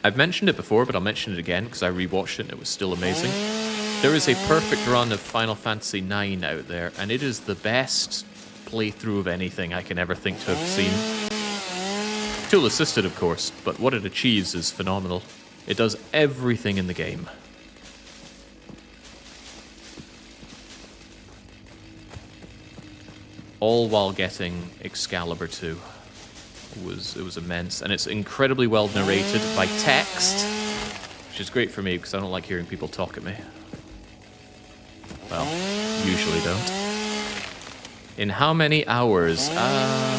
I've mentioned it before, but I'll mention it again because I rewatched it and it was still amazing. There is a perfect run of Final Fantasy IX out there, and it is the best playthrough of anything I can ever think to have seen. Tool assisted, of course, but what it achieves is phenomenal. It does everything in the game. All while getting Excalibur 2. It was immense, and it's incredibly well narrated by text, which is great for me because I don't like hearing people talk at me. Well, usually don't. In how many hours? I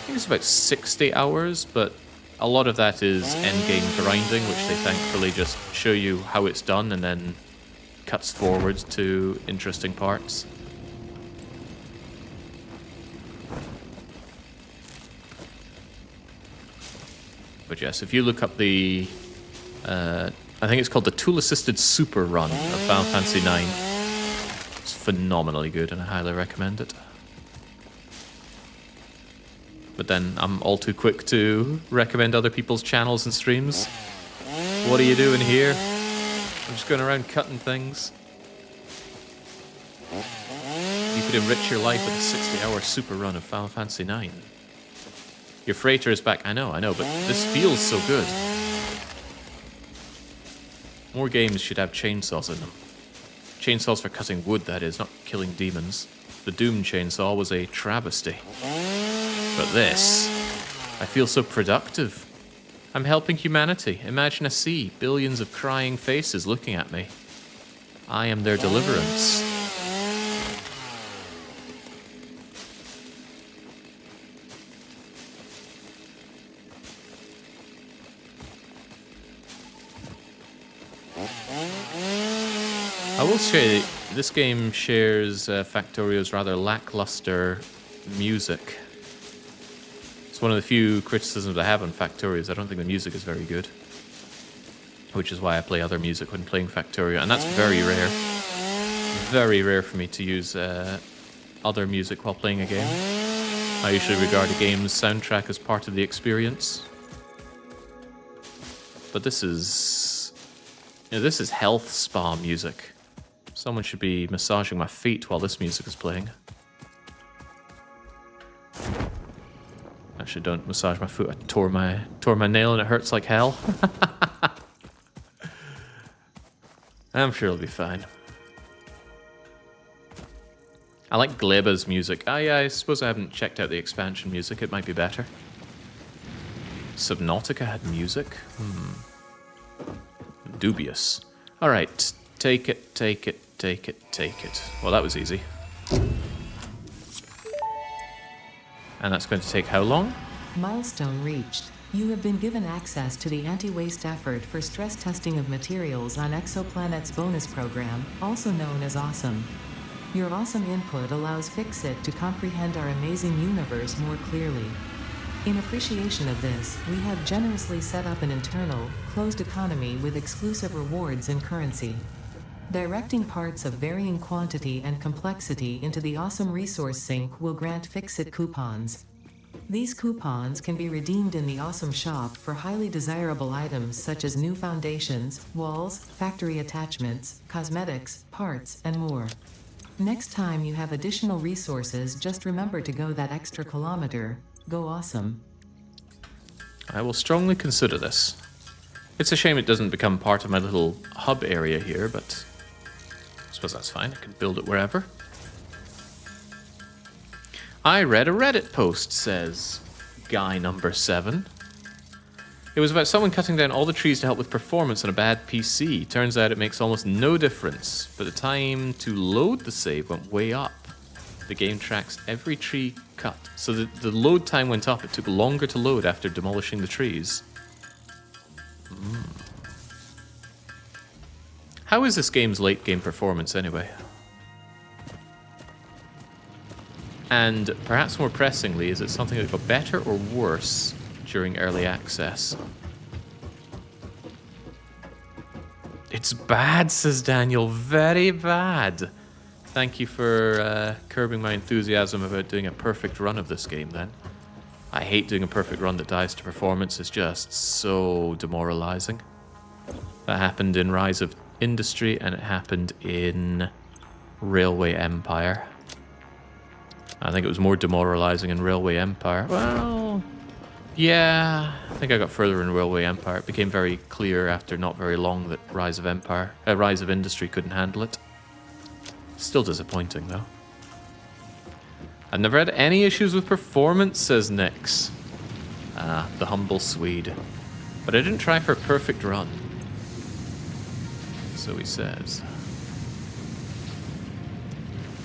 think it's about 60 hours, but a lot of that is endgame grinding, which they thankfully just show you how it's done and then cuts forward to interesting parts. But yes, if you look up the, I think it's called the tool-assisted super run of Final Fantasy IX. It's phenomenally good, and I highly recommend it. But then I'm all too quick to recommend other people's channels and streams. What are you doing here? I'm just going around cutting things. You could enrich your life with a 60-hour super run of Final Fantasy IX. Your freighter is back. I know, but this feels so good. More games should have chainsaws in them. Chainsaws for cutting wood, that is, not killing demons. The Doom chainsaw was a travesty. But this, I feel so productive. I'm helping humanity. Imagine a sea, billions of crying faces looking at me. I am their deliverance. I will say, this game shares Factorio's rather lackluster music. It's one of the few criticisms I have on Factorio is I don't think the music is very good. Which is why I play other music when playing Factorio, and that's very rare. Very rare for me to use other music while playing a game. I usually regard a game's soundtrack as part of the experience. But this is... this is health spa music. Someone should be massaging my feet while this music is playing. Actually, don't massage my foot. I tore my nail and it hurts like hell. I'm sure it'll be fine. I like Gleba's music. I suppose I haven't checked out the expansion music. It might be better. Subnautica had music? Dubious. Alright, take it, take it, take it, take it. Well, that was easy. And that's going to take how long? Milestone reached. You have been given access to the anti-waste effort for stress testing of materials on Exoplanet's bonus program, also known as Awesome. Your awesome input allows Fixit to comprehend our amazing universe more clearly. In appreciation of this, we have generously set up an internal, closed economy with exclusive rewards and currency. Directing parts of varying quantity and complexity into the Awesome Resource Sink will grant Fixit coupons. These coupons can be redeemed in the Awesome Shop for highly desirable items such as new foundations, walls, factory attachments, cosmetics, parts, and more. Next time you have additional resources, just remember to go that extra kilometer. Go awesome. I will strongly consider this. It's a shame it doesn't become part of my little hub area here, but I suppose that's fine. I can build it wherever. I read a Reddit post, says guy number 7. It was about someone cutting down all the trees to help with performance on a bad PC. Turns out it makes almost no difference, but the time to load the save went way up. The game tracks every tree cut, so the load time went up. It took longer to load after demolishing the trees. How is this game's late game performance anyway? And perhaps more pressingly, is it something that got better or worse during early access? It's bad, says Daniel. Very bad. Thank you for curbing my enthusiasm about doing a perfect run of this game, then. I hate doing a perfect run that dies to performance. It's just so demoralizing. That happened in Rise of Industry, and it happened in Railway Empire. I think it was more demoralizing in Railway Empire. Well, yeah, I think I got further in Railway Empire. It became very clear after not very long that Rise of Industry couldn't handle it. Still disappointing, though. I've never had any issues with performance, says Nix. Ah, the humble Swede. But I didn't try for a perfect run. So he says.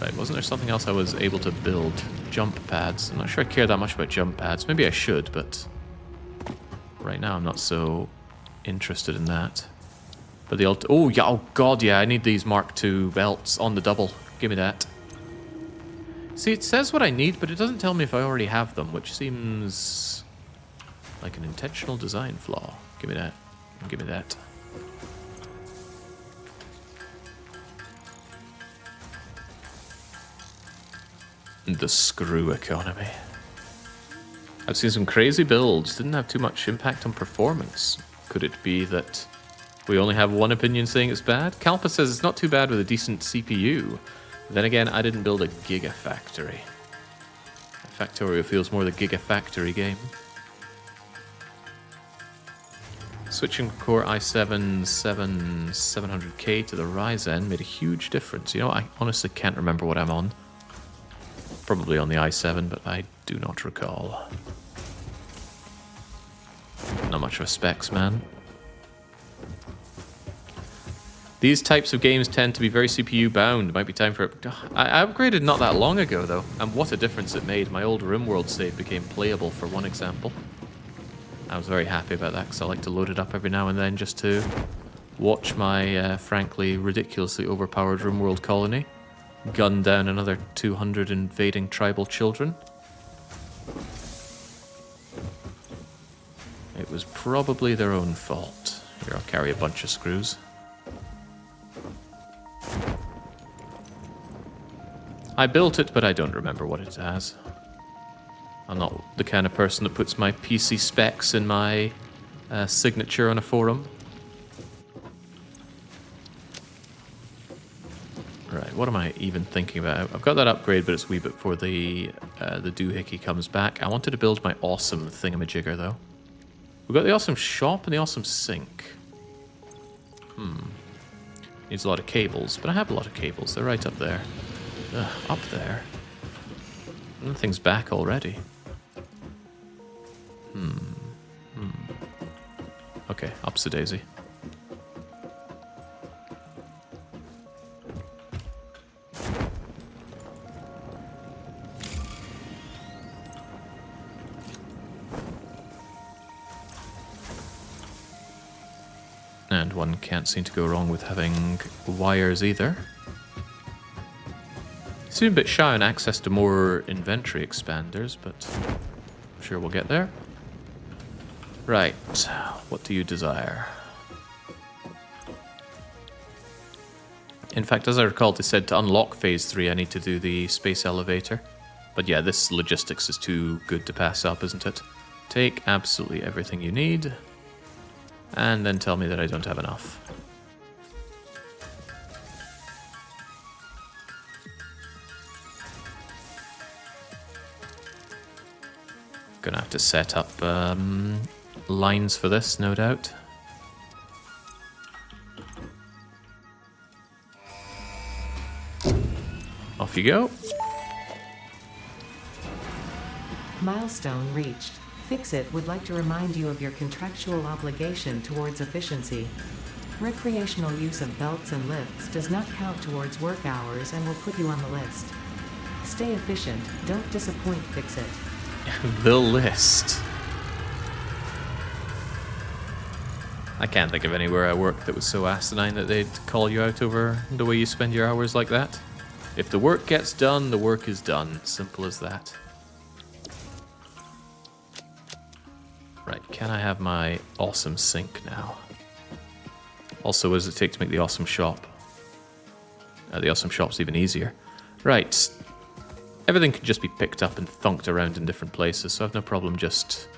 Right, wasn't there something else I was able to build? Jump pads. I'm not sure I care that much about jump pads. Maybe I should, but right now I'm not so interested in that. But the oh yeah, oh god, yeah, I need these Mark II belts on the double. Give me that. See, it says what I need, but it doesn't tell me if I already have them, which seems like an intentional design flaw. Give me that. Give me that. The screw economy. I've seen some crazy builds. Didn't have too much impact on performance. Could it be that we only have one opinion saying it's bad? Kalpa says it's not too bad with a decent CPU. Then again, I didn't build a gigafactory. Factorio feels more the gigafactory game. Switching from Core i7 700K to the Ryzen made a huge difference. You know, I honestly can't remember what I'm on. Probably on the i7, but I do not recall. Not much of a specs man. These types of games tend to be very CPU bound. Might be time for it. I upgraded not that long ago though, and what a difference it made. My old RimWorld save became playable, for one example. I was very happy about that because I like to load it up every now and then just to watch my frankly ridiculously overpowered RimWorld colony gun down another 200 invading tribal children. It was probably their own fault. Here, I'll carry a bunch of screws. I built it, but I don't remember what it has. I'm not the kind of person that puts my PC specs in my signature on a forum. Right, what am I even thinking about? I've got that upgrade, but it's a wee bit before the doohickey comes back. I wanted to build my awesome thingamajigger, though. We've got the awesome shop and the awesome sink. Needs a lot of cables, but I have a lot of cables. They're right up there. Ugh, up there. Nothing's back already. Okay, up's a daisy. And one can't seem to go wrong with having wires either. Seem a bit shy on access to more inventory expanders, but I'm sure we'll get there. Right, what do you desire? In fact, as I recall, they said to unlock Phase 3, I need to do the space elevator. But yeah, this logistics is too good to pass up, isn't it? Take absolutely everything you need, and then tell me that I don't have enough. Gonna have to set up lines for this, no doubt. Off you go. Milestone reached. Fix-It would like to remind you of your contractual obligation towards efficiency. Recreational use of belts and lifts does not count towards work hours and will put you on the list. Stay efficient, don't disappoint Fix-It. The list. I can't think of anywhere I worked that was so asinine that they'd call you out over the way you spend your hours like that. If the work gets done, the work is done. Simple as that. Right, can I have my awesome sink now? Also, what does it take to make the awesome shop? The awesome shop's even easier. Right. Everything can just be picked up and thunked around in different places, so I've no problem just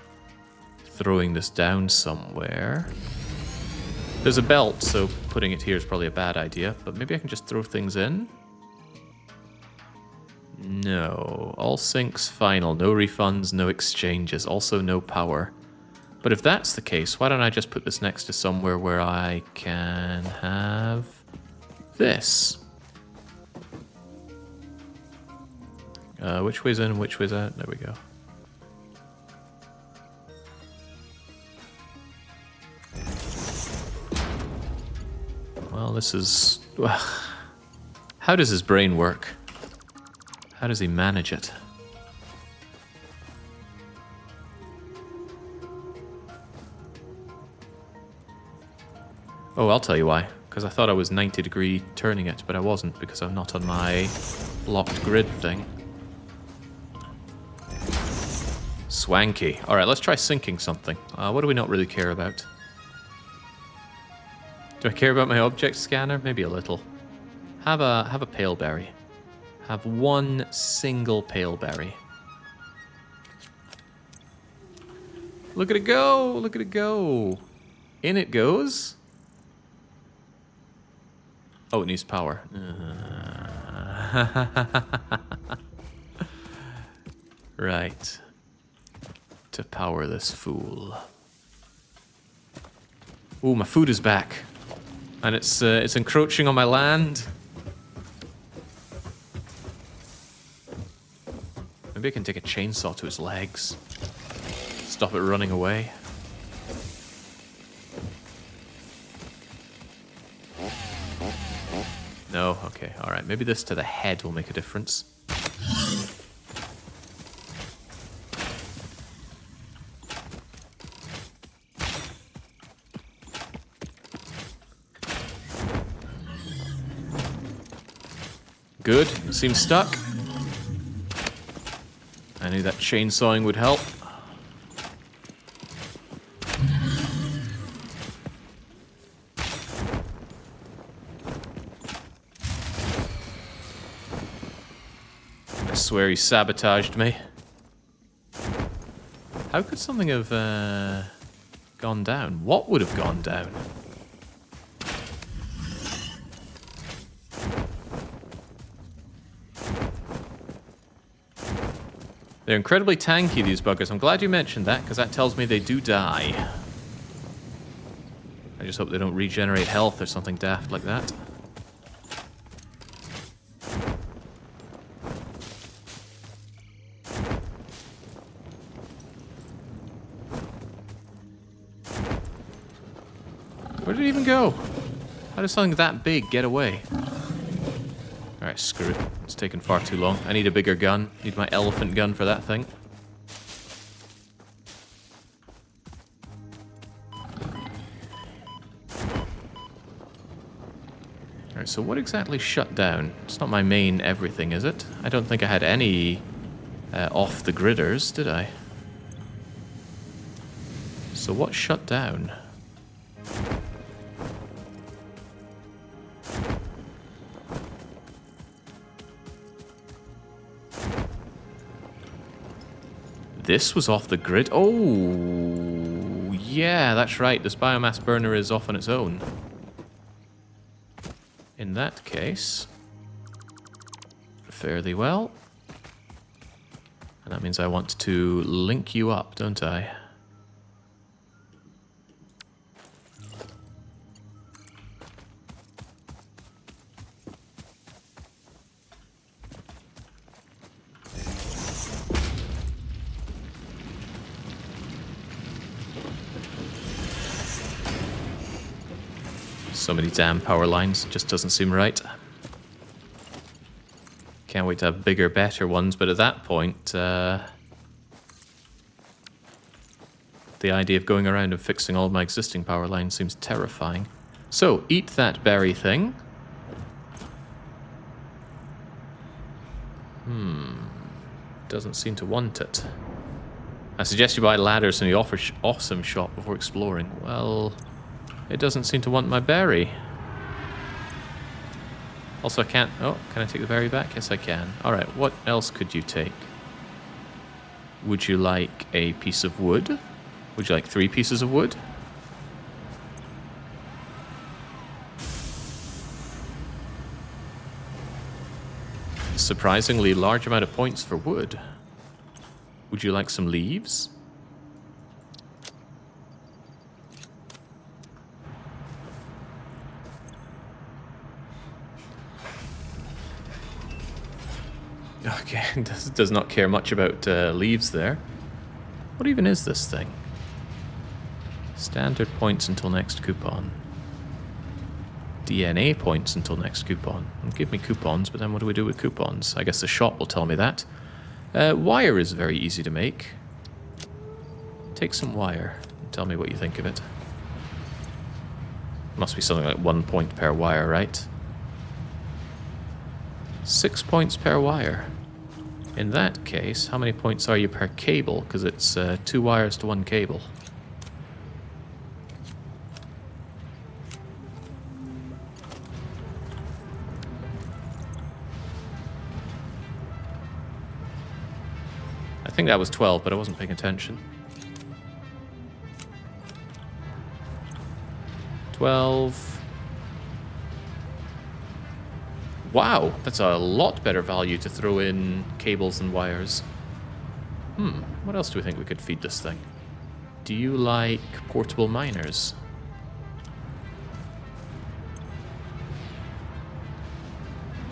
throwing this down somewhere. There's a belt, so putting it here is probably a bad idea, but maybe I can just throw things in? No. All sinks final. No refunds, no exchanges. Also no power. But if that's the case, why don't I just put this next to somewhere where I can have this? Which way's in, which way's out? There we go. Well, this is... How does his brain work? How does he manage it? Oh, I'll tell you why. Because I thought I was 90-degree turning it, but I wasn't because I'm not on my locked grid thing. Swanky. Alright, let's try sinking something. What do we not really care about? Do I care about my object scanner? Maybe a little. Have a pale berry. Have one single pale berry. Look at it go! Look at it go! In it goes. Oh, it needs power. Right. To power this fool. Ooh, my food is back. And it's encroaching on my land. Maybe I can take a chainsaw to its legs. Stop it running away. No? Okay, alright. Maybe this to the head will make a difference. Good. It seems stuck. I knew that chainsawing would help. swear he sabotaged me. How could something have gone down? What would have gone down? They're incredibly tanky, these buggers. I'm glad you mentioned that, because that tells me they do die. I just hope they don't regenerate health or something daft like that. Where did it even go? How does something that big get away? Alright, screw it. It's taken far too long. I need a bigger gun. Need my elephant gun for that thing. Alright, so what exactly shut down? It's not my main everything, is it? I don't think I had any off-the-gridders, did I? So what shut down? This was off the grid. Oh, yeah, that's right. This biomass burner is off on its own. In that case, fairly well. And that means I want to link you up, don't I? So many damn power lines, just doesn't seem right. Can't wait to have bigger, better ones, but at that point, the idea of going around and fixing all my existing power lines seems terrifying. So, eat that berry thing. Doesn't seem to want it. I suggest you buy ladders in the awesome shop before exploring. Well, it doesn't seem to want my berry. Also, I can't... Oh, can I take the berry back? Yes, I can. Alright, what else could you take? Would you like a piece of wood? Would you like 3 pieces of wood? Surprisingly large amount of points for wood. Would you like some leaves? Okay, does not care much about leaves there. What even is this thing? Standard points until next coupon. DNA points until next coupon. Give me coupons, but then what do we do with coupons? I guess the shop will tell me that. Wire is very easy to make. Take some wire and tell me what you think of it. Must be something like 1 point per wire, right? 6 points per wire. In that case, how many points are you per cable? Because it's 2 wires to 1 cable. I think that was 12, but I wasn't paying attention. 12... Wow, that's a lot better value to throw in cables and wires. What else do we think we could feed this thing? Do you like portable miners?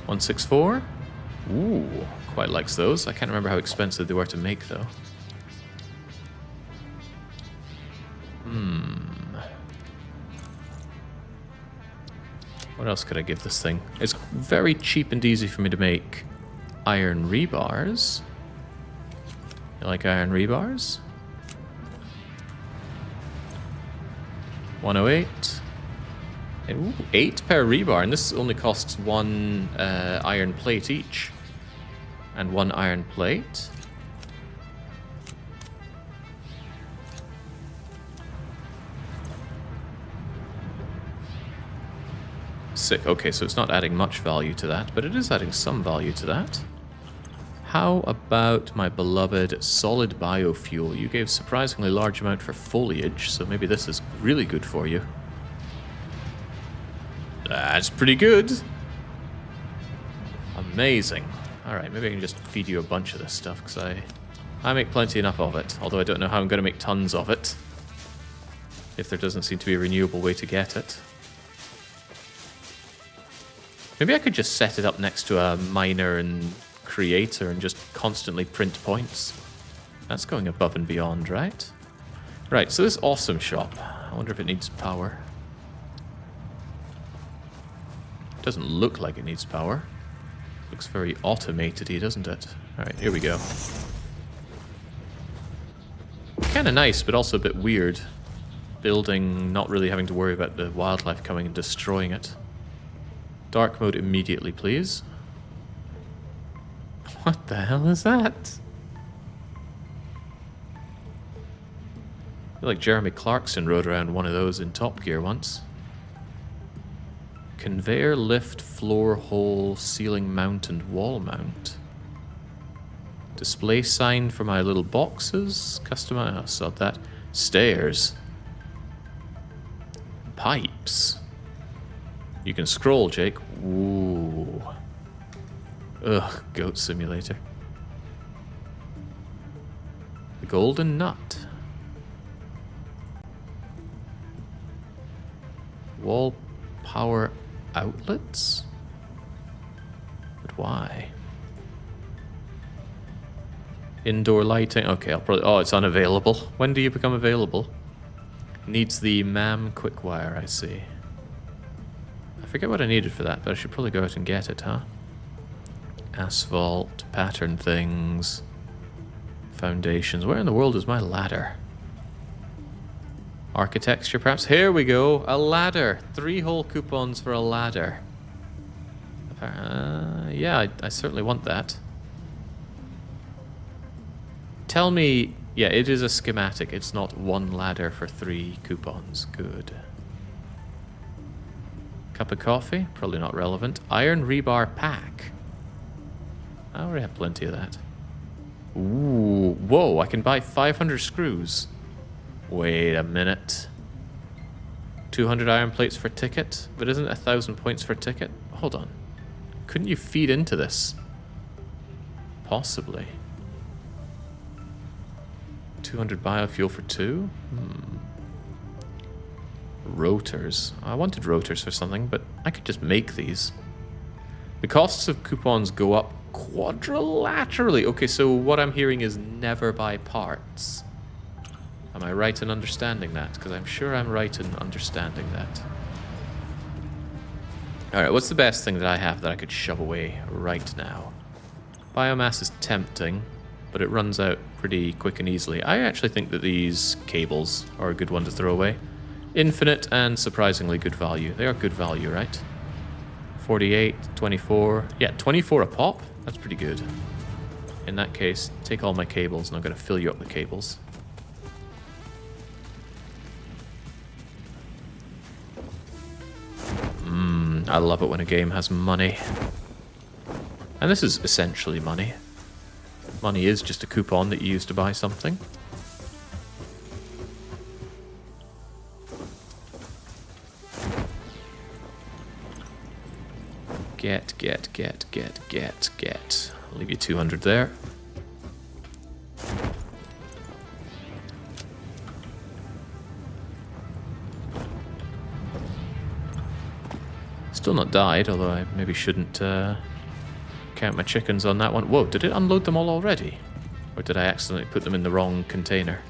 $164? Ooh, quite likes those. I can't remember how expensive they were to make, though. What else could I give this thing? It's very cheap and easy for me to make iron rebars. You like iron rebars? 108. And, ooh, 8 per rebar, and this only costs 1 iron plate each. And 1 iron plate. Sick. Okay, so it's not adding much value to that, but it is adding some value to that. How about my beloved solid biofuel? You gave surprisingly large amount for foliage, so maybe this is really good for you. That's pretty good. Amazing. Alright, maybe I can just feed you a bunch of this stuff, because I make plenty enough of it. Although I don't know how I'm going to make tons of it, if there doesn't seem to be a renewable way to get it. Maybe I could just set it up next to a miner and creator and just constantly print points. That's going above and beyond, right? Right, so this awesome shop. I wonder if it needs power. Doesn't look like it needs power. Looks very automated-y, doesn't it? Alright, here we go. Kinda nice, but also a bit weird. Building, not really having to worry about the wildlife coming and destroying it. Dark mode immediately, please. What the hell is that? I feel like Jeremy Clarkson rode around one of those in Top Gear once. Conveyor, lift, floor, hole, ceiling mount, and wall mount. Display sign for my little boxes. Customize. I saw that. Stairs. Pipes. You can scroll, Jake. Ooh. Ugh, goat simulator. The golden nut. Wall power outlets? But why? Indoor lighting. Okay, I'll probably... Oh, it's unavailable. When do you become available? Needs the MAM quick wire, I see. I forget what I needed for that, but I should probably go out and get it, huh? Asphalt, pattern things, foundations. Where in the world is my ladder? Architecture, perhaps? Here we go. A ladder. 3 whole coupons for a ladder. Yeah, I certainly want that. Tell me... Yeah, it is a schematic. It's not 1 ladder for 3 coupons. Good. Cup of coffee? Probably not relevant. Iron rebar pack. I already have plenty of that. Ooh, whoa, I can buy 500 screws. Wait a minute. 200 iron plates for ticket? But isn't it 1,000 points for ticket? Hold on. Couldn't you feed into this? Possibly. 200 biofuel for 2? Rotors. I wanted rotors for something, but I could just make these. The costs of coupons go up quadrilaterally. Okay, so what I'm hearing is never buy parts. Am I right in understanding that? Because I'm sure I'm right in understanding that. Alright, what's the best thing that I have that I could shove away right now? Biomass is tempting, but it runs out pretty quick and easily. I actually think that these cables are a good one to throw away. Infinite and surprisingly good value. They are good value, right? 48, 24. Yeah, 24 a pop? That's pretty good. In that case, take all my cables and I'm going to fill you up with cables. I love it when a game has money. And this is essentially money. Money is just a coupon that you use to buy something. Get. I'll leave you 200 there. Still not died, although I maybe shouldn't count my chickens on that one. Whoa, did it unload them all already? Or did I accidentally put them in the wrong container?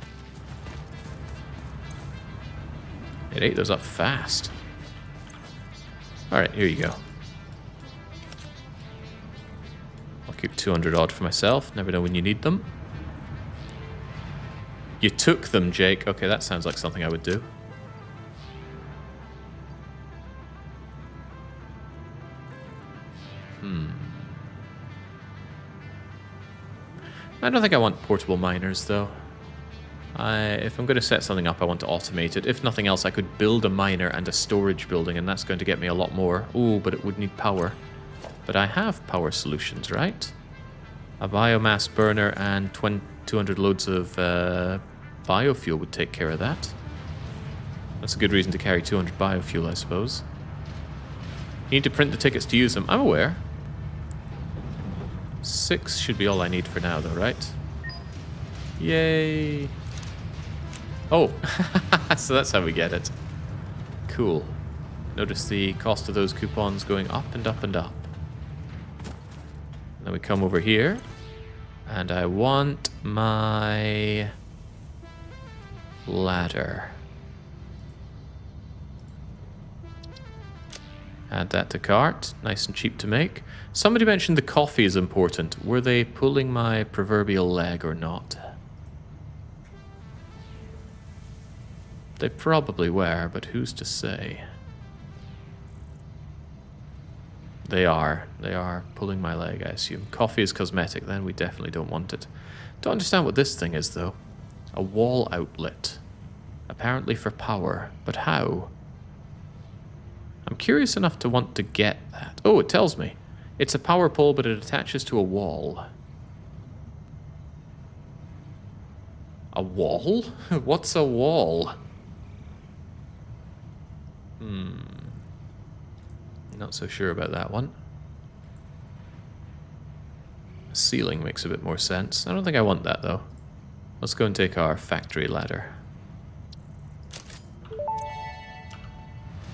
It ate those up fast. Alright, here you go. I'll keep 200 odd for myself. Never know when you need them. You took them, Jake. Okay, that sounds like something I would do. I don't think I want portable miners, though. If I'm going to set something up, I want to automate it. If nothing else, I could build a miner and a storage building, and that's going to get me a lot more. Ooh, but it would need power. But I have power solutions, right? A biomass burner and 200 loads of biofuel would take care of that. That's a good reason to carry 200 biofuel, I suppose. You need to print the tickets to use them. I'm aware. 6 should be all I need for now, though, right? Yay! Oh, so that's how we get it. Cool. Notice the cost of those coupons going up and up and up. Then we come over here, and I want my ladder. Add that to cart. Nice and cheap to make. Somebody mentioned the coffee is important. Were they pulling my proverbial leg or not? They probably were, but who's to say? They are. They are pulling my leg, I assume. Coffee is cosmetic, then we definitely don't want it. Don't understand what this thing is, though. A wall outlet. Apparently for power. But how? I'm curious enough to want to get that. Oh, it tells me. It's a power pole, but it attaches to a wall. A wall? What's a wall? Not so sure about that one. A ceiling makes a bit more sense. I don't think I want that, though. Let's go and take our factory ladder.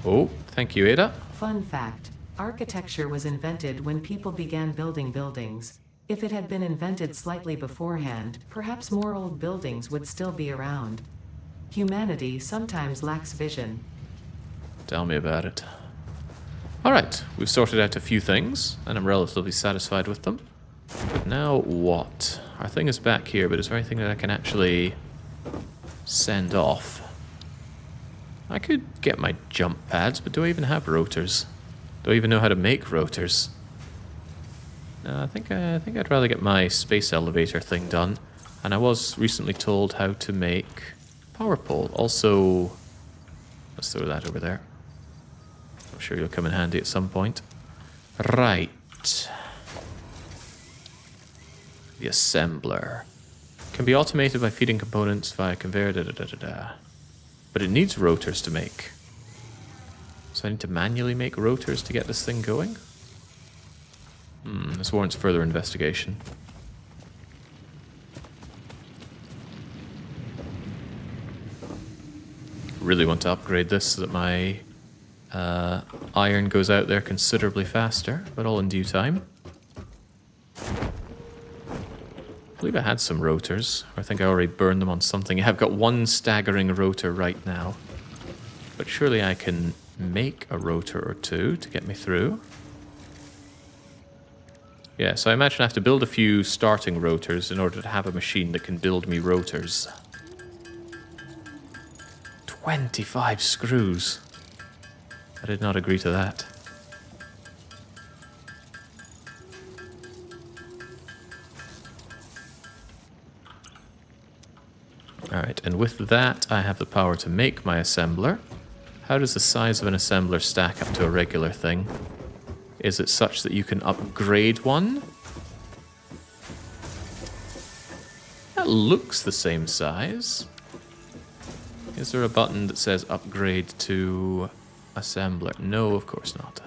Oh, thank you, Ada. Fun fact: architecture was invented when people began building buildings. If it had been invented slightly beforehand, perhaps more old buildings would still be around. Humanity sometimes lacks vision. Tell me about it. Alright, we've sorted out a few things, and I'm relatively satisfied with them. But now what? Our thing is back here, but is there anything that I can actually send off? I could get my jump pads, but do I even have rotors? Do I even know how to make rotors? No, I think I'd rather get my space elevator thing done. And I was recently told how to make power pole. Also, let's throw that over there. I'm sure you'll come in handy at some point. Right. The assembler. Can be automated by feeding components via conveyor, But it needs rotors to make. So I need to manually make rotors to get this thing going? This warrants further investigation. Really want to upgrade this so that my iron goes out there considerably faster, but all in due time. I believe I had some rotors. I think I already burned them on something. I've got one staggering rotor right now. But surely I can make a rotor or two to get me through. Yeah, so I imagine I have to build a few starting rotors in order to have a machine that can build me rotors. 25 screws. I did not agree to that. Alright, and with that, I have the power to make my assembler. How does the size of an assembler stack up to a regular thing? Is it such that you can upgrade one? That looks the same size. Is there a button that says upgrade to assembler? No, of course not.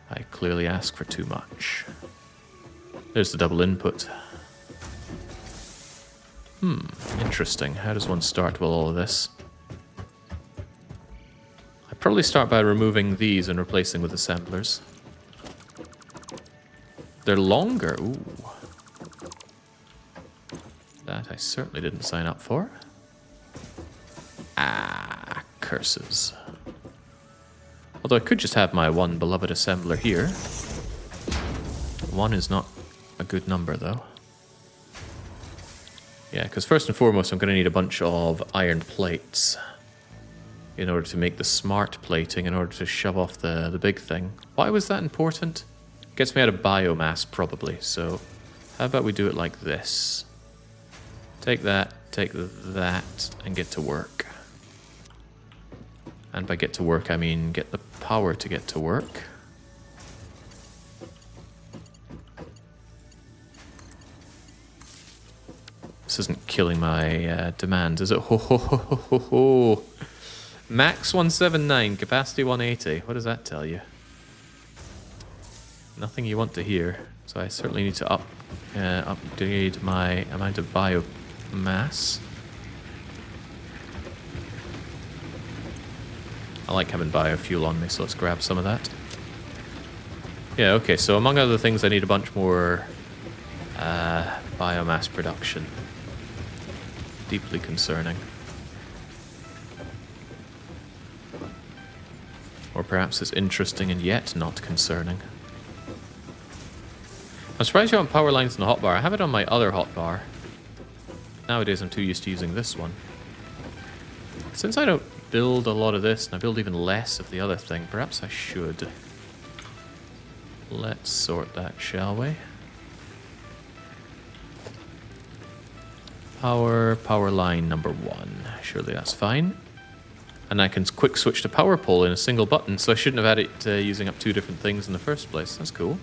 I clearly ask for too much. There's the double input. Interesting. How does one start with all of this? I'd probably start by removing these and replacing with assemblers. They're longer. Ooh. That I certainly didn't sign up for. Ah, curses. Although I could just have my one beloved assembler here. One is not a good number, though. Yeah, because first and foremost, I'm going to need a bunch of iron plates in order to make the smart plating, in order to shove off the big thing. Why was that important? Gets me out of biomass, probably. So how about we do it like this? Take that, and get to work. And by get to work, I mean get the power to get to work. this isn't killing my demands, is it? Ho ho ho ho ho ho. Max 179, capacity 180. What does that tell you? Nothing you want to hear. So I certainly need to upgrade my amount of biomass. I like having biofuel on me, so let's grab some of that. Yeah, okay, so among other things, I need a bunch more biomass production. Deeply concerning. Or perhaps it's interesting and yet not concerning. I'm surprised you want power lines in the hotbar. I have it on my other hotbar. Nowadays I'm too used to using this one. Since I don't build a lot of this, and I build even less of the other thing, perhaps I should. Let's sort that, shall we? Power line number 1. Surely that's fine. And I can quick switch to power pole in a single button, so I shouldn't have had it using up 2 different things in the first place. That's cool.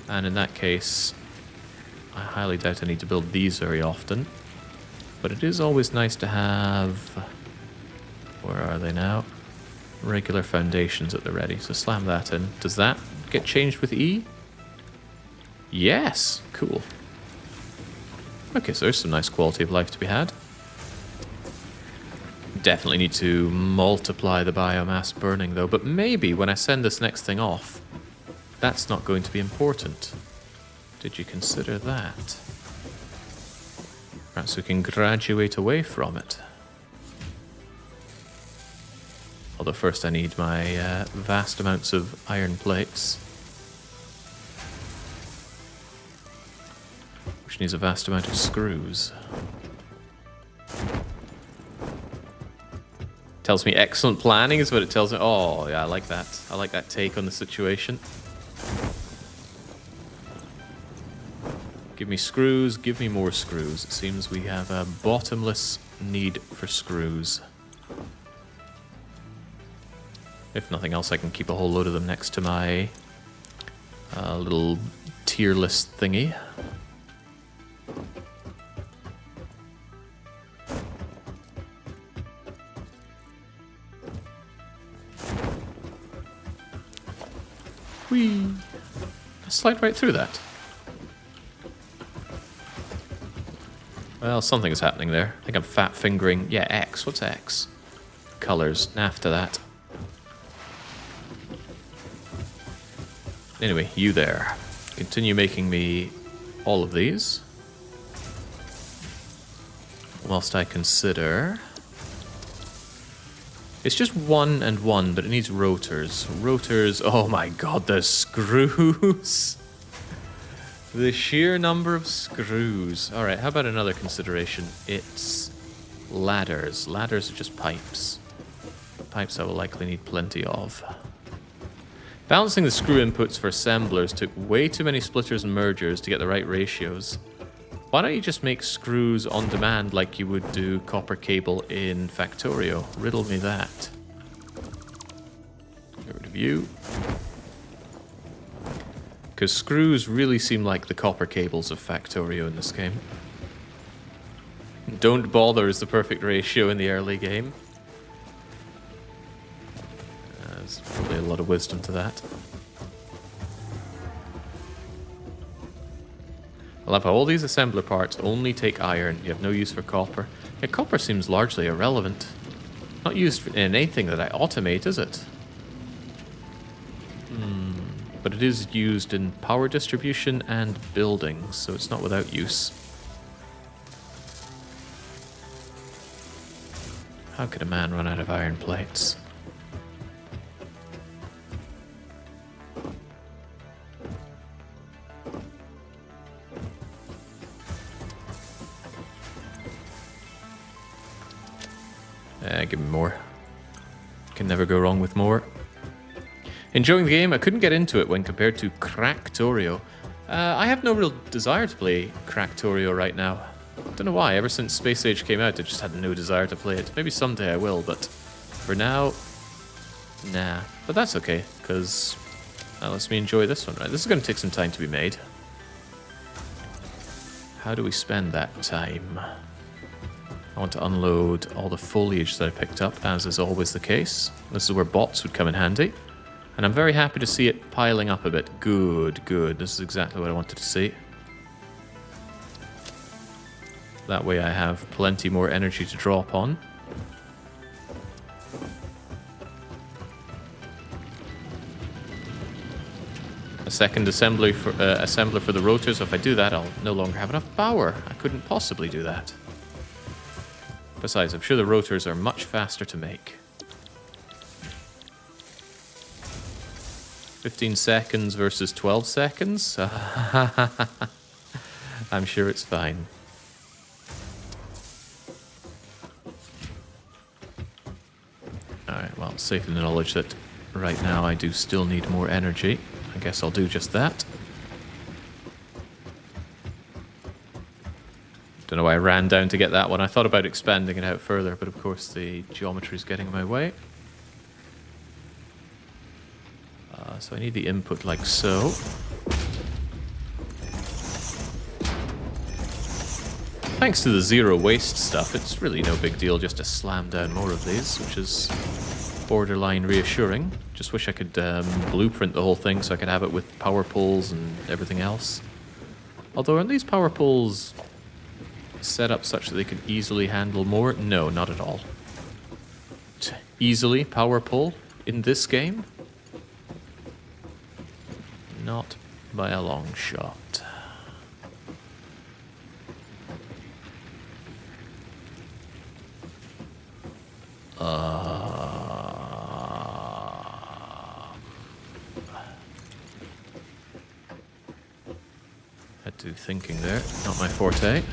And in that case, I highly doubt I need to build these very often. But it is always nice to have... Where are they now? Regular foundations at the ready. So slam that in. Does that get changed with E? Yes! Cool. Okay, so there's some nice quality of life to be had. Definitely need to multiply the biomass burning though, but maybe when I send this next thing off, that's not going to be important. Did you consider that? Perhaps we can graduate away from it. Although first I need my vast amounts of iron plates. Which needs a vast amount of screws. Tells me excellent planning is what it tells me. Oh, yeah, I like that. I like that take on the situation. Give me screws, give me more screws. It seems we have a bottomless need for screws. If nothing else, I can keep a whole load of them next to my little tier list thingy. Whee! Slide right through that. Well, something's happening there. I think I'm fat fingering. Yeah, X. What's X? Colors. Naff to that. Anyway, you there. Continue making me all of these. Whilst I consider... It's just 1 and 1, but it needs rotors. Rotors, oh my god, the screws! The sheer number of screws. Alright, how about another consideration? It's ladders. Ladders are just pipes. Pipes I will likely need plenty of. Balancing the screw inputs for assemblers took way too many splitters and mergers to get the right ratios. Why don't you just make screws on demand like you would do copper cable in Factorio? Riddle me that. Get rid of you. Because screws really seem like the copper cables of Factorio in this game. Don't bother is the perfect ratio in the early game. There's probably a lot of wisdom to that. I love how all these assembler parts only take iron. You have no use for copper. Yeah, copper seems largely irrelevant. Not used in anything that I automate, is it? But it is used in power distribution and buildings, so it's not without use. How could a man run out of iron plates? Give me more. Can never go wrong with more. Enjoying the game, I couldn't get into it when compared to Factorio. I have no real desire to play Factorio right now. Don't know why, ever since Space Age came out, I just had no desire to play it. Maybe someday I will, but for now, nah. But that's okay, because that lets me enjoy this one, right? This is going to take some time to be made. How do we spend that time? I want to unload all the foliage that I picked up, as is always the case. This is where bots would come in handy. And I'm very happy to see it piling up a bit. Good, good. This is exactly what I wanted to see. That way I have plenty more energy to draw upon. A second assembler for the rotors. If I do that, I'll no longer have enough power. I couldn't possibly do that. Besides, I'm sure the rotors are much faster to make. 15 seconds versus 12 seconds? I'm sure it's fine. Alright, well, safe in the knowledge that right now I do still need more energy. I guess I'll do just that. Don't know why I ran down to get that one. I thought about expanding it out further, but of course the geometry is getting in my way. So I need the input like so. Thanks to the zero waste stuff, it's really no big deal just to slam down more of these, which is borderline reassuring. Just wish I could blueprint the whole thing so I could have it with power poles and everything else. Although, aren't these power poles set up such that they could easily handle more? No, not at all. Easily power pole in this game? Not by a long shot. Had to do thinking there, not my forte.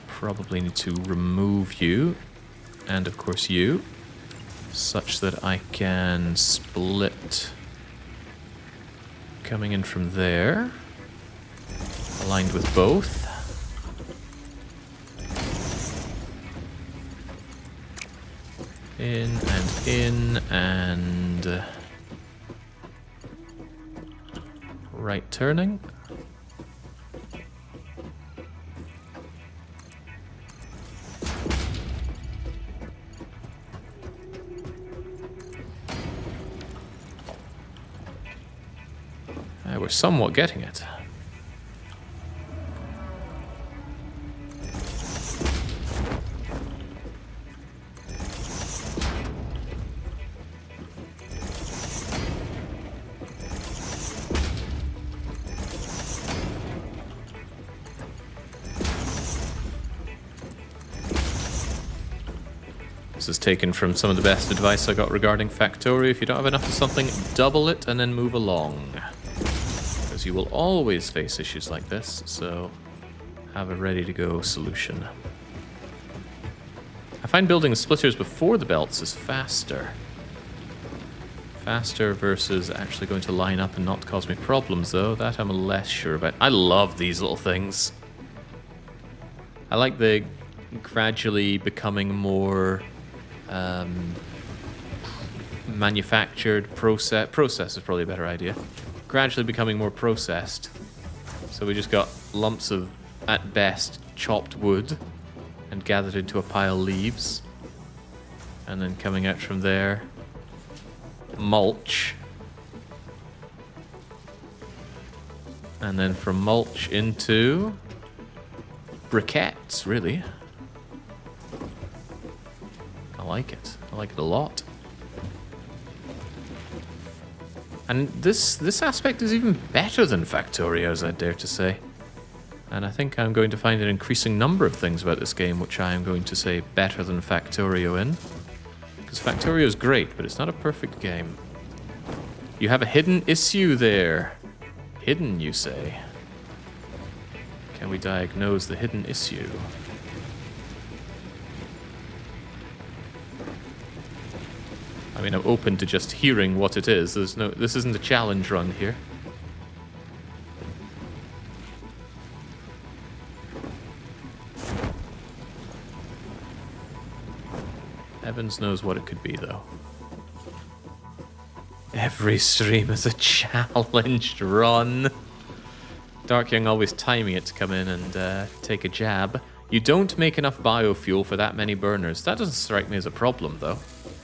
Probably need to remove you, and of course you, such that I can split coming in from there, aligned with both. In, and right turning. We're somewhat getting it. This is taken from some of the best advice I got regarding Factorio. If you don't have enough of something, double it and then move along. You will always face issues like this, so have a ready-to-go solution. I find building the splitters before the belts is faster. Faster versus actually going to line up and not cause me problems, though. That I'm less sure about. I love these little things. I like the gradually becoming more manufactured process. Process is probably a better idea. Gradually becoming more processed. So we just got lumps of, at best, chopped wood and gathered into a pile of leaves. And then coming out from there, mulch. And then from mulch into briquettes, really. I like it. I like it a lot. And this aspect is even better than Factorio's, I dare to say. And I think I'm going to find an increasing number of things about this game which I am going to say better than Factorio in. Because Factorio is great, but it's not a perfect game. You have a hidden issue there. Hidden, you say? Can we diagnose the hidden issue? I mean, I'm open to just hearing what it is. This isn't a challenge run here. Evans knows what it could be, though. Every stream is a challenged run. Dark Young always timing it to come in and take a jab. You don't make enough biofuel for that many burners. That doesn't strike me as a problem, though.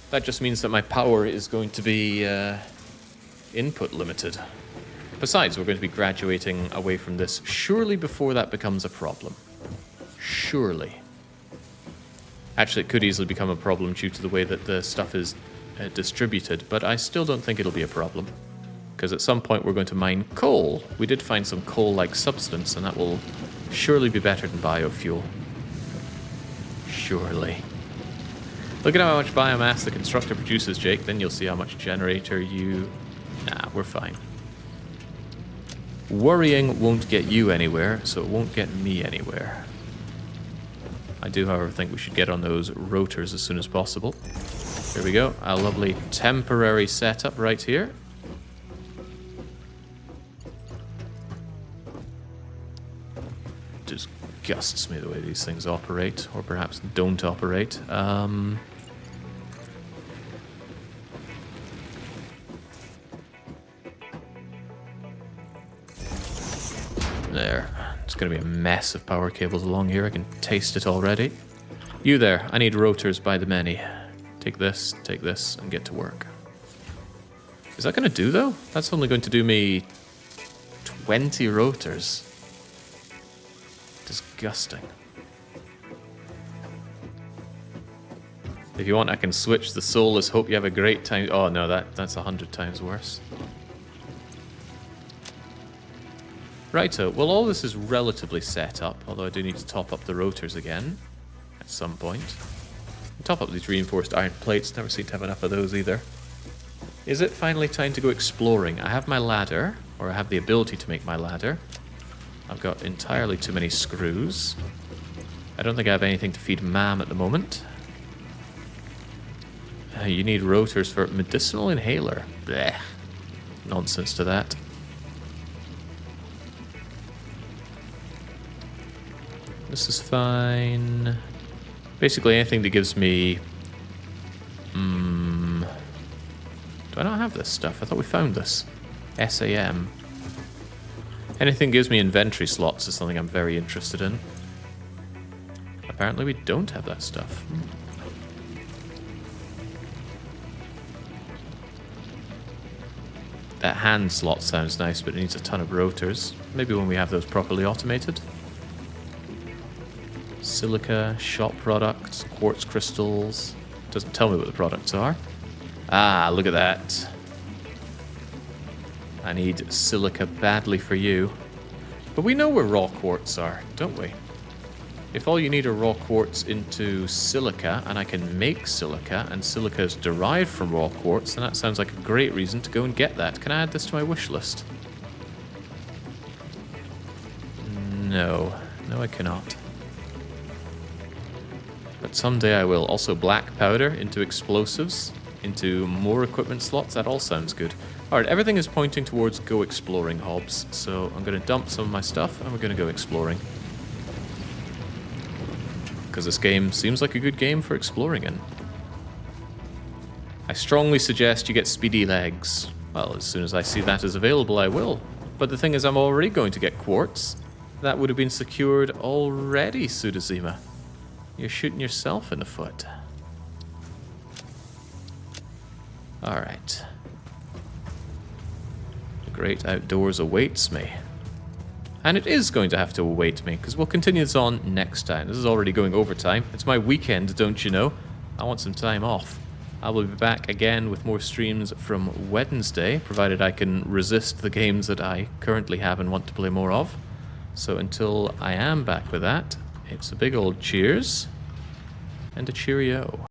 That just means that my power is going to be input limited. Besides, we're going to be graduating away from this surely before that becomes a problem. Surely. Actually, it could easily become a problem due to the way that the stuff is distributed, but I still don't think it'll be a problem. Because at some point we're going to mine coal. We did find some coal-like substance, and that will surely be better than biofuel. Surely. Look at how much biomass the constructor produces, Jake. Then you'll see how much generator you... Nah, we're fine. Worrying won't get you anywhere, so it won't get me anywhere. I do, however, think we should get on those rotors as soon as possible. Here we go. A lovely temporary setup right here. Disgusts me the way these things operate, or perhaps don't operate. There. It's going to be a mess of power cables along here. I can taste it already. You there. I need rotors by the many. Take this, and get to work. Is that going to do, though? That's only going to do me 20 rotors. Disgusting. If you want, I can switch the soulless hope you have a great time. Oh, no, that's 100 times worse. Righto, well, all this is relatively set up, although I do need to top up the rotors again at some point. Top up these reinforced iron plates, never seem to have enough of those either. Is it finally time to go exploring? I have my ladder, or I have the ability to make my ladder. I've got entirely too many screws. I don't think I have anything to feed Mam at the moment. You need rotors for medicinal inhaler. Blech. Nonsense to that. This is fine. Basically anything that gives me... Do I not have this stuff? I thought we found this. SAM. Anything that gives me inventory slots is something I'm very interested in. Apparently we don't have that stuff. That hand slot sounds nice, but it needs a ton of rotors. Maybe when we have those properly automated. Silica, shop products, quartz crystals. Doesn't tell me what the products are. Ah, look at that. I need silica badly for you. But we know where raw quartz are, don't we? If all you need are raw quartz into silica, and I can make silica, and silica is derived from raw quartz, then that sounds like a great reason to go and get that. Can I add this to my wish list? No. No, I cannot. But someday I will. Also black powder into explosives, into more equipment slots. That all sounds good. Alright, everything is pointing towards go exploring, Hobbs. So I'm going to dump some of my stuff and we're going to go exploring. Because this game seems like a good game for exploring in. I strongly suggest you get speedy legs. Well, as soon as I see that is available, I will. But the thing is, I'm already going to get quartz. That would have been secured already, Sudazima. You're shooting yourself in the foot. Alright. The great outdoors awaits me. And it is going to have to await me, because we'll continue this on next time. This is already going overtime. It's my weekend, don't you know? I want some time off. I will be back again with more streams from Wednesday, provided I can resist the games that I currently have and want to play more of. So until I am back with that, it's a big old cheers and a cheerio.